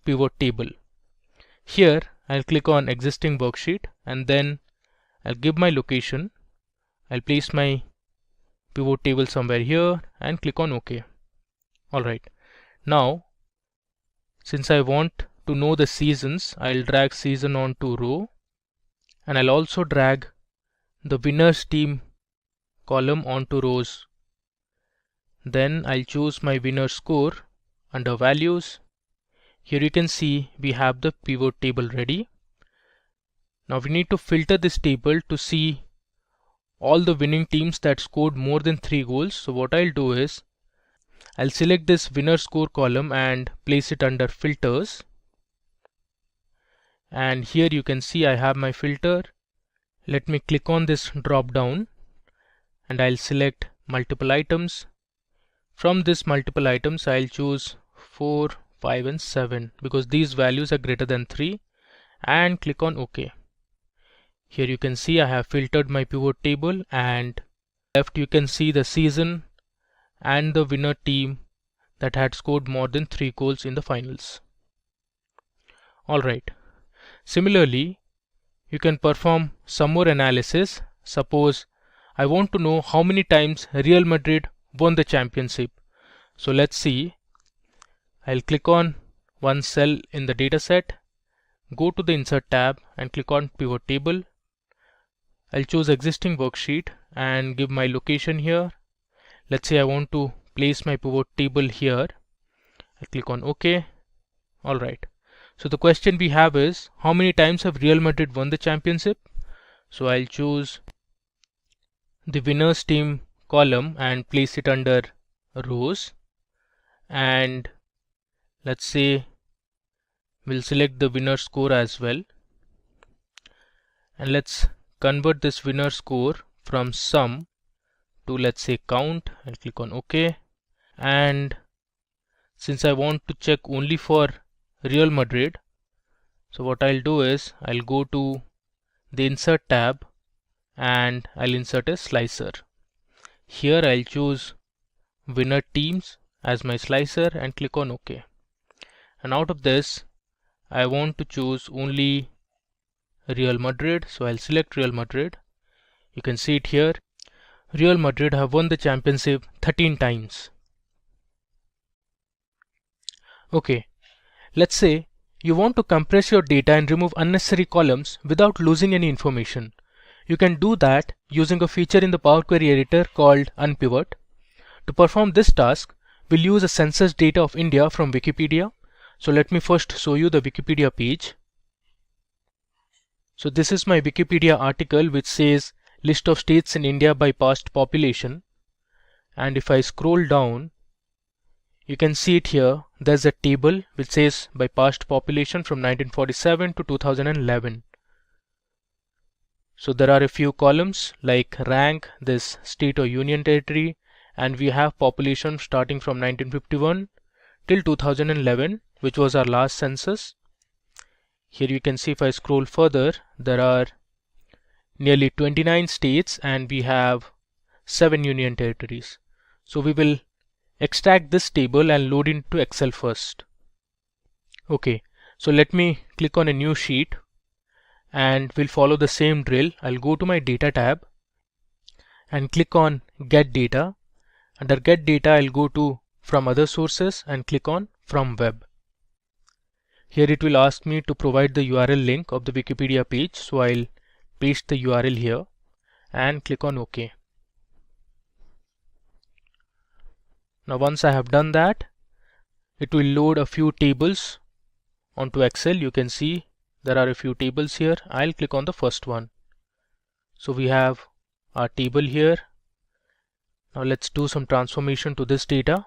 Pivot Table. Here I'll click on Existing Worksheet and then I'll give my location. I'll place my pivot table somewhere here and click on OK. Alright, now since I want to know the seasons, I'll drag season onto row and I'll also drag the winners team column onto rows. Then I'll choose my winner score under values. Here you can see we have the pivot table ready. Now we need to filter this table to see all the winning teams that scored more than 3 goals. So what I'll do is I'll select this winner score column and place it under filters. And here you can see I have my filter. Let me click on this drop down and I'll select multiple items. From this multiple items I'll choose 4, 5 and 7 because these values are greater than 3 and click on OK. Here you can see I have filtered my pivot table and left you can see the season and the winner team that had scored more than 3 goals in the finals. Alright, similarly you can perform some more analysis. Suppose I want to know how many times Real Madrid won the championship. So let's see. I'll click on one cell in the dataset, go to the Insert tab and click on Pivot Table. I'll choose Existing Worksheet and give my location here. Let's say I want to place my pivot table here. I click on OK. Alright. So the question we have is how many times have Real Madrid won the championship? So I'll choose the winners team column and place it under rows. And let's say we'll select the winner score as well. And let's convert this winner score from sum to let's say count and click on OK. And since I want to check only for Real Madrid, so what I'll do is I'll go to the Insert tab and I'll insert a slicer. Here I'll choose winner teams as my slicer and click on OK. And out of this I want to choose only Real Madrid, so I'll select Real Madrid. You can see it here. Real Madrid have won the championship 13 times. Okay, let's say you want to compress your data and remove unnecessary columns without losing any information. You can do that using a feature in the Power Query editor called unpivot. To perform this task, we'll use a census data of India from Wikipedia. So let me first show you the Wikipedia page. So this is my Wikipedia article which says list of states in India by past population. And if I scroll down, you can see it here. There's a table which says by past population from 1947 to 2011. So there are a few columns like rank, this state or union territory, and we have population starting from 1951 till 2011, which was our last census. Here you can see if I scroll further, there are nearly 29 states and we have 7 union territories. So we will extract this table and load into Excel first. Okay, so let me click on a new sheet and we'll follow the same drill. I'll go to my data tab and click on get data. Under get data, I'll go to from other sources and click on from web. Here it will ask me to provide the URL link of the Wikipedia page, so I'll paste the URL here and click on OK. Now once I have done that, it will load a few tables onto Excel. You can see there are a few tables here. I'll click on the first one. So we have our table here. Now let's do some transformation to this data.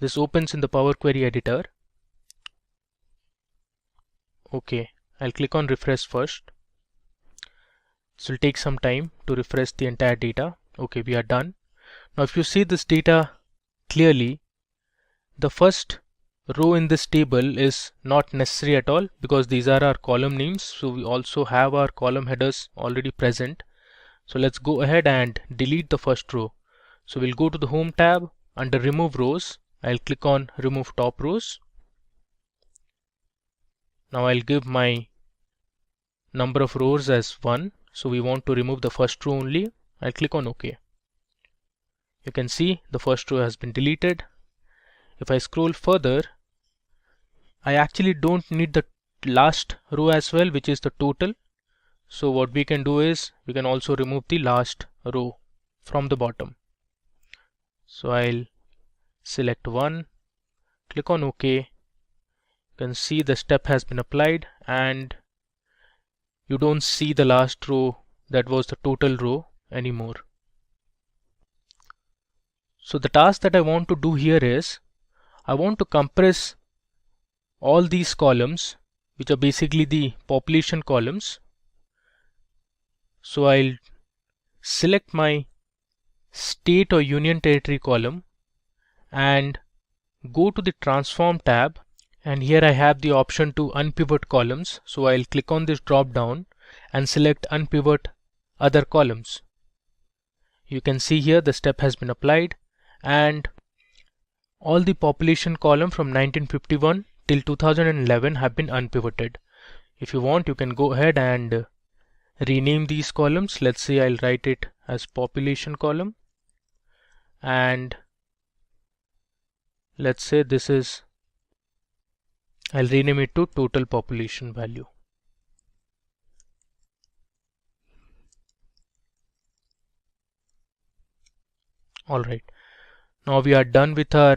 This opens in the Power Query editor. Okay, I'll click on refresh first. This will take some time to refresh the entire data. Okay, we are done. Now if you see this data clearly, the first row in this table is not necessary at all because these are our column names. So we also have our column headers already present. So let's go ahead and delete the first row. So we'll go to the Home tab. Under Remove Rows, I'll click on Remove Top Rows. Now I'll give my number of rows as 1. So we want to remove the first row only. I'll click on OK. You can see the first row has been deleted. If I scroll further, I actually don't need the last row as well, which is the total. So what we can do is we can also remove the last row from the bottom. So I'll select 1, click on OK. You can see the step has been applied and you don't see the last row that was the total row anymore. So the task that I want to do here is I want to compress all these columns, which are basically the population columns. So I'll select my state or union territory column and go to the transform tab, and here I have the option to unpivot columns. So I'll click on this drop down and select unpivot other columns. You can see here the step has been applied and all the population column from 1951 till 2011 have been unpivoted. If you want, you can go ahead and rename these columns. Let's say I'll write it as population column, and let's say this is, I'll rename it to total population value. Alright, now we are done with our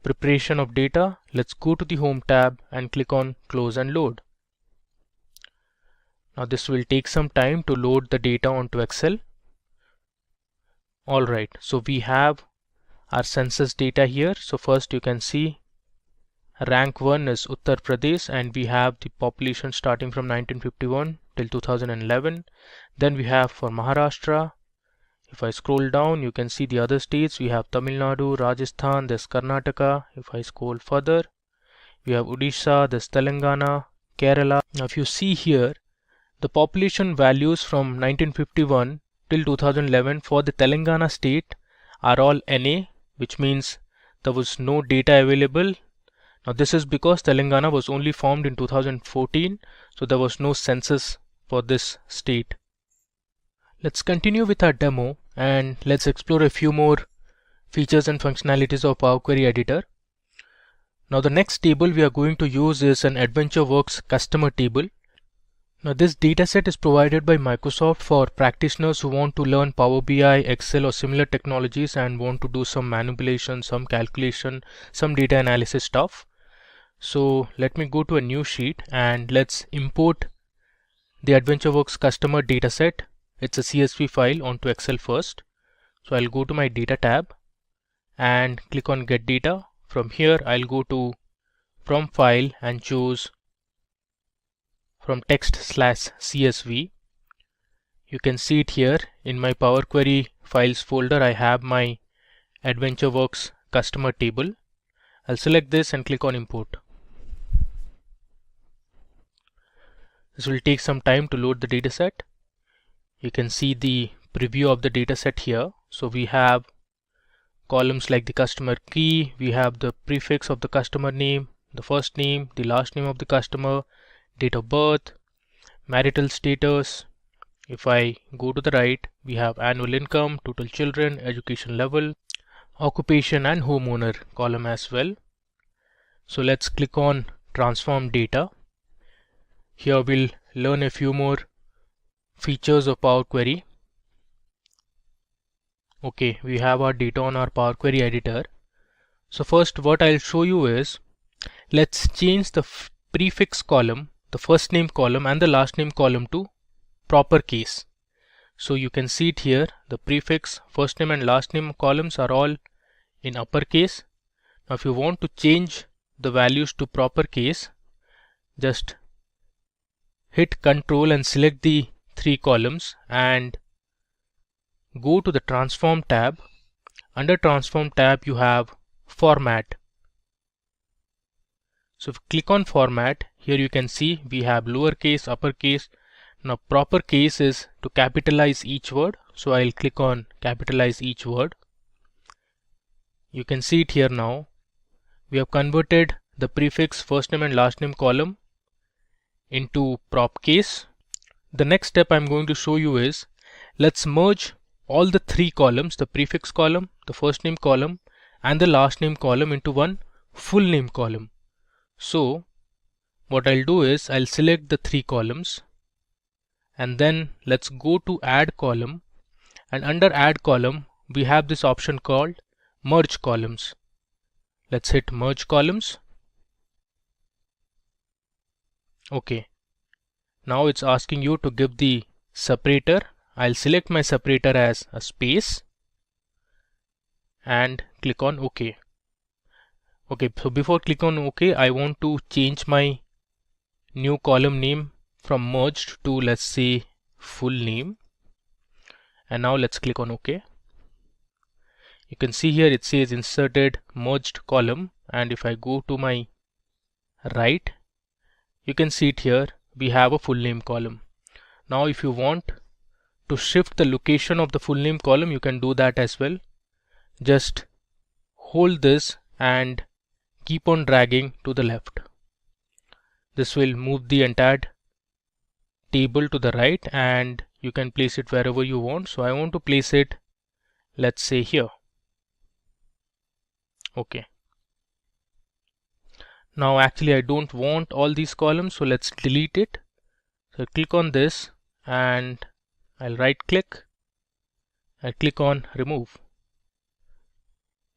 preparation of data. Let's go to the Home tab and click on Close and Load. Now this will take some time to load the data onto Excel. Alright, so we have our census data here. So first you can see rank 1 is Uttar Pradesh and we have the population starting from 1951 till 2011. Then we have for Maharashtra. If I scroll down, you can see the other states. We have Tamil Nadu, Rajasthan, there's Karnataka. If I scroll further, we have Odisha, there's Telangana, Kerala. Now if you see here, the population values from 1951 till 2011 for the Telangana state are all NA, which means there was no data available. Now this is because Telangana was only formed in 2014, so there was no census for this state. Let's continue with our demo and let's explore a few more features and functionalities of Power Query Editor. Now the next table we are going to use is an AdventureWorks customer table. Now this dataset is provided by Microsoft for practitioners who want to learn Power BI, Excel or similar technologies and want to do some manipulation, some calculation, some data analysis stuff. So let me go to a new sheet and let's import the AdventureWorks customer dataset. It's a CSV file onto Excel first. So I'll go to my data tab and click on get data. From here I'll go to from file and choose from text/CSV. You can see it here in my Power Query files folder. I have my AdventureWorks customer table. I'll select this and click on import. This will take some time to load the dataset. You can see the preview of the dataset here. So we have columns like the customer key, we have the prefix of the customer name, the first name, the last name of the customer, date of birth, marital status. If I go to the right, we have annual income, total children, education level, occupation and homeowner column as well. So let's click on transform data. Here we'll learn a few more features of Power Query. Okay, we have our data on our Power Query editor. So first what I'll show you is, let's change the prefix column, the first name column and the last name column to proper case. So you can see it here, the prefix, first name and last name columns are all in uppercase. Now if you want to change the values to proper case, just hit Ctrl and select the 3 columns and go to the Transform tab. Under Transform tab you have Format. So if you click on Format, here you can see we have lowercase, uppercase. Now proper case is to capitalize each word, so I'll click on capitalize each word. You can see it here now. We have converted the prefix, first name and last name column into prop case. The next step I'm going to show you is, let's merge all the 3 columns, the prefix column, the first name column and the last name column into one full name column. So what I'll do is, I'll select the 3 columns and then let's go to add column, and under add column we have this option called merge columns. Let's hit merge columns. Okay, now it's asking you to give the separator. I'll select my separator as a space and click on OK. Okay, so before click on OK, I want to change my new column name from merged to, let's say, full name. And now let's click on OK. You can see here it says inserted merged column, and if I go to my right, you can see it here, we have a full name column. Now if you want to shift the location of the full name column, you can do that as well. Just hold this and keep on dragging to the left. This will move the entire table to the right and you can place it wherever you want. So I want to place it, let's say, here. Okay. Now actually I don't want all these columns, so let's delete it. So click on this and I'll right click and click on remove.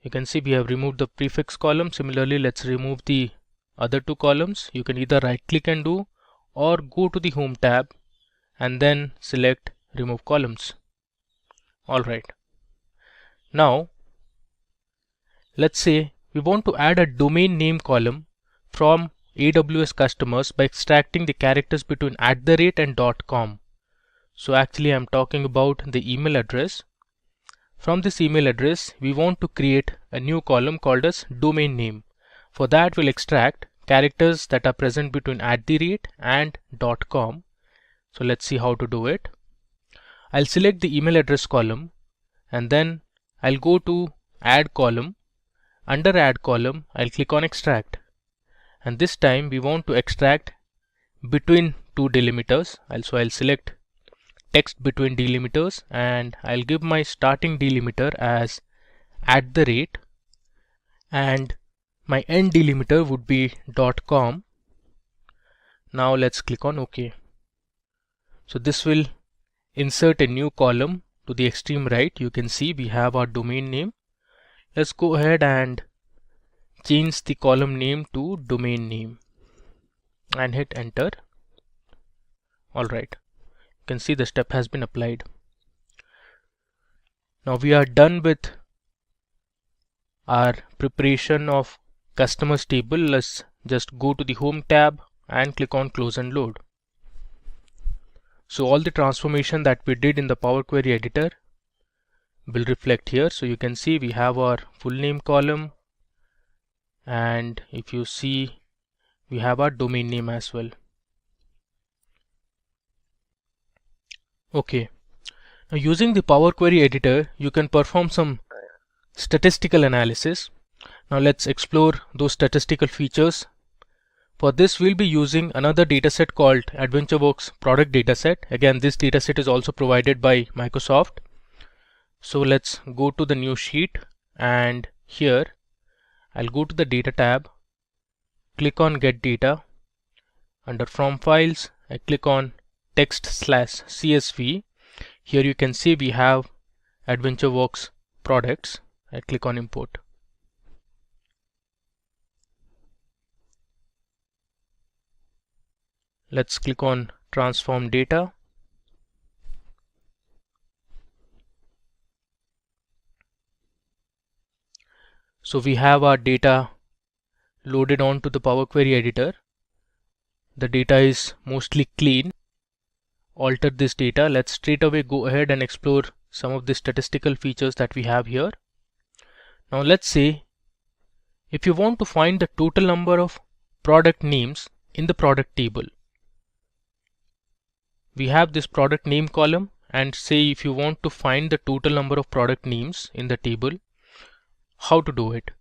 You can see we have removed the prefix column. Similarly, let's remove the other 2 columns. You can either right click and do, or go to the home tab and then select remove columns. Alright. Now let's say we want to add a domain name column from AWS customers by extracting the characters between @ and .com. So actually I'm talking about the email address. From this email address we want to create a new column called as domain name. For that we'll extract characters that are present between @ and .com. So let's see how to do it. I'll select the email address column and then I'll go to add column. Under add column I'll click on extract, and this time we want to extract between 2 delimiters. Also I'll select text between delimiters and I'll give my starting delimiter as @ and my end delimiter would be .com. Now let's click on OK. So this will insert a new column to the extreme right. You can see we have our domain name. Let's go ahead and change the column name to domain name and hit enter. Alright, you can see the step has been applied. Now we are done with our preparation of customers table. Let's just go to the home tab and click on close and load. So all the transformation that we did in the Power Query editor will reflect here. So you can see we have our full name column, and if you see we have our domain name as well. Okay, now using the Power Query editor you can perform some statistical analysis. Now let's explore those statistical features. For this we'll be using another dataset called AdventureWorks product dataset. Again, this dataset is also provided by Microsoft. So let's go to the new sheet, and here I'll go to the data tab, click on get data. Under from files, I click on text/CSV. Here you can see we have AdventureWorks products. I click on import. Let's click on transform data. So we have our data loaded onto the Power Query editor. The data is mostly clean. Alter this data. Let's straight away go ahead and explore some of the statistical features that we have here. Now let's say if you want to find the total number of product names in the product table. We have this product name column, and say if you want to find the total number of product names in the table, how to do it?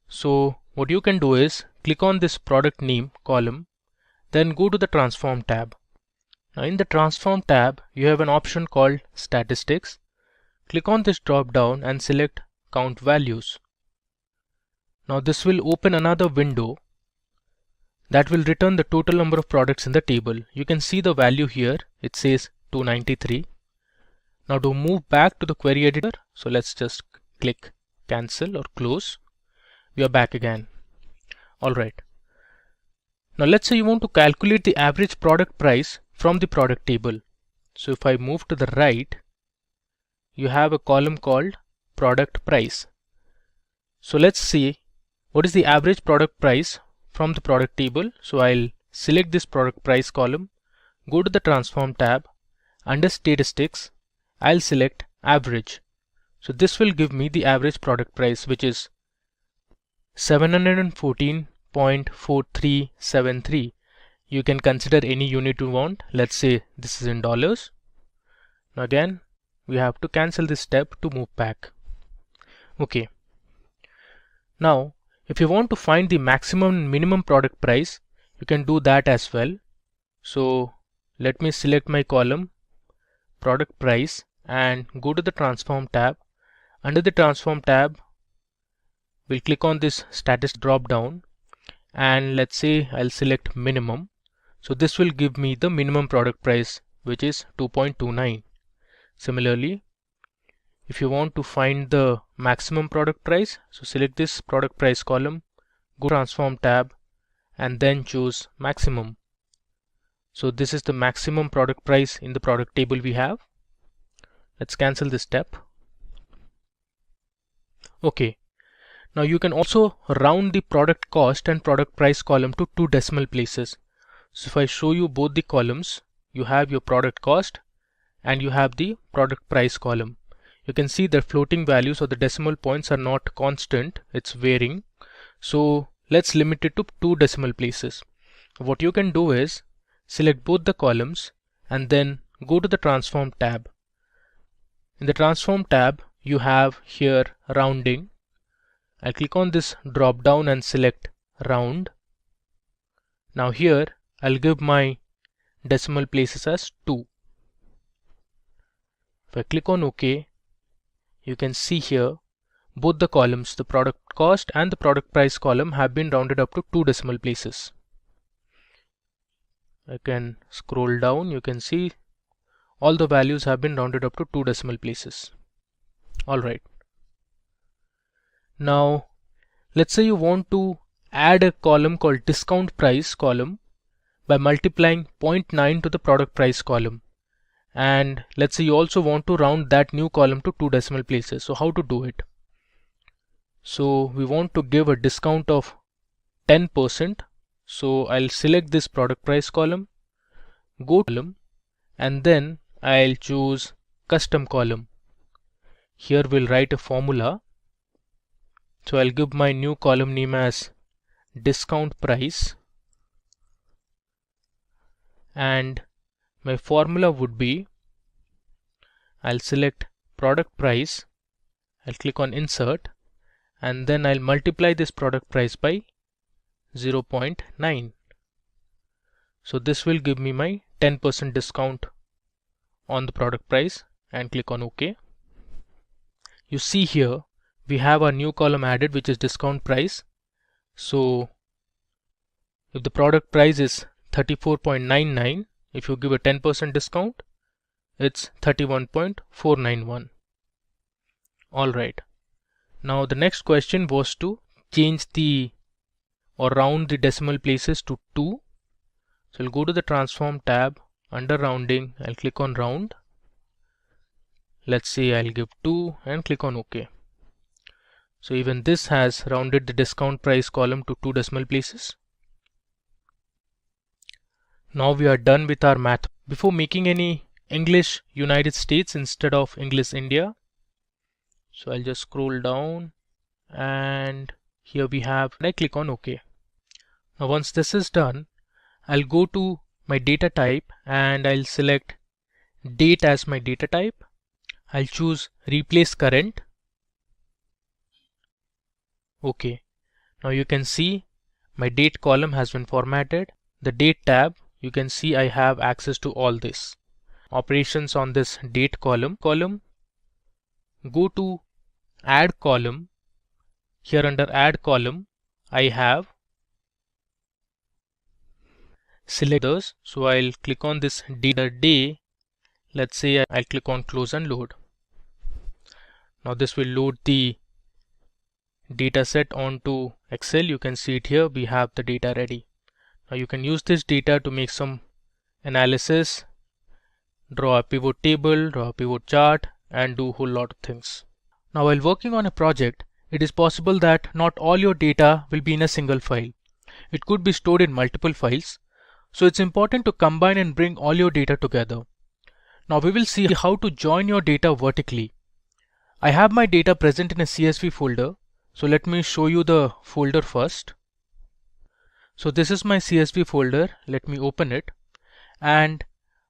So what you can do is click on this product name column, then go to the transform tab. Now in the transform tab you have an option called statistics. Click on this drop down and select count values. Now this will open another window that will return the total number of products in the table. You can see the value here, it says 293. Now to move back to the query editor, so let's just click cancel or close. We are back again. Alright. Now let's say you want to calculate the average product price from the product table. So if I move to the right, you have a column called product price. So let's see what is the average product price from the product table. So I'll select this product price column, go to the transform tab. Under statistics, I'll select average. So this will give me the average product price, which is 714.4373. You can consider any unit you want. Let's say this is in dollars. Now again, we have to cancel this step to move back. Okay. Now if you want to find the maximum and minimum product price, you can do that as well. So let me select my column product price and go to the transform tab. Under the transform tab, we'll click on this status drop down, and let's say I'll select minimum. So this will give me the minimum product price, which is 2.29. Similarly, if you want to find the maximum product price, so select this product price column, go to transform tab and then choose maximum. So this is the maximum product price in the product table we have. Let's cancel this step. Okay. Now you can also round the product cost and product price column to 2 decimal places. So if I show you both the columns, you have your product cost and you have the product price column. You can see the floating values or the decimal points are not constant, it's varying. So let's limit it to 2 decimal places. What you can do is select both the columns and then go to the transform tab. In the transform tab, you have here rounding. I'll click on this drop down and select round. Now here I'll give my decimal places as 2. If I click on OK, you can see here both the columns, the product cost and the product price column, have been rounded up to 2 decimal places. I can scroll down, you can see all the values have been rounded up to 2 decimal places. Alright. Now let's say you want to add a column called discount price column by multiplying 0.9 to the product price column. And let's say you also want to round that new column to 2 decimal places. So how to do it? So we want to give a discount of 10%. So I'll select this product price column, go to column, and then I'll choose custom column. Here we'll write a formula. So I'll give my new column name as discount price, and my formula would be, I'll select product price I'll click on insert, and then I'll multiply this product price by 0.9. So this will give me my 10% discount on the product price, and click on OK. You see here we have our new column added, which is discount price. So if the product price is 34.99, if you give a 10% discount, it's 31.491. Alright, now the next question was to change the or round the decimal places to 2. So I'll go to the transform tab. Under rounding, I'll click on round. Let's say I'll give 2 and click on OK. So even this has rounded the discount price column to 2 decimal places. Now we are done with our math. Before making any English United States instead of English India, so I'll just scroll down, and here we have, and I click on OK. Now once this is done, I'll go to my data type and I'll select date as my data type. I'll choose replace current. OK. Now you can see my date column has been formatted. The date tab, you can see I have access to all this. Operations on this date column. Go to add column. Here under add column, I have select others. So I'll click on this day. Let's say I'll click on close and load. Now this will load the data set onto Excel. You can see it here. We have the data ready. Now you can use this data to make some analysis, draw a pivot table, draw a pivot chart, and do a whole lot of things. Now while working on a project, it is possible that not all your data will be in a single file. It could be stored in multiple files. So it's important to combine and bring all your data together. Now we will see how to join your data vertically. I have my data present in a CSV folder. So let me show you the folder first. So this is my CSV folder. Let me open it. And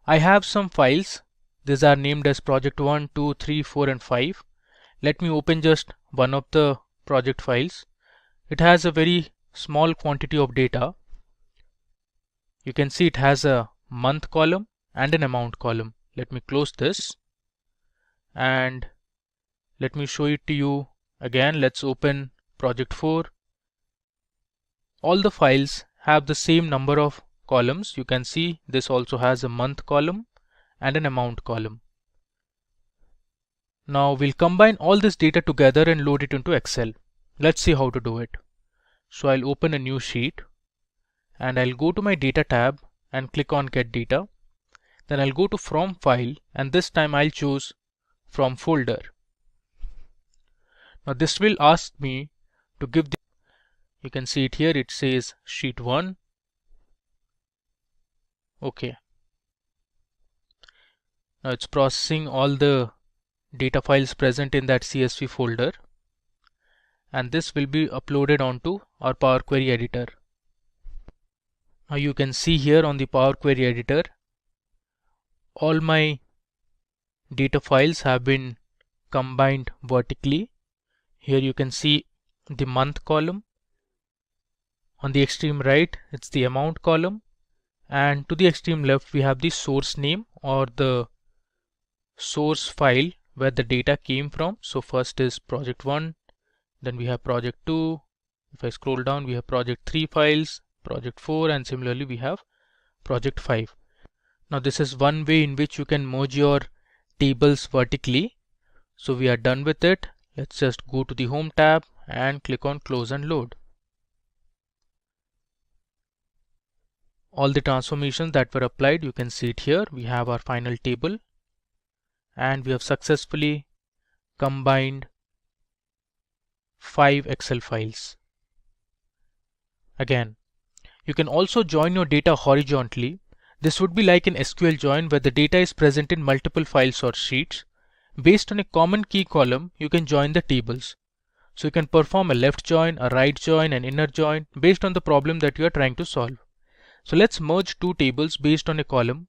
I have some files. These are named as project 1, 2, 3, 4 and 5. Let me open just one of the project files. It has a very small quantity of data. You can see it has a month column and an amount column. Let me close this and let me show it to you again. Let's open project 4. All the files have the same number of columns. You can see this also has a month column and an amount column. Now we'll combine all this data together and load it into Excel. Let's see how to do it. So I'll open a new sheet and I'll go to my data tab and click on get data. Then I'll go to from file, and this time I'll choose from folder. Now this will ask me to give the, you can see it here, it says sheet 1. Okay. Now it's processing all the data files present in that CSV folder, and this will be uploaded onto our Power Query editor. Now you can see here on the Power Query editor, all my data files have been combined vertically. Here you can see the month column. On the extreme right, it's the amount column, and to the extreme left we have the source name or the source file where the data came from. So first is project 1, then we have project 2. If I scroll down, we have project 3 files, project 4, and similarly we have project 5. Now this is one way in which you can merge your tables vertically. So we are done with it. Let's just go to the home tab and click on close and load. All the transformations that were applied, you can see it here. We have our final table and we have successfully combined 5 Excel files. Again, you can also join your data horizontally. This would be like an SQL join where the data is present in multiple files or sheets. Based on a common key column, you can join the tables. So you can perform a left join, a right join, an inner join based on the problem that you are trying to solve. So let's merge two tables based on a column.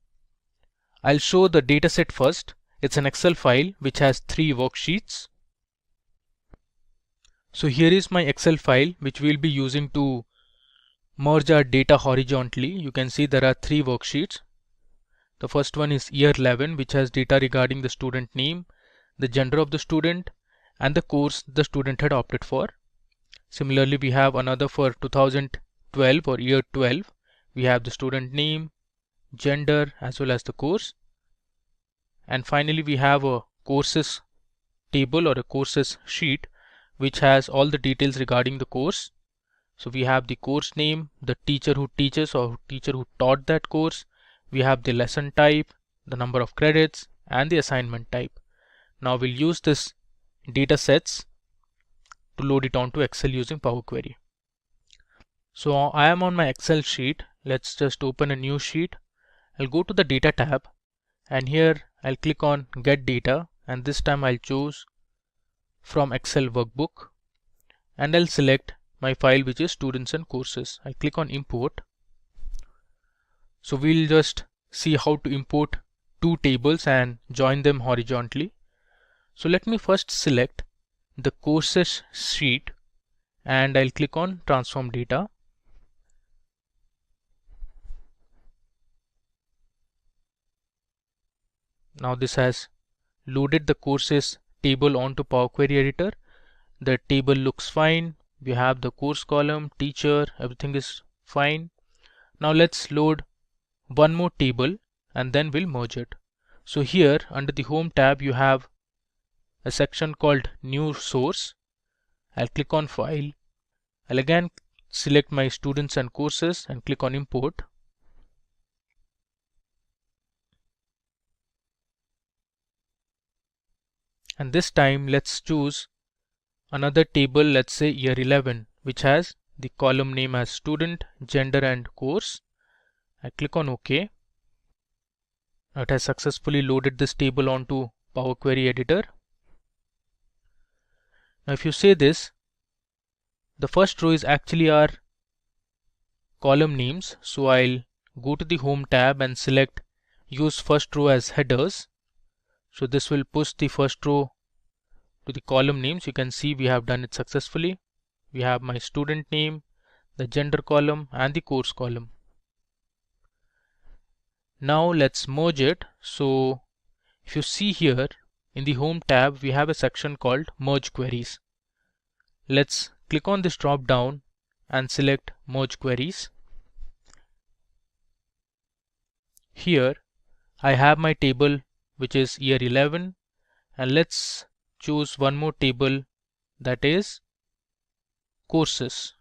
I'll show the dataset first. It's an Excel file which has 3 worksheets. So here is my Excel file which we'll be using to merge our data horizontally. You can see there are 3 worksheets. The first one is year 11, which has data regarding the student name, the gender of the student, and the course the student had opted for. Similarly, we have another for 2012 or year 12. We have the student name, gender, as well as the course. And finally, we have a courses table or a courses sheet which has all the details regarding the course. So we have the course name, the teacher who teaches or teacher who taught that course. We have the lesson type, the number of credits, and the assignment type. Now we'll use this data sets to load it onto Excel using Power Query. So I am on my Excel sheet. Let's just open a new sheet. I'll go to the data tab, and here I'll click on get data, and this time I'll choose from Excel workbook, and I'll select my file which is students and courses. I'll click on import. So we'll just see how to import 2 tables and join them horizontally. So let me first select the courses sheet, and I'll click on transform data. Now this has loaded the courses table onto Power Query editor. The table looks fine. We have the course column, teacher, everything is fine. Now let's load one more table and then we'll merge it. So here under the home tab you have a section called new source. I'll click on file. I'll again select my students and courses and click on import. And this time let's choose another table, let's say year 11, which has the column name as student, gender and course. I click on OK. Now it has successfully loaded this table onto Power Query editor. Now if you say this, the first row is actually our column names. So I'll go to the home tab and select use first row as headers. So this will push the first row to the column names. You can see we have done it successfully. We have my student name, the gender column and the course column. Now let's merge it. So if you see here in the home tab we have a section called merge queries. Let's click on this drop down and select merge queries. Here I have my table which is year 11, and let's choose one more table, that is courses.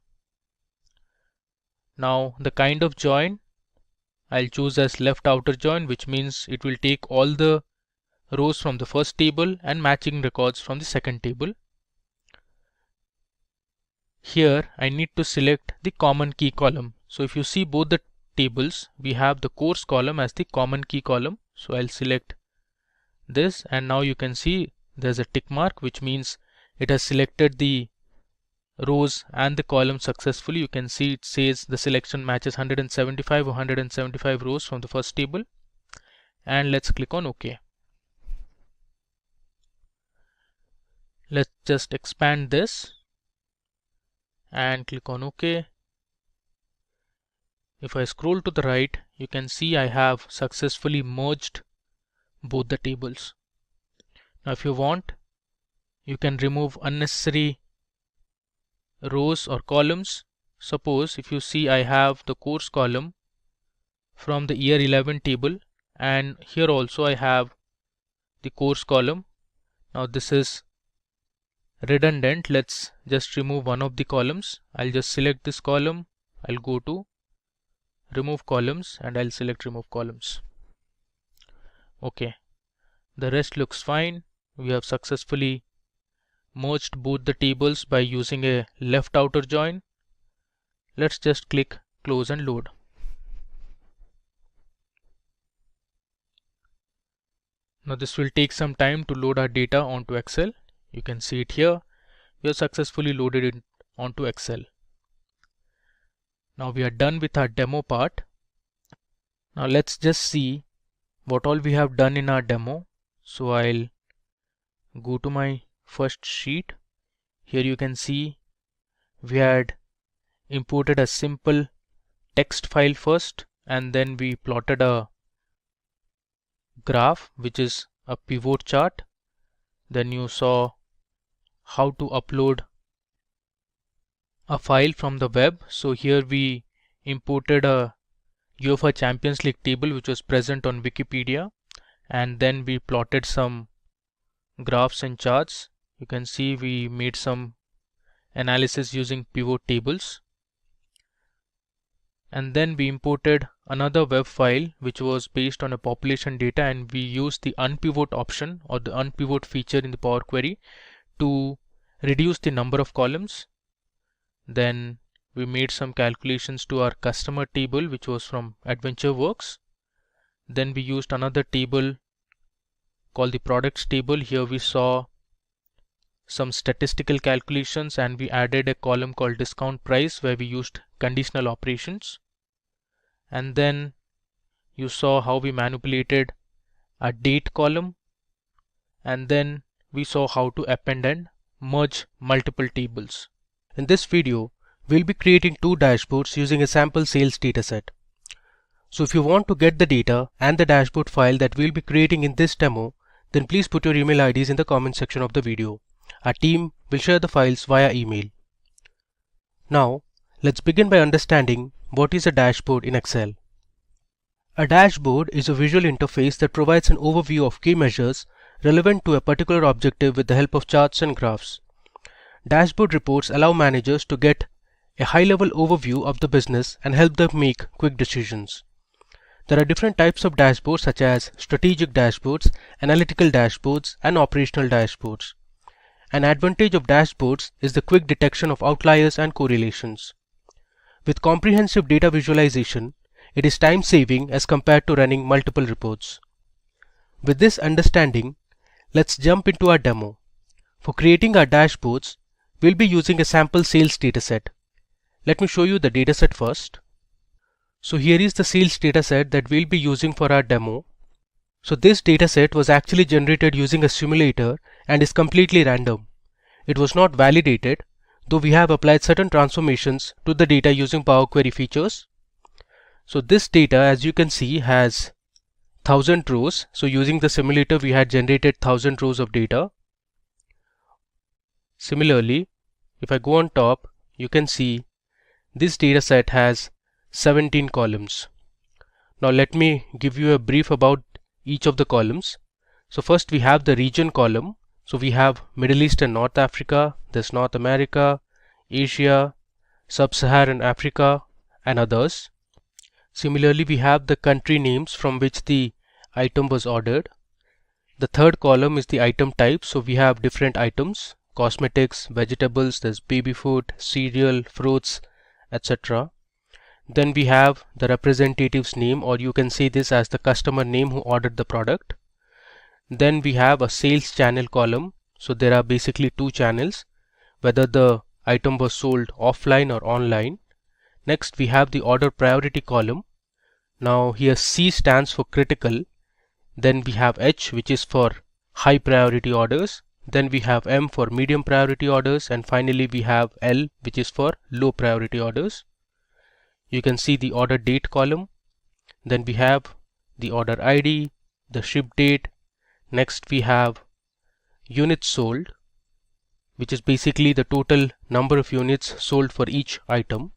Now the kind of join I'll choose as left outer join, which means it will take all the rows from the first table and matching records from the second table. Here I need to select the common key column. So if you see both the tables, we have the course column as the common key column. So I'll select this, and now you can see there's a tick mark, which means it has selected the rows and the columns successfully. You can see it says the selection matches 175 or 175 rows from the first table. And let's click on OK. Let's just expand this and click on OK. If I scroll to the right, you can see I have successfully merged both the tables. Now if you want, you can remove unnecessary rows or columns. Suppose if you see I have the course column from the year 11 table, and here also I have the course column. Now this is redundant. Let's just remove one of the columns. I'll just select this column. I'll go to remove columns and I'll select remove columns. Okay, the rest looks fine. We have successfully merged both the tables by using a left outer join. Let's just click close and load. Now this will take some time to load our data onto Excel. You can see it here. We have successfully loaded it onto Excel. Now we are done with our demo part. Now let's just see what all we have done in our demo. So I'll go to my first sheet. Here you can see we had imported a simple text file first, and then we plotted a graph which is a pivot chart. Then you saw how to upload a file from the web. So here we imported a UEFA Champions League table which was present on Wikipedia, and then we plotted some graphs and charts. You can see we made some analysis using pivot tables, and then we imported another web file which was based on a population data, and we used the unpivot option or the unpivot feature in the Power Query to reduce the number of columns. Then we made some calculations to our customer table which was from AdventureWorks. Then we used another table called the products table. Here we saw some statistical calculations, and we added a column called discount price where we used conditional operations. And then you saw how we manipulated a date column, and then we saw how to append and merge multiple tables. In this video, we'll be creating two dashboards using a sample sales dataset. So if you want to get the data and the dashboard file that we'll be creating in this demo, then please put your email IDs in the comment section of the video. Our team will share the files via email. Now, let's begin by understanding what is a dashboard in Excel. A dashboard is a visual interface that provides an overview of key measures relevant to a particular objective with the help of charts and graphs. Dashboard reports allow managers to get a high-level overview of the business and help them make quick decisions. There are different types of dashboards such as strategic dashboards, analytical dashboards, and operational dashboards. An advantage of dashboards is the quick detection of outliers and correlations. With comprehensive data visualization, it is time-saving as compared to running multiple reports. With this understanding, let's jump into our demo. For creating our dashboards, we'll be using a sample sales dataset. Let me show you the dataset first. So here is the sales dataset that we'll be using for our demo. So this dataset was actually generated using a simulator and is completely random. It was not validated, though we have applied certain transformations to the data using Power Query features. So this data, as you can see, has 1000 rows. So using the simulator, we had generated 1000 rows of data. Similarly, if I go on top, you can see this dataset has 17 columns. Now let me give you a brief about each of the columns. So first we have the region column. So we have Middle East and North Africa, there's North America, Asia, Sub-Saharan Africa, and others. Similarly, we have the country names from which the item was ordered. The third column is the item type. So we have different items: cosmetics, vegetables, there's baby food, cereal, fruits, etc. Then we have the representative's name, or you can say this as the customer name who ordered the product. Then we have a sales channel column. So there are basically two channels, whether the item was sold offline or online. Next we have the order priority column. Now here C stands for critical. Then we have H, which is for high priority orders. Then we have M for medium priority orders, and finally we have L, which is for low priority orders. You can see the order date column. Then we have the order ID, the ship date. Next we have units sold, which is basically the total number of units sold for each item.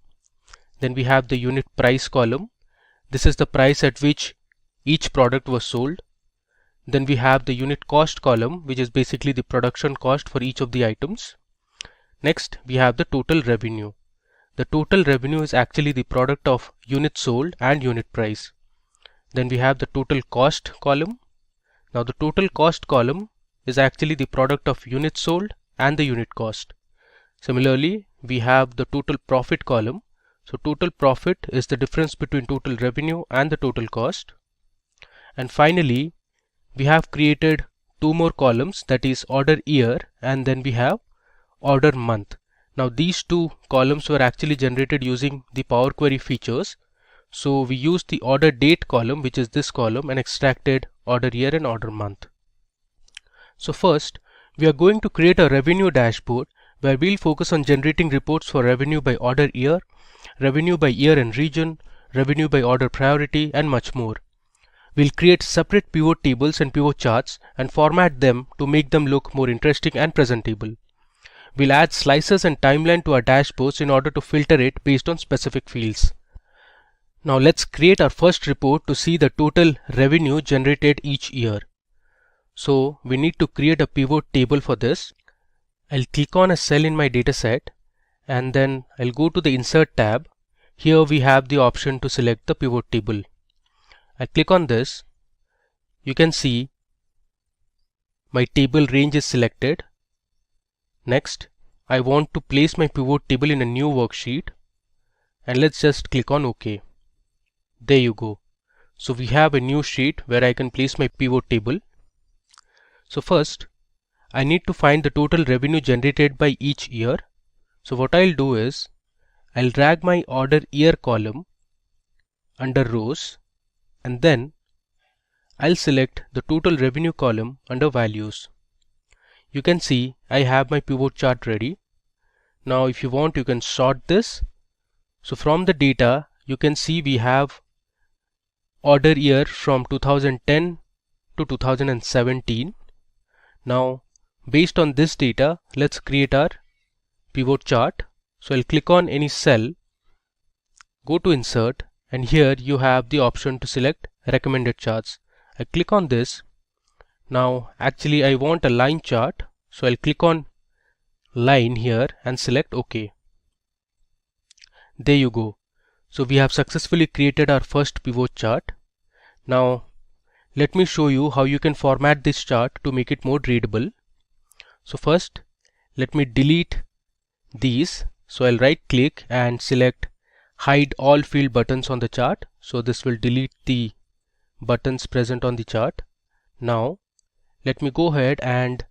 Then we have the unit price column. This is the price at which each product was sold. Then we have the unit cost column, which is basically the production cost for each of the items. Next we have the total revenue. The total revenue is actually the product of units sold and unit price. Then we have the total cost column. Now the total cost column is actually the product of units sold and the unit cost. Similarly, we have the total profit column. So total profit is the difference between total revenue and the total cost. And finally, we have created two more columns, that is order year, and then we have order month. Now these two columns were actually generated using the Power Query features. So we used the order date column, which is this column, and extracted order year and order month. So first, we are going to create a revenue dashboard where we'll focus on generating reports for revenue by order year, revenue by year and region, revenue by order priority, and much more. We'll create separate pivot tables and pivot charts and format them to make them look more interesting and presentable. We'll add slices and timeline to our dashboards in order to filter it based on specific fields. Now let's create our first report to see the total revenue generated each year. So we need to create a pivot table for this. I'll click on a cell in my dataset and then I'll go to the Insert tab. Here we have the option to select the pivot table. I click on this. You can see my table range is selected. Next, I want to place my pivot table in a new worksheet, and let's just click on OK. There you go. So we have a new sheet where I can place my pivot table. So first, I need to find the total revenue generated by each year. So what I'll do is, I'll drag my order year column under rows, and then I'll select the total revenue column under values. You can see I have my pivot chart ready. Now if you want, you can sort this. So from the data, you can see we have order year from 2010 to 2017. Now based on this data, let's create our pivot chart. So I'll click on any cell, go to Insert, and here you have the option to select recommended charts. I click on this. Now actually I want a line chart, so I'll click on line here and select OK. There you go. So we have successfully created our first pivot chart. Now let me show you how you can format this chart to make it more readable. So first, let me delete these. So I'll right click and select hide all field buttons on the chart. So this will delete the buttons present on the chart. Now let me go ahead and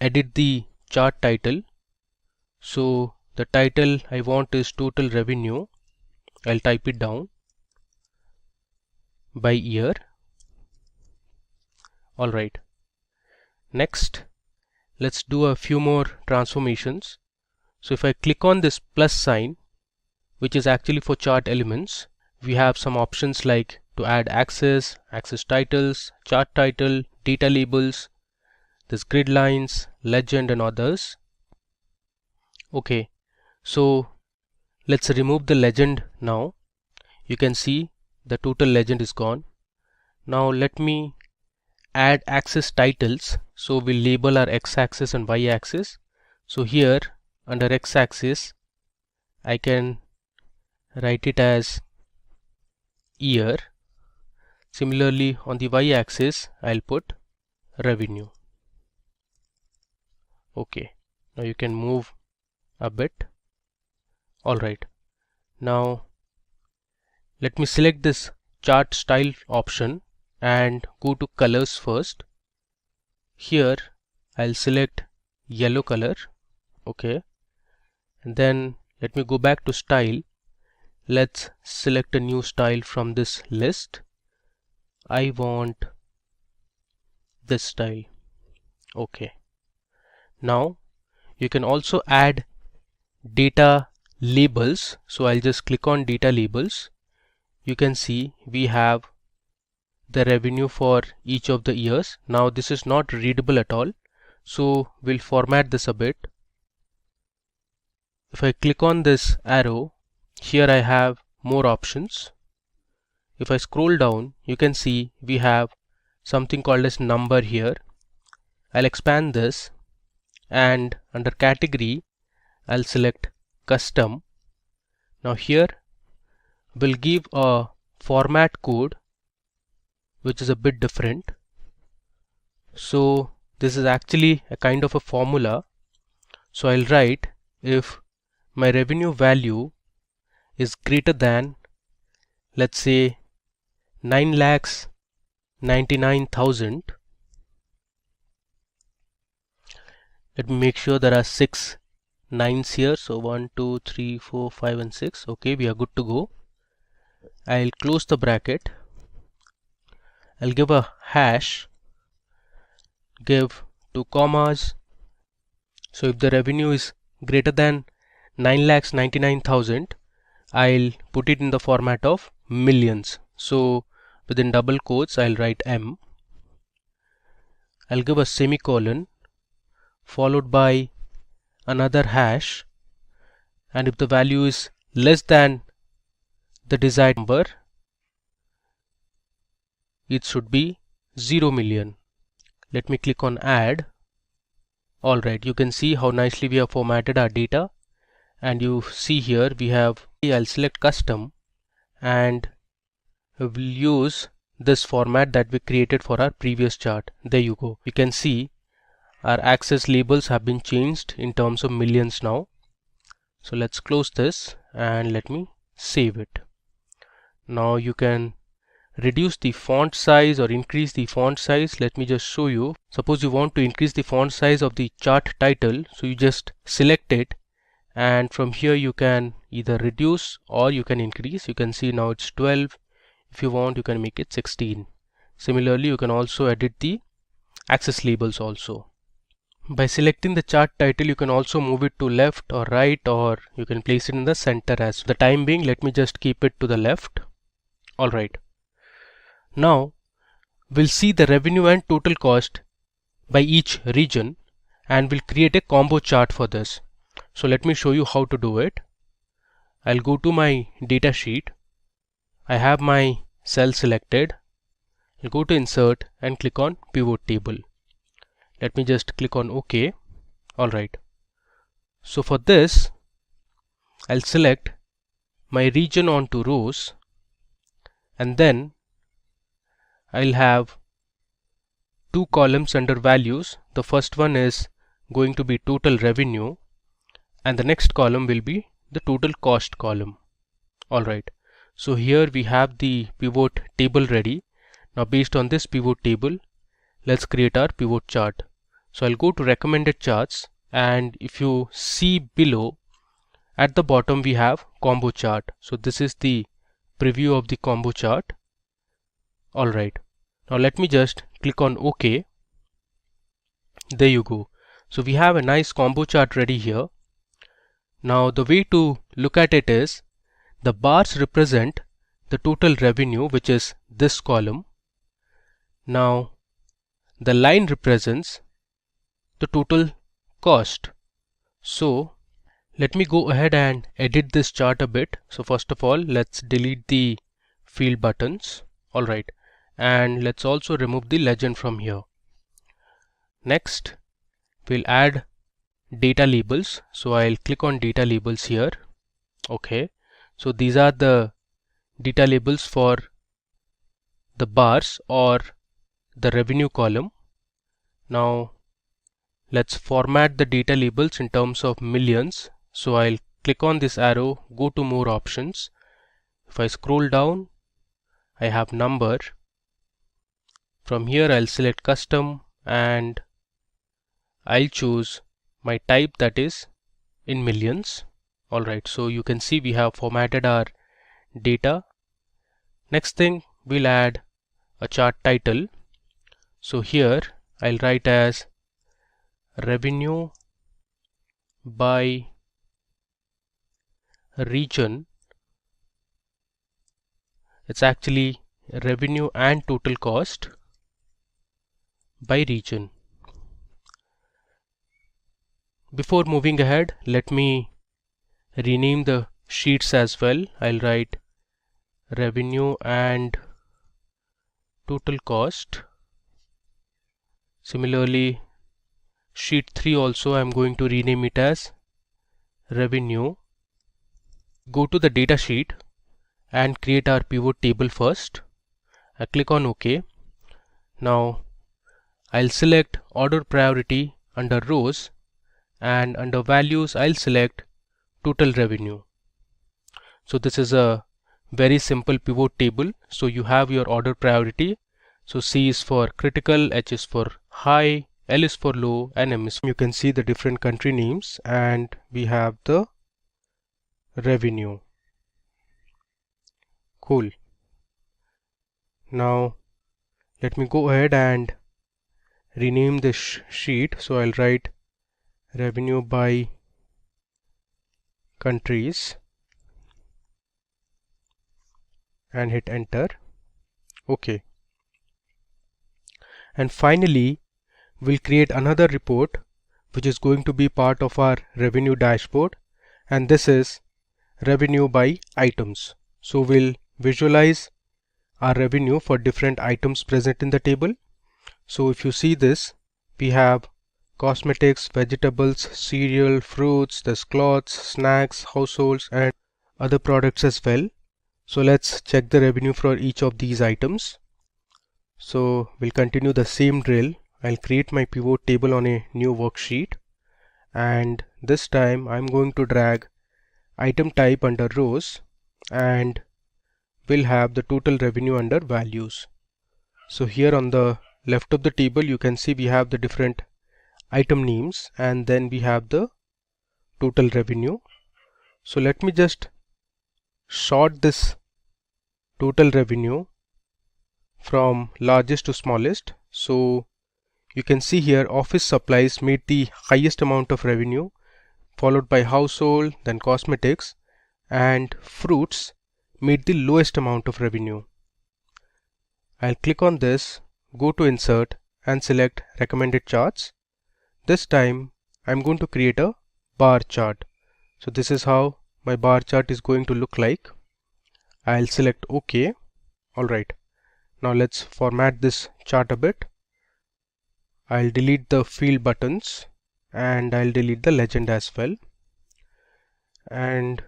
edit the chart title. So the title I want is total revenue. I'll type it down by year. Alright. Next, let's do a few more transformations. So if I click on this plus sign, which is actually for chart elements, we have some options like to add axis, axis titles, chart title, data labels, this grid lines, legend, and others. Okay, so let's remove the legend now. You can see the total legend is gone. Now let me add axis titles. So we'll label our x-axis and y-axis. So here under x-axis, I can write it as year. Similarly on the y-axis, I'll put revenue. Okay, now you can move a bit. Alright, now let me select this chart style option and go to colors first. Here I'll select yellow color. Okay, and then let me go back to style. Let's select a new style from this list. I want this style. Okay, now you can also add data labels. So I'll just click on data labels. You can see we have the revenue for each of the years. Now this is not readable at all, so we'll format this a bit. If I click on this arrow, here I have more options. If I scroll down, you can see we have something called as number here. I'll expand this, and under category I'll select custom. Now here we'll give a format code which is a bit different. So this is actually a kind of a formula. So I'll write if my revenue value is greater than, let's say, 9,99,000. Let me make sure there are 6 9s here. So 1, 2, 3, 4, 5, and 6. Okay, we are good to go. I'll close the bracket. I'll give a hash, give 2 commas. So if the revenue is greater than 9,99,000, I'll put it in the format of millions. So within double quotes I'll write M. I'll give a semicolon followed by another hash, and if the value is less than the desired number, it should be 0 million. Let me click on add. Alright, you can see how nicely we have formatted our data, and you see here we have, I'll select custom and we'll use this format that we created for our previous chart. There you go. You can see our access labels have been changed in terms of millions now. So let's close this and let me save it. Now you can reduce the font size or increase the font size. Let me just show you. Suppose you want to increase the font size of the chart title, so you just select it, and from here you can either reduce or you can increase. You can see now it's 12. If you want, you can make it 16. Similarly, you can also edit the access labels also. By selecting the chart title, you can also move it to left or right, or you can place it in the center. As for the time being, let me just keep it to the left. Alright. Now we'll see the revenue and total cost by each region, and we'll create a combo chart for this. So let me show you how to do it. I'll go to my data sheet. I have my cell selected. I'll go to insert and click on pivot table. Let me just click on OK. Alright. So for this, I'll select my region onto rows, and then I'll have two columns under values. The first one is going to be total revenue, and the next column will be the total cost column. Alright. So here we have the pivot table ready. Now based on this pivot table, let's create our pivot chart. So I'll go to recommended charts, and if you see below at the bottom we have combo chart. So this is the preview of the combo chart. Alright. Now let me just click on OK. There you go. So we have a nice combo chart ready here. Now the way to look at it is, the bars represent the total revenue, which is this column. Now the line represents the total cost. So let me go ahead and edit this chart a bit. So first of all, let's delete the field buttons. Alright. And let's also remove the legend from here. Next, we'll add data labels. So I'll click on data labels here. Okay. So these are the data labels for the bars or the revenue column. Now let's format the data labels in terms of millions. So I'll click on this arrow, go to more options. If I scroll down, I have number. From here I'll select custom and I'll choose my type, that is in millions. Alright, so you can see we have formatted our data. Next thing, we'll add a chart title. So here I'll write as revenue by region. It's actually revenue and total cost by region. Before moving ahead, let me rename the sheets as well. I'll write revenue and total cost. Similarly, sheet 3 also I'm going to rename it as revenue. Go to the data sheet and create our pivot table first. I click on OK. Now I'll select order priority under rows, and under values I'll select total revenue. So this is a very simple pivot table. So you have your order priority. So C is for critical, H is for high, L is for low, and M is. You can see the different country names, and we have the revenue. Cool. Now let me go ahead and rename this sheet. So I'll write revenue by countries and hit enter. OK. And finally, we'll create another report which is going to be part of our revenue dashboard, and this is revenue by items. So we'll visualize our revenue for different items present in the table. So if you see this, we have cosmetics, vegetables, cereal, fruits, there's clothes, snacks, households and other products as well. So let's check the revenue for each of these items. So we'll continue the same drill. I'll create my pivot table on a new worksheet, and this time I'm going to drag item type under rows and we'll have the total revenue under values. So here on the left of the table you can see we have the different item names and then we have the total revenue. So let me just sort this total revenue from largest to smallest. So you can see here office supplies made the highest amount of revenue, followed by household, then cosmetics, and fruits made the lowest amount of revenue. I'll click on this, go to insert and select recommended charts. This time I'm going to create a bar chart. So this is how my bar chart is going to look like. I'll select OK. Alright, now let's format this chart a bit. I'll delete the field buttons and I'll delete the legend as well. And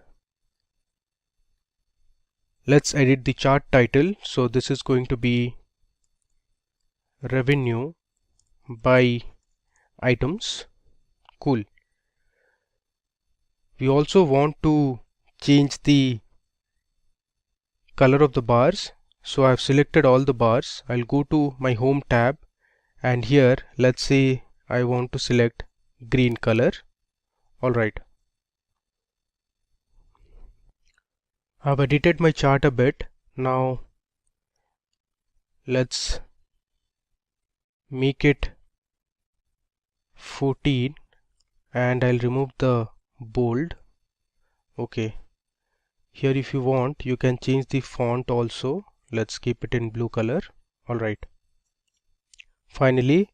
let's edit the chart title. So this is going to be revenue by items. Cool. We also want to change the color of the bars. So I've selected all the bars. I'll go to my home tab and here let's say I want to select green color. Alright. I've edited my chart a bit. Now let's make it 14 and I'll remove the bold. Okay. Here if you want you can change the font also. Let's keep it in blue color. Alright. Finally,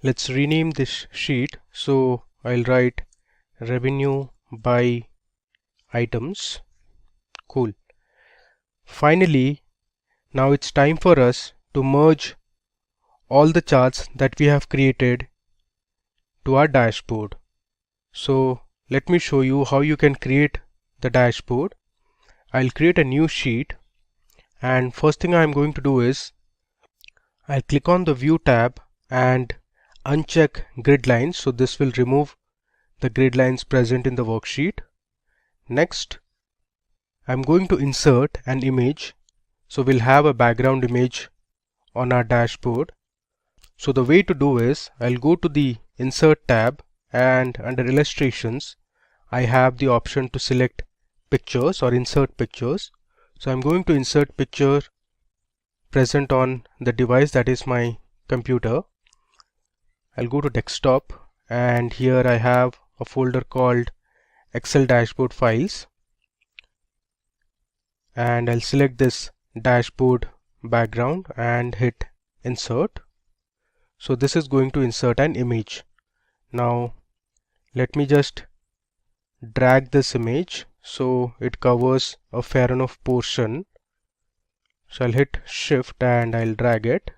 let's rename this sheet. So I'll write revenue by items. Cool. Finally, now it's time for us to merge all the charts that we have created to our dashboard. So let me show you how you can create the dashboard. I'll create a new sheet, and first thing I'm going to do is I'll click on the view tab and uncheck grid lines. So this will remove the grid lines present in the worksheet. Next, I'm going to insert an image. So we'll have a background image on our dashboard. So the way to do is I'll go to the insert tab and under illustrations I have the option to select pictures or insert pictures. So I'm going to insert picture present on the device, that is my computer. I'll go to desktop and here I have a folder called Excel dashboard files, and I'll select this dashboard background and hit insert. So this is going to insert an image. Now let me just drag this image so it covers a fair enough portion. So I'll hit shift and I'll drag it.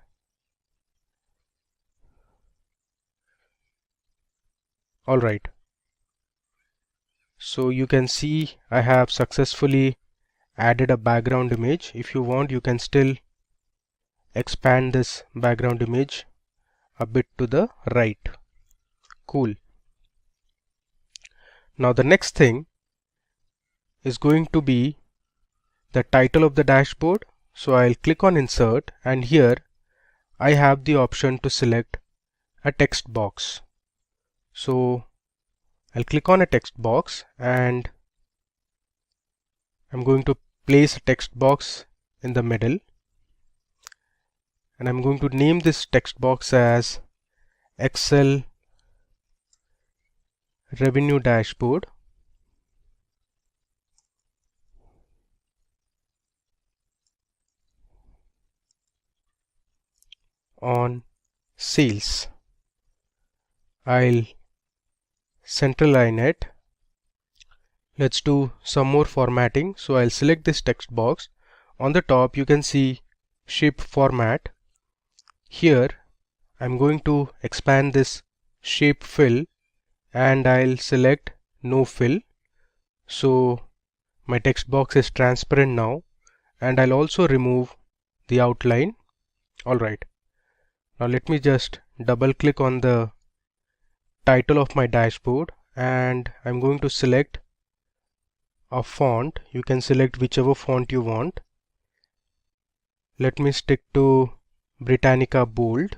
Alright. So you can see I have successfully added a background image. If you want you can still expand this background image a bit to the right. Cool. Now the next thing is going to be the title of the dashboard. So I'll click on insert and here I have the option to select a text box. So I'll click on a text box and I'm going to place a text box in the middle, and I'm going to name this text box as Excel Revenue Dashboard. on sales. I'll centerline it. Let's do some more formatting. So I'll select this text box. On the top you can see shape format. Here I'm going to expand this shape fill and I'll select no fill. So my text box is transparent now, and I'll also remove the outline. Alright, now let me just double click on the title of my dashboard and I'm going to select a font. You can select whichever font you want. Let me stick to Britannica Bold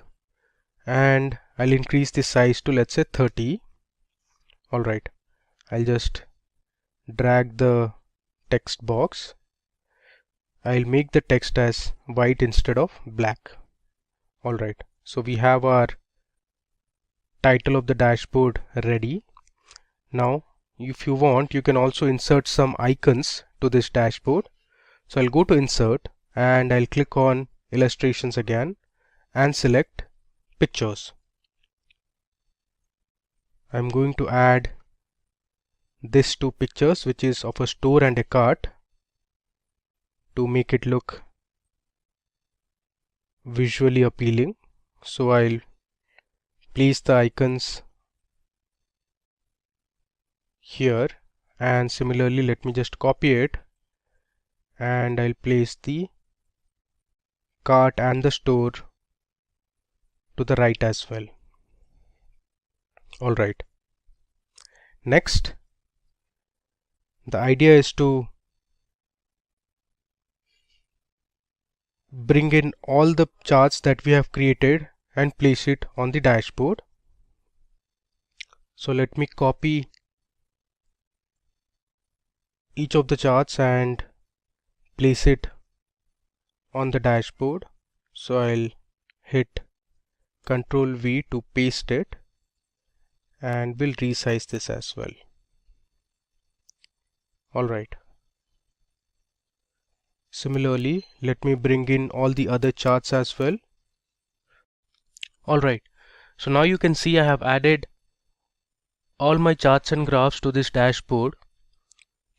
and I'll increase the size to, let's say, 30. Alright, I'll just drag the text box. I'll make the text as white instead of black. Alright, so we have our title of the dashboard ready. Now if you want, you can also insert some icons to this dashboard. So I'll go to insert and I'll click on illustrations again and select pictures. I'm going to add these two pictures, which is of a store and a cart, to make it look visually appealing. So I'll place the icons here, and similarly let me just copy it and I'll place the cart and the store to the right as well. Alright, next the idea is to bring in all the charts that we have created and place it on the dashboard. So let me copy each of the charts and place it on the dashboard. So I'll hit Ctrl V to paste it and we'll resize this as well. Alright. Similarly, let me bring in all the other charts as well. Alright, so now you can see I have added all my charts and graphs to this dashboard.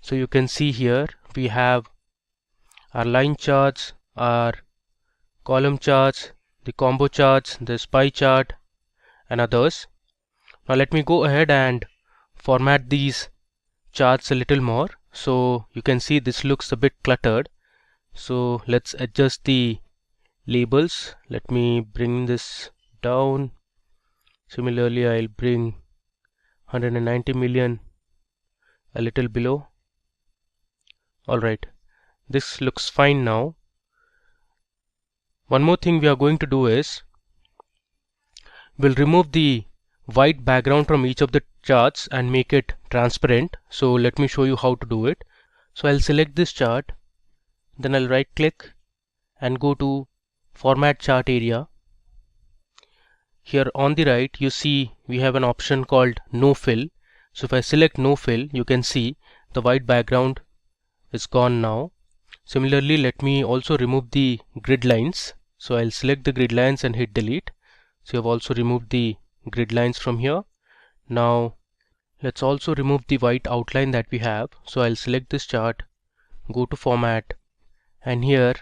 So you can see here we have our line charts, our column charts, the combo charts, the pie chart and others. Now let me go ahead and format these charts a little more. So you can see this looks a bit cluttered. So let's adjust the labels. Let me bring this down. Similarly, I'll bring 190 million a little below. Alright, this looks fine now. One more thing we are going to do is we'll remove the white background from each of the charts and make it transparent. So let me show you how to do it. So I'll select this chart, then I'll right click and go to Format Chart area. Here on the right you see we have an option called No Fill. So if I select No Fill, you can see the white background is gone now. Similarly, let me also remove the grid lines. So I'll select the grid lines and hit delete. So I've also removed the grid lines from here. Now let's also remove the white outline that we have. So I'll select this chart, go to Format, and here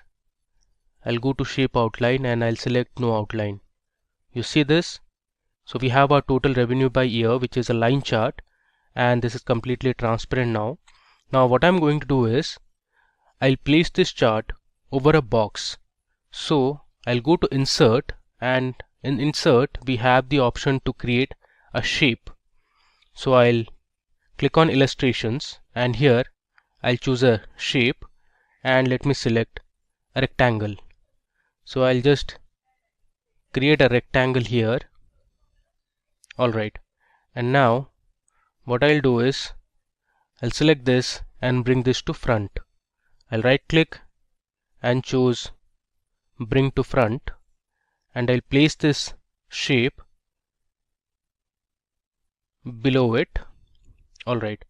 I'll go to Shape Outline and I'll select No Outline. You see this? So we have our total revenue by year, which is a line chart, and this is completely transparent now. Now what I'm going to do is I'll place this chart over a box. So I'll go to Insert, and in Insert we have the option to create a shape. So I'll click on Illustrations and here I'll choose a shape and let me select a rectangle. So I'll just create a rectangle here. Alright, and now what I'll do is I'll select this and bring this to front. I'll right click and choose Bring to Front, and I'll place this shape below it. Alright,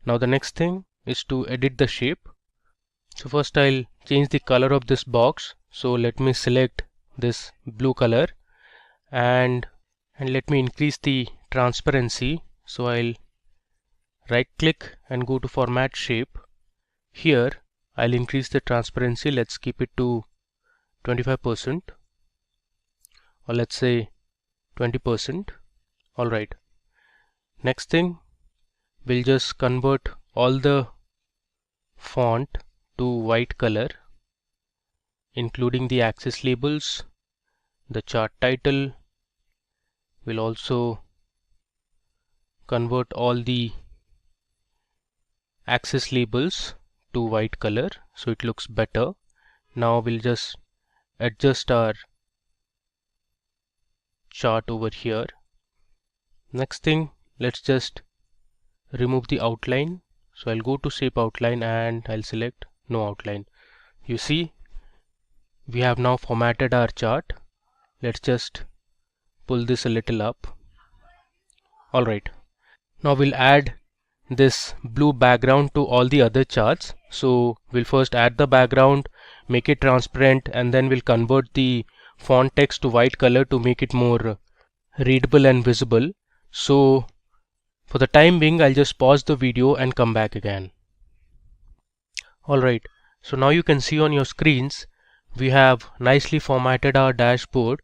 now the next thing is to edit the shape. So first I'll change the color of this box. So let me select this blue color and let me increase the transparency. So I'll right click and go to format shape. Here I'll increase the transparency. Let's keep it to 25%, or let's say 20%. Alright, next thing, we'll just convert all the font to white color, including the axis labels, the chart title. We'll also convert all the axis labels to white color so it looks better. Now we'll just adjust our chart over here. Next thing, let's just remove the outline. So I'll go to shape outline and I'll select no outline. You see, we have now formatted our chart. Let's just pull this a little up. Alright, now we'll add this blue background to all the other charts. So we'll first add the background, make it transparent, and then we'll convert the font text to white color to make it more readable and visible. So for the time being, I'll just pause the video and come back again. Alright, so now you can see on your screens we have nicely formatted our dashboard.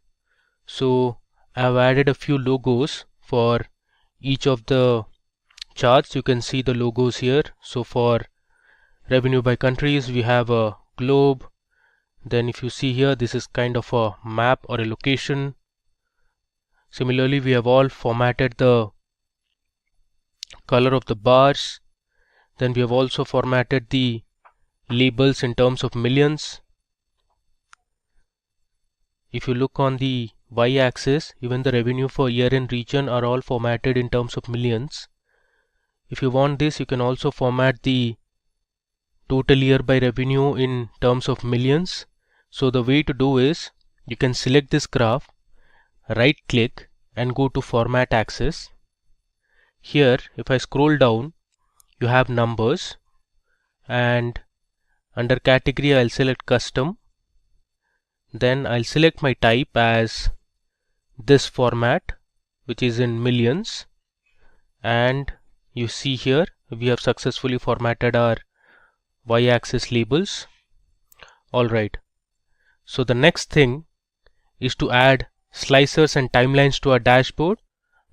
So I've added a few logos for each of the charts. You can see the logos here. So for revenue by countries, we have a globe. Then if you see here, this is kind of a map or a location. Similarly, we have all formatted the color of the bars. Then we have also formatted the labels in terms of millions. If you look on the y-axis, even the revenue for year and region are all formatted in terms of millions. If you want this, you can also format the total year by revenue in terms of millions. So the way to do is, you can select this graph, right click and go to format axis. Here if I scroll down, you have numbers, and under category I'll select custom. Then I'll select my type as this format, which is in millions, and you see here we have successfully formatted our y-axis labels. Alright, so the next thing is to add slicers and timelines to our dashboard.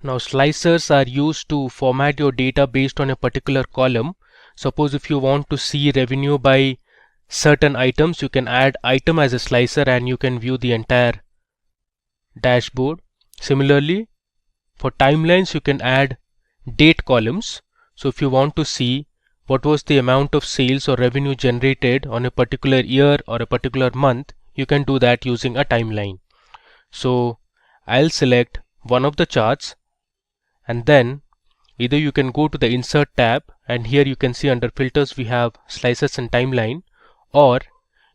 Now slicers are used to format your data based on a particular column. Suppose if you want to see revenue by certain items, you can add item as a slicer and you can view the entire dashboard. Similarly, for timelines you can add date columns. So if you want to see what was the amount of sales or revenue generated on a particular year or a particular month, you can do that using a timeline. So I'll select one of the charts, and then either you can go to the insert tab, and here you can see under filters we have slices and timeline, or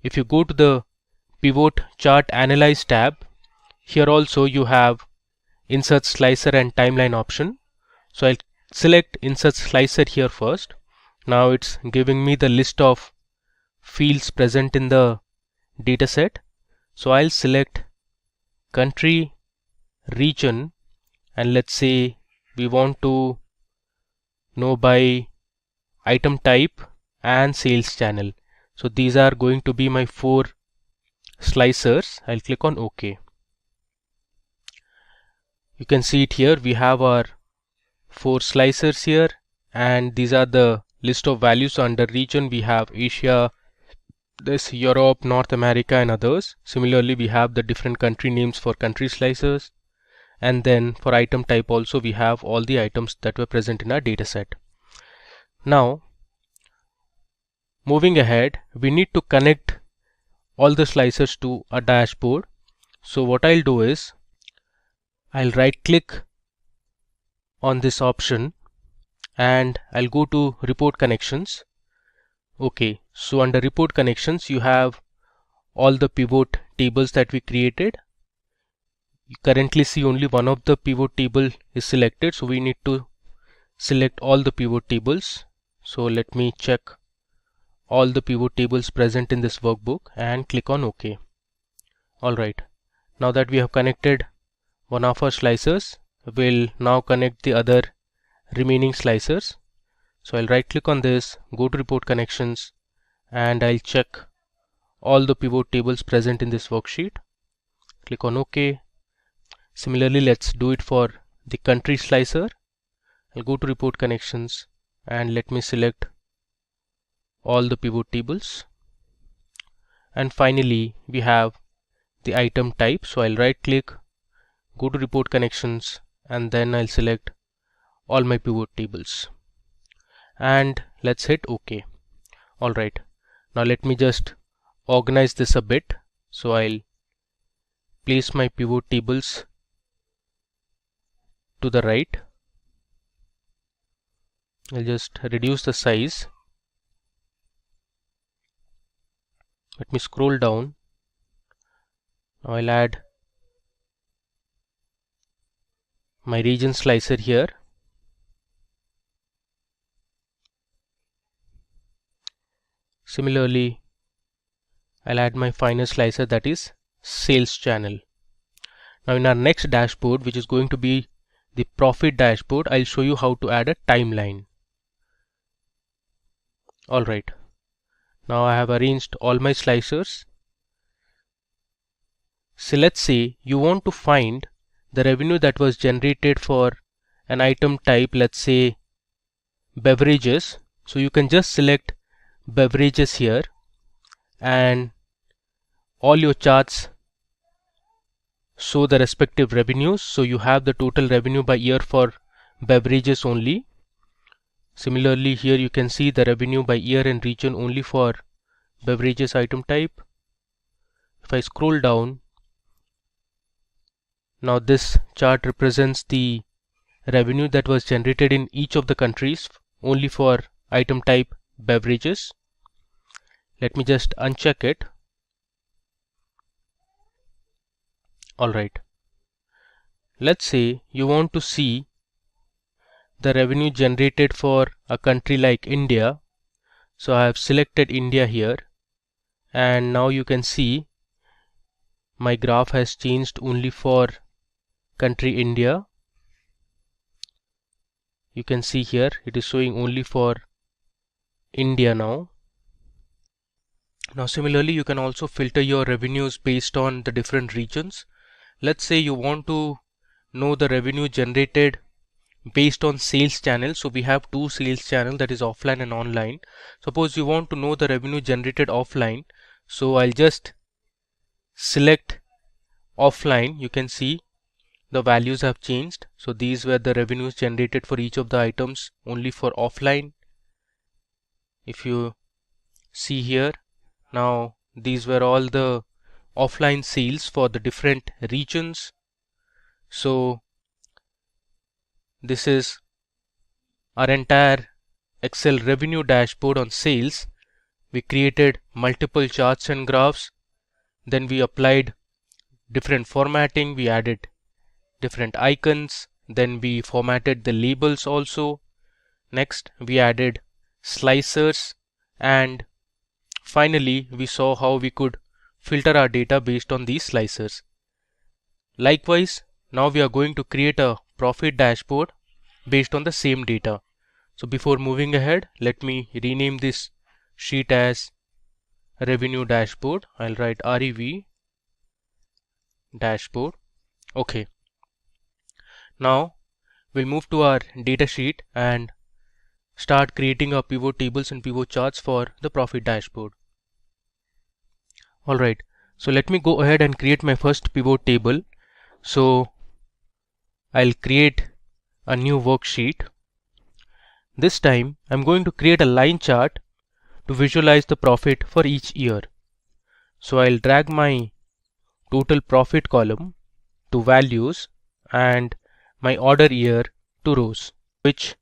if you go to the pivot chart analyze tab, here also you have insert slicer and timeline option. So I'll select insert slicer here first. Now it's giving me the list of fields present in the dataset. So I'll select country, region, and let's say we want to know by item type and sales channel. So these are going to be my 4 slicers. I'll click on OK. You can see it here. We have our 4 slicers here, and these are the list of values. So under region we have Asia, this Europe, North America and others. Similarly, we have the different country names for country slicers, and then for item type also we have all the items that were present in our dataset. Now moving ahead, we need to connect all the slicers to a dashboard. So what I'll do is, I'll right click on this option and I'll go to report connections. Okay, so under report connections you have all the pivot tables that we created. You currently see only one of the pivot table is selected, so we need to select all the pivot tables. So let me check all the pivot tables present in this workbook and click on OK. Alright, now that we have connected one of our slicers will now connect the other remaining slicers. So I'll right click on this, go to report connections, and I'll check all the pivot tables present in this worksheet. Click on OK. Similarly, let's do it for the country slicer. I'll go to report connections and let me select all the pivot tables. And finally, we have the item type. So I'll right click, go to report connections, and then I'll select all my pivot tables. And let's hit OK. Alright, now let me just organize this a bit. So I'll place my pivot tables to the right. I'll just reduce the size. Let me scroll down. Now I'll add my region slicer here. Similarly, I'll add my final slicer, that is sales channel. Now in our next dashboard, which is going to be the profit dashboard, I'll show you how to add a timeline. Alright, now I have arranged all my slicers. So let's say you want to find the revenue that was generated for an item type, let's say beverages. So you can just select beverages here, and all your charts show the respective revenues. So you have the total revenue by year for beverages only. Similarly, here you can see the revenue by year and region only for beverages item type. If I scroll down, now this chart represents the revenue that was generated in each of the countries only for item type beverages. Let me just uncheck it. Alright, let's say you want to see the revenue generated for a country like India. So I have selected India here, and now you can see my graph has changed only for country India. You can see here it is showing only for India now. Now similarly, you can also filter your revenues based on the different regions. Let's say you want to know the revenue generated based on sales channel. So we have two sales channels, that is offline and online. Suppose you want to know the revenue generated offline. So I'll just select offline. You can see the values have changed. So these were the revenues generated for each of the items only for offline. If you see here, now these were all the offline sales for the different regions. So this is our entire Excel revenue dashboard on sales. We created multiple charts and graphs. Then we applied different formatting. We added different icons. Then we formatted the labels also. Next, we added slicers. And finally, we saw how we could filter our data based on these slicers. Likewise, now we are going to create a profit dashboard based on the same data. So before moving ahead, let me rename this sheet as revenue dashboard. I'll write REV dashboard. Okay. Now we'll move to our data sheet and start creating our pivot tables and pivot charts for the profit dashboard. Alright, so let me go ahead and create my first pivot table. So I'll create a new worksheet. This time I'm going to create a line chart to visualize the profit for each year. So I'll drag my total profit column to values and my order year to rows. Which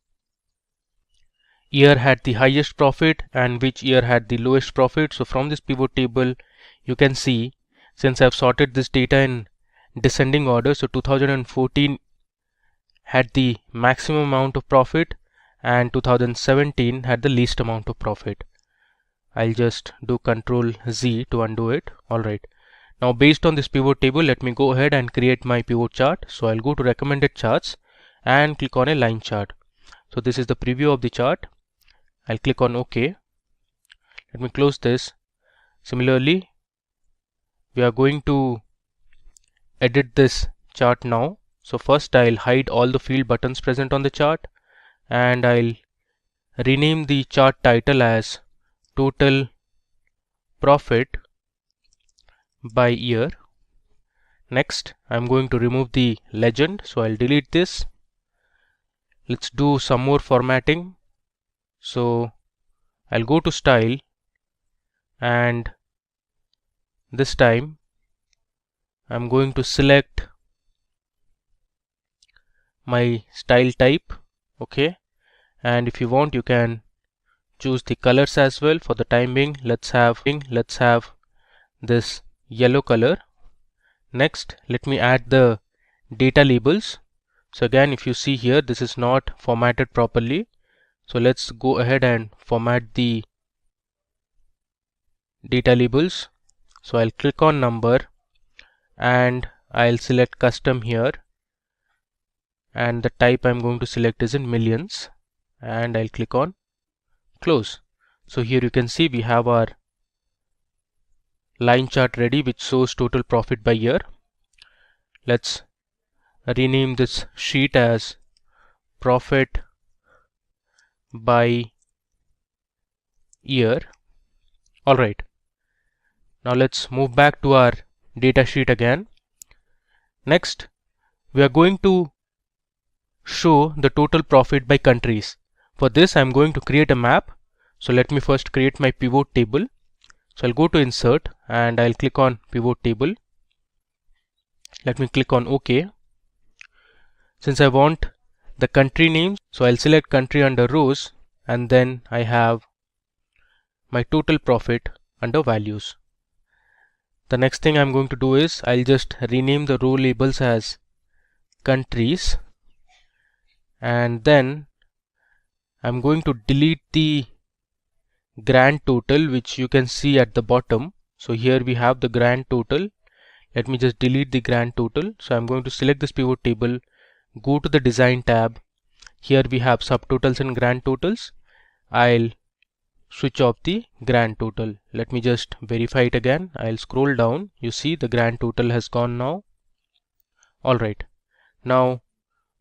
year had the highest profit and which year had the lowest profit. So from this pivot table you can see, since I've sorted this data in descending order, so 2014 had the maximum amount of profit and 2017 had the least amount of profit. I'll just do Ctrl Z to undo it. Alright, Now based on this pivot table, let me go ahead and create my pivot chart. So I'll go to recommended charts and click on a line chart. So this is the preview of the chart. I'll click on OK. Let me close this. Similarly, we are going to edit this chart now. So first I'll hide all the field buttons present on the chart, and I'll rename the chart title as Total Profit by Year. Next, I'm going to remove the legend, so I'll delete this. Let's do some more formatting. So I'll go to Style, and this time I'm going to select my style type. Okay, and if you want, you can choose the colors as well. For the time being, let's have this yellow color. Next, let me add the data labels. So again, if you see here, this is not formatted properly. So let's go ahead and format the data labels. So I'll click on number and I'll select custom here, and the type I'm going to select is in millions, and I'll click on close. So here you can see we have our line chart ready, which shows total profit by year. Let's rename this sheet as profit by year. Alright, now let's move back to our data sheet again. Next, we are going to show the total profit by countries. For this, I'm going to create a map. So let me first create my pivot table. So I'll go to insert and I'll click on pivot table. Let me click on OK. Since I want the country names, so I'll select country under rows, and then I have my total profit under values. The next thing I'm going to do is I'll just rename the row labels as countries, and then I'm going to delete the grand total, which you can see at the bottom. So here we have the grand total. Let me just delete the grand total. So I'm going to select this pivot table, go to the design tab. Here we have subtotals and grand totals. I'll switch off the grand total. Let me just verify it again. I'll scroll down. You see the grand total has gone now. Alright, now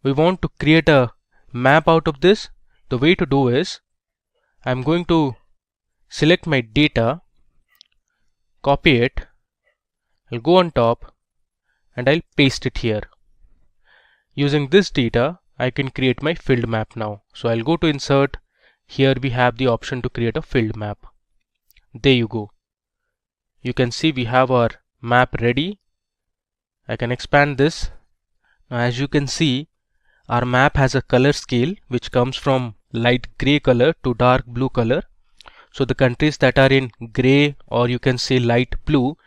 we want to create a map out of this. The way to do is I'm going to select my data, copy it, I'll go on top and I'll paste it here. Using this data, I can create my field map now. So I'll go to insert. Here we have the option to create a field map. There you go. You can see we have our map ready. I can expand this. Now as you can see, our map has a color scale which comes from light gray color to dark blue color. So the countries that are in gray, or you can say light blue,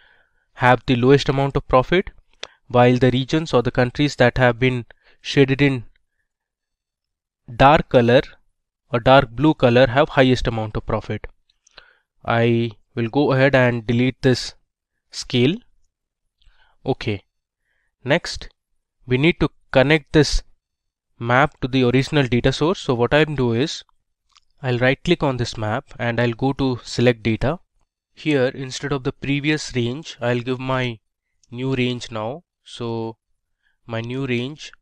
have the lowest amount of profit, while the regions or the countries that have been shaded in dark color or dark blue color have highest amount of profit. I will go ahead and delete this scale. Okay. Next, we need to connect this map to the original data source. So what I'll do is I'll right click on this map and I'll go to select data. Here, instead of the previous range, I'll give my new range now. So my new range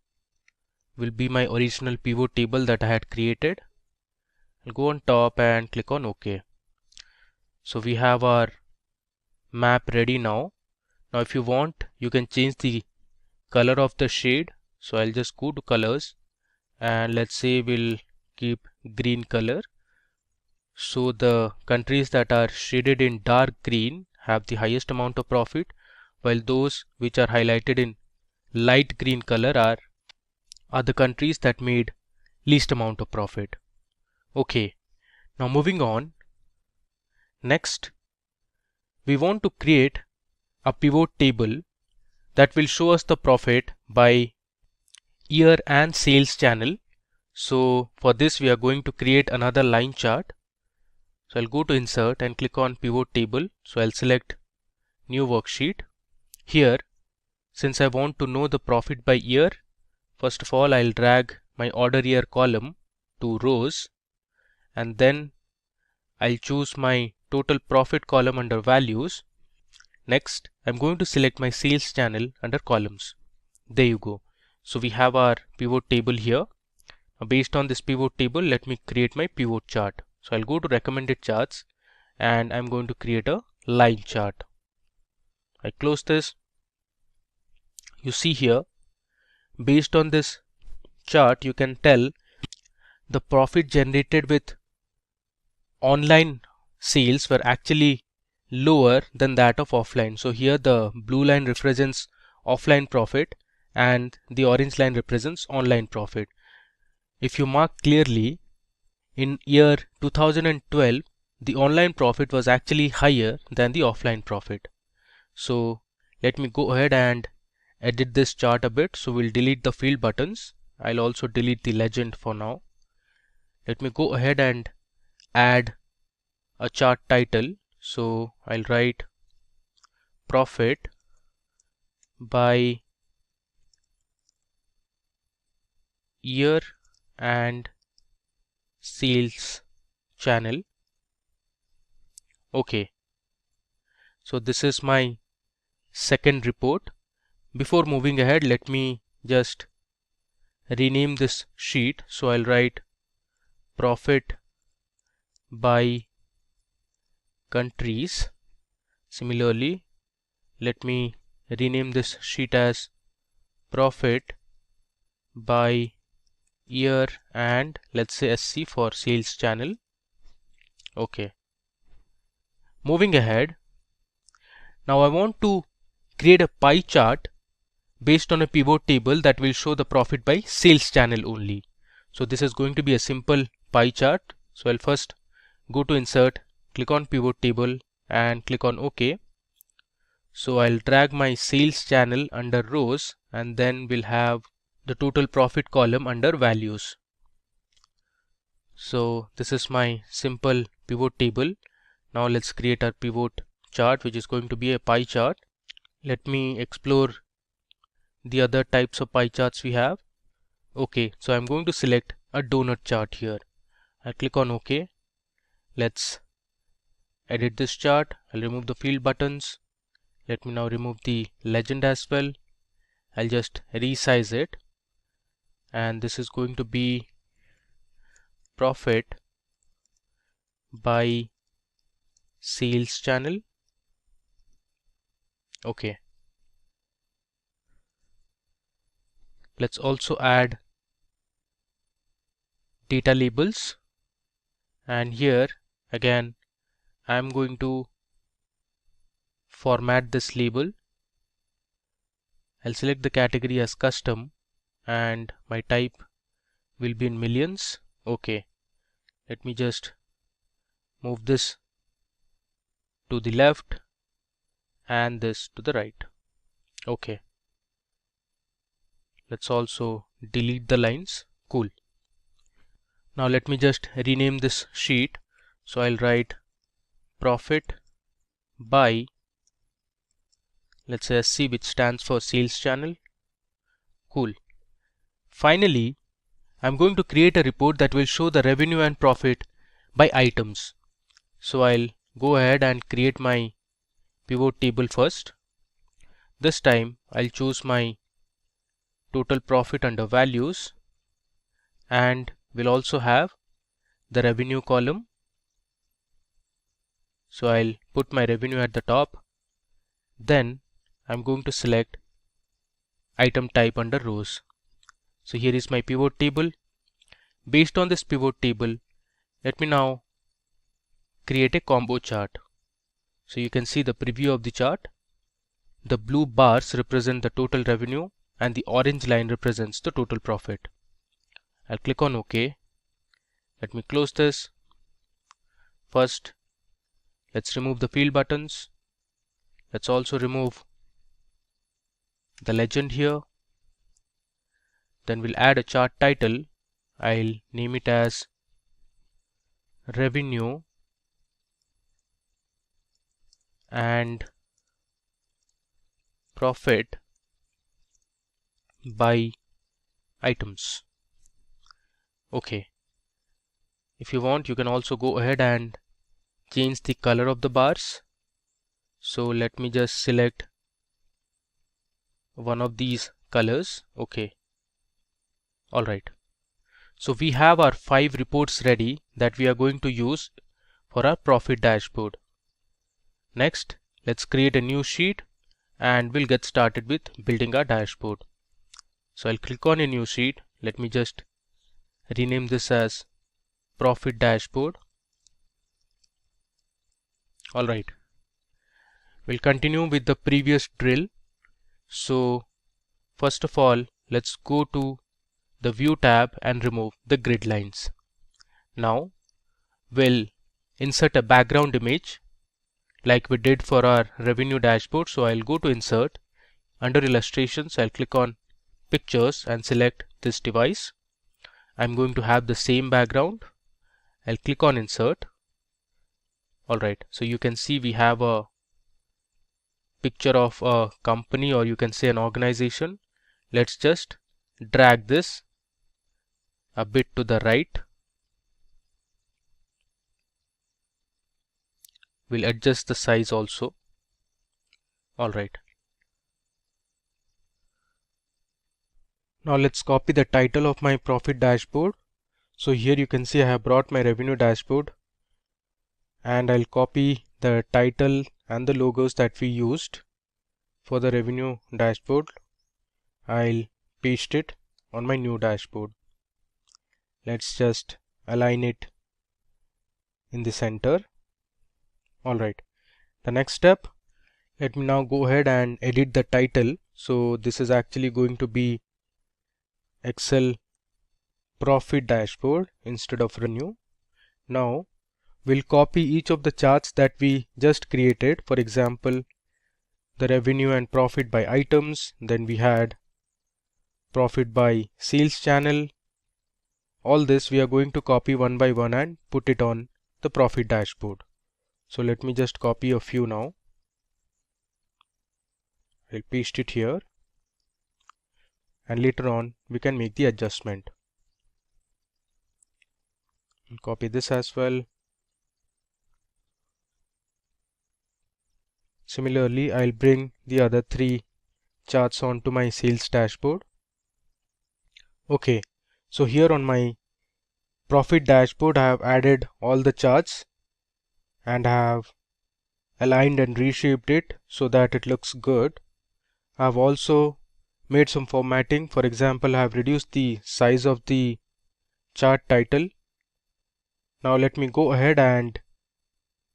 will be my original pivot table that I had created. I'll go on top and click on OK. So we have our map ready now. Now if you want, you can change the color of the shade. So I'll just go to colors and let's say we'll keep green color. So the countries that are shaded in dark green have the highest amount of profit, while those which are highlighted in light green color are the countries that made least amount of profit. Okay, now moving on. Next, we want to create a pivot table that will show us the profit by year and sales channel. So for this, we are going to create another line chart. So I'll go to insert and click on pivot table. So I'll select new worksheet. Here, since I want to know the profit by year, first of all I'll drag my order year column to rows, and then I'll choose my total profit column under values. Next, I'm going to select my sales channel under columns. There you go. So we have our pivot table here. Based on this pivot table, let me create my pivot chart. So I'll go to recommended charts and I'm going to create a line chart. I close this. You see here, based on this chart, you can tell the profit generated with online sales were actually lower than that of offline. So here the blue line represents offline profit and the orange line represents online profit. If you mark clearly, in year 2012 the online profit was actually higher than the offline profit. So let me go ahead and edit this chart a bit. So we'll delete the field buttons. I'll also delete the legend for now. Let me go ahead and add a chart title. So I'll write profit by year and sales channel. Okay, so this is my second report. Before moving ahead, let me just rename this sheet. So I'll write profit by countries. Similarly, let me rename this sheet as profit by year and let's say SC for sales channel. Okay. Moving ahead, now I want to create a pie chart based on a pivot table that will show the profit by sales channel only. So this is going to be a simple pie chart. So I'll first go to insert, click on pivot table and click on OK. So I'll drag my sales channel under rows and then we'll have the total profit column under values. So this is my simple pivot table. Now let's create our pivot chart, which is going to be a pie chart. Let me explore the other types of pie charts we have. Okay, so I'm going to select a donut chart here. I'll click on OK. Let's edit this chart. I'll remove the field buttons. Let me now remove the legend as well. I'll just resize it. And this is going to be profit by sales channel. Okay. Let's also add data labels. And here again, I'm going to format this label. I'll select the category as custom and my type will be in millions. Okay. Let me just move this to the left and this to the right. Okay. Let's also delete the lines. Cool. Now let me just rename this sheet. So I'll write profit by, let's say SC, which stands for sales channel. Cool. Finally, I'm going to create a report that will show the revenue and profit by items. So I'll go ahead and create my pivot table first. This time I'll choose my total profit under values and we'll also have the revenue column. So I'll put my revenue at the top. Then I'm going to select item type under rows. So here is my pivot table. Based on this pivot table, let me now create a combo chart. So you can see the preview of the chart. The blue bars represent the total revenue and the orange line represents the total profit. I'll click on OK. Let me close this. First, let's remove the field buttons. Let's also remove the legend here. Then we'll add a chart title. I'll name it as revenue and profit by items. Okay, if you want, you can also go ahead and change the color of the bars. So let me just select one of these colors. Okay, all right. So we have our 5 reports ready that we are going to use for our profit dashboard. Next, let's create a new sheet and we'll get started with building our dashboard. So I'll click on a new sheet. Let me just rename this as profit dashboard. All right. We'll continue with the previous drill. So first of all, let's go to the view tab and remove the grid lines. Now we'll insert a background image like we did for our revenue dashboard. So I'll go to insert. Under illustrations, I'll click on pictures and select this device. I'm going to have the same background. I'll click on insert. Alright, so you can see we have a picture of a company, or you can say an organization. Let's just drag this a bit to the right. We'll adjust the size also. Alright. Now let's copy the title of my profit dashboard. So here you can see I have brought my revenue dashboard, and I'll copy the title and the logos that we used for the revenue dashboard. I'll paste it on my new dashboard. Let's just align it in the center. Alright, the next step, let me now go ahead and edit the title. So this is actually going to be Excel profit dashboard instead of revenue. Now we'll copy each of the charts that we just created. For example, the revenue and profit by items, then we had profit by sales channel. All this we are going to copy one by one and put it on the profit dashboard. So let me just copy a few now. I'll paste it here, and later on we can make the adjustment. I'll copy this as well. Similarly, I'll bring the other 3 charts onto my sales dashboard. Okay, so here on my profit dashboard I have added all the charts and have aligned and reshaped it so that it looks good. I have also made some formatting. For example, I have reduced the size of the chart title. Now let me go ahead and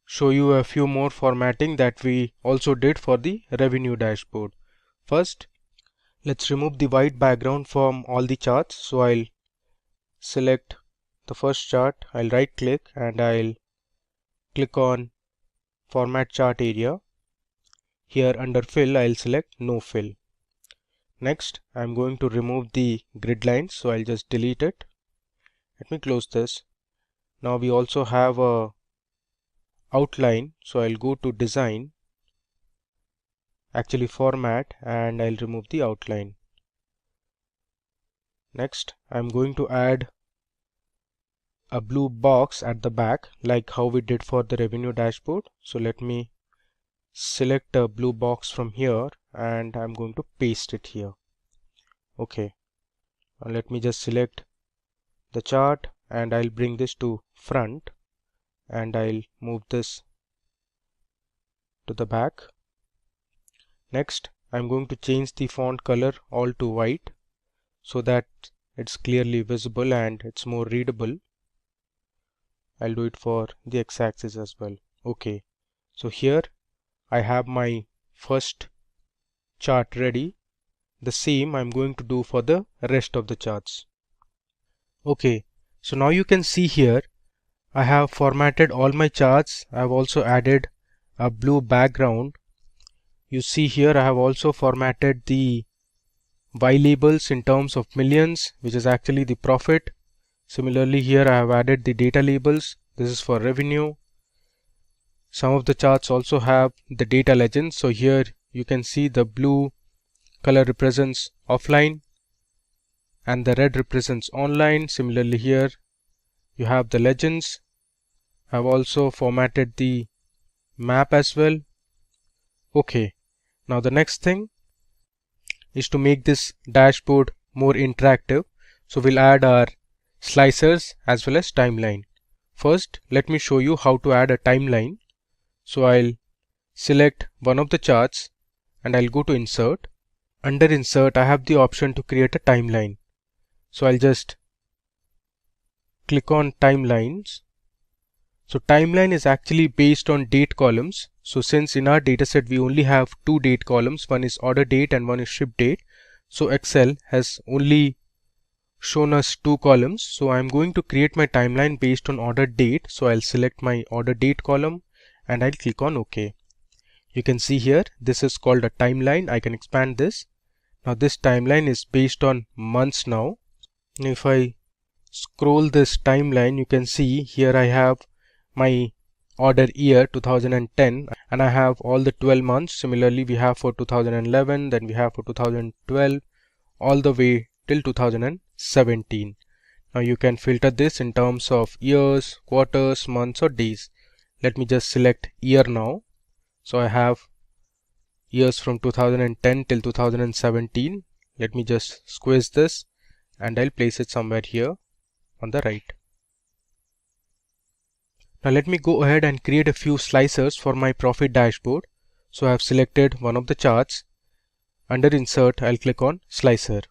show you a few more formatting that we also did for the revenue dashboard. First, let's remove the white background from all the charts. So I'll select the first chart, I'll right click and I'll click on format chart area. Here under fill, I'll select no fill. Next, I'm going to remove the grid lines, so I'll just delete it. Let me close this. Now we also have a outline, so I'll go to design, actually format, and I'll remove the outline. Next, I'm going to add a blue box at the back like how we did for the revenue dashboard. So let me select a blue box from here and I'm going to paste it here. Okay, now let me just select the chart and I'll bring this to front and I'll move this to the back. Next, I'm going to change the font color all to white so that it's clearly visible and it's more readable. I'll do it for the x-axis as well. Okay, so here I have my first chart ready. The same I'm going to do for the rest of the charts. Okay, so now you can see here I have formatted all my charts. I have also added a blue background. You see here I have also formatted the Y labels in terms of millions, which is actually the profit. Similarly, here I have added the data labels. This is for revenue. Some of the charts also have the data legends. So here you can see the blue color represents offline and the red represents online. Similarly here you have the legends. I've also formatted the map as well. Okay, now the next thing is to make this dashboard more interactive. So we'll add our slicers as well as timeline. First, let me show you how to add a timeline. So I'll select one of the charts and I'll go to insert. Under insert, I have the option to create a timeline. So I'll just click on timelines. So timeline is actually based on date columns. So since in our dataset we only have two date columns, one is order date and one is ship date. So Excel has only shown us two columns. So I'm going to create my timeline based on order date. So I'll select my order date column and I'll click on OK. You can see here this is called a timeline. I can expand this. Now this timeline is based on months now. If I scroll this timeline, you can see here I have my order year 2010 and I have all the 12 months. Similarly we have for 2011, then we have for 2012 all the way till 2017. Now you can filter this in terms of years, quarters, months or days. Let me just select year now. So I have years from 2010 till 2017. Let me just squeeze this and I'll place it somewhere here on the right. Now let me go ahead and create a few slicers for my profit dashboard. So I have selected one of the charts. Under insert, I'll click on slicer.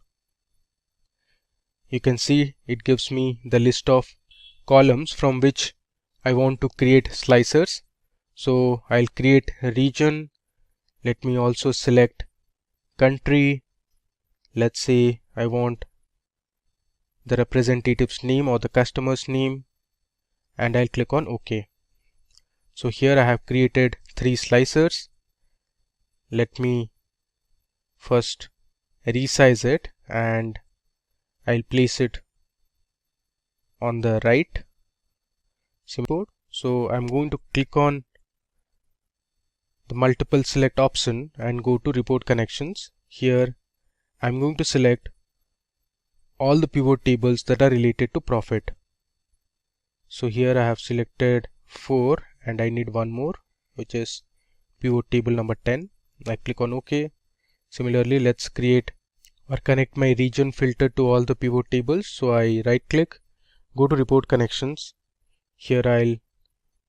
You can see it gives me the list of columns from which I want to create slicers. So I'll create a region. Let me also select country. Let's say I want the representative's name or the customer's name, and I'll click on OK. So here I have created three slicers. Let me first resize it and I'll place it on the right. So I'm going to click on the multiple select option and go to report connections. Here I'm going to select all the pivot tables that are related to profit. So here I have selected 4 and I need one more, which is pivot table number 10. I click on OK. Similarly, let's create or connect my region filter to all the pivot tables. So I right click, go to report connections. Here I'll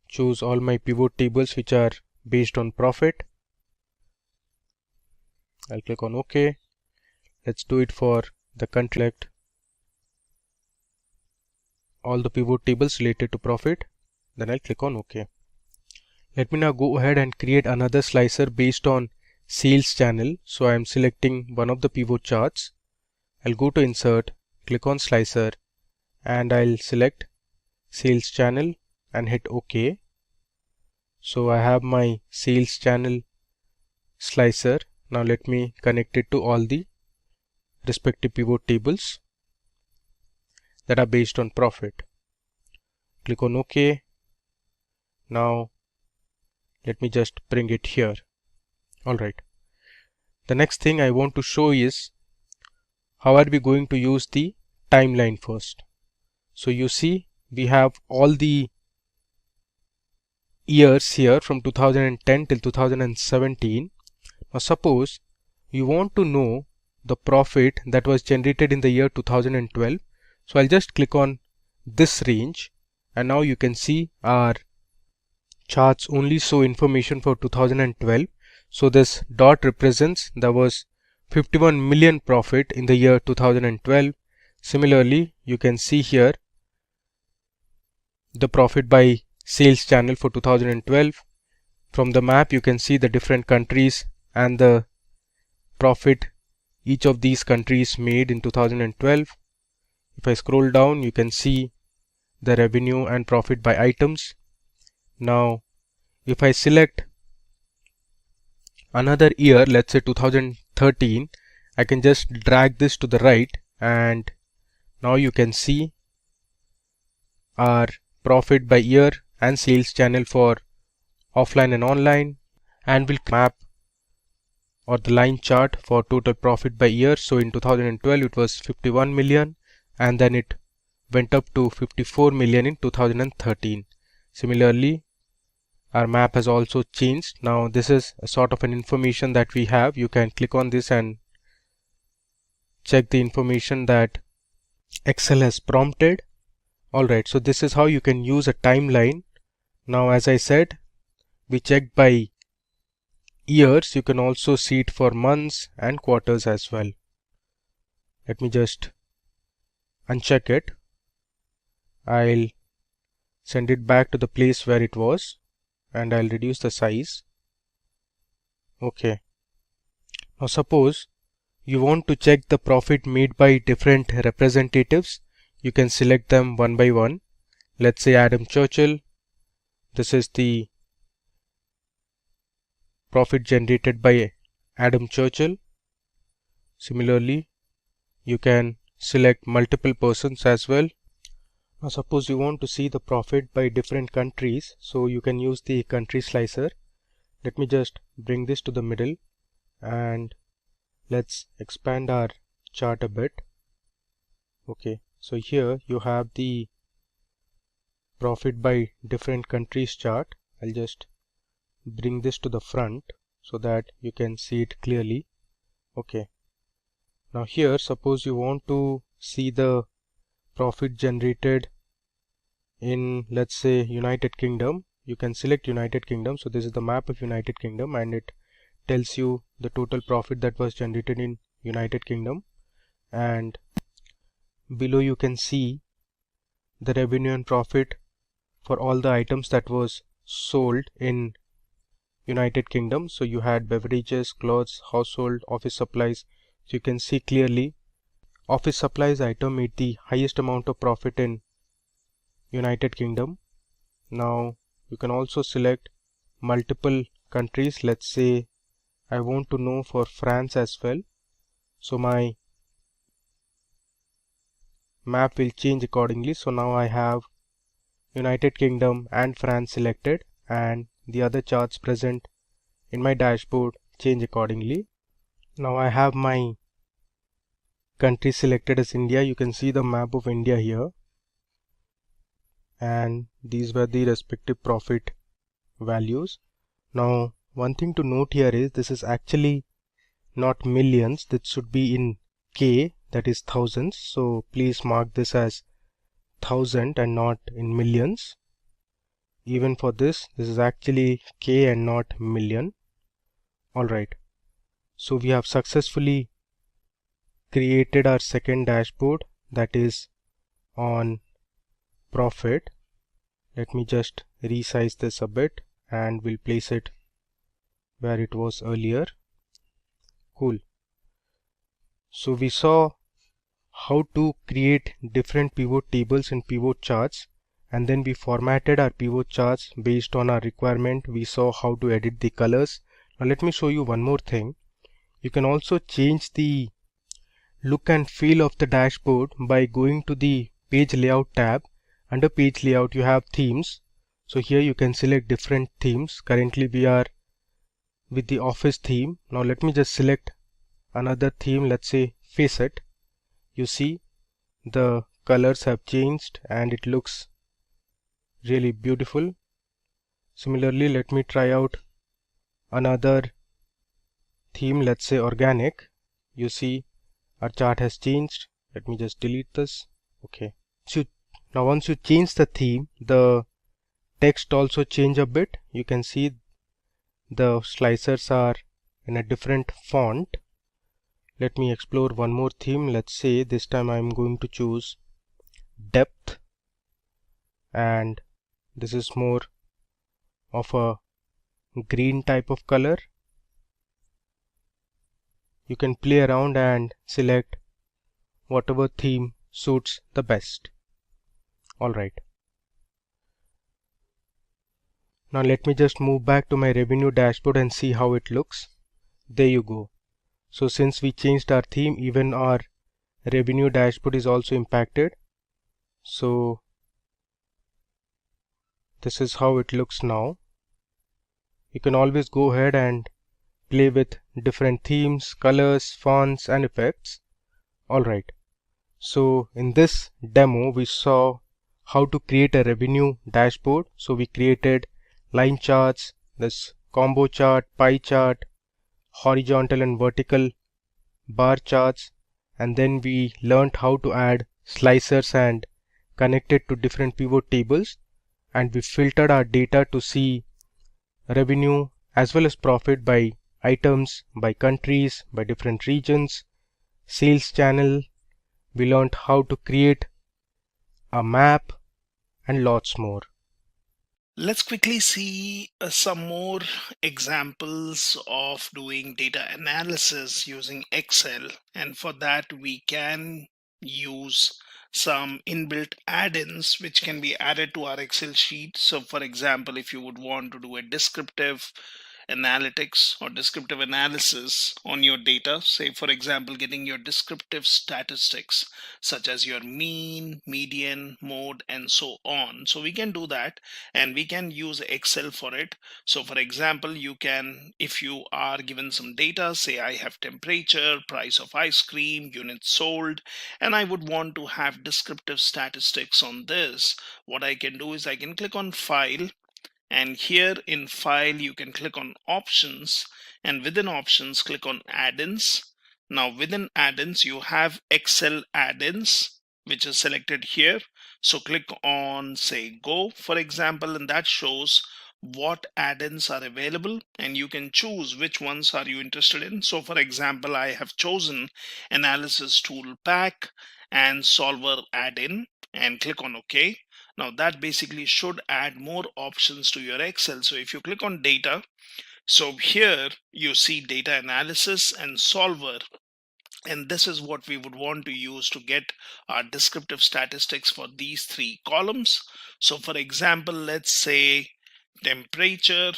choose all my pivot tables which are based on profit. I'll click on OK. Let's do it for the country. Select all the pivot tables related to profit. Then I'll click on OK. Let me now go ahead and create another slicer based on sales channel. So I am selecting one of the pivot charts. I'll go to insert, click on slicer and I'll select sales channel and hit OK. So I have my sales channel slicer. Now let me connect it to all the respective pivot tables that are based on profit. Click on OK. Now let me just bring it here. Alright. The next thing I want to show is how are we going to use the timeline first. So you see we have all the years here from 2010 till 2017. Now suppose you want to know the profit that was generated in the year 2012. So I'll just click on this range and now you can see our charts only show information for 2012. So this dot represents there was 51 million profit in the year 2012. Similarly, you can see here the profit by sales channel for 2012. From the map you can see the different countries and the profit each of these countries made in 2012. If I scroll down, you can see the revenue and profit by items. Now if I select another year, let's say 2013, I can just drag this to the right and now you can see our profit by year and sales channel for offline and online, and we'll map or the line chart for total profit by year. So in 2012 it was 51 million, and then it went up to 54 million in 2013. Similarly, our map has also changed. Now this is a sort of an information that we have. You can click on this and check the information that Excel has prompted. Alright, so this is how you can use a timeline. Now as I said, we checked by years. You can also see it for months and quarters as well. Let me just uncheck it. I'll send it back to the place where it was, and I'll reduce the size. Okay. Now suppose you want to check the profit made by different representatives. You can select them one by one. Let's say Adam Churchill. This is the profit generated by Adam Churchill. Similarly, you can select multiple persons as well. Now suppose you want to see the profit by different countries, so you can use the country slicer. Let me just bring this to the middle and let's expand our chart a bit. Okay, so here you have the profit by different countries chart. I'll just bring this to the front so that you can see it clearly. Okay, now here suppose you want to see the profit generated in, let's say, United Kingdom. You can select United Kingdom. So this is the map of United Kingdom, and it tells you the total profit that was generated in United Kingdom, and below you can see the revenue and profit for all the items that was sold in United Kingdom. So you had beverages, clothes, household, office supplies. So you can see clearly office supplies item made the highest amount of profit in United Kingdom. Now you can also select multiple countries. Let's say I want to know for France as well. So my map will change accordingly. So now I have United Kingdom and France selected, and the other charts present in my dashboard change accordingly. Now I have my country selected as India. You can see the map of India here, and these were the respective profit values. Now one thing to note here is this is actually not millions. That should be in K, that is thousands. So please mark this as 1000 and not in millions. Even for this is actually K and not million. Alright, so we have successfully created our second dashboard, that is on profit. Let me just resize this a bit and we'll place it where it was earlier. Cool. So we saw how to create different pivot tables and pivot charts, and then we formatted our pivot charts based on our requirement. We saw how to edit the colors. Now let me show you one more thing. You can also change the look and feel of the dashboard by going to the page layout tab. Under page layout you have themes. So here you can select different themes. Currently we are with the office theme. Now let me just select another theme, let's say Facet. You see the colors have changed and it looks really beautiful. Similarly, let me try out another theme, let's say Organic. You see our chart has changed. Let me just delete this. Okay, so now once you change the theme, the text also change a bit. You can see the slicers are in a different font. Let me explore one more theme. Let's say this time I'm going to choose Depth, and this is more of a green type of color. You can play around and select whatever theme suits the best. Alright. Now let me just move back to my revenue dashboard and see how it looks. There you go. So since we changed our theme, even our revenue dashboard is also impacted. So this is how it looks now. You can always go ahead and play with different themes, colors, fonts, and effects. Alright, so in this demo we saw how to create a revenue dashboard. So we created line charts, this combo chart, pie chart, horizontal and vertical bar charts, and then we learned how to add slicers and connect it to different pivot tables, and we filtered our data to see revenue as well as profit by items, by countries, by different regions, sales channel. We learned how to create a map and lots more. Let's quickly see some more examples of doing data analysis using Excel, and for that we can use some inbuilt add-ins which can be added to our Excel sheet. So for example, if you would want to do a descriptive analytics or descriptive analysis on your data, say for example getting your descriptive statistics such as your mean, median, mode, and so on. So we can do that, and we can use Excel for it. So for example, you can, if you are given some data, say I have temperature, price of ice cream, units sold, and I would want to have descriptive statistics on this, what I can do is I can click on File, and here in File you can click on Options, and within Options click on Add-ins. Now within Add-ins you have Excel Add-ins, which is selected here. So click on say Go for example, and that shows what add-ins are available, and you can choose which ones are you interested in. So for example, I have chosen Analysis Toolpak and Solver add-in, and click on OK. Now that basically should add more options to your Excel. So if you click on data, so here you see data analysis and solver, and this is what we would want to use to get our descriptive statistics for these three columns. So for example, let's say temperature,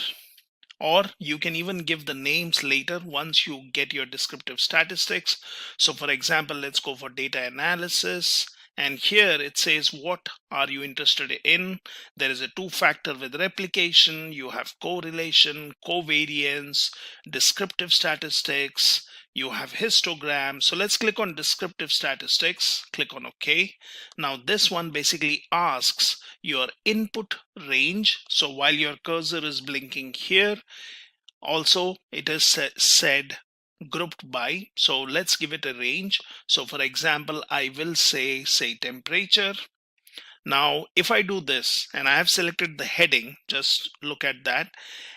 or you can even give the names later once you get your descriptive statistics. So for example, let's go for data analysis, and here it says what are you interested in. There is a two-factor with replication, you have correlation, covariance, descriptive statistics, you have histogram. So let's click on descriptive statistics, click on OK. Now this one basically asks your input range. So while your cursor is blinking here, also it is said grouped by. So let's give it a range. So for example, I will say temperature. Now if I do this and I have selected the heading, just look at that,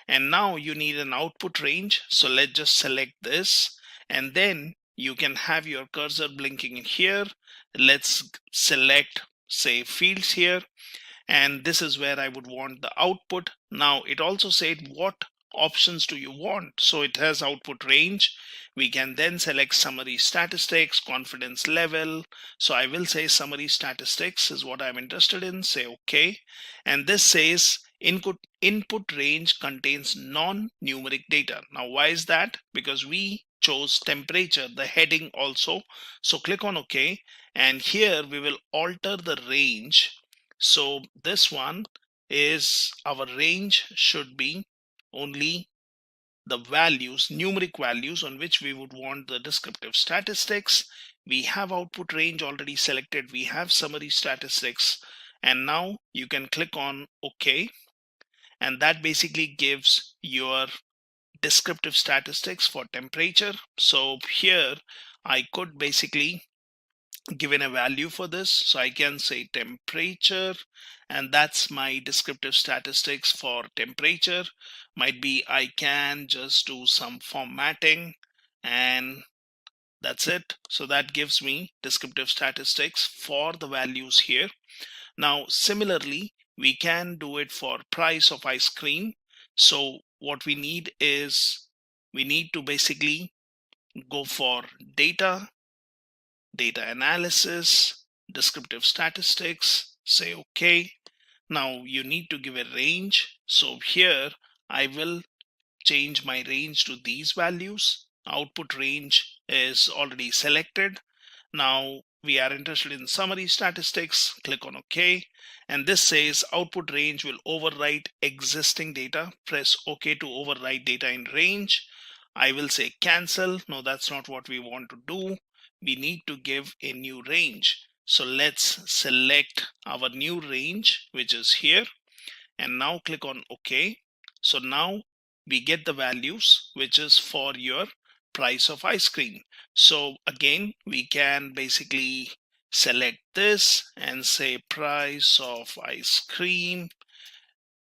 and now you need an output range. So let's just select this, and then you can have your cursor blinking in here. Let's select say fields here, and this is where I would want the output. Now it also said what options do you want, so it has output range. We can then select summary statistics, confidence level. So I will say summary statistics is what I'm interested in, say OK, and this says input range contains non-numeric data. Now why is that? Because we chose temperature, the heading also. So click on OK, and here we will alter the range. So this one is our range should be only the values, numeric values on which we would want the descriptive statistics. We have output range already selected, we have summary statistics, and now you can click on OK, and that basically gives your descriptive statistics for temperature. So here I could basically given a value for this, so I can say temperature, and that's my descriptive statistics for temperature. Might be I can just do some formatting, and that's it. So that gives me descriptive statistics for the values here. Now similarly, we can do it for price of ice cream. So what we need is we need to basically go for data analysis, descriptive statistics, say OK. Now you need to give a range. So here I will change my range to these values. Output range is already selected. Now we are interested in summary statistics, click on OK, and this says output range will overwrite existing data. Press OK to overwrite data in range. I will say cancel. No, that's not what we want to do. We need to give a new range. So let's select our new range, which is here, and now click on OK. So now we get the values, which is for your price of ice cream. So again, we can basically select this and say price of ice cream,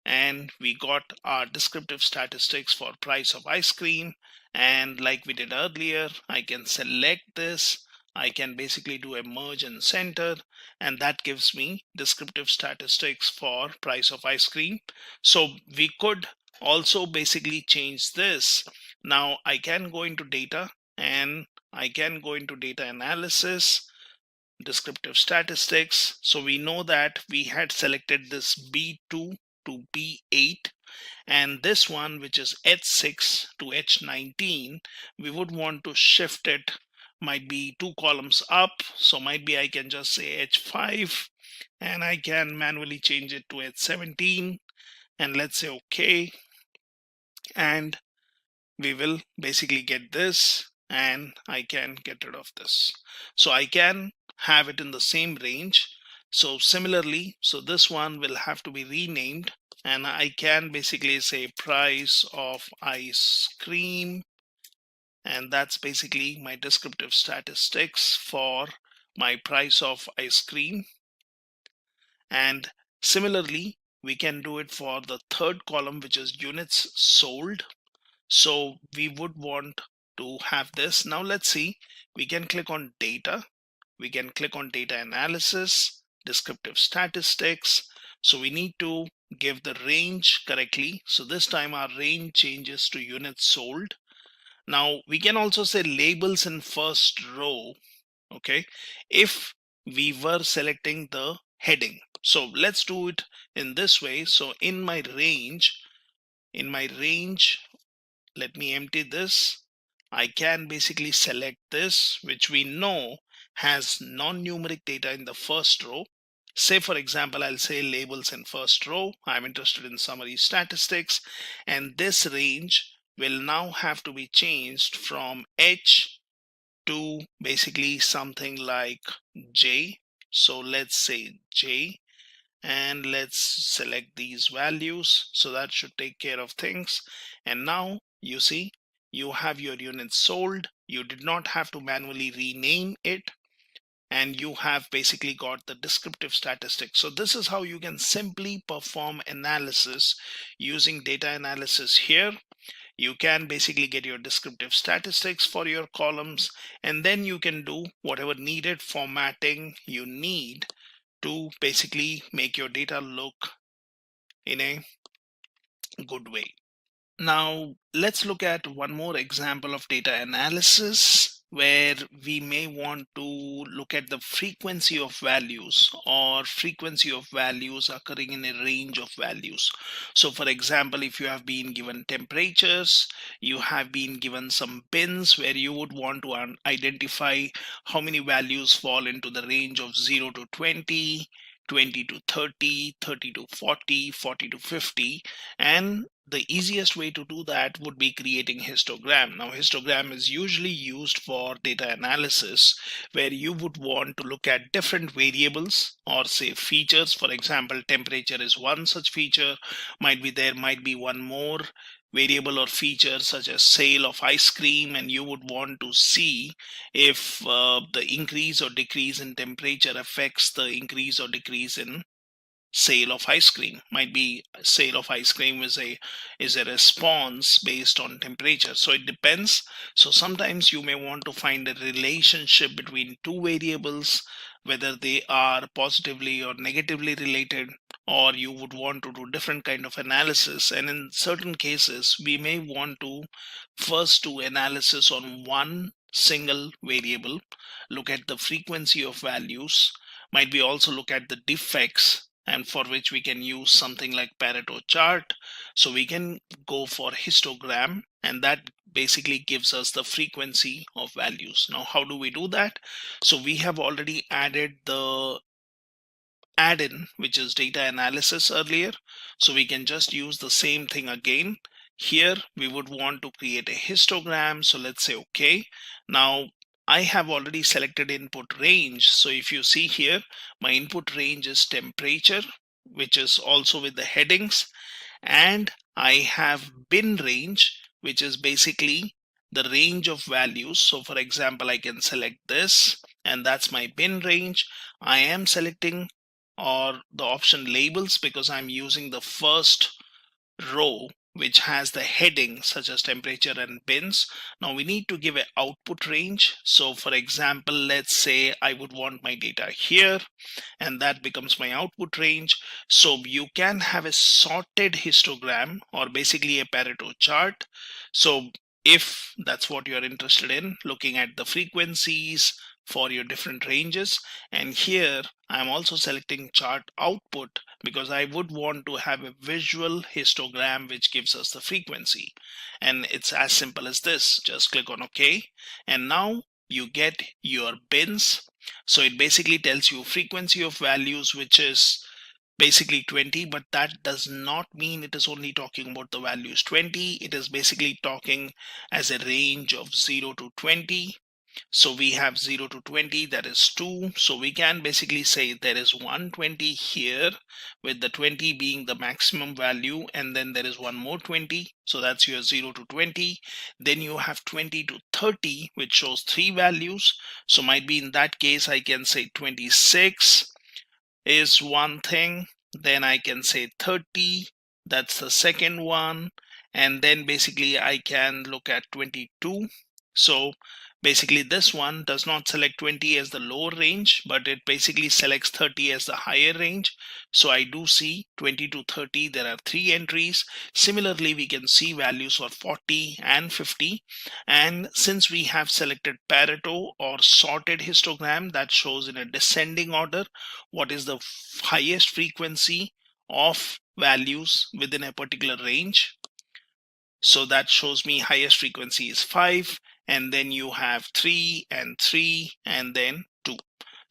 and we got our descriptive statistics for price of ice cream. And like we did earlier, I can select this, I can basically do a merge and center, and that gives me descriptive statistics for price of ice cream. So we could also basically change this. Now I can go into data, and I can go into data analysis, descriptive statistics. So we know that we had selected this B2 to B8, and this one, which is H6 to H19, we would want to shift it, might be 2 columns up. So might be I can just say H5, and I can manually change it to H17, and let's say OK, and we will basically get this, and I can get rid of this. So I can have it in the same range. So similarly, so this one will have to be renamed, and I can basically say price of ice cream, and that's basically my descriptive statistics for my price of ice cream. And similarly, we can do it for the third column, which is units sold. So we would want to have this. Now let's see, we can click on data, we can click on data analysis, descriptive statistics. So we need to give the range correctly. So this time our range changes to units sold. Now we can also say labels in first row, okay, if we were selecting the heading. So let's do it in this way. So in my range, let me empty this. I can basically select this, which we know has non-numeric data in the first row. Say for example, I'll say labels in first row. I'm interested in summary statistics, and this range will now have to be changed from H to basically something like J. So let's say J, and let's select these values. So that should take care of things. And now you see you have your units sold. You did not have to manually rename it, and you have basically got the descriptive statistics. So this is how you can simply perform analysis using data analysis here. You can basically get your descriptive statistics for your columns, and then you can do whatever needed formatting you need to basically make your data look in a good way. Now let's look at one more example of data analysis where we may want to look at the frequency of values, or frequency of values occurring in a range of values. So for example, if you have been given temperatures, you have been given some bins where you would want to identify how many values fall into the range of 0 to 20, 20 to 30, 30 to 40, 40 to 50, and the easiest way to do that would be creating histogram. Now histogram is usually used for data analysis, where you would want to look at different variables or say features. For example, temperature is one such feature. There might be one more variable or feature such as sale of ice cream, and you would want to see if the increase or decrease in temperature affects the increase or decrease in sale of ice cream. Might be sale of ice cream is a response based on temperature. So it depends. So sometimes you may want to find a relationship between two variables, whether they are positively or negatively related, or you would want to do different kind of analysis. And in certain cases we may want to first do analysis on one single variable, look at the frequency of values, might be also look at the defects, and for which we can use something like Pareto chart. So we can go for histogram, and that basically gives us the frequency of values. Now how do we do that? So we have already added the add-in, which is data analysis earlier. So we can just use the same thing again, Here we would want to create a histogram. So let's say okay. Now I have already selected input range. So if you see here, my input range is temperature, which is also with the headings, and I have bin range, which is basically the range of values. So for example, I can select this, and that's my bin range. I am selecting or the option labels because I'm using the first row which has the heading such as temperature and bins. Now we need to give an output range. So for example, let's say I would want my data here, and that becomes my output range. So you can have a sorted histogram or basically a Pareto chart. So if that's what you're interested in, looking at the frequencies for your different ranges, and here I'm also selecting chart output because I would want to have a visual histogram which gives us the frequency. And it's as simple as this. Just click on OK, and now you get your bins. So it basically tells you frequency of values, which is basically 20, but that does not mean it is only talking about the values 20. It is basically talking as a range of 0 to 20. So we have 0 to 20, that is 2. So we can basically say there is 120 here, with the 20 being the maximum value, and then there is one more 20. So that's your 0 to 20. Then you have 20 to 30, which shows 3 values. So might be in that case, I can say 26 is one thing. Then I can say 30, that's the second one. And then basically I can look at 22. So basically this one does not select 20 as the lower range, but it basically selects 30 as the higher range. So I do see 20 to 30, there are 3 entries. Similarly, we can see values for 40 and 50. And since we have selected Pareto or sorted histogram that shows in a descending order, what is the highest frequency of values within a particular range. So that shows me highest frequency is 5, and then you have 3 and 3 and then 2.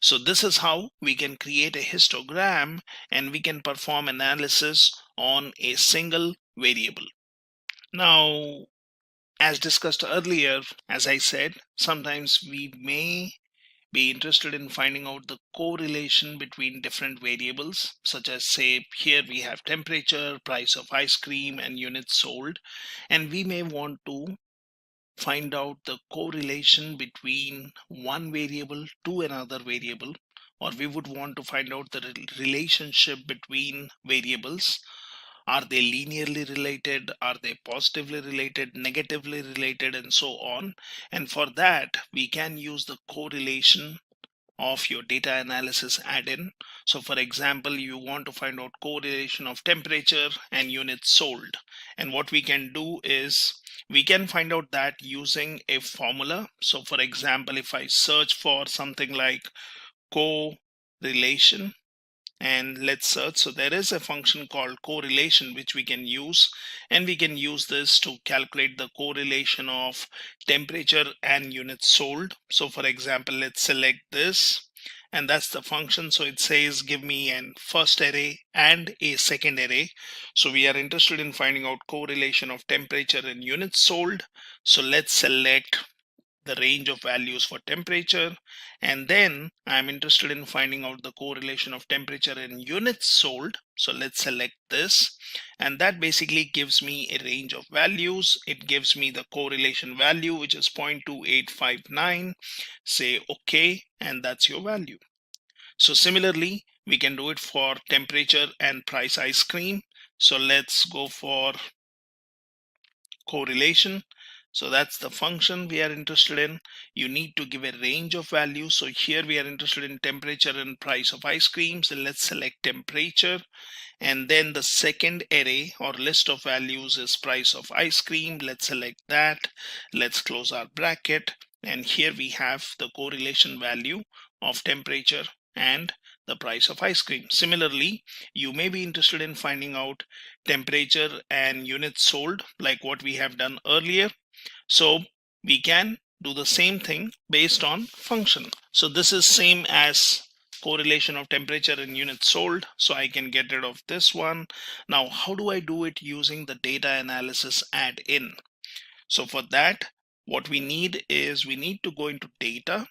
So this is how we can create a histogram and we can perform analysis on a single variable. Now, as discussed earlier, as I said, sometimes we may be interested in finding out the correlation between different variables, such as say here we have temperature, price of ice cream, and units sold, and we may want to find out the correlation between one variable to another variable, or we would want to find out the relationship between variables. Are they linearly related? Are they positively related, negatively related, and so on? And for that, we can use the correlation of your data analysis add-in. So for example, you want to find out correlation of temperature and units sold. And what we can do is we can find out that using a formula. So for example, if I search for something like correlation, and let's search. So there is a function called correlation which we can use, and we can use this to calculate the correlation of temperature and units sold. So for example, let's select this, and that's the function. So it says give me an first array and a second array. So we are interested in finding out correlation of temperature and units sold. So let's select the range of values for temperature, and then I'm interested in finding out the correlation of temperature in units sold. So let's select this, and that basically gives me a range of values. It gives me the correlation value, which is 0.2859. Say OK, and that's your value. So similarly, we can do it for temperature and price ice cream. So let's go for correlation. So that's the function we are interested in. You need to give a range of values. So here we are interested in temperature and price of ice cream. So let's select temperature. And then the second array or list of values is price of ice cream. Let's select that. Let's close our bracket. And here we have the correlation value of temperature and the price of ice cream. Similarly, you may be interested in finding out temperature and units sold like what we have done earlier. So we can do the same thing based on function. So this is same as correlation of temperature and units sold. So I can get rid of this one. Now, how do I do it using the data analysis add-in? So for that, what we need is we need to go into data.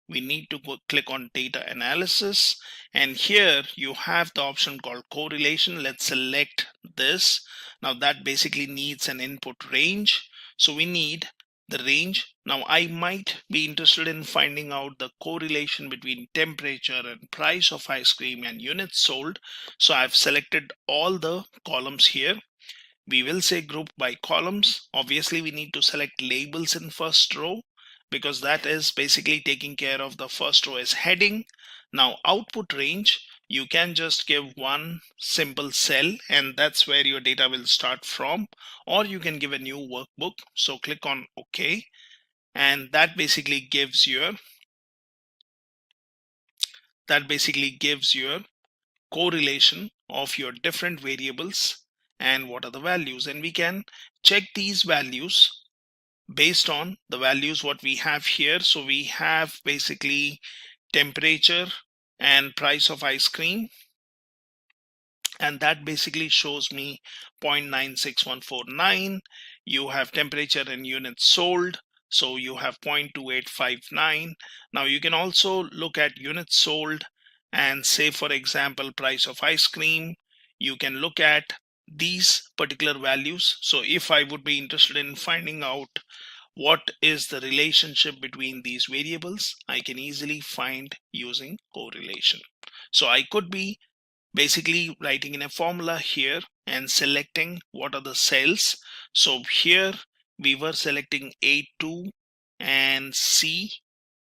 We need to go click on data analysis, and here you have the option called correlation. Let's select this. Now that basically needs an input range. So we need the range. Now I might be interested in finding out the correlation between temperature and price of ice cream and units sold. So I've selected all the columns here. We will say group by columns. Obviously we need to select labels in first row because that is basically taking care of the first row as heading. Now output range, you can just give one simple cell and that's where your data will start from, or you can give a new workbook. So click on OK, and that basically gives your correlation of your different variables and what are the values, and we can check these values based on the values what we have here. So we have basically temperature and price of ice cream, and that basically shows me 0.96149. You have temperature and units sold, so you have 0.2859. Now you can also look at units sold and say, for example, price of ice cream. You can look at these particular values. So if I would be interested in finding out what is the relationship between these variables, I can easily find using correlation. So I could be basically writing in a formula here and selecting what are the cells. So here we were selecting A2 and C.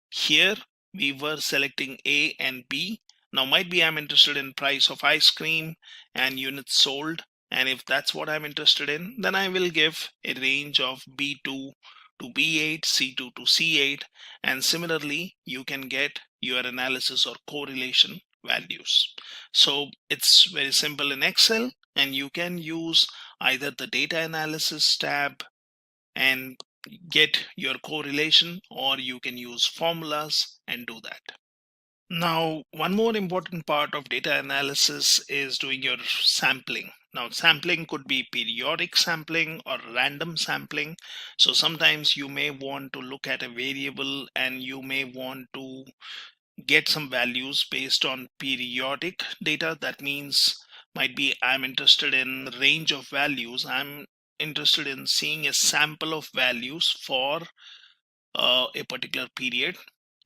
Here we were selecting A and B. Now might be I'm interested in price of ice cream and units sold, and if that's what I'm interested in, then I will give a range of B2 to B8, C2 to C8, and similarly you can get your analysis or correlation values. So it's very simple in Excel, and you can use either the data analysis tab and get your correlation, or you can use formulas and do that. Now, one more important part of data analysis is doing your sampling. Now, sampling could be periodic sampling or random sampling. So sometimes you may want to look at a variable and you may want to get some values based on periodic data. That means might be I'm interested in range of values. I'm interested in seeing a sample of values for a particular period,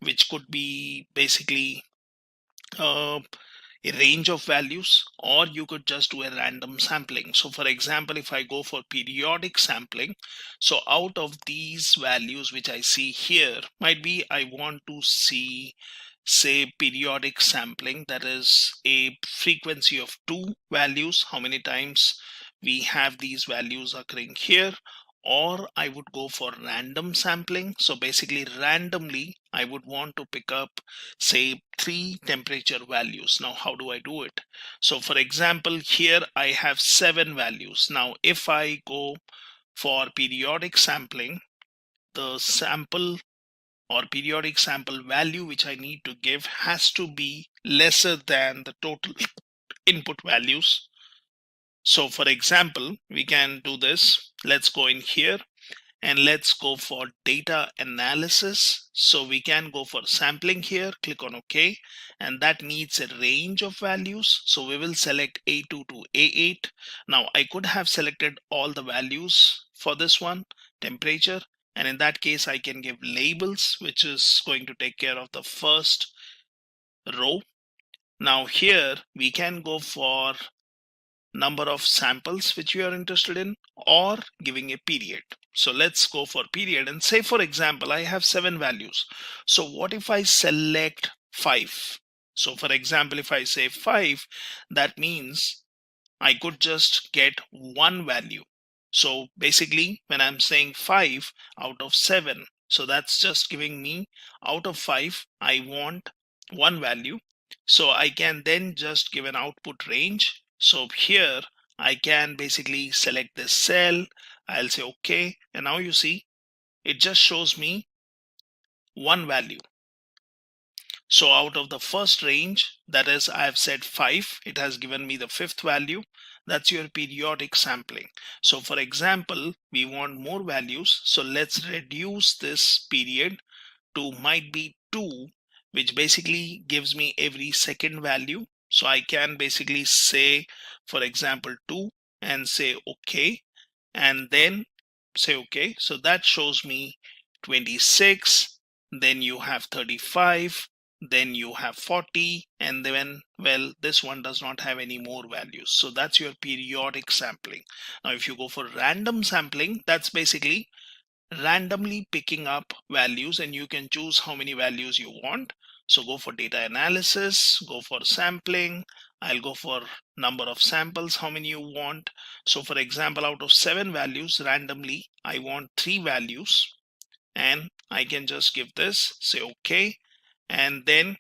which could be basically a range of values, or you could just do a random sampling. So for example, if I go for periodic sampling, so out of these values which I see here, might be I want to see, say, periodic sampling, that is a frequency of 2 values, how many times we have these values occurring here. Or I would go for random sampling. So basically randomly I would want to pick up, say, 3 temperature values. Now how do I do it? So for example, here I have 7 values. Now if I go for periodic sampling, the sample or periodic sample value which I need to give has to be lesser than the total input values. So for example, we can do this. Let's go in here and let's go for data analysis. So we can go for sampling here, click on OK, and that needs a range of values. So we will select A2 to A8. Now I could have selected all the values for this one, temperature, and in that case I can give labels, which is going to take care of the first row. Now here we can go for number of samples which we are interested in, or giving a period. So let's go for period and say, for example, I have 7 values. So what if I select 5? So for example, if I say 5, that means I could just get one value. So basically when I'm saying 5 out of 7, so that's just giving me out of 5, I want one value. So I can then just give an output range. So here I can basically select this cell. I'll say OK, and now you see it just shows me one value. So out of the first range, that is, I have said 5, it has given me the 5th value. That's your periodic sampling. So for example, we want more values. So let's reduce this period to might be 2, which basically gives me every second value. So I can basically say, for example, 2 and say OK, and then say OK. So that shows me 26, then you have 35, then you have 40, and then, well, this one does not have any more values. So that's your periodic sampling. Now if you go for random sampling, that's basically randomly picking up values, and you can choose how many values you want. So go for data analysis, go for sampling. I'll go for number of samples, how many you want. So for example, out of 7 values, randomly I want 3 values, and I can just give this, say OK, and then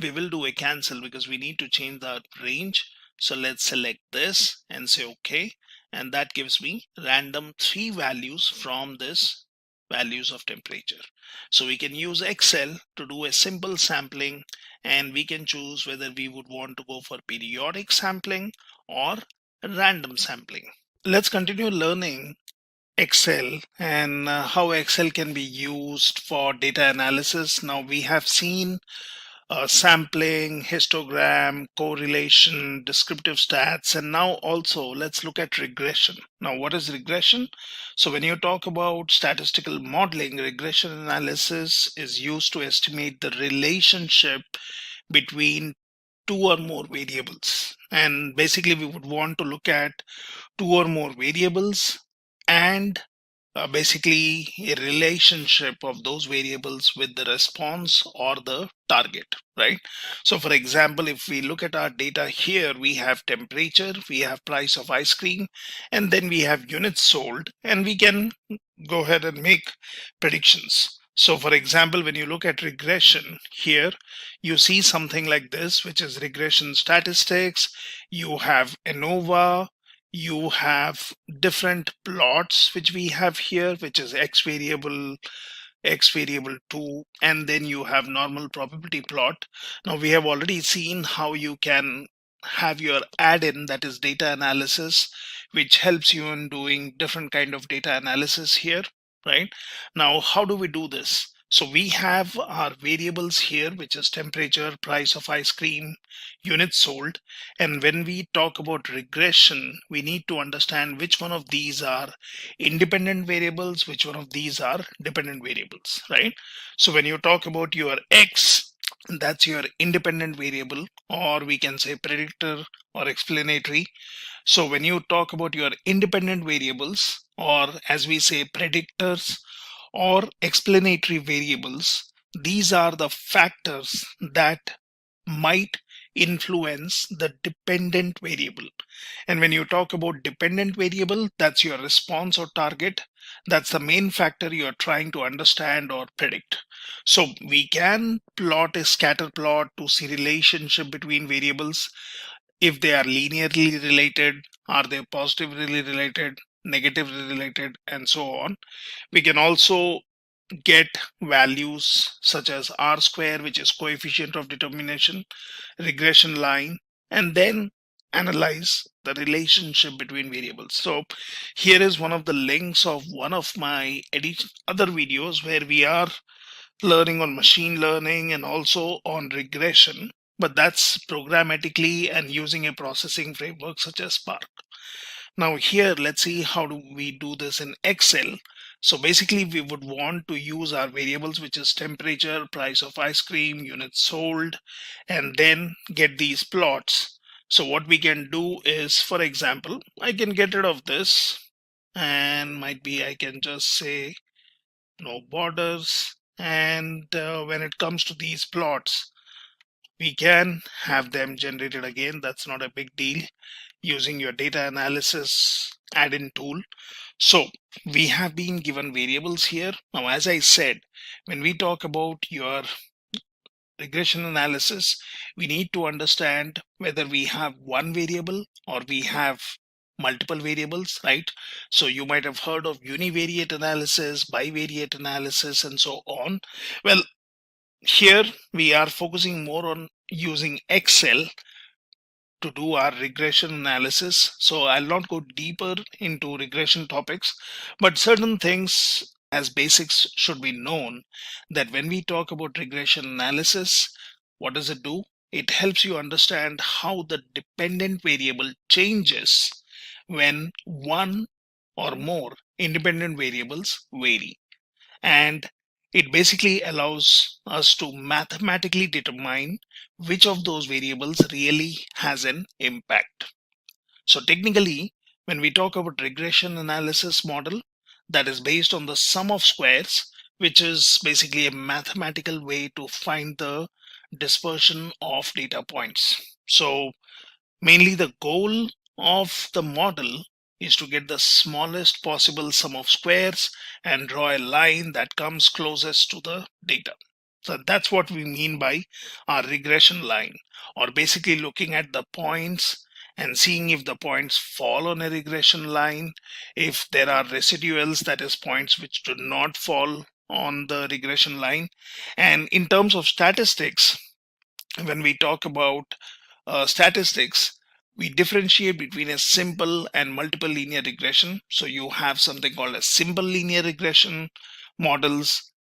we will do a cancel because we need to change the range. So let's select this and say OK, and that gives me random 3 values from this values of temperature. So we can use Excel to do a simple sampling, and we can choose whether we would want to go for periodic sampling or random sampling. Let's continue learning Excel and how Excel can be used for data analysis. Now we have seen sampling, histogram, correlation, descriptive stats, and now also let's look at regression. Now what is regression? So when you talk about statistical modeling, regression analysis is used to estimate the relationship between 2 or more variables. And basically we would want to look at 2 or more variables and basically a relationship of those variables with the response or the target, right? So for example, if we look at our data here, we have temperature, we have price of ice cream, and then we have units sold, and we can go ahead and make predictions. So for example, when you look at regression here, you see something like this, which is regression statistics. You have ANOVA, you have different plots, which we have here, which is x variable 2, and then you have normal probability plot. Now we have already seen how you can have your add-in, that is data analysis, which helps you in doing different kind of data analysis here, right? Now how do we do this? So we have our variables here, which is temperature, price of ice cream, units sold. And when we talk about regression, we need to understand which one of these are independent variables, which one of these are dependent variables, right? So when you talk about your X, that's your independent variable, or we can say predictor or explanatory. So when you talk about your independent variables, or as we say predictors or explanatory variables, these are the factors that might influence the dependent variable. And when you talk about dependent variable, that's your response or target. That's the main factor you're trying to understand or predict. So we can plot a scatter plot to see relationship between variables. If they are linearly related, are they positively related, negatively related, and so on. We can also get values such as R square, which is coefficient of determination, regression line, and then analyze the relationship between variables. So here is one of the links of one of my other videos where we are learning on machine learning and also on regression, but that's programmatically and using a processing framework such as Spark. Now here, let's see how do we do this in Excel. So basically we would want to use our variables, which is temperature, price of ice cream, units sold, and then get these plots. So what we can do is, for example, I can get rid of this, and might be I can just say no borders. And when it comes to these plots, we can have them generated again. That's not a big deal, using your data analysis add-in tool. So we have been given variables here. Now, as I said, when we talk about your regression analysis, we need to understand whether we have one variable or we have multiple variables, right? So you might have heard of univariate analysis, bivariate analysis, and so on. Well, here we are focusing more on using Excel to do our regression analysis. So I'll not go deeper into regression topics, but certain things as basics should be known, that when we talk about regression analysis, what does it do? It helps you understand how the dependent variable changes when one or more independent variables vary. And it basically allows us to mathematically determine which of those variables really has an impact. So technically, when we talk about regression analysis model, that is based on the sum of squares, which is basically a mathematical way to find the dispersion of data points. So mainly the goal of the model is to get the smallest possible sum of squares and draw a line that comes closest to the data. So that's what we mean by our regression line, or basically looking at the points and seeing if the points fall on a regression line, if there are residuals, that is points which do not fall on the regression line. And in terms of statistics, when we talk about statistics, we differentiate between a simple and multiple linear regression. So you have something called a simple linear regression models,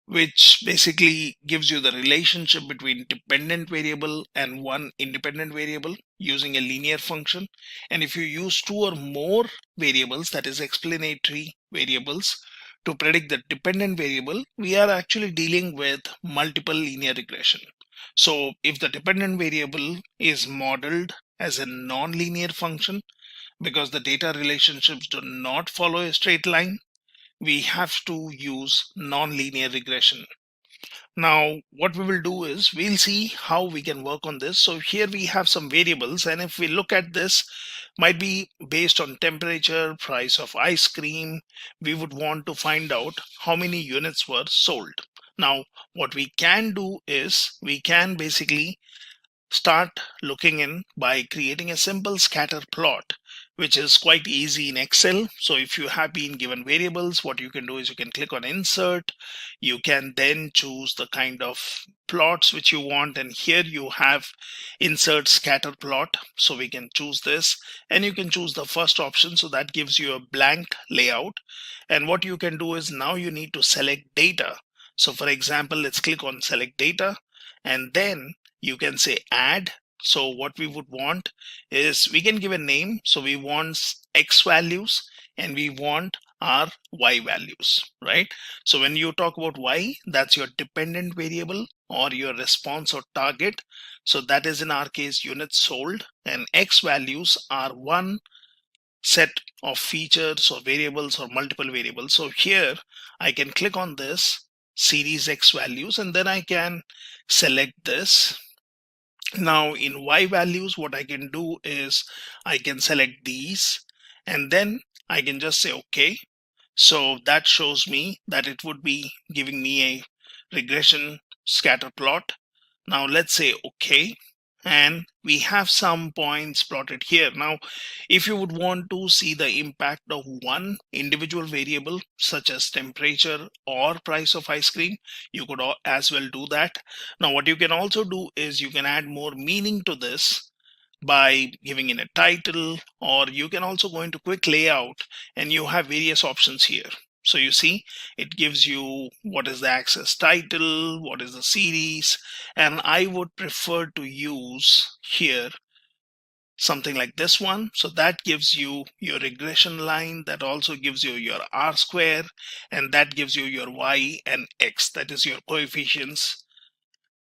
which basically gives you the relationship between dependent variable and one independent variable using a linear function. And if you use two or more variables, that is explanatory variables, to predict the dependent variable, we are actually dealing with multiple linear regression. So if the dependent variable is modeled as a non-linear function, because the data relationships do not follow a straight line, we have to use non-linear regression. Now, what we will do is we'll see how we can work on this. So here we have some variables, and if we look at this, might be based on temperature, price of ice cream, we would want to find out how many units were sold. Now, what we can do is we can basically start looking in by creating a simple scatter plot, which is quite easy in Excel. So if you have been given variables, what you can do is you can click on insert. You can then choose the kind of plots which you want, and here you have insert scatter plot. So we can choose this, and you can choose the first option, so that gives you a blank layout. And what you can do is now you need to select data. So for example, let's click on select data, and then you can say add. So what we would want is we can give a name. So we want X values and we want our Y values, right? So when you talk about Y, that's your dependent variable or your response or target. So that is in our case units sold, and X values are one set of features or variables or multiple variables. So here I can click on this series X values, and then I can select this. Now in Y values, what I can do is I can select these, and then I can just say OK. So that shows me that it would be giving me a regression scatter plot. Now let's say OK, and we have some points plotted here. Now if you would want to see the impact of one individual variable such as temperature or price of ice cream, you could as well do that. Now what you can also do is you can add more meaning to this by giving in a title, or you can also go into quick layout and you have various options here. So you see, it gives you what is the access title, what is the series, and I would prefer to use here something like this one. So that gives you your regression line, that also gives you your R square, and that gives you your Y and X, that is your coefficients.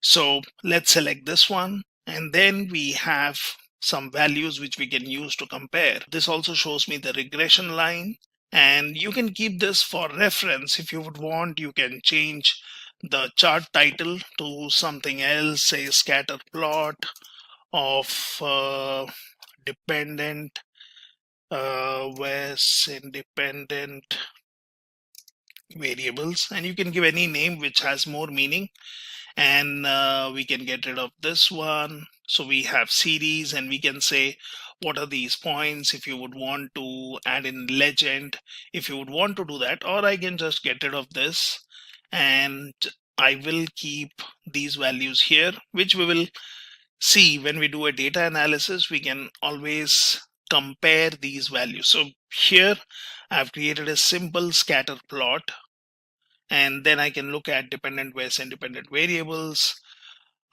So let's select this one, and then we have some values which we can use to compare. This also shows me the regression line, and you can keep this for reference. If you would want, you can change the chart title to something else, say scatter plot of dependent where's independent variables, and you can give any name which has more meaning. And we can get rid of this one. So we have series, and we can say what are these points if you would want to add in legend, if you would want to do that, or I can just get rid of this and I will keep these values here, which we will see when we do a data analysis. We can always compare these values. So here I've created a simple scatter plot, and then I can look at dependent versus independent variables,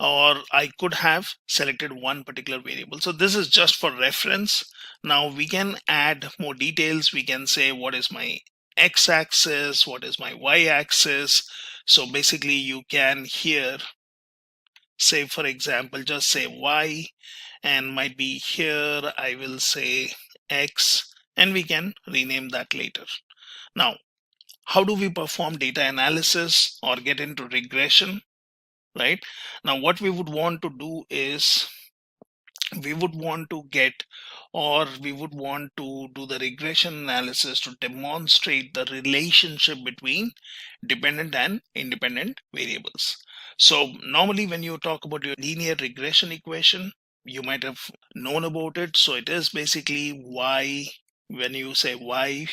or I could have selected one particular variable. So this is just for reference. Now we can add more details. We can say what is my x-axis, what is my y-axis. So basically you can here say, for example, just say y, and might be here I will say x, and we can rename that later. Now, how do we perform data analysis or get into regression? Right now, what we would want to do is we would want to do the regression analysis to demonstrate the relationship between dependent and independent variables. So normally when you talk about your linear regression equation, you might have known about it. So it is basically y. When you say y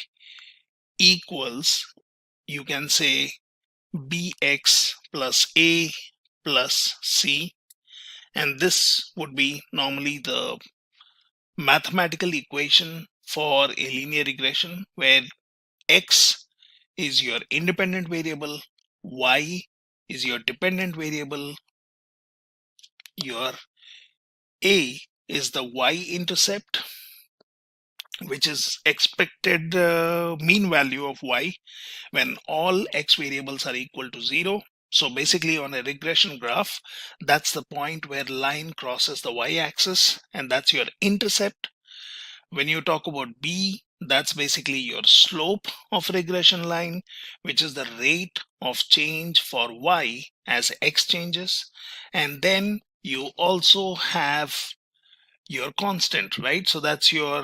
equals, you can say bx plus a plus c, and this would be normally the mathematical equation for a linear regression, where x is your independent variable, y is your dependent variable, your a is the y-intercept, which is expected mean value of y when all x variables are equal to 0. So basically on a regression graph, that's the point where line crosses the y-axis, and that's your intercept. When you talk about b, that's basically your slope of regression line, which is the rate of change for y as x changes. And then you also have your constant, right? So that's your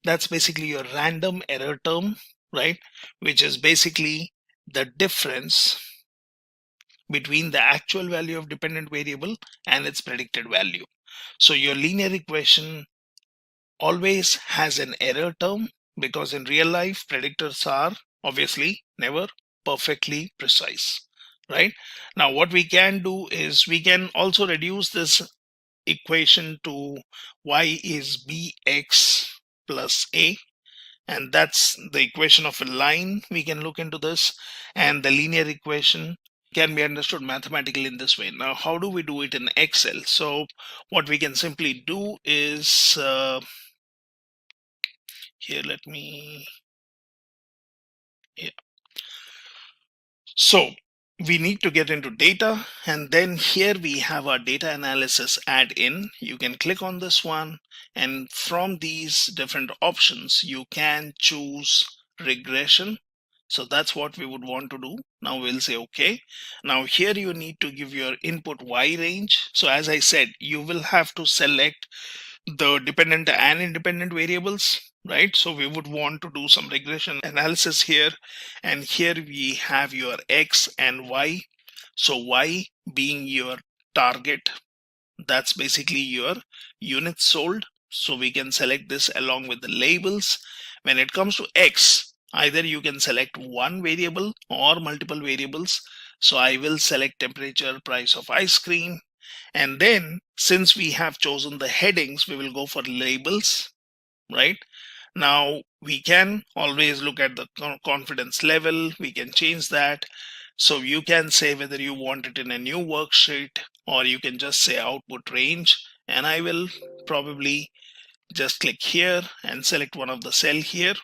that's basically your random error term, right? Which is basically the difference between the actual value of dependent variable and its predicted value. So your linear equation always has an error term, because in real life predictors are obviously never perfectly precise. Right now, what we can do is we can also reduce this equation to y is bx plus a, and that's the equation of a line. We can look into this, and the linear equation can be understood mathematically in this way. Now, how do we do it in Excel? So what we can simply do is here, let me, yeah. So we need to get into data, and then here we have our data analysis add-in. You can click on this one, and from these different options you can choose regression. So that's what we would want to do. Now we'll say okay. Now here you need to give your input y range. So as I said, you will have to select the dependent and independent variables, right? So we would want to do some regression analysis here, and here we have your x and y. So y being your target, that's basically your units sold, so we can select this along with the labels. When it comes to x, either you can select one variable or multiple variables. So I will select temperature, price of ice cream, and then since we have chosen the headings, we will go for labels. Right now we can always look at the confidence level. We can change that. So you can say whether you want it in a new worksheet, or you can just say output range, and I will probably just click here and select one of the cell here.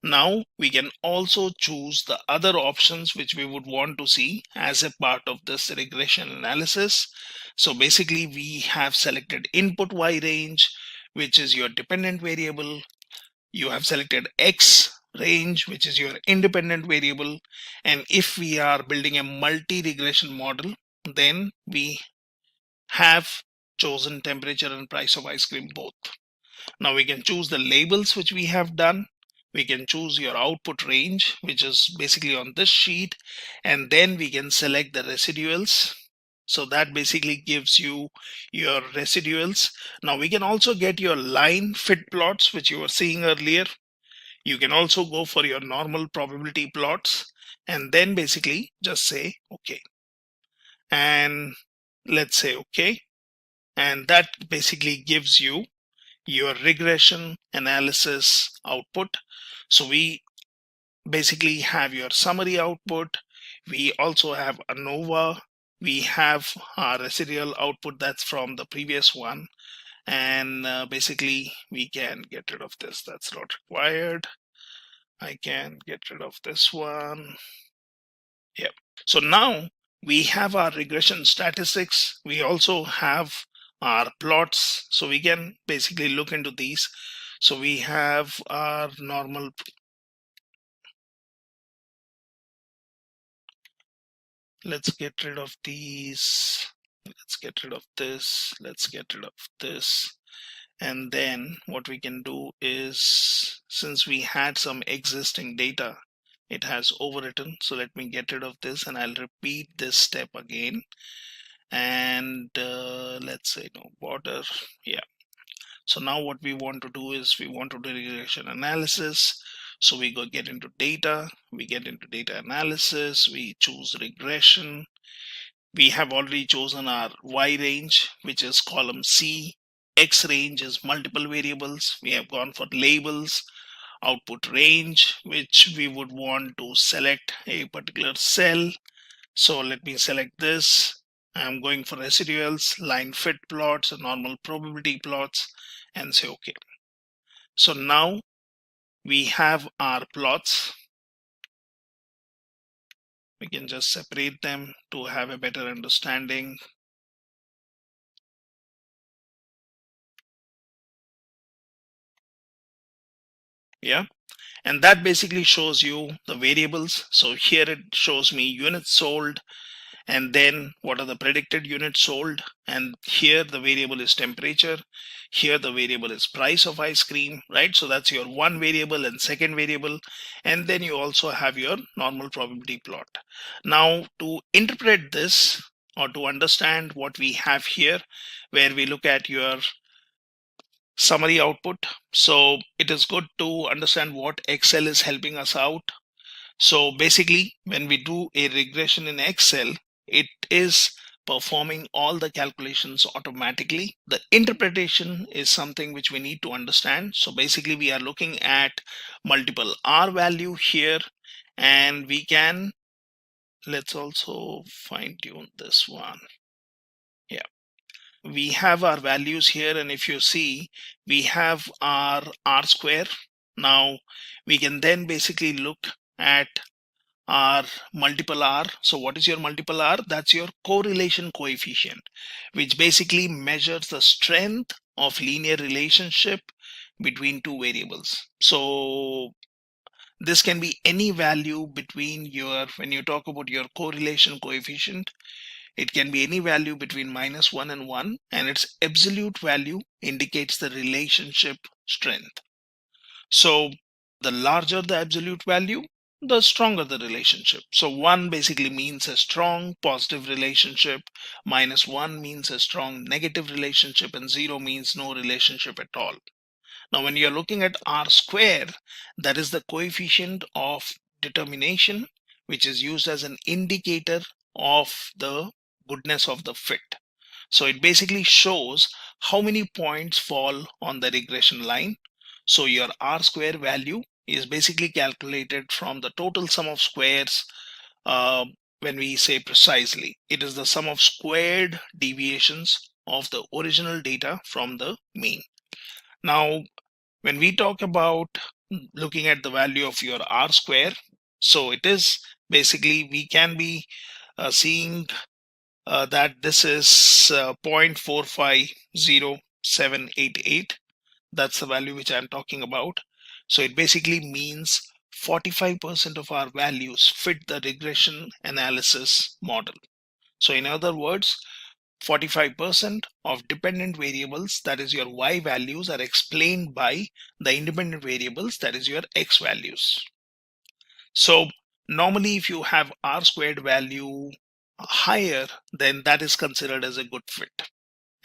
Now we can also choose the other options which we would want to see as a part of this regression analysis. So basically we have selected input y range, which is your dependent variable. You have selected x range, which is your independent variable. And if we are building a multi-regression model, then we have chosen temperature and price of ice cream both. Now we can choose the labels which we have done. We can choose your output range, which is basically on this sheet, and then we can select the residuals. So that basically gives you your residuals. Now we can also get your line fit plots, which you were seeing earlier. You can also go for your normal probability plots, and then basically just say OK. And let's say OK. And that basically gives you your regression analysis output. So we basically have your summary output. We also have ANOVA. We have our residual output that's from the previous one. And basically we can get rid of this. That's not required. I can get rid of this one. Yep. So now we have our regression statistics. We also have our plots. So we can basically look into these. So we have our normal. Let's get rid of these. Let's get rid of this. Let's get rid of this. And then what we can do is, since we had some existing data, it has overwritten. So let me get rid of this and I'll repeat this step again. And let's say no border. Yeah. So now what we want to do is we want to do regression analysis. So we go get into data, we get into data analysis, we choose regression. We have already chosen our Y range, which is column C. X range is multiple variables. We have gone for labels, output range, which we would want to select a particular cell. So let me select this. I'm going for residuals, line fit plots, and normal probability plots, and say OK. So now we have our plots. We can just separate them to have a better understanding. Yeah. And that basically shows you the variables. So here it shows me units sold, and then what are the predicted units sold. And here the variable is temperature. Here the variable is price of ice cream, right? So that's your one variable and second variable. And then you also have your normal probability plot. Now to interpret this or to understand what we have here, where we look at your summary output. So it is good to understand what Excel is helping us out. So basically, when we do a regression in Excel, it is performing all the calculations automatically. The interpretation is something which we need to understand. So basically, we are looking at multiple R value here, and we can, let's also fine tune this one. Yeah. We have our values here, and if you see, we have our R square. Now we can then basically look at our multiple R. So what is your multiple R? That's your correlation coefficient, which basically measures the strength of linear relationship between two variables. So this can be any value between your, when you talk about your correlation coefficient, it can be any value between -1 and 1, and its absolute value indicates the relationship strength. So the larger the absolute value, the stronger the relationship. So 1 basically means a strong positive relationship, -1 means a strong negative relationship, and 0 means no relationship at all. Now when you're looking at R square, that is the coefficient of determination, which is used as an indicator of the goodness of the fit. So it basically shows how many points fall on the regression line. So your R square value is basically calculated from the total sum of squares. When we say precisely, it is the sum of squared deviations of the original data from the mean. Now, when we talk about looking at the value of your R square, so it is basically, we can be seeing that this is 0.450788. That's the value which I'm talking about. So it basically means 45% of our values fit the regression analysis model. So in other words, 45% of dependent variables, that is your Y values, are explained by the independent variables, that is your X values. So normally if you have R squared value higher, then that is considered as a good fit.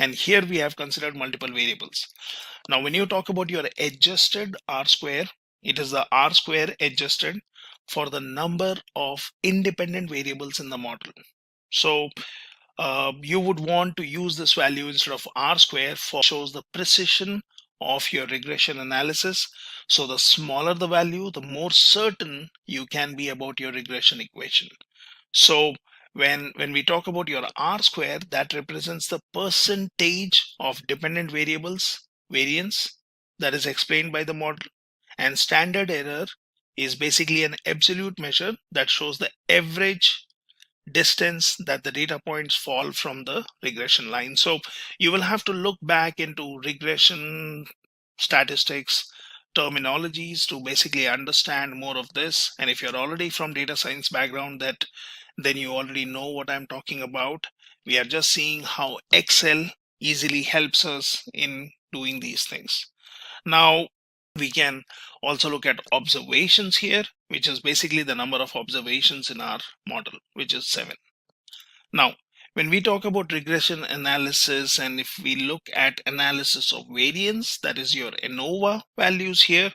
And here we have considered multiple variables. Now when you talk about your adjusted R square, it is the R square adjusted for the number of independent variables in the model. So you would want to use this value instead of R square for shows the precision of your regression analysis. So the smaller the value, the more certain you can be about your regression equation. So when we talk about your R square, that represents the percentage of dependent variables variance that is explained by the model, and standard error is basically an absolute measure that shows the average distance that the data points fall from the regression line. So you will have to look back into regression statistics terminologies to basically understand more of this. And if you're already from data science background, then you already know what I'm talking about. We are just seeing how Excel easily helps us in doing these things. Now we can also look at observations here, which is basically the number of observations in our model, which is 7. Now, when we talk about regression analysis, and if we look at analysis of variance, that is your ANOVA values here.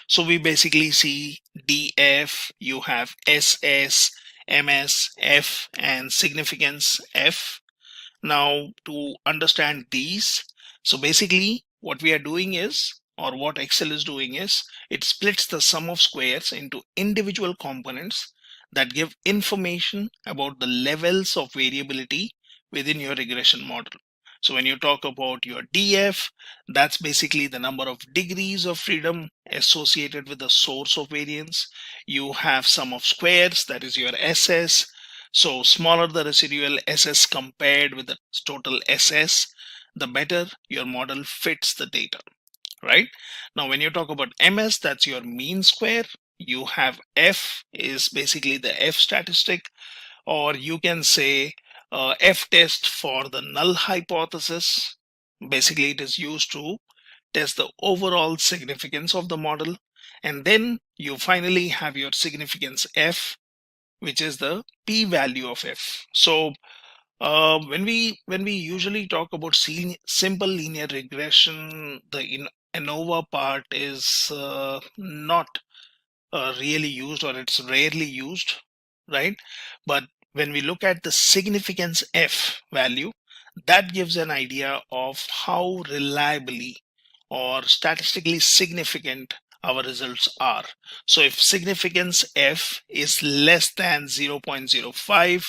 So we basically see DF, you have SS, MS, F, and significance F. Now, to understand these, so basically what we are doing is, or what Excel is doing is, it splits the sum of squares into individual components that give information about the levels of variability within your regression model. So when you talk about your DF, that's basically the number of degrees of freedom associated with the source of variance. You have sum of squares, that is your SS. So smaller the residual SS compared with the total SS, the better your model fits the data, right? Now, when you talk about MS, that's your mean square. You have F is basically the F statistic, or you can say F test for the null hypothesis. Basically, it is used to test the overall significance of the model. And then you finally have your significance F, which is the p-value of F. So when we usually talk about simple linear regression, the ANOVA part is not really used, or it's rarely used, right? But when we look at the significance F value, that gives an idea of how reliably or statistically significant our results are. So if significance F is less than 0.05,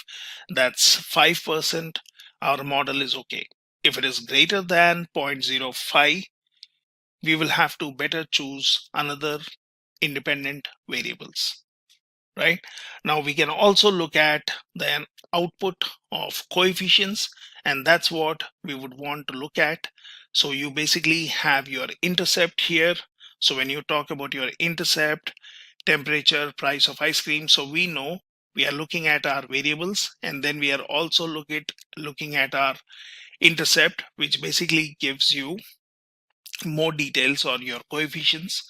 that's 5%, our model is okay. If it is greater than 0.05, we will have to better choose another independent variables, right? Now we can also look at the output of coefficients, and that's what we would want to look at. So you basically have your intercept here. So when you talk about your intercept, temperature, price of ice cream, so we know we are looking at our variables, and then we are also looking at our intercept, which basically gives you more details on your coefficients.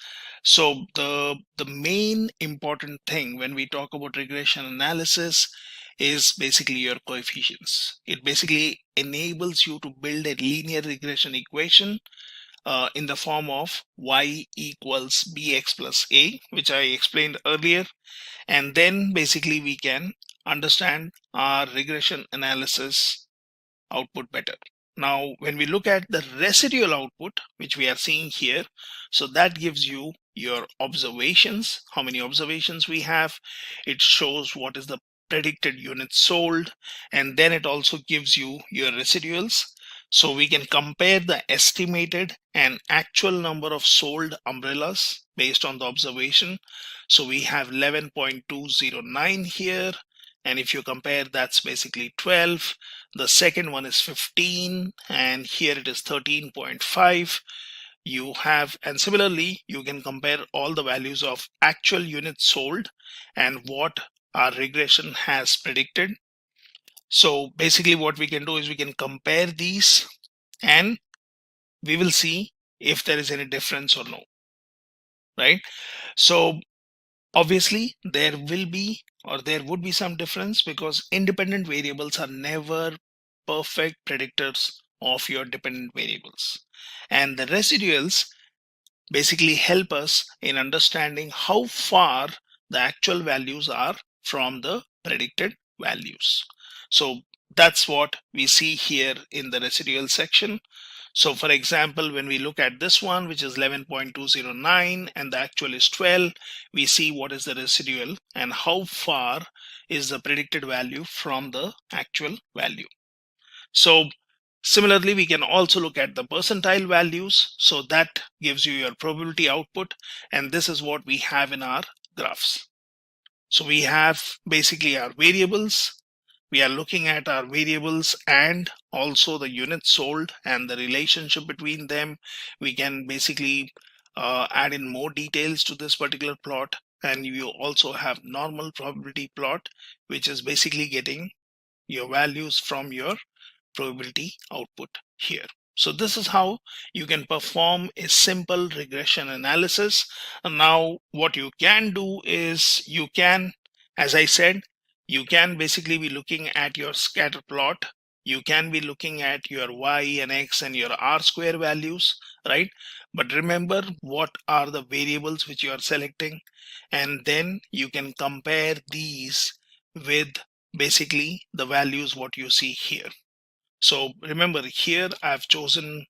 So the main important thing when we talk about regression analysis is basically your coefficients. It basically enables you to build a linear regression equation in the form of y equals bx plus a, which I explained earlier. And then basically we can understand our regression analysis output better. Now, when we look at the residual output, which we are seeing here, so that gives you your observations, how many observations we have. It shows what is the predicted units sold, and then it also gives you your residuals. So we can compare the estimated and actual number of sold umbrellas based on the observation. So we have 11.209 here. And if you compare, that's basically 12. The second one is 15, and here it is 13.5. You have, and similarly, you can compare all the values of actual units sold and what our regression has predicted. So basically what we can do is we can compare these, and we will see if there is any difference or no, right? So obviously there will be, or there would be some difference, because independent variables are never perfect predictors of your dependent variables. And the residuals basically help us in understanding how far the actual values are from the predicted values. So that's what we see here in the residual section. So for example, when we look at this one, which is 11.209 and the actual is 12, we see what is the residual and how far is the predicted value from the actual value. So similarly, we can also look at the percentile values. So that gives you your probability output, and this is what we have in our graphs. So we have basically our variables. We are looking at our variables and also the units sold and the relationship between them. We can basically add in more details to this particular plot, and you also have normal probability plot, which is basically getting your values from your probability output here. So this is how you can perform a simple regression analysis. And now what you can do is you can, as I said, you can basically be looking at your scatter plot. You can be looking at your y and x and your r square values, right? But remember what are the variables which you are selecting, and then you can compare these with basically the values what you see here. So remember, here I've chosen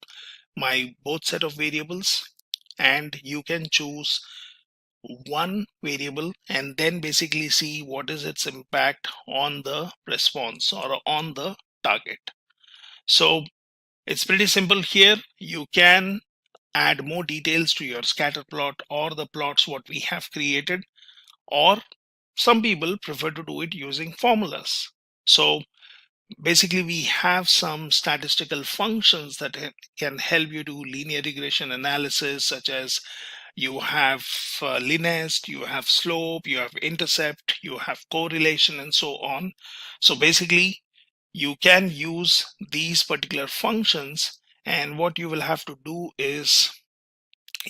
my both set of variables, and you can choose one variable and then basically see what is its impact on the response or on the target. So it's pretty simple here. You can add more details to your scatter plot or the plots what we have created, or some people prefer to do it using formulas. So basically, we have some statistical functions that can help you do linear regression analysis, such as you have linest, you have slope, you have intercept, you have correlation, and so on. So basically, you can use these particular functions, and what you will have to do is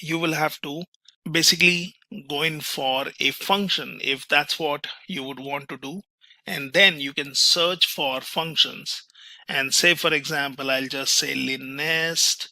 you will have to basically go in for a function if that's what you would want to do, and then you can search for functions and say, for example, I'll just say linest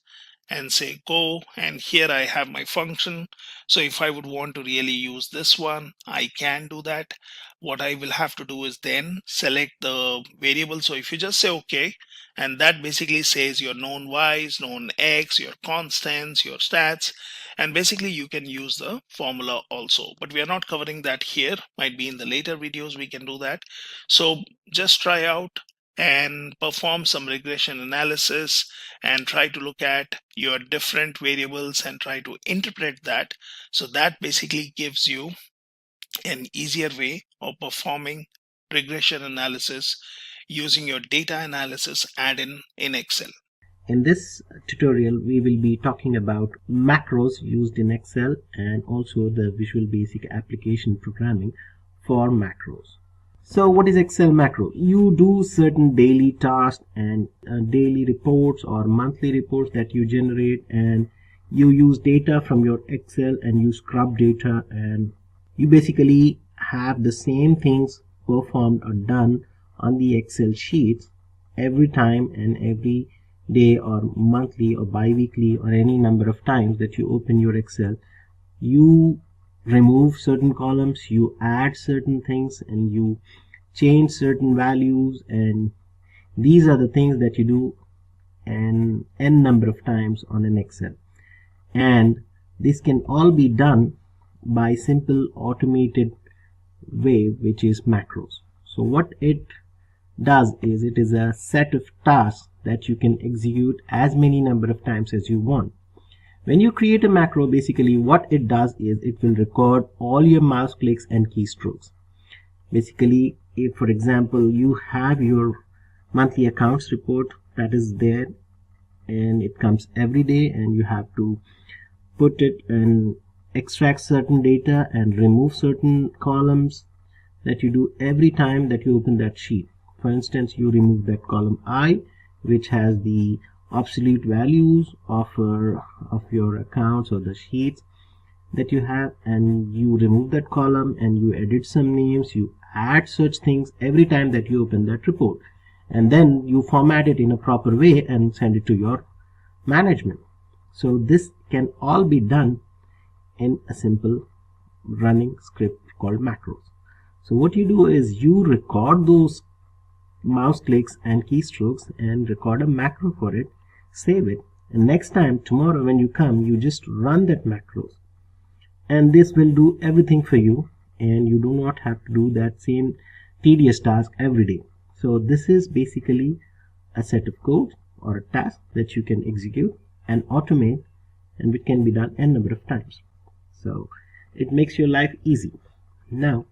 and say go, and here I have my function. So if I would want to really use this one, I can do that. What I will have to do is then select the variable. So if you just say okay, and that basically says your known y's, known x, your constants, your stats, and basically you can use the formula also, but we are not covering that here. Might be in the later videos we can do that. So just try out and perform some regression analysis and try to look at your different variables and try to interpret that. So that basically gives you an easier way of performing regression analysis using your data analysis add-in in Excel. In this tutorial, we will be talking about macros used in Excel and also the Visual Basic application programming for macros. So what is Excel macro? You do certain daily tasks and daily reports or monthly reports that you generate, and you use data from your Excel and you scrub data, and you basically have the same things performed or done on the Excel sheets every time and every day or monthly or bi-weekly or any number of times that you open your Excel. You remove certain columns, you add certain things, and you change certain values, and these are the things that you do an n number of times on an Excel. And this can all be done by simple automated way, which is macros. So what it does is it is a set of tasks that you can execute as many number of times as you want. When you create a macro, basically what it does is it will record all your mouse clicks and keystrokes. Basically, if for example you have your monthly accounts report that is there and it comes every day, and you have to put it and extract certain data and remove certain columns that you do every time that you open that sheet. For instance, you remove that column I, which has the absolute values of your accounts or the sheets that you have, and you remove that column and you edit some names, you add such things every time that you open that report, and then you format it in a proper way and send it to your management. So this can all be done in a simple running script called macros. So what you do is you record those mouse clicks and keystrokes and record a macro for it, save it, and next time tomorrow when you come, you just run that macros, and this will do everything for you, and you do not have to do that same tedious task every day. So this is basically a set of code or a task that you can execute and automate, and which can be done n number of times. So it makes your life easy. Now,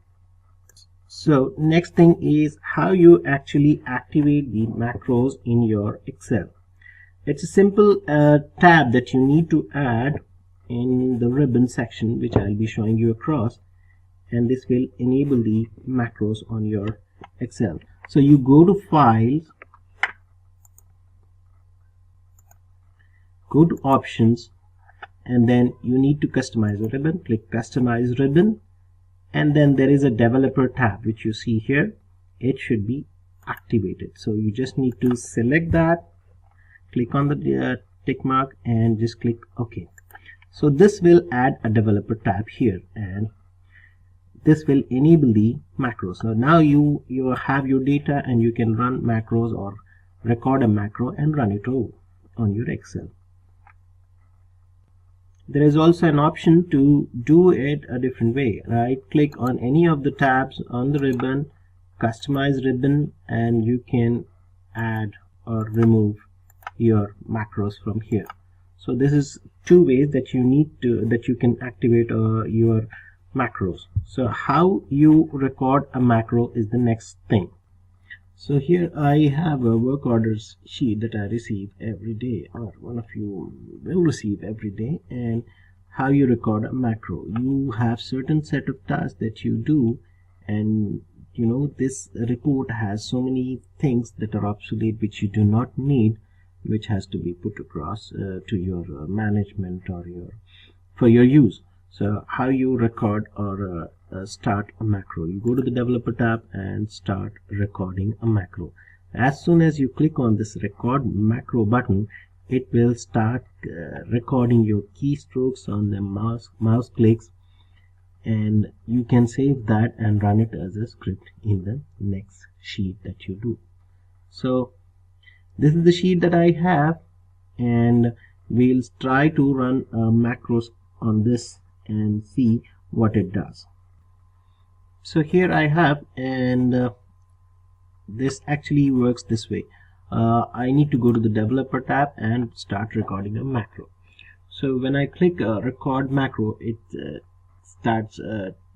so next thing is how you actually activate the macros in your Excel. It's a simple tab that you need to add in the ribbon section, which I'll be showing you across, and this will enable the macros on your Excel. So you go to Files, go to Options, and then you need to customize a ribbon. Click Customize Ribbon, and then there is a Developer tab which you see here. It should be activated. So you just need to select that, click on the tick mark, and just click OK. So this will add a Developer tab here, and this will enable the macros. So now you have your data, and you can run macros or record a macro and run it on your Excel. There is also an option to do it a different way. Right click on any of the tabs on the ribbon, customize ribbon, and you can add or remove your macros from here. So this is two ways that you can activate your macros. So how you record a macro is the next thing. So here I have a work orders sheet that I receive every day, or one of you will receive every day. And how you record a macro, you have certain set of tasks that you do, and this report has so many things that are obsolete which you do not need, which has to be put across to your management or for your use. So how you record or start a macro, you go to the Developer tab and start recording a macro. As soon as you click on this Record Macro button, it will start recording your keystrokes on the mouse clicks, and you can save that and run it as a script in the next sheet that you do. So this is the sheet that I have, and we'll try to run macros on this and see what it does. So here I have, and this actually works this way. I need to go to the Developer tab and start recording a macro. So when I click Record Macro, it starts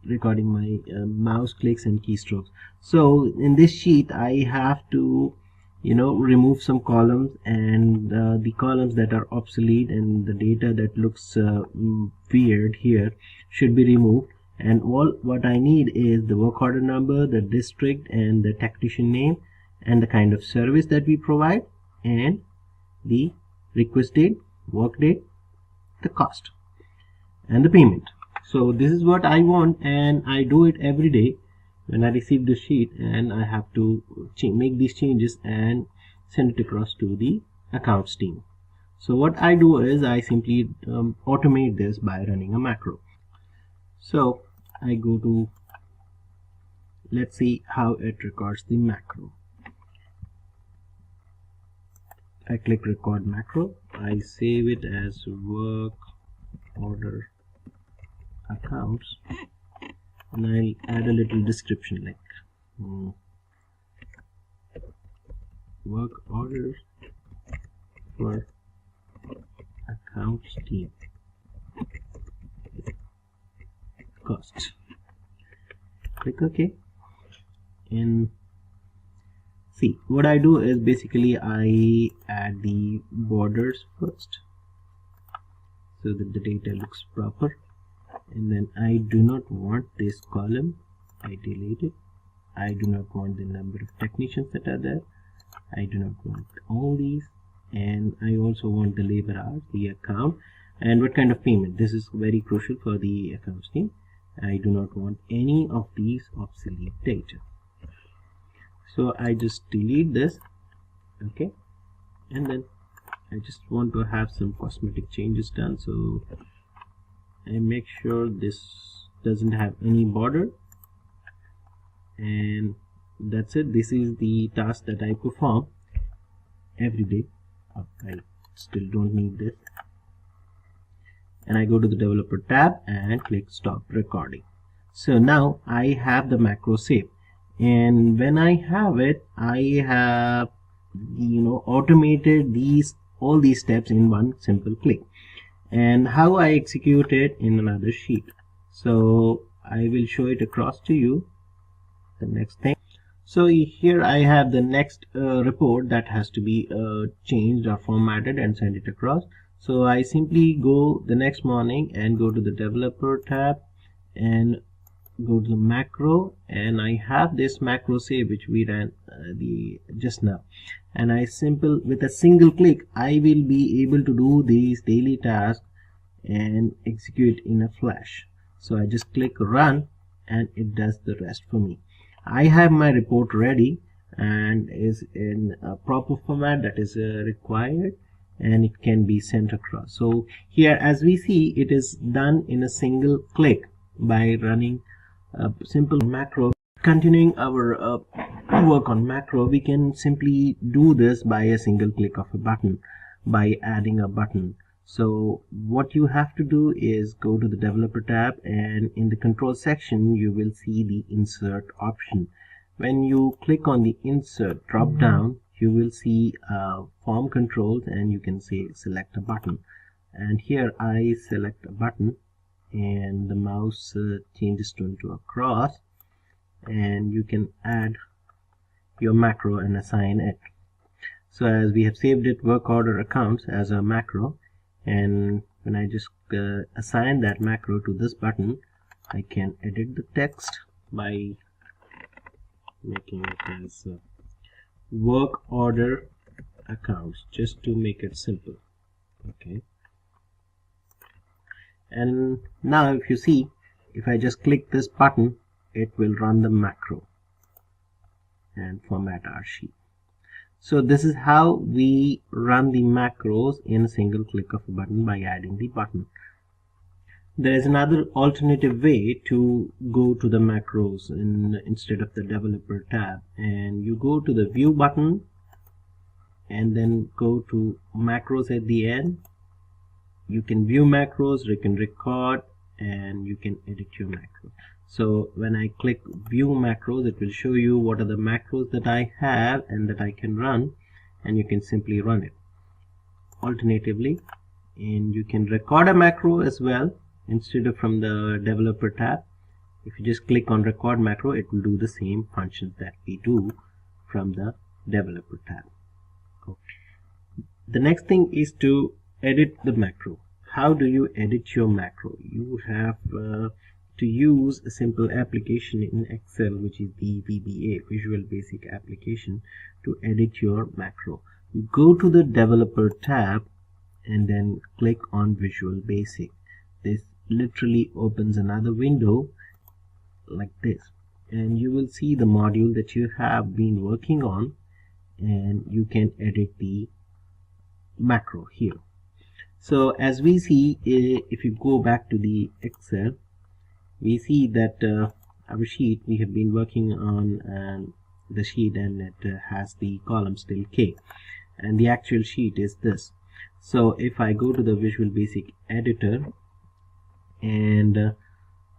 recording my mouse clicks and keystrokes. So in this sheet I have to remove some columns, and the columns that are obsolete and the data that looks weird here should be removed, and what I need is the work order number, the district, and the technician name, and the kind of service that we provide, and the request date, work date, the cost, and the payment. So this is what I want, and I do it every day when I receive the sheet, and I have to make these changes and send it across to the accounts team. So what I do is I simply automate this by running a macro. So I go to, let's see how it records the macro. I click Record Macro, I save it as work order accounts, and I'll add a little description like work orders for accounts team, cost. Click OK, and see what I do is basically I add the borders first so that the data looks proper, and then I do not want this column, I delete it. I do not want the number of technicians that are there, I do not want all these, and I also want the labor hours, the account, and what kind of payment. This is very crucial for the accounts team. I do not want any of these obsolete data, so I just delete this. Okay, and then I just want to have some cosmetic changes done, so I make sure this doesn't have any border, and that's it. This is the task that I perform every day. I still don't need this, and I go to the developer tab and click stop recording. So now I have the macro saved, and when I have it, I have automated all these steps in one simple click. And how I execute it in another sheet, so I will show it across to you. The next thing, so here I have the next report that has to be changed or formatted and send it across. So I simply go the next morning and go to the developer tab and go to the macro, and I have this macro save which we ran just now, and with a single click I will be able to do these daily tasks and execute in a flash. So I just click run and it does the rest for me. I have my report ready and is in a proper format that is required, and it can be sent across. So here, as we see, it is done in a single click by running a simple macro. Continuing our work on macro, we can simply do this by a single click of a button, by adding a button. So what you have to do is go to the developer tab, and in the control section you will see the insert option. When you click on the insert drop down, you will see form controls, and you can say select a button, and here I select a button and the mouse changes to a cross, and you can add your macro and assign it. So as we have saved it, work order accounts as a macro, and when I just assign that macro to this button, I can edit the text by making it as work order accounts, just to make it simple. Okay, and now if you see, if I just click this button, it will run the macro and format our sheet. So this is how we run the macros in a single click of a button by adding the button. There is another alternative way to go to the macros instead of the developer tab, and you go to the view button and then go to macros at the end. You can view macros, you can record, and you can edit your macros. So when I click view macros, it will show you what are the macros that I have and that I can run, and you can simply run it. Alternatively, and you can record a macro as well instead of from the developer tab. If you just click on record macro, it will do the same functions that we do from the developer tab. Okay. The next thing is to edit the macro. How do you edit your macro? You have to use a simple application in Excel, which is the VBA, Visual Basic Application, to edit your macro. You go to the developer tab and then click on Visual Basic. This literally opens another window like this, and you will see the module that you have been working on, and you can edit the macro here. So as we see, if you go back to the Excel, we see that our sheet, we have been working on the sheet, and it has the column still K, and the actual sheet is this. So if I go to the Visual Basic editor, and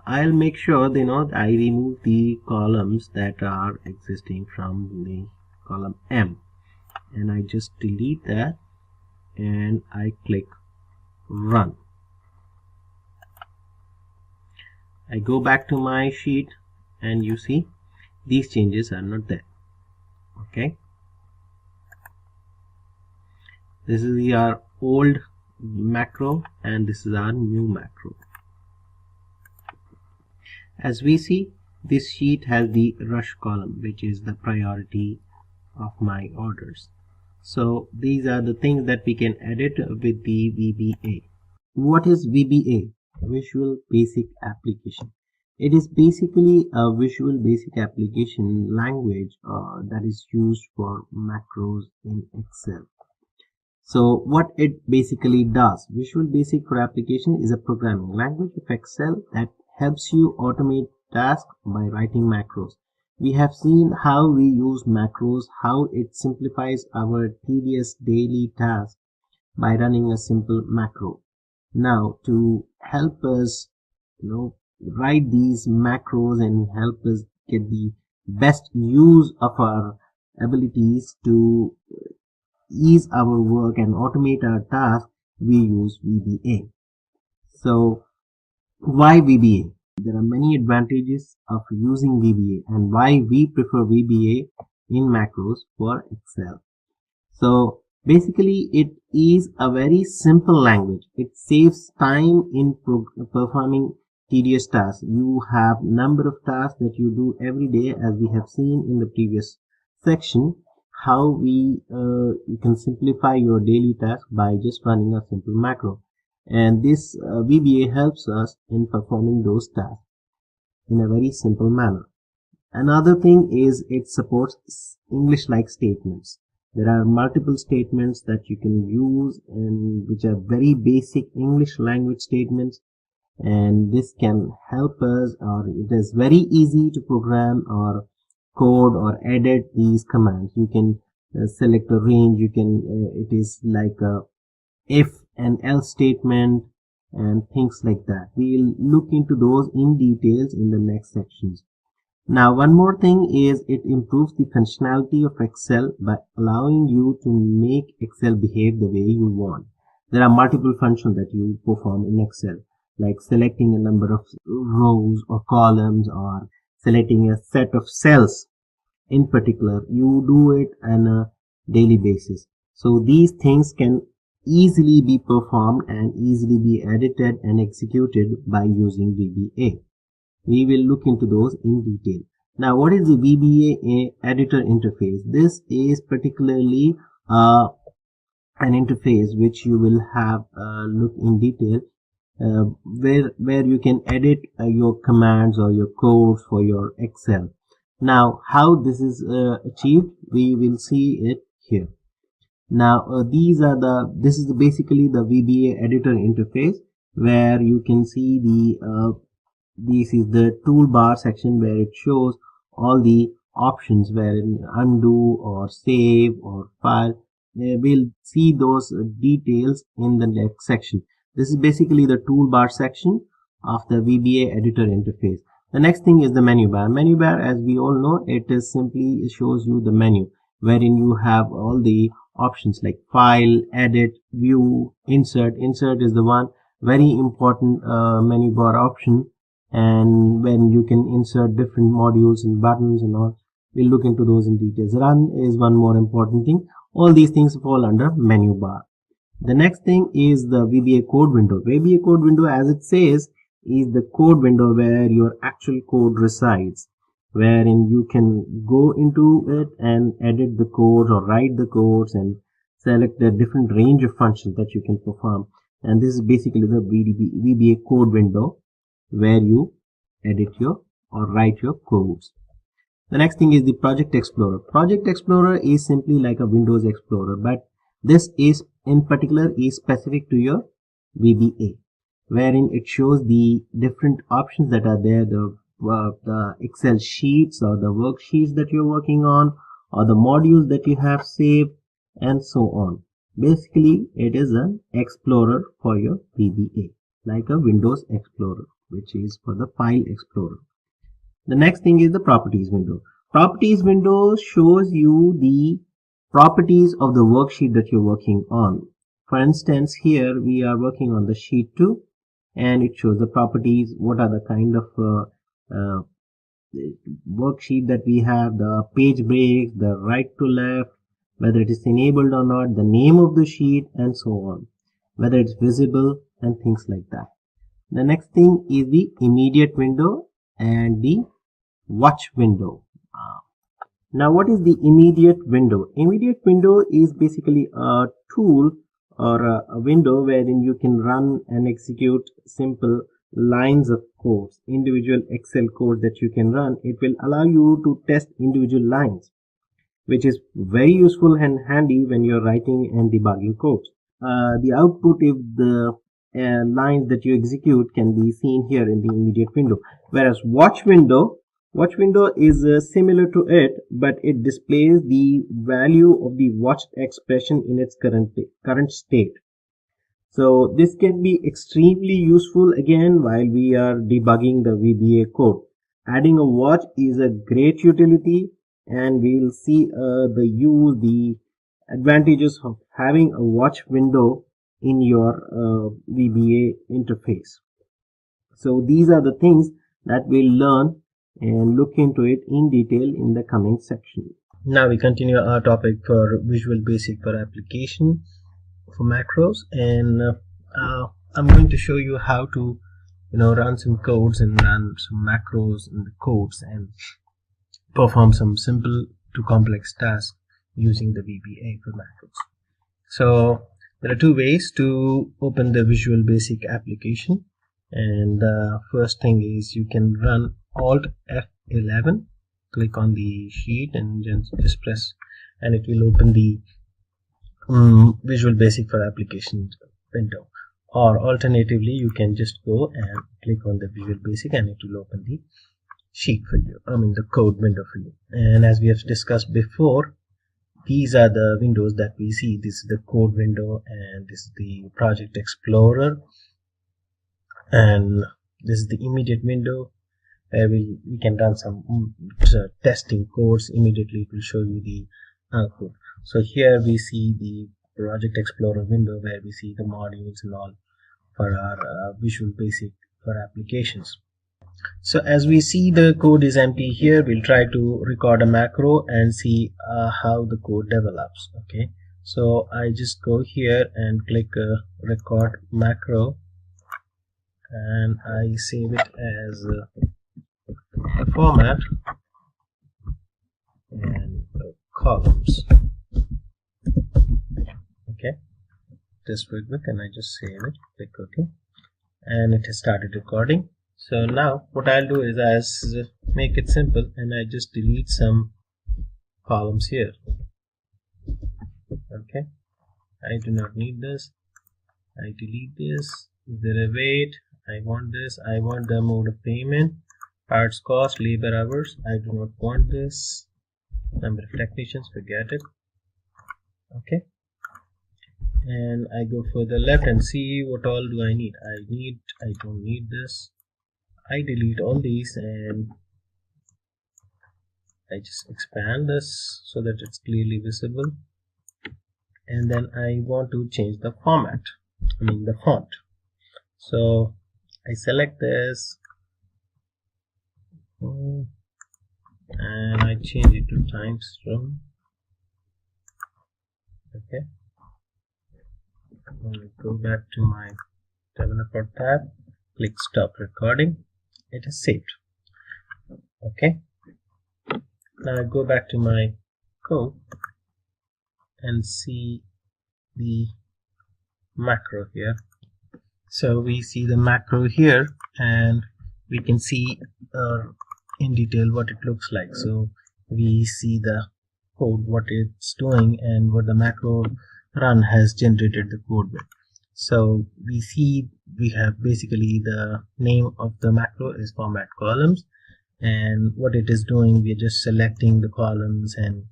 I'll make sure that I remove the columns that are existing from the column M, and I just delete that and I click run. I go back to my sheet, and you see these changes are not there. Okay, this is our old macro and this is our new macro. As we see, this sheet has the rush column, which is the priority of my orders. So these are the things that we can edit with the VBA. What is VBA? Visual Basic Application. It is basically a Visual Basic Application language that is used for macros in Excel. So what it basically does, Visual Basic for Application is a programming language of Excel that helps you automate tasks by writing macros. we have seen how we use macros, how it simplifies our tedious daily task by running a simple macro. Now, to help us, write these macros and help us get the best use of our abilities to ease our work and automate our task, we use VBA. So, why VBA? There are many advantages of using VBA and why we prefer VBA in macros for Excel. So basically it is a very simple language. It saves time in performing tedious tasks. You have number of tasks that you do every day, as we have seen in the previous section, how you can simplify your daily task by just running a simple macro. And this VBA helps us in performing those tasks in a very simple manner. Another thing is it supports English-like statements. There are multiple statements that you can use and which are very basic English language statements, and this can help us, or it is very easy to program or code or edit these commands. You can select a range, you can it is like a if and else statement and things like that. We'll look into those in details in the next sections. Now, one more thing is it improves the functionality of Excel by allowing you to make Excel behave the way you want. There are multiple functions that you perform in Excel, like selecting a number of rows or columns or selecting a set of cells in particular. You do it on a daily basis. So these things can easily be performed and easily be edited and executed by using VBA. We will look into those in detail. Now, what is the VBA editor interface? This is particularly an interface which you will have look in detail, where you can edit your commands or your codes for your Excel. Now, how this is achieved, we will see it here. Now, this is basically the VBA editor interface, where you can see this is the toolbar section where it shows all the options, where undo or save or file. We'll see those details in the next section. This is basically the toolbar section of the VBA editor interface. The next thing is the menu bar. Menu bar, as we all know, it shows you the menu, wherein you have all the options like file, edit, view, insert. Insert is the one very important menu bar option, and when you can insert different modules and buttons and all. We'll look into those in details. Run is one more important thing. All these things fall under menu bar. The next thing is the VBA code window. VBA code window, as it says, is the code window where your actual code resides, wherein you can go into it and edit the code or write the codes and select the different range of functions that you can perform. And this is basically the VBA code window, where you edit your or write your codes. The next thing is the Project Explorer. Project Explorer is simply like a Windows Explorer, but this is in particular is specific to your VBA, wherein it shows the different options that are there, the Excel sheets or the worksheets that you're working on, or the modules that you have saved, and so on. Basically, it is an Explorer for your VBA, like a Windows Explorer, which is for the File Explorer. The next thing is the Properties window. Properties window shows you the properties of the worksheet that you're working on. For instance, here we are working on the sheet 2, and it shows the properties, what are the kind of worksheet that we have, the page breaks, the right to left, whether it is enabled or not, the name of the sheet, and so on, whether it's visible and things like that. The next thing is the immediate window and the watch window. Now, what is the immediate window? Immediate window is basically a tool or a window wherein you can run and execute simple lines of codes, individual Excel code that you can run. It will allow you to test individual lines, which is very useful and handy when you're writing and debugging codes. The output of the lines that you execute can be seen here in the immediate window, whereas watch window Watch window is similar to it, but it displays the value of the watched expression in its current state. So this can be extremely useful again while we are debugging the VBA code. Adding a watch is a great utility, and we'll see the advantages of having a watch window in your VBA interface. So these are the things that we'll learn and look into it in detail in the coming section. Now we continue our topic for Visual Basic for application for macros, and I'm going to show you how to run some codes and run some macros in the codes and perform some simple to complex tasks using the VBA for macros. So there are two ways to open the Visual Basic application, and the first thing is you can run Alt F11, click on the sheet and just press, and it will open the Visual Basic for application window. Or alternatively, you can just go and click on the Visual Basic and it will open the sheet for you, the code window for you. And as we have discussed before, these are the windows that we see. This is the code window, and this is the project explorer, and this is the immediate window where we can run some testing codes. Immediately it will show you the output. So here we see the project explorer window where we see the modules and all for our Visual Basic for applications. So as we see the code is empty here, we'll try to record a macro and see how the code develops. Okay, so I just go here and click record macro, and I save it as a format and columns. Okay, just quick, and I just save it, click OK, and it has started recording. So now what I'll do is I'll make it simple, and I just delete some columns here. Okay, I do not need this. I delete this. Is there a weight? I want this. I want the mode of payment, parts cost, labor hours. I do not want this. Number of technicians, forget it. Okay, and I go further left and see what all do I need. I don't need this. I delete all these, and I just expand this so that it's clearly visible, and then I want to change the format, the font. So I select this and I change it to Times Row. Okay, I'm going to go back to my developer tab, click stop recording. It is saved. Okay, now I go back to my code and see the macro here. So we see the macro here, and we can see in detail what it looks like. So we see the code, what it's doing, and what the macro run has generated the code with. So we see we have basically the name of the macro is format columns, and what it is doing, we are just selecting the columns and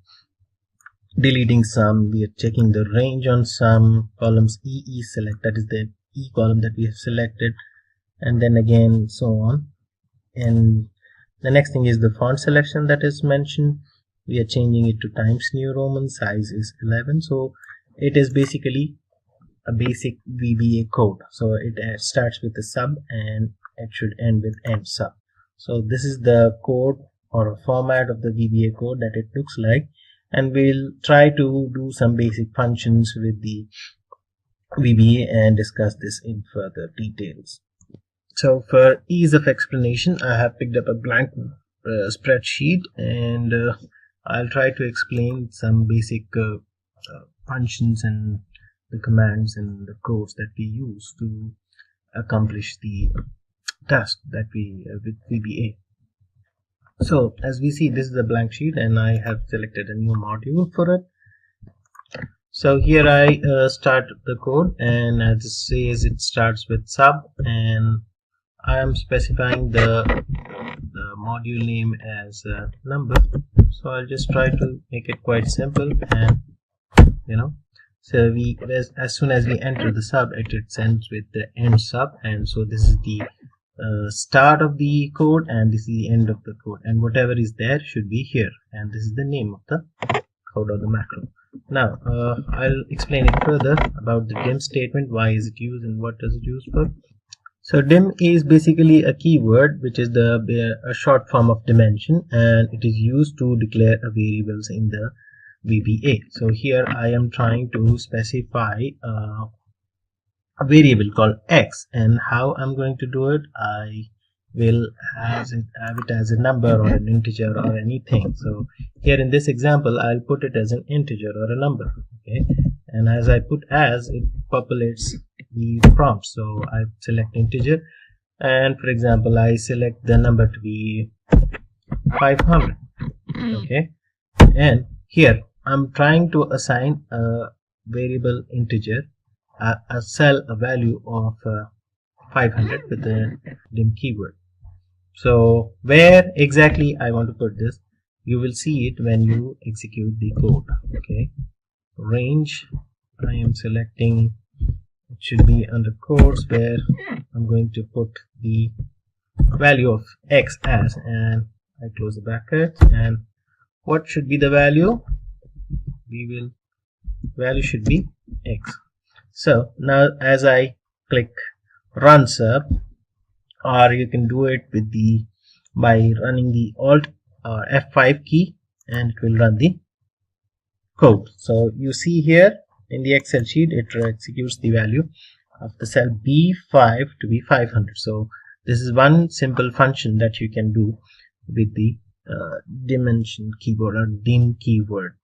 deleting some. We are checking the range on some columns. EE select, that is the E column that we have selected, and then again so on. And the next thing is the font selection that is mentioned. We are changing it to Times New Roman, size is 11. So it is basically a basic VBA code. So it starts with the sub and it should end with end sub. So this is the code or a format of the VBA code that it looks like, and we'll try to do some basic functions with the VBA and discuss this in further details. So for ease of explanation, I have picked up a blank spreadsheet, and I'll try to explain some basic functions and the commands and the codes that we use to accomplish the task that we with VBA. So as we see, this is a blank sheet, and I have selected a new module for it. So here I start the code, and as it says, it starts with sub, and I am specifying the module name as number. So I'll just try to make it quite simple, and so we as soon as we enter the sub, it ends with the end sub, and so this is the start of the code and this is the end of the code, and whatever is there should be here, and this is the name of the code or the macro. Now I'll explain it further about the dim statement. Why is it used and what does it use for? So dim is basically a keyword which is a short form of dimension, and it is used to declare a variables in the VBA. So here I am trying to specify a variable called x, and how I'm going to do it, I will have it as a number or an integer or anything. So here in this example I'll put it as an integer or a number, okay, and as I put as, it populates the prompt. So I select integer, and for example I select the number to be 500, okay, and here I'm trying to assign a variable integer a cell a value of 500 with the dim keyword. So where exactly I want to put this, you will see it when you execute the code, okay. Range, I am selecting, it should be under quotes, where I'm going to put the value of x as, and I close the brackets, and what should be the value? Value should be x. So now as I click run sub, or you can do it with by running the alt or F5 key, and it will run the code. So you see here in the Excel sheet, it executes the value of the cell B5 to be 500. So this is one simple function that you can do with the dimension keyword or dim keyword,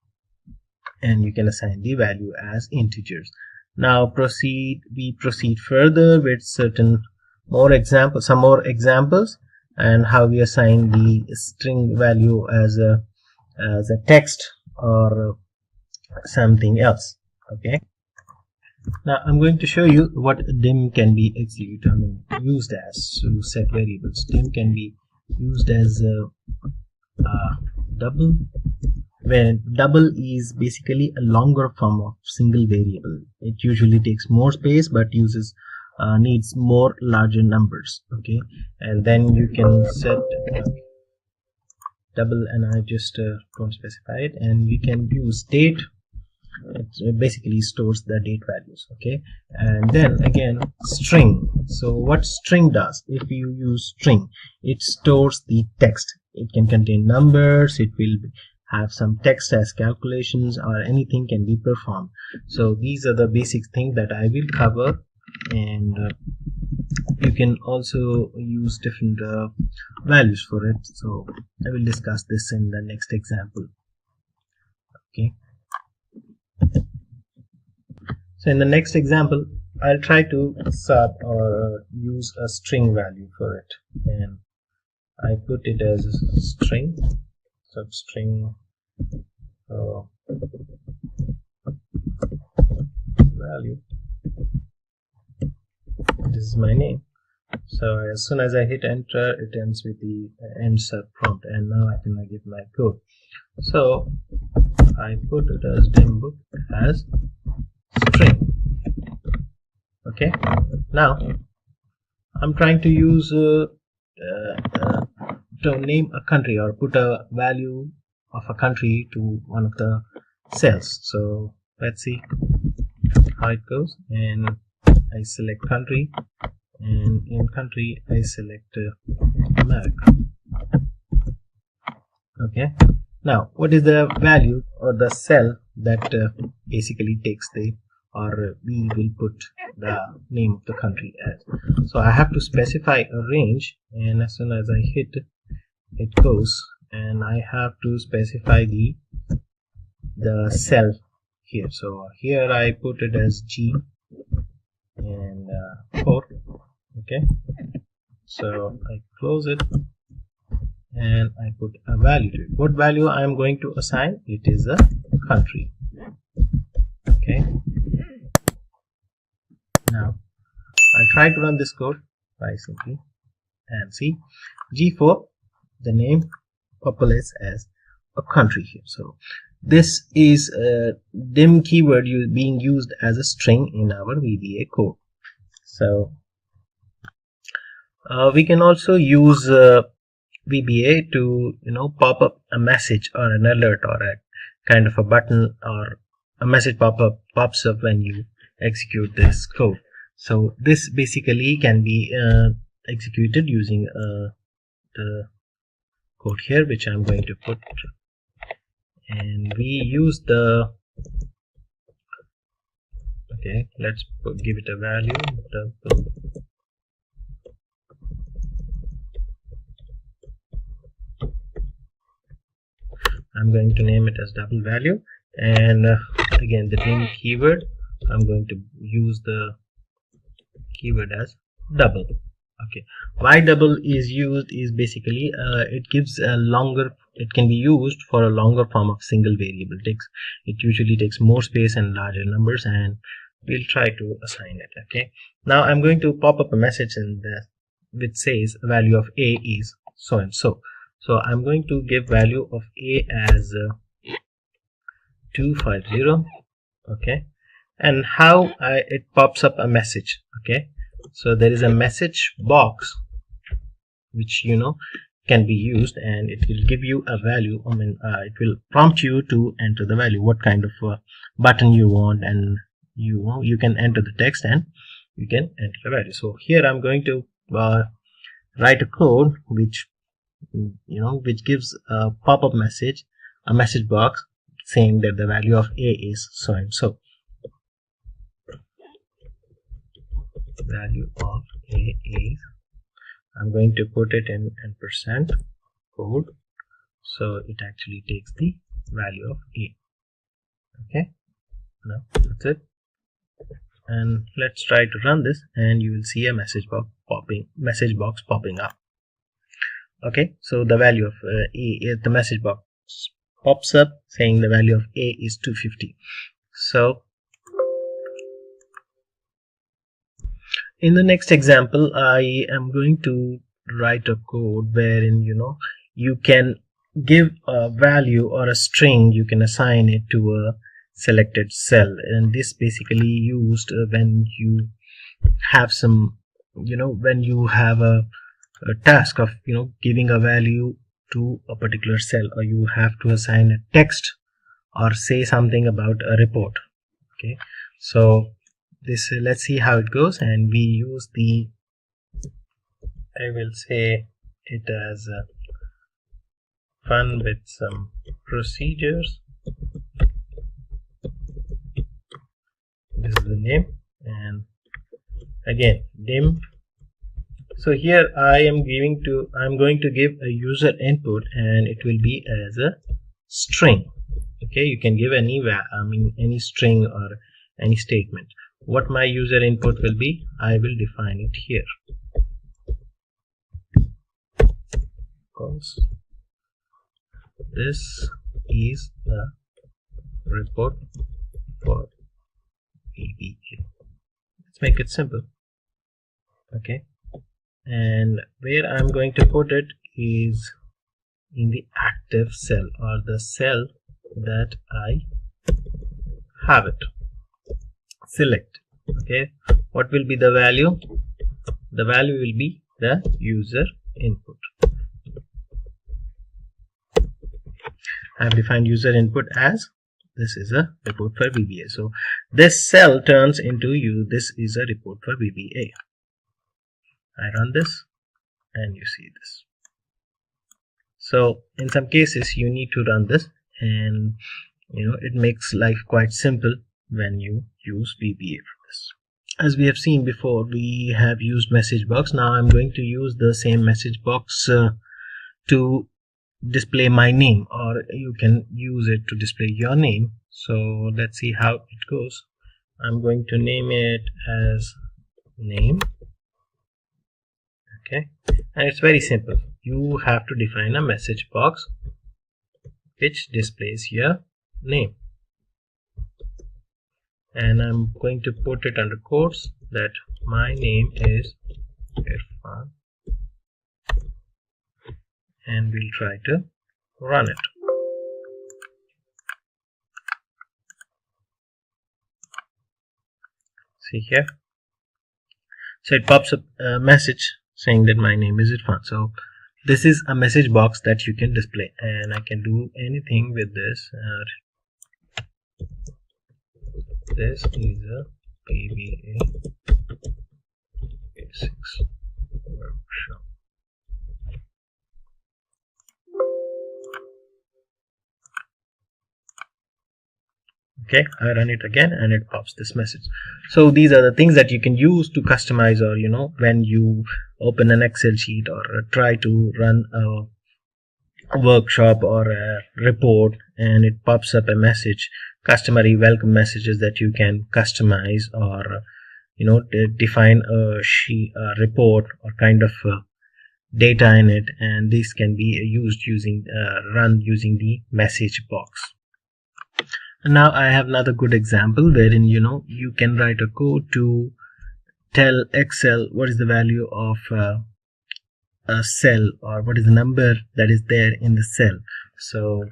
and you can assign the value as integers. Now we proceed further with some more examples, and how we assign the string value as a text or something else, okay. Now I'm going to show you what dim can be used as to set variables. Dim can be used as double, where double is basically a longer form of single variable. It usually takes more space but needs more larger numbers, okay. And then you can set double, and I just don't specify it, and you can use date. It basically stores the date values, okay. And then again string. So what string does, if you use string, it stores the text. It can contain numbers, it will have some text as calculations, or anything can be performed. So these are the basic things that I will cover, and you can also use different values for it. So I will discuss this in the next example, okay. So in the next example I'll try to sub or use a string value for it, and I put it as a string, substring value. This is my name. So as soon as I hit enter, it ends with the end sub prompt, and now I can give my code. So I put it as dim book as string, okay. Now I'm trying to use to name a country or put a value of a country to one of the cells. So let's see how it goes, and I select country, and in country I select America, okay. Now what is the value or the cell that basically takes we will put the name of the country as? So I have to specify a range, and as soon as I hit it goes, and I have to specify the cell here. So here I put it as G and 4, okay. So I close it, and I put a value to it. What value I am going to assign? It is a country, okay. Now I try to run this code by simply, and see G4 the name populates as a country here. So this is a dim keyword being used as a string in our VBA code. So we can also use VBA to pop up a message or an alert or a kind of a button, or a message pops up when you execute this code. So this basically can be executed using the code here, which I'm going to put, and we use the let's give it a value. I'm going to name it as double value, and again the dim keyword, I'm going to use the keyword as double. Okay, why double is used is basically it gives a longer, it can be used for a longer form of single variable. It usually takes more space and larger numbers, and we'll try to assign it. Okay, now I'm going to pop up a message which says value of a is so and so. So I'm going to give value of a as 250. Okay, and how it pops up a message. Okay, so there is a message box which can be used, and it will give you a value. It will prompt you to enter the value, what kind of button you want, and you can enter the text and you can enter the value. So here I'm going to write a code which gives a pop-up message, a message box saying that the value of a is so and so. Value of a is, I'm going to put it in % code, so it actually takes the value of a. Okay, now that's it, and let's try to run this, and you will see a message box popping up. Okay, so the value of the message box pops up saying the value of a is 250. So in the next example, I am going to write a code wherein you can give a value or a string, you can assign it to a selected cell, and this basically used when you have some when you have a task of giving a value to a particular cell, or you have to assign a text or say something about a report. Okay, so this let's see how it goes, and we use I will say it as fun with some procedures. This is the name, and again dim. So here I'm going to give a user input, and it will be as a string. Okay, you can give any string or any statement. What my user input will be, I will define it here. This is the report for VBA. Let's make it simple. Okay, and where I'm going to put it is in the active cell, or the cell that I have it. Select. Okay, what will be the value? The value will be the user input. I have defined user input as this is a report for VBA. So this cell turns into this is a report for VBA. I run this and you see this. So in some cases you need to run this, and it makes life quite simple when you use VBA for this. As we have seen before, we have used message box. Now I'm going to use the same message box to display my name, or you can use it to display your name. So let's see how it goes. I'm going to name it as name. Okay, and it's very simple. You have to define a message box which displays your name, and I'm going to put it under quotes that my name is Irfan, and we'll try to run it. See here, so it pops up a message saying that my name is Irfan. So this is a message box that you can display, and I can do anything with this. This is a PBA basics workshop. Okay, I run it again and it pops this message. So these are the things that you can use to customize, or when you open an Excel sheet or try to run a workshop or a report, and it pops up a message, customary welcome messages that you can customize, or define a report or kind of data in it, and this can be used run using the message box. And now I have another good example wherein you can write a code to tell Excel what is the value of a cell, or what is the number that is there in the cell. So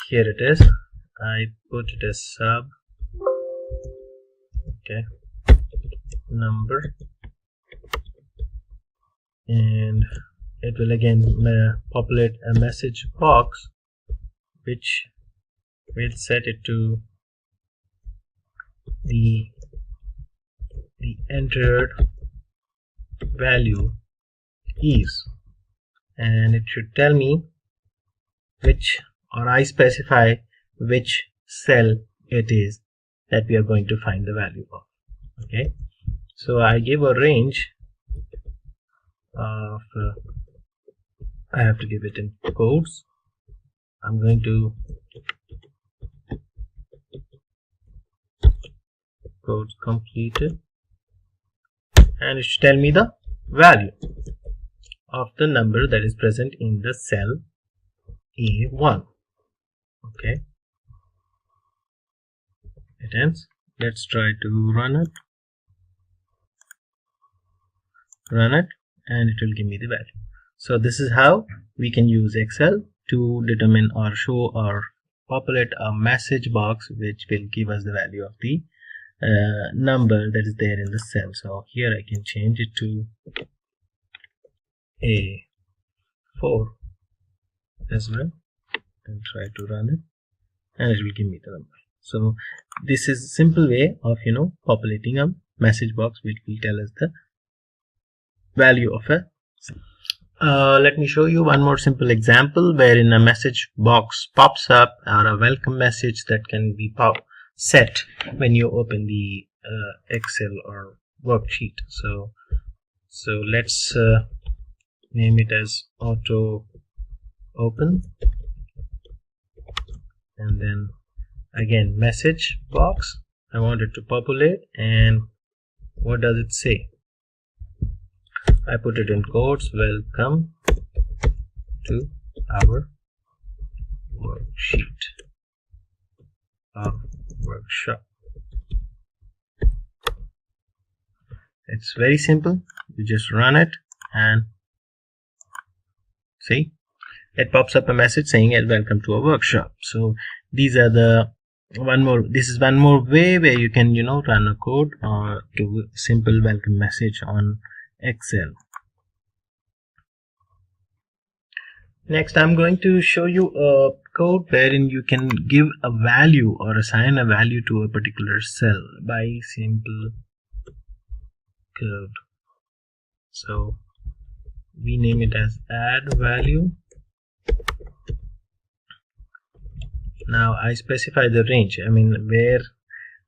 here it is. I put it as sub, okay, number, and it will again populate a message box which will set it to the entered value is, and it should tell me which, or I specify which cell it is that we are going to find the value of. Okay, so I give a range of I have to give it in codes. I'm going to codes completed, and it should tell me the value of the number that is present in the cell A1. Okay, it ends. Let's try to run it, and it will give me the value. So this is how we can use Excel to determine or show or populate a message box which will give us the value of the number that is there in the cell. So here I can change it to A4 as well, and try to run it, and it will give me the number. So this is a simple way of populating a message box which will tell us the value of a let me show you one more simple example wherein a message box pops up, or a welcome message that can be set when you open the Excel or worksheet. So let's name it as auto open, and then again message box, I want it to populate, and what does it say? I put it in quotes, welcome to our worksheet or workshop. It's very simple. You just run it and see, it pops up a message saying welcome to a workshop. So these are this is one more way where you can run a code or do simple welcome message on Excel. Next, I'm going to show you a code wherein you can give a value or assign a value to a particular cell by simple code. So we name it as add value. Now I specify the range, where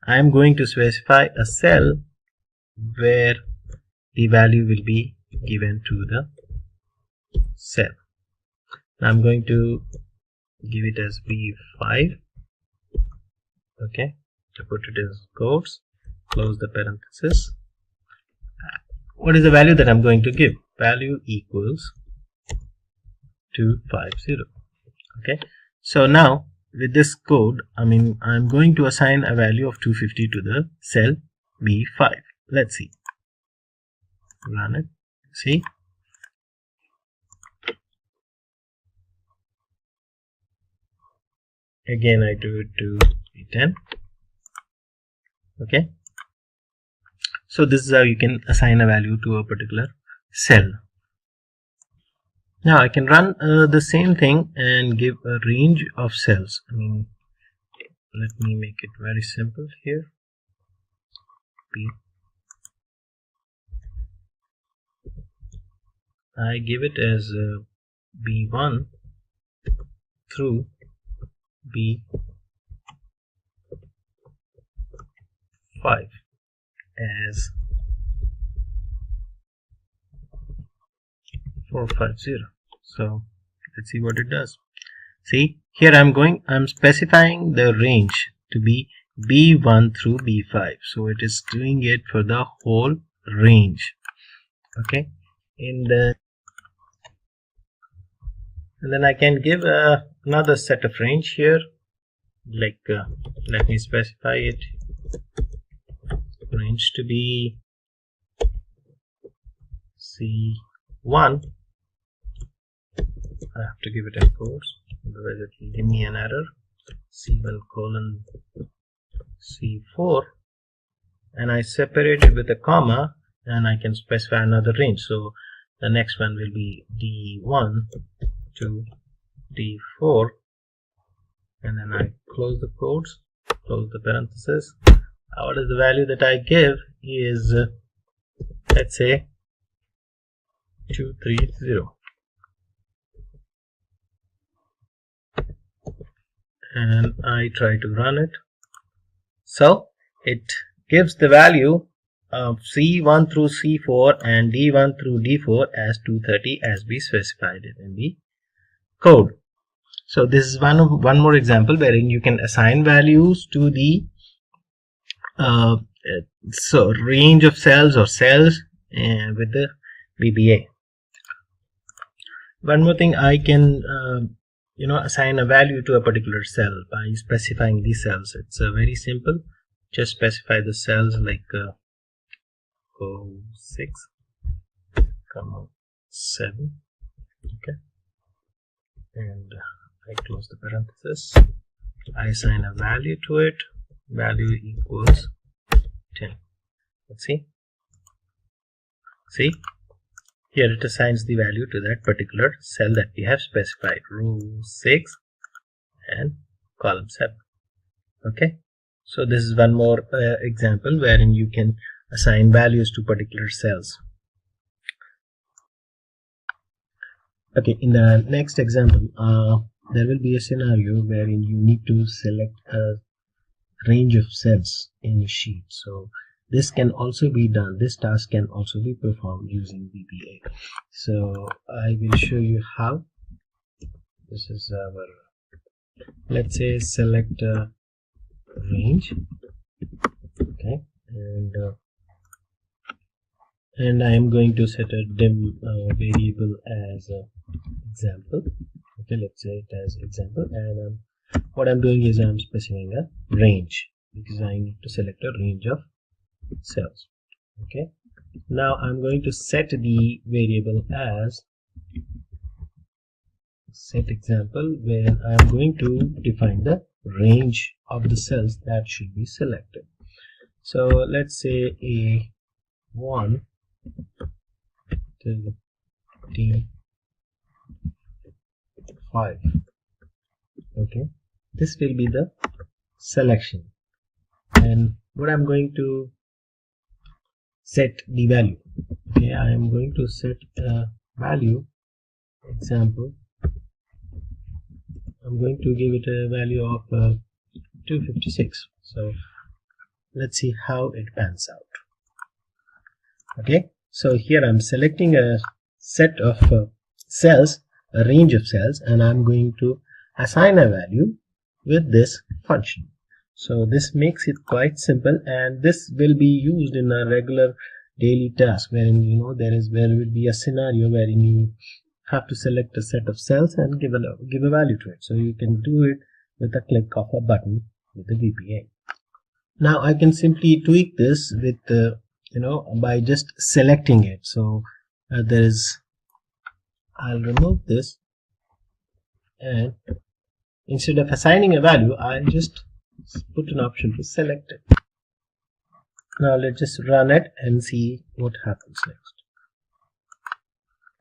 I'm going to specify a cell where the value will be given to the cell. Now I'm going to give it as B5. Okay, to put it as quotes, close the parenthesis. What is the value that I'm going to give? Value equals 250. Okay, so now with this code, I'm going to assign a value of 250 to the cell B5. Let's see. Run it. See, again I do it to B10. Okay, so this is how you can assign a value to a particular cell. Now I can run the same thing and give a range of cells. Let me make it very simple here. I give it as B1 through B5 as 450. So let's see what it does. See, here I'm specifying the range to be B1 through B5. So it is doing it for the whole range. Okay, and then I can give another set of range here, like let me specify it, range to be C1. I have to give it a quotes, otherwise it will give me an error. C1 colon C4, and I separate it with a comma, and I can specify another range. So the next one will be D1 to D4, and then I close the quotes, close the parenthesis. What is the value that I give is let's say 230, and I try to run it. So it gives the value of C1 through C4 and D1 through D4 as 230 as we specified it in the code. So this is one more example wherein you can assign values to the range of cells or cells with the VBA. One more thing, I can assign a value to a particular cell by specifying these cells. It's very simple. Just specify the cells like 06, 7. Okay, and I close the parenthesis. I assign a value to it. Value equals 10. Let's see. See, here it assigns the value to that particular cell that we have specified, row 6 and column 7. Okay, so this is one more example wherein you can assign values to particular cells. Okay, in the next example, there will be a scenario wherein you need to select a range of cells in a sheet. So this can also be done, this task can also be performed using VBA. So I will show you how. This is our, let's say, select a range. Okay, and I am going to set a dim variable as example. Okay, let's say it as example, and what I'm doing is I'm specifying a range because I need to select a range of cells. Okay, now I'm going to set the variable as set example, where I'm going to define the range of the cells that should be selected. So let's say A1 to D5. Okay, this will be the selection, and what I'm going to set the value. Okay, I am going to set a value, example, I'm going to give it a value of 256. So let's see how it pans out. Okay, so here I'm selecting a set of cells, a range of cells, and I'm going to assign a value with this function. So this makes it quite simple, and this will be used in a regular daily task wherein there will be a scenario wherein you have to select a set of cells and give a value to it. So you can do it with a click of a button with the VBA. Now I can simply tweak this with by just selecting it. So I'll remove this, and instead of assigning a value, I'll just put an option to select it. Now let's just run it and see what happens next.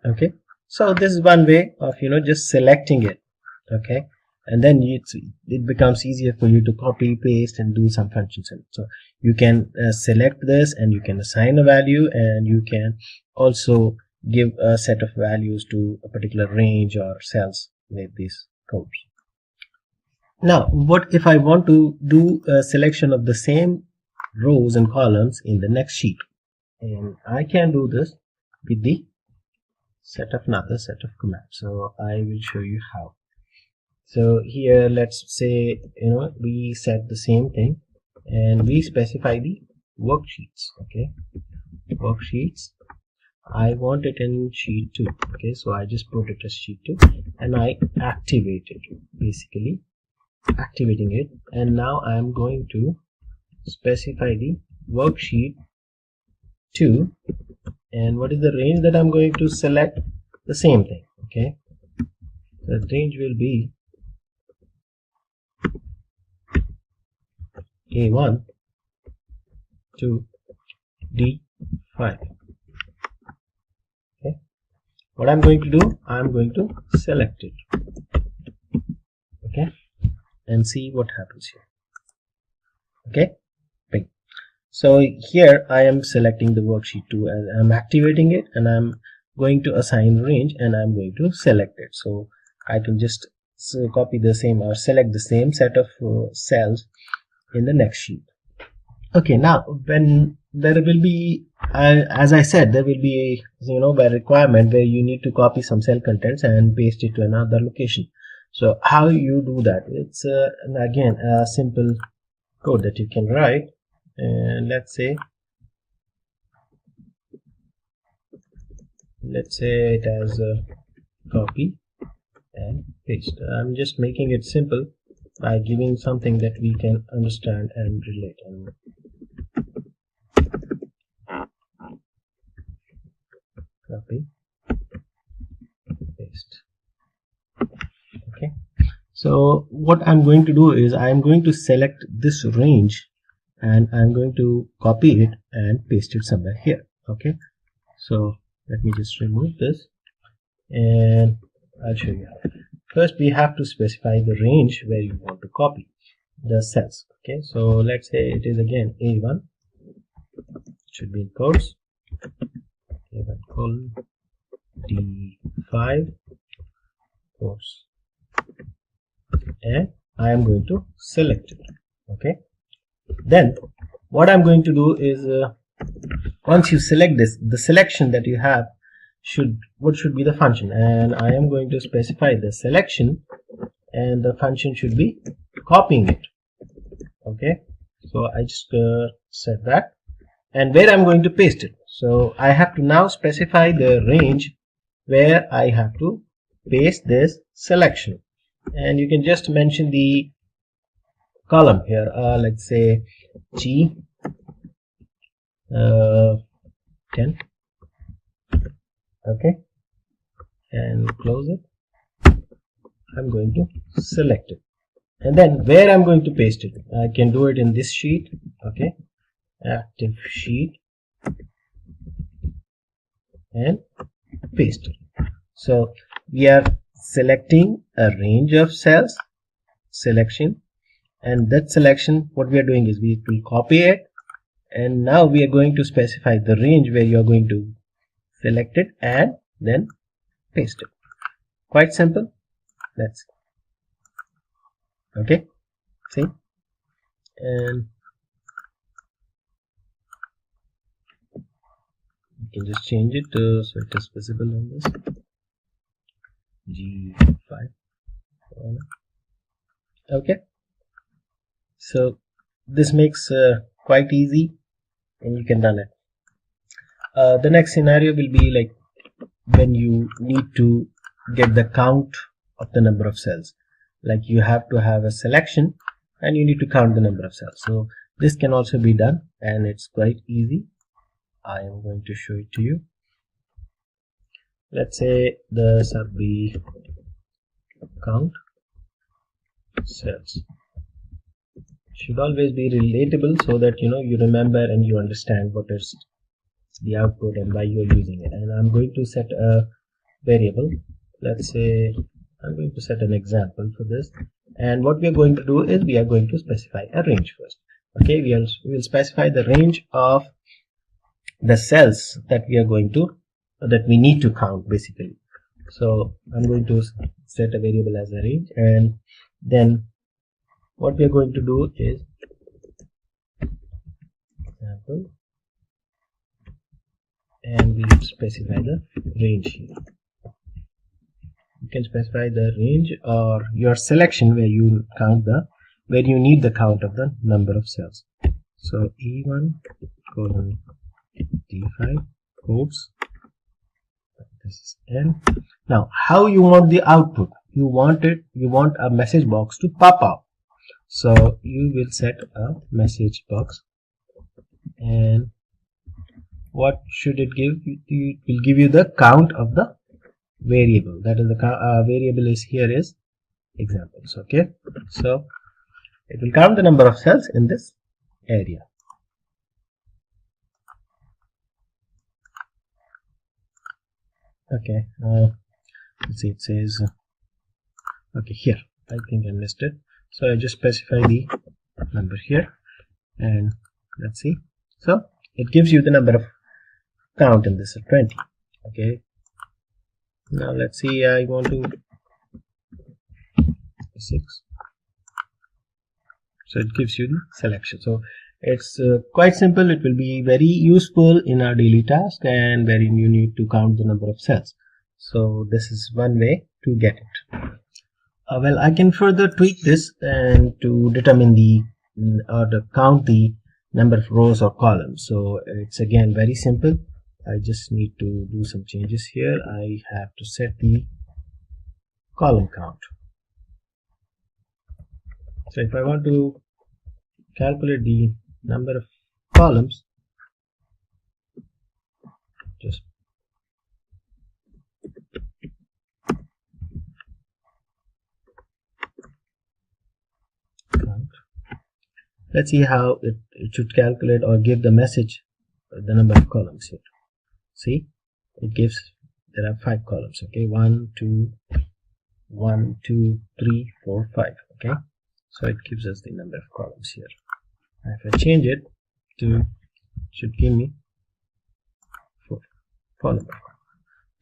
Okay, so this is one way of just selecting it. Okay, and then it becomes easier for you to copy, paste, and do some functions in it. So you can select this, and you can assign a value, and you can also give a set of values to a particular range or cells with these codes. Now, what if I want to do a selection of the same rows and columns in the next sheet? And I can do this with the another set of commands. So I will show you how. So here, let's say we set the same thing and we specify the worksheets. Okay, worksheets, I want it in sheet 2. Okay, so I just put it as sheet 2 and I activate it, basically activating it. And now I am going to specify the worksheet 2, and what is the range that I'm going to select? The same thing. Okay, the range will be A1 to D5. Okay, what I'm going to do, I'm going to select it. Okay, and see what happens here. Okay, big. So here I am selecting the worksheet 2 and I'm activating it, and I'm going to assign range, and I'm going to select it. So I can just copy the same or select the same set of cells in the next sheet. Okay, now when there will be as I said, there will be by requirement where you need to copy some cell contents and paste it to another location. So how you do that? It's again a simple code that you can write, and let's say it as a copy and paste. I'm just making it simple by giving something that we can understand and relate. Copy, paste. Okay, so what I'm going to do is I'm going to select this range and I'm going to copy it and paste it somewhere here. Okay, so let me just remove this and I'll show you how. First, we have to specify the range where you want to copy the cells. Okay, so let's say it is again A1, it should be in quotes, A1 colon D5 quotes, and I am going to select it. Okay, then what I'm going to do is once you select this, the selection that you have what should be the function, and I am going to specify the selection, and the function should be copying it. Okay, so I just set that, and where I'm going to paste it. So I have to now specify the range where I have to paste this selection, and you can just mention the column here, let's say G 10. Okay, and close it. I'm going to select it, and then where I'm going to paste it, I can do it in this sheet. Okay, active sheet, and paste it. So we are selecting a range of cells, selection, and that selection, what we are doing is we will copy it, and now we are going to specify the range where you are going to select it and then paste it. Quite simple. Let's see. Okay, see, and you can just change it so it is visible on this G5. Okay, so this makes quite easy, and you can run it. The next scenario will be like when you need to get the count of the number of cells. Like you have to have a selection and you need to count the number of cells. So this can also be done, and it's quite easy. I am going to show it to you. Let's say the sub be count, cells. Should always be relatable so that you remember and you understand what is the output and why you're using it. And I'm going to set a variable. Let's say I'm going to set an example for this, and what we are going to do is we are going to specify a range first. Okay, we will specify the range of the cells that we need to count basically. So I'm going to set a variable as a range, and then what we are going to do is example, and we specify the range here. You can specify the range or your selection where you need the count of the number of cells. So E1 colon D5 quotes, this is N. Now how you want the output? You want a message box to pop up. So you will set a message box, and what should it give? It will give you the count of the variable. That is the variable is here is examples. Okay, so it will count the number of cells in this area. Okay, let's see, it says okay, here I think I missed it, so I just specify the number here, and let's see, so it gives you the number of count in this 20. Okay, now let's see, I want to 6, so it gives you the selection. So it's quite simple. It will be very useful in our daily task and wherein you need to count the number of cells. So this is one way to get it. Well, I can further tweak this and to determine count the number of rows or columns. So it's again very simple. I just need to do some changes here. I have to set the column count. So if I want to calculate the number of columns, just count. Let's see how it should calculate or give the message the number of columns here. See, it gives, there are 5 columns. Okay, 1 2 1 2 3 4 5. Okay, so it gives us the number of columns here. If I change it to, it should give me 4 columns.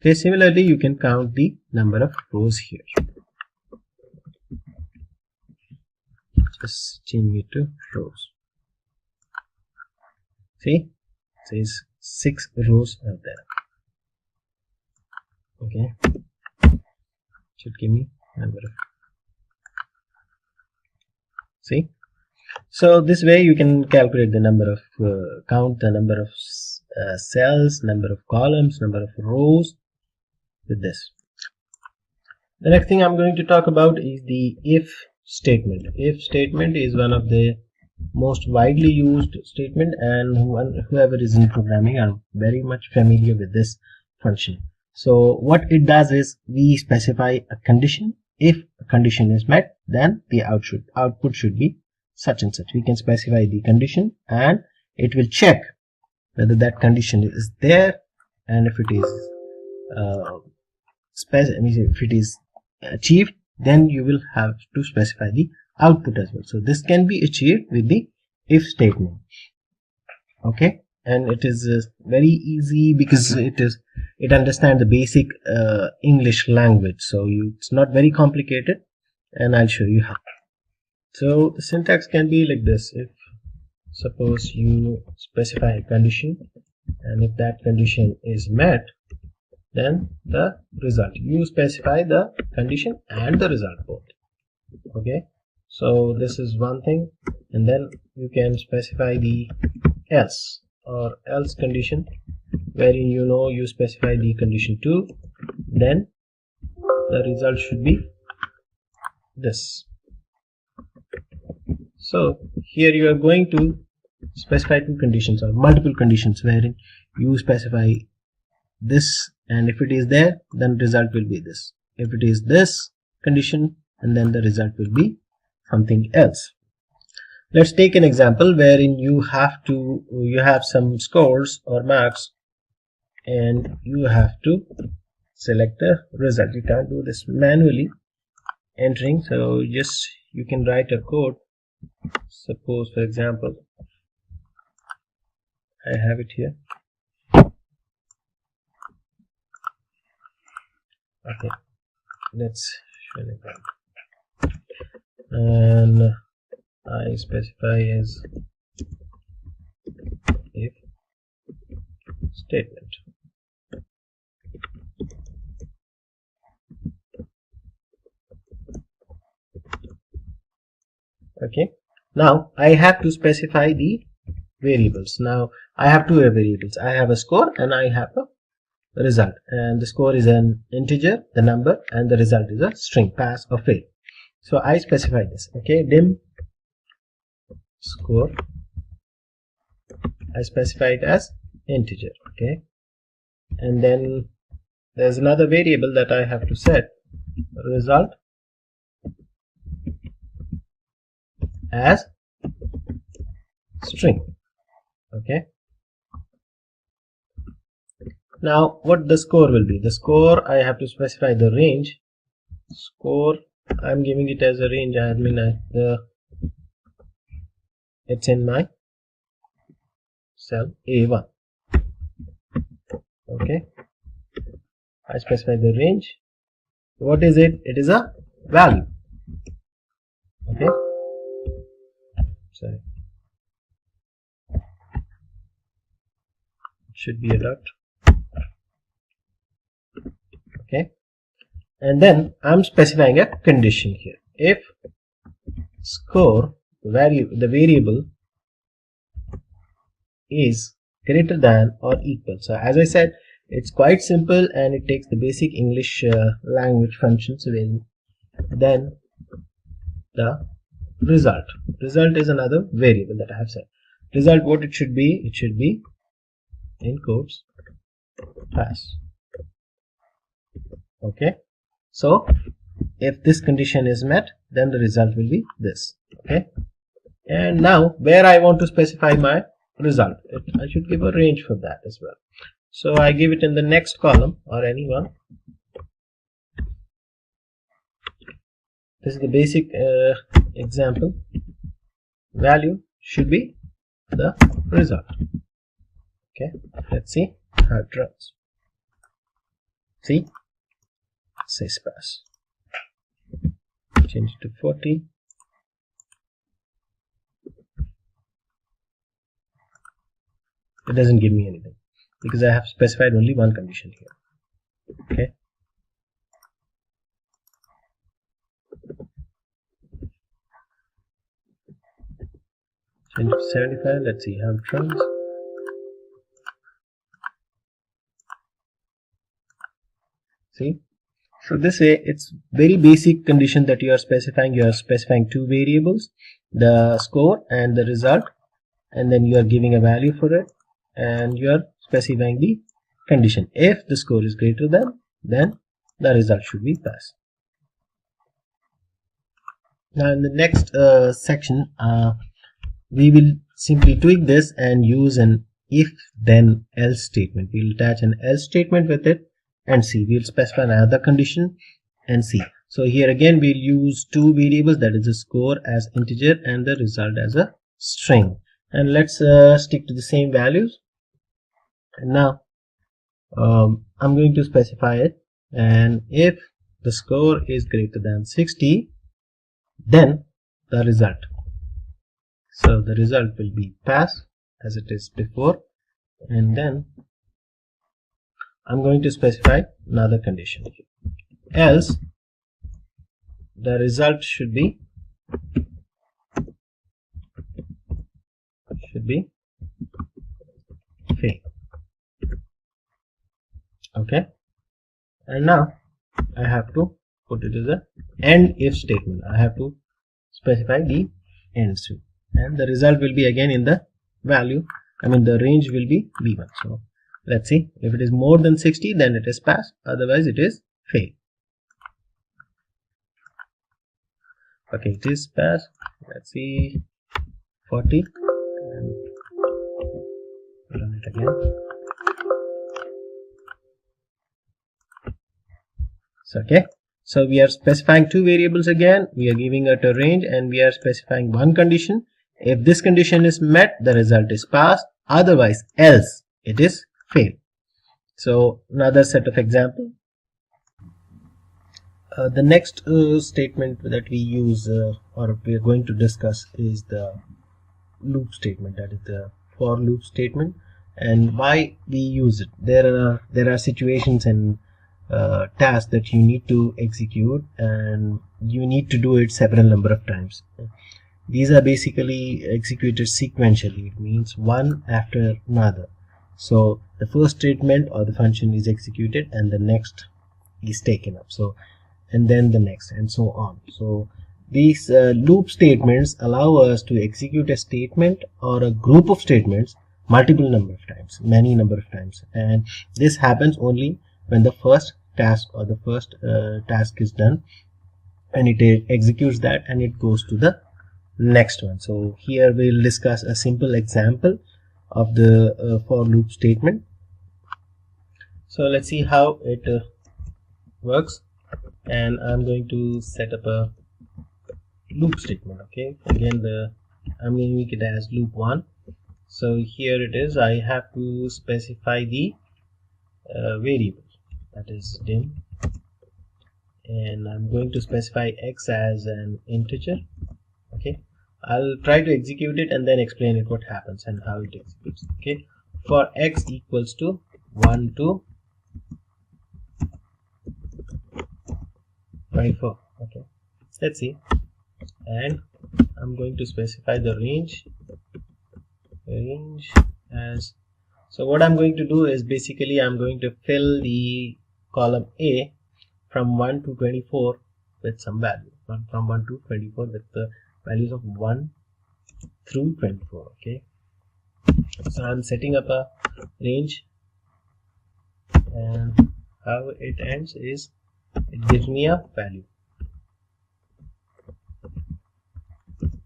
Okay, similarly you can count the number of rows here. Just change it to rows. See, it says 6 rows are there. Okay, should give me number of, see. So this way you can calculate the number of count the number of cells, number of columns, number of rows with this. The next thing I'm going to talk about is the if statement. If statement is one of the most widely used statement, and whoever is in programming are very much familiar with this function. So what it does is we specify a condition. If a condition is met, then the output should be such and such. We can specify the condition and it will check whether that condition is there, and if it is achieved, then you will have to specify the output as well. So this can be achieved with the if statement. Okay, and it is very easy because it understands the basic English language, so it's not very complicated, and I'll show you how. So the syntax can be like this. If suppose you specify a condition, and if that condition is met, then the result, you specify the condition and the result both. Okay, so this is one thing, and then you can specify the else or else condition, wherein you specify the condition 2, then the result should be this. So here you are going to specify 2 conditions or multiple conditions, wherein you specify this, and if it is there, then result will be this. If it is this condition, and then the result will be something else. Let's take an example wherein you have some scores or marks and you have to select a result. You can't do this manually entering, so you can write a code. Suppose, for example, I have it here. Okay, let's show an example, and I specify as if statement. Okay, now I have to specify the variables. Now I have two variables. I have a score and I have a result, and the score is an integer, the number, and the result is a string, pass or fail. So I specify this. Okay, dim score, I specify it as integer. Okay, and then there's another variable that I have to set, result as string. Okay, now what the score will be? The score, I have to specify the range. Score, I'm giving it as a range. I mean it's in my cell A1. Okay, I specify the range. What is it? It is a value. Okay, sorry, it should be a dot. Okay, and then I'm specifying a condition here. If score the variable is greater than or equal. So as I said, it's quite simple and it takes the basic English language functions in. Then the result is another variable that I have set. Result, what it should be? It should be in quotes pass. Okay, so if this condition is met, then the result will be this. Okay, and now where I want to specify my result, I should give a range for that as well. So I give it in the next column or any one. This is the basic example. Value should be the result. Okay, let's see how it runs. See, it says pass. Change it to 40. It doesn't give me anything because I have specified only one condition here. Okay, change it to 75. Let's see how it runs. See, so this way it's very basic condition that you are specifying. You are specifying two variables, the score and the result, and then you are giving a value for it, and you are specifying the condition. If the score is greater than, then the result should be pass. Now in the next section we will simply tweak this and use an if then else statement. We will attach an else statement with it and see. We will specify another condition and see. So here again we'll use two variables, that is the score as integer and the result as a string, and let's stick to the same values. And now I'm going to specify it, and if the score is greater than 60, then the result. So the result will be pass as it is before, and then I'm going to specify another condition here. Else the result should be fail. Okay, and now I have to put it as a end if statement. I have to specify the end string, and the result will be again in the value, the range will be b1. So let's see, if it is more than 60, then it is pass, otherwise it is fail. Okay, it is passed. Let's see, 40, and run it again. So, okay, so we are specifying two variables again. We are giving it a range and we are specifying one condition. If this condition is met, the result is passed, otherwise else it is failed. So another set of example. The next statement that we use or we are going to discuss is the loop statement, that is the for loop statement, and why we use it. There are situations and tasks that you need to execute, and you need to do it several number of times. These are basically executed sequentially. It means one after another. So the first statement or the function is executed and the next is taken up, so and then the next and so on. So these loop statements allow us to execute a statement or a group of statements multiple number of times, many number of times, and this happens only when the first task or the first task is done, and it executes that and it goes to the next one. So here we'll discuss a simple example of the for loop statement. So let's see how it works, and I'm going to set up a loop statement. Okay, again I'm going to make it as loop 1. So here it is. I have to specify the variable, that is dim, and I'm going to specify x as an integer. Okay, I'll try to execute it and then explain it what happens and how it executes. Okay, for x equals to 1 to 24. Okay, let's see, and I'm going to specify the range as, so what I'm going to do is basically I'm going to fill the column A from 1 to 24 with some value, from 1 to 24 with the values of 1 through 24. Okay, so I'm setting up a range, and how it ends is it gives me a value.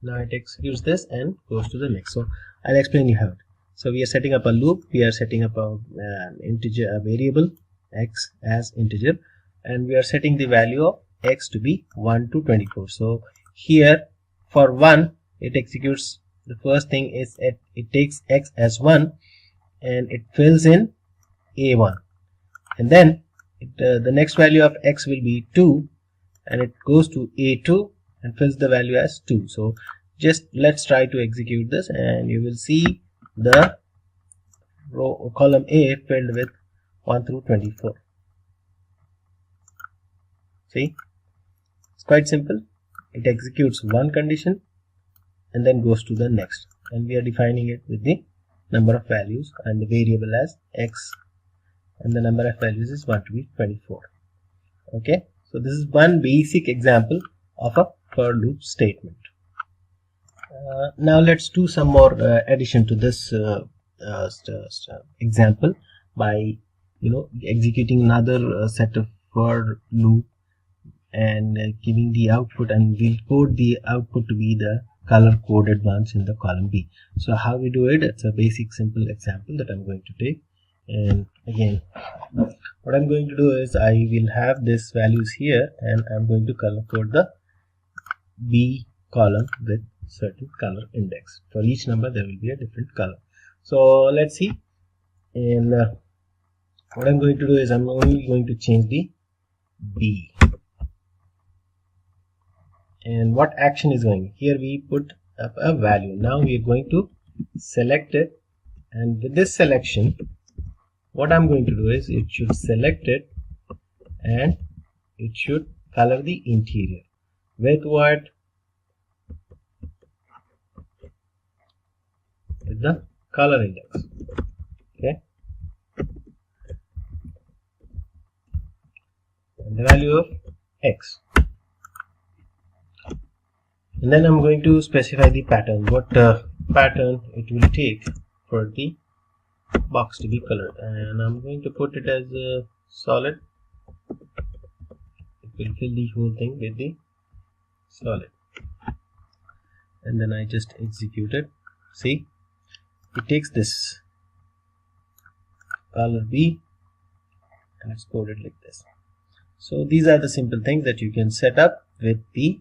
Now it executes this and goes to the next. So I'll explain you how. So we are setting up a loop. We are setting up an integer, a variable x as integer, and we are setting the value of x to be 1 to 24. So here for 1, it executes, the first thing is it takes x as 1 and it fills in a1, and then the next value of x will be 2 and it goes to a2 and fills the value as 2. So just let's try to execute this, and you will see the row column A filled with 1 through 24. See, it's quite simple. It executes one condition and then goes to the next, and we are defining it with the number of values and the variable as x, and the number of values is 1 to be 24. Okay, so this is one basic example of a for loop statement. Now let's do some more addition to this example by executing another set of for loop and giving the output, and we'll code the output to be the color coded ones in the column B. So how we do it, it's a basic simple example that I'm going to take, and again what I'm going to do is I will have these values here and I'm going to color code the B column with certain color index. For each number there will be a different color. So let's see, and what I'm going to do is I'm only going to change the B, and what action is going here, we put up a value. Now we are going to select it, and with this selection what I'm going to do is it should select it and it should color the interior with what, with the color index. Okay, and the value of x, and then I'm going to specify the pattern, what pattern it will take for the box to be colored, and I'm going to put it as a solid. It will fill the whole thing with the solid. and then I just execute it. See, it takes this color B and it's coded like this. So these are the simple things that you can set up with the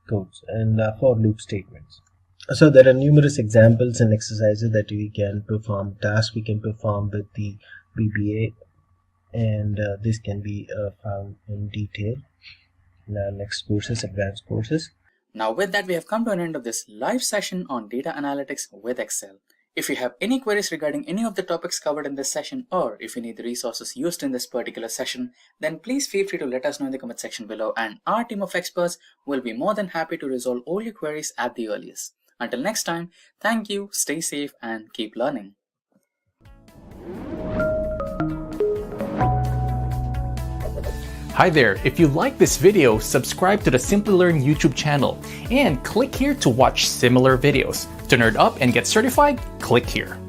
codes and for loop statements. So there are numerous examples and exercises that we can perform, tasks we can perform with the VBA, and this can be found in detail in our next courses, advanced courses. Now with that, we have come to an end of this live session on data analytics with Excel. If you have any queries regarding any of the topics covered in this session, or if you need the resources used in this particular session, then please feel free to let us know in the comment section below, and our team of experts will be more than happy to resolve all your queries at the earliest. Until next time, thank you, stay safe, and keep learning. Hi there, if you like this video, subscribe to the Simplilearn YouTube channel and click here to watch similar videos. To nerd up and get certified, click here.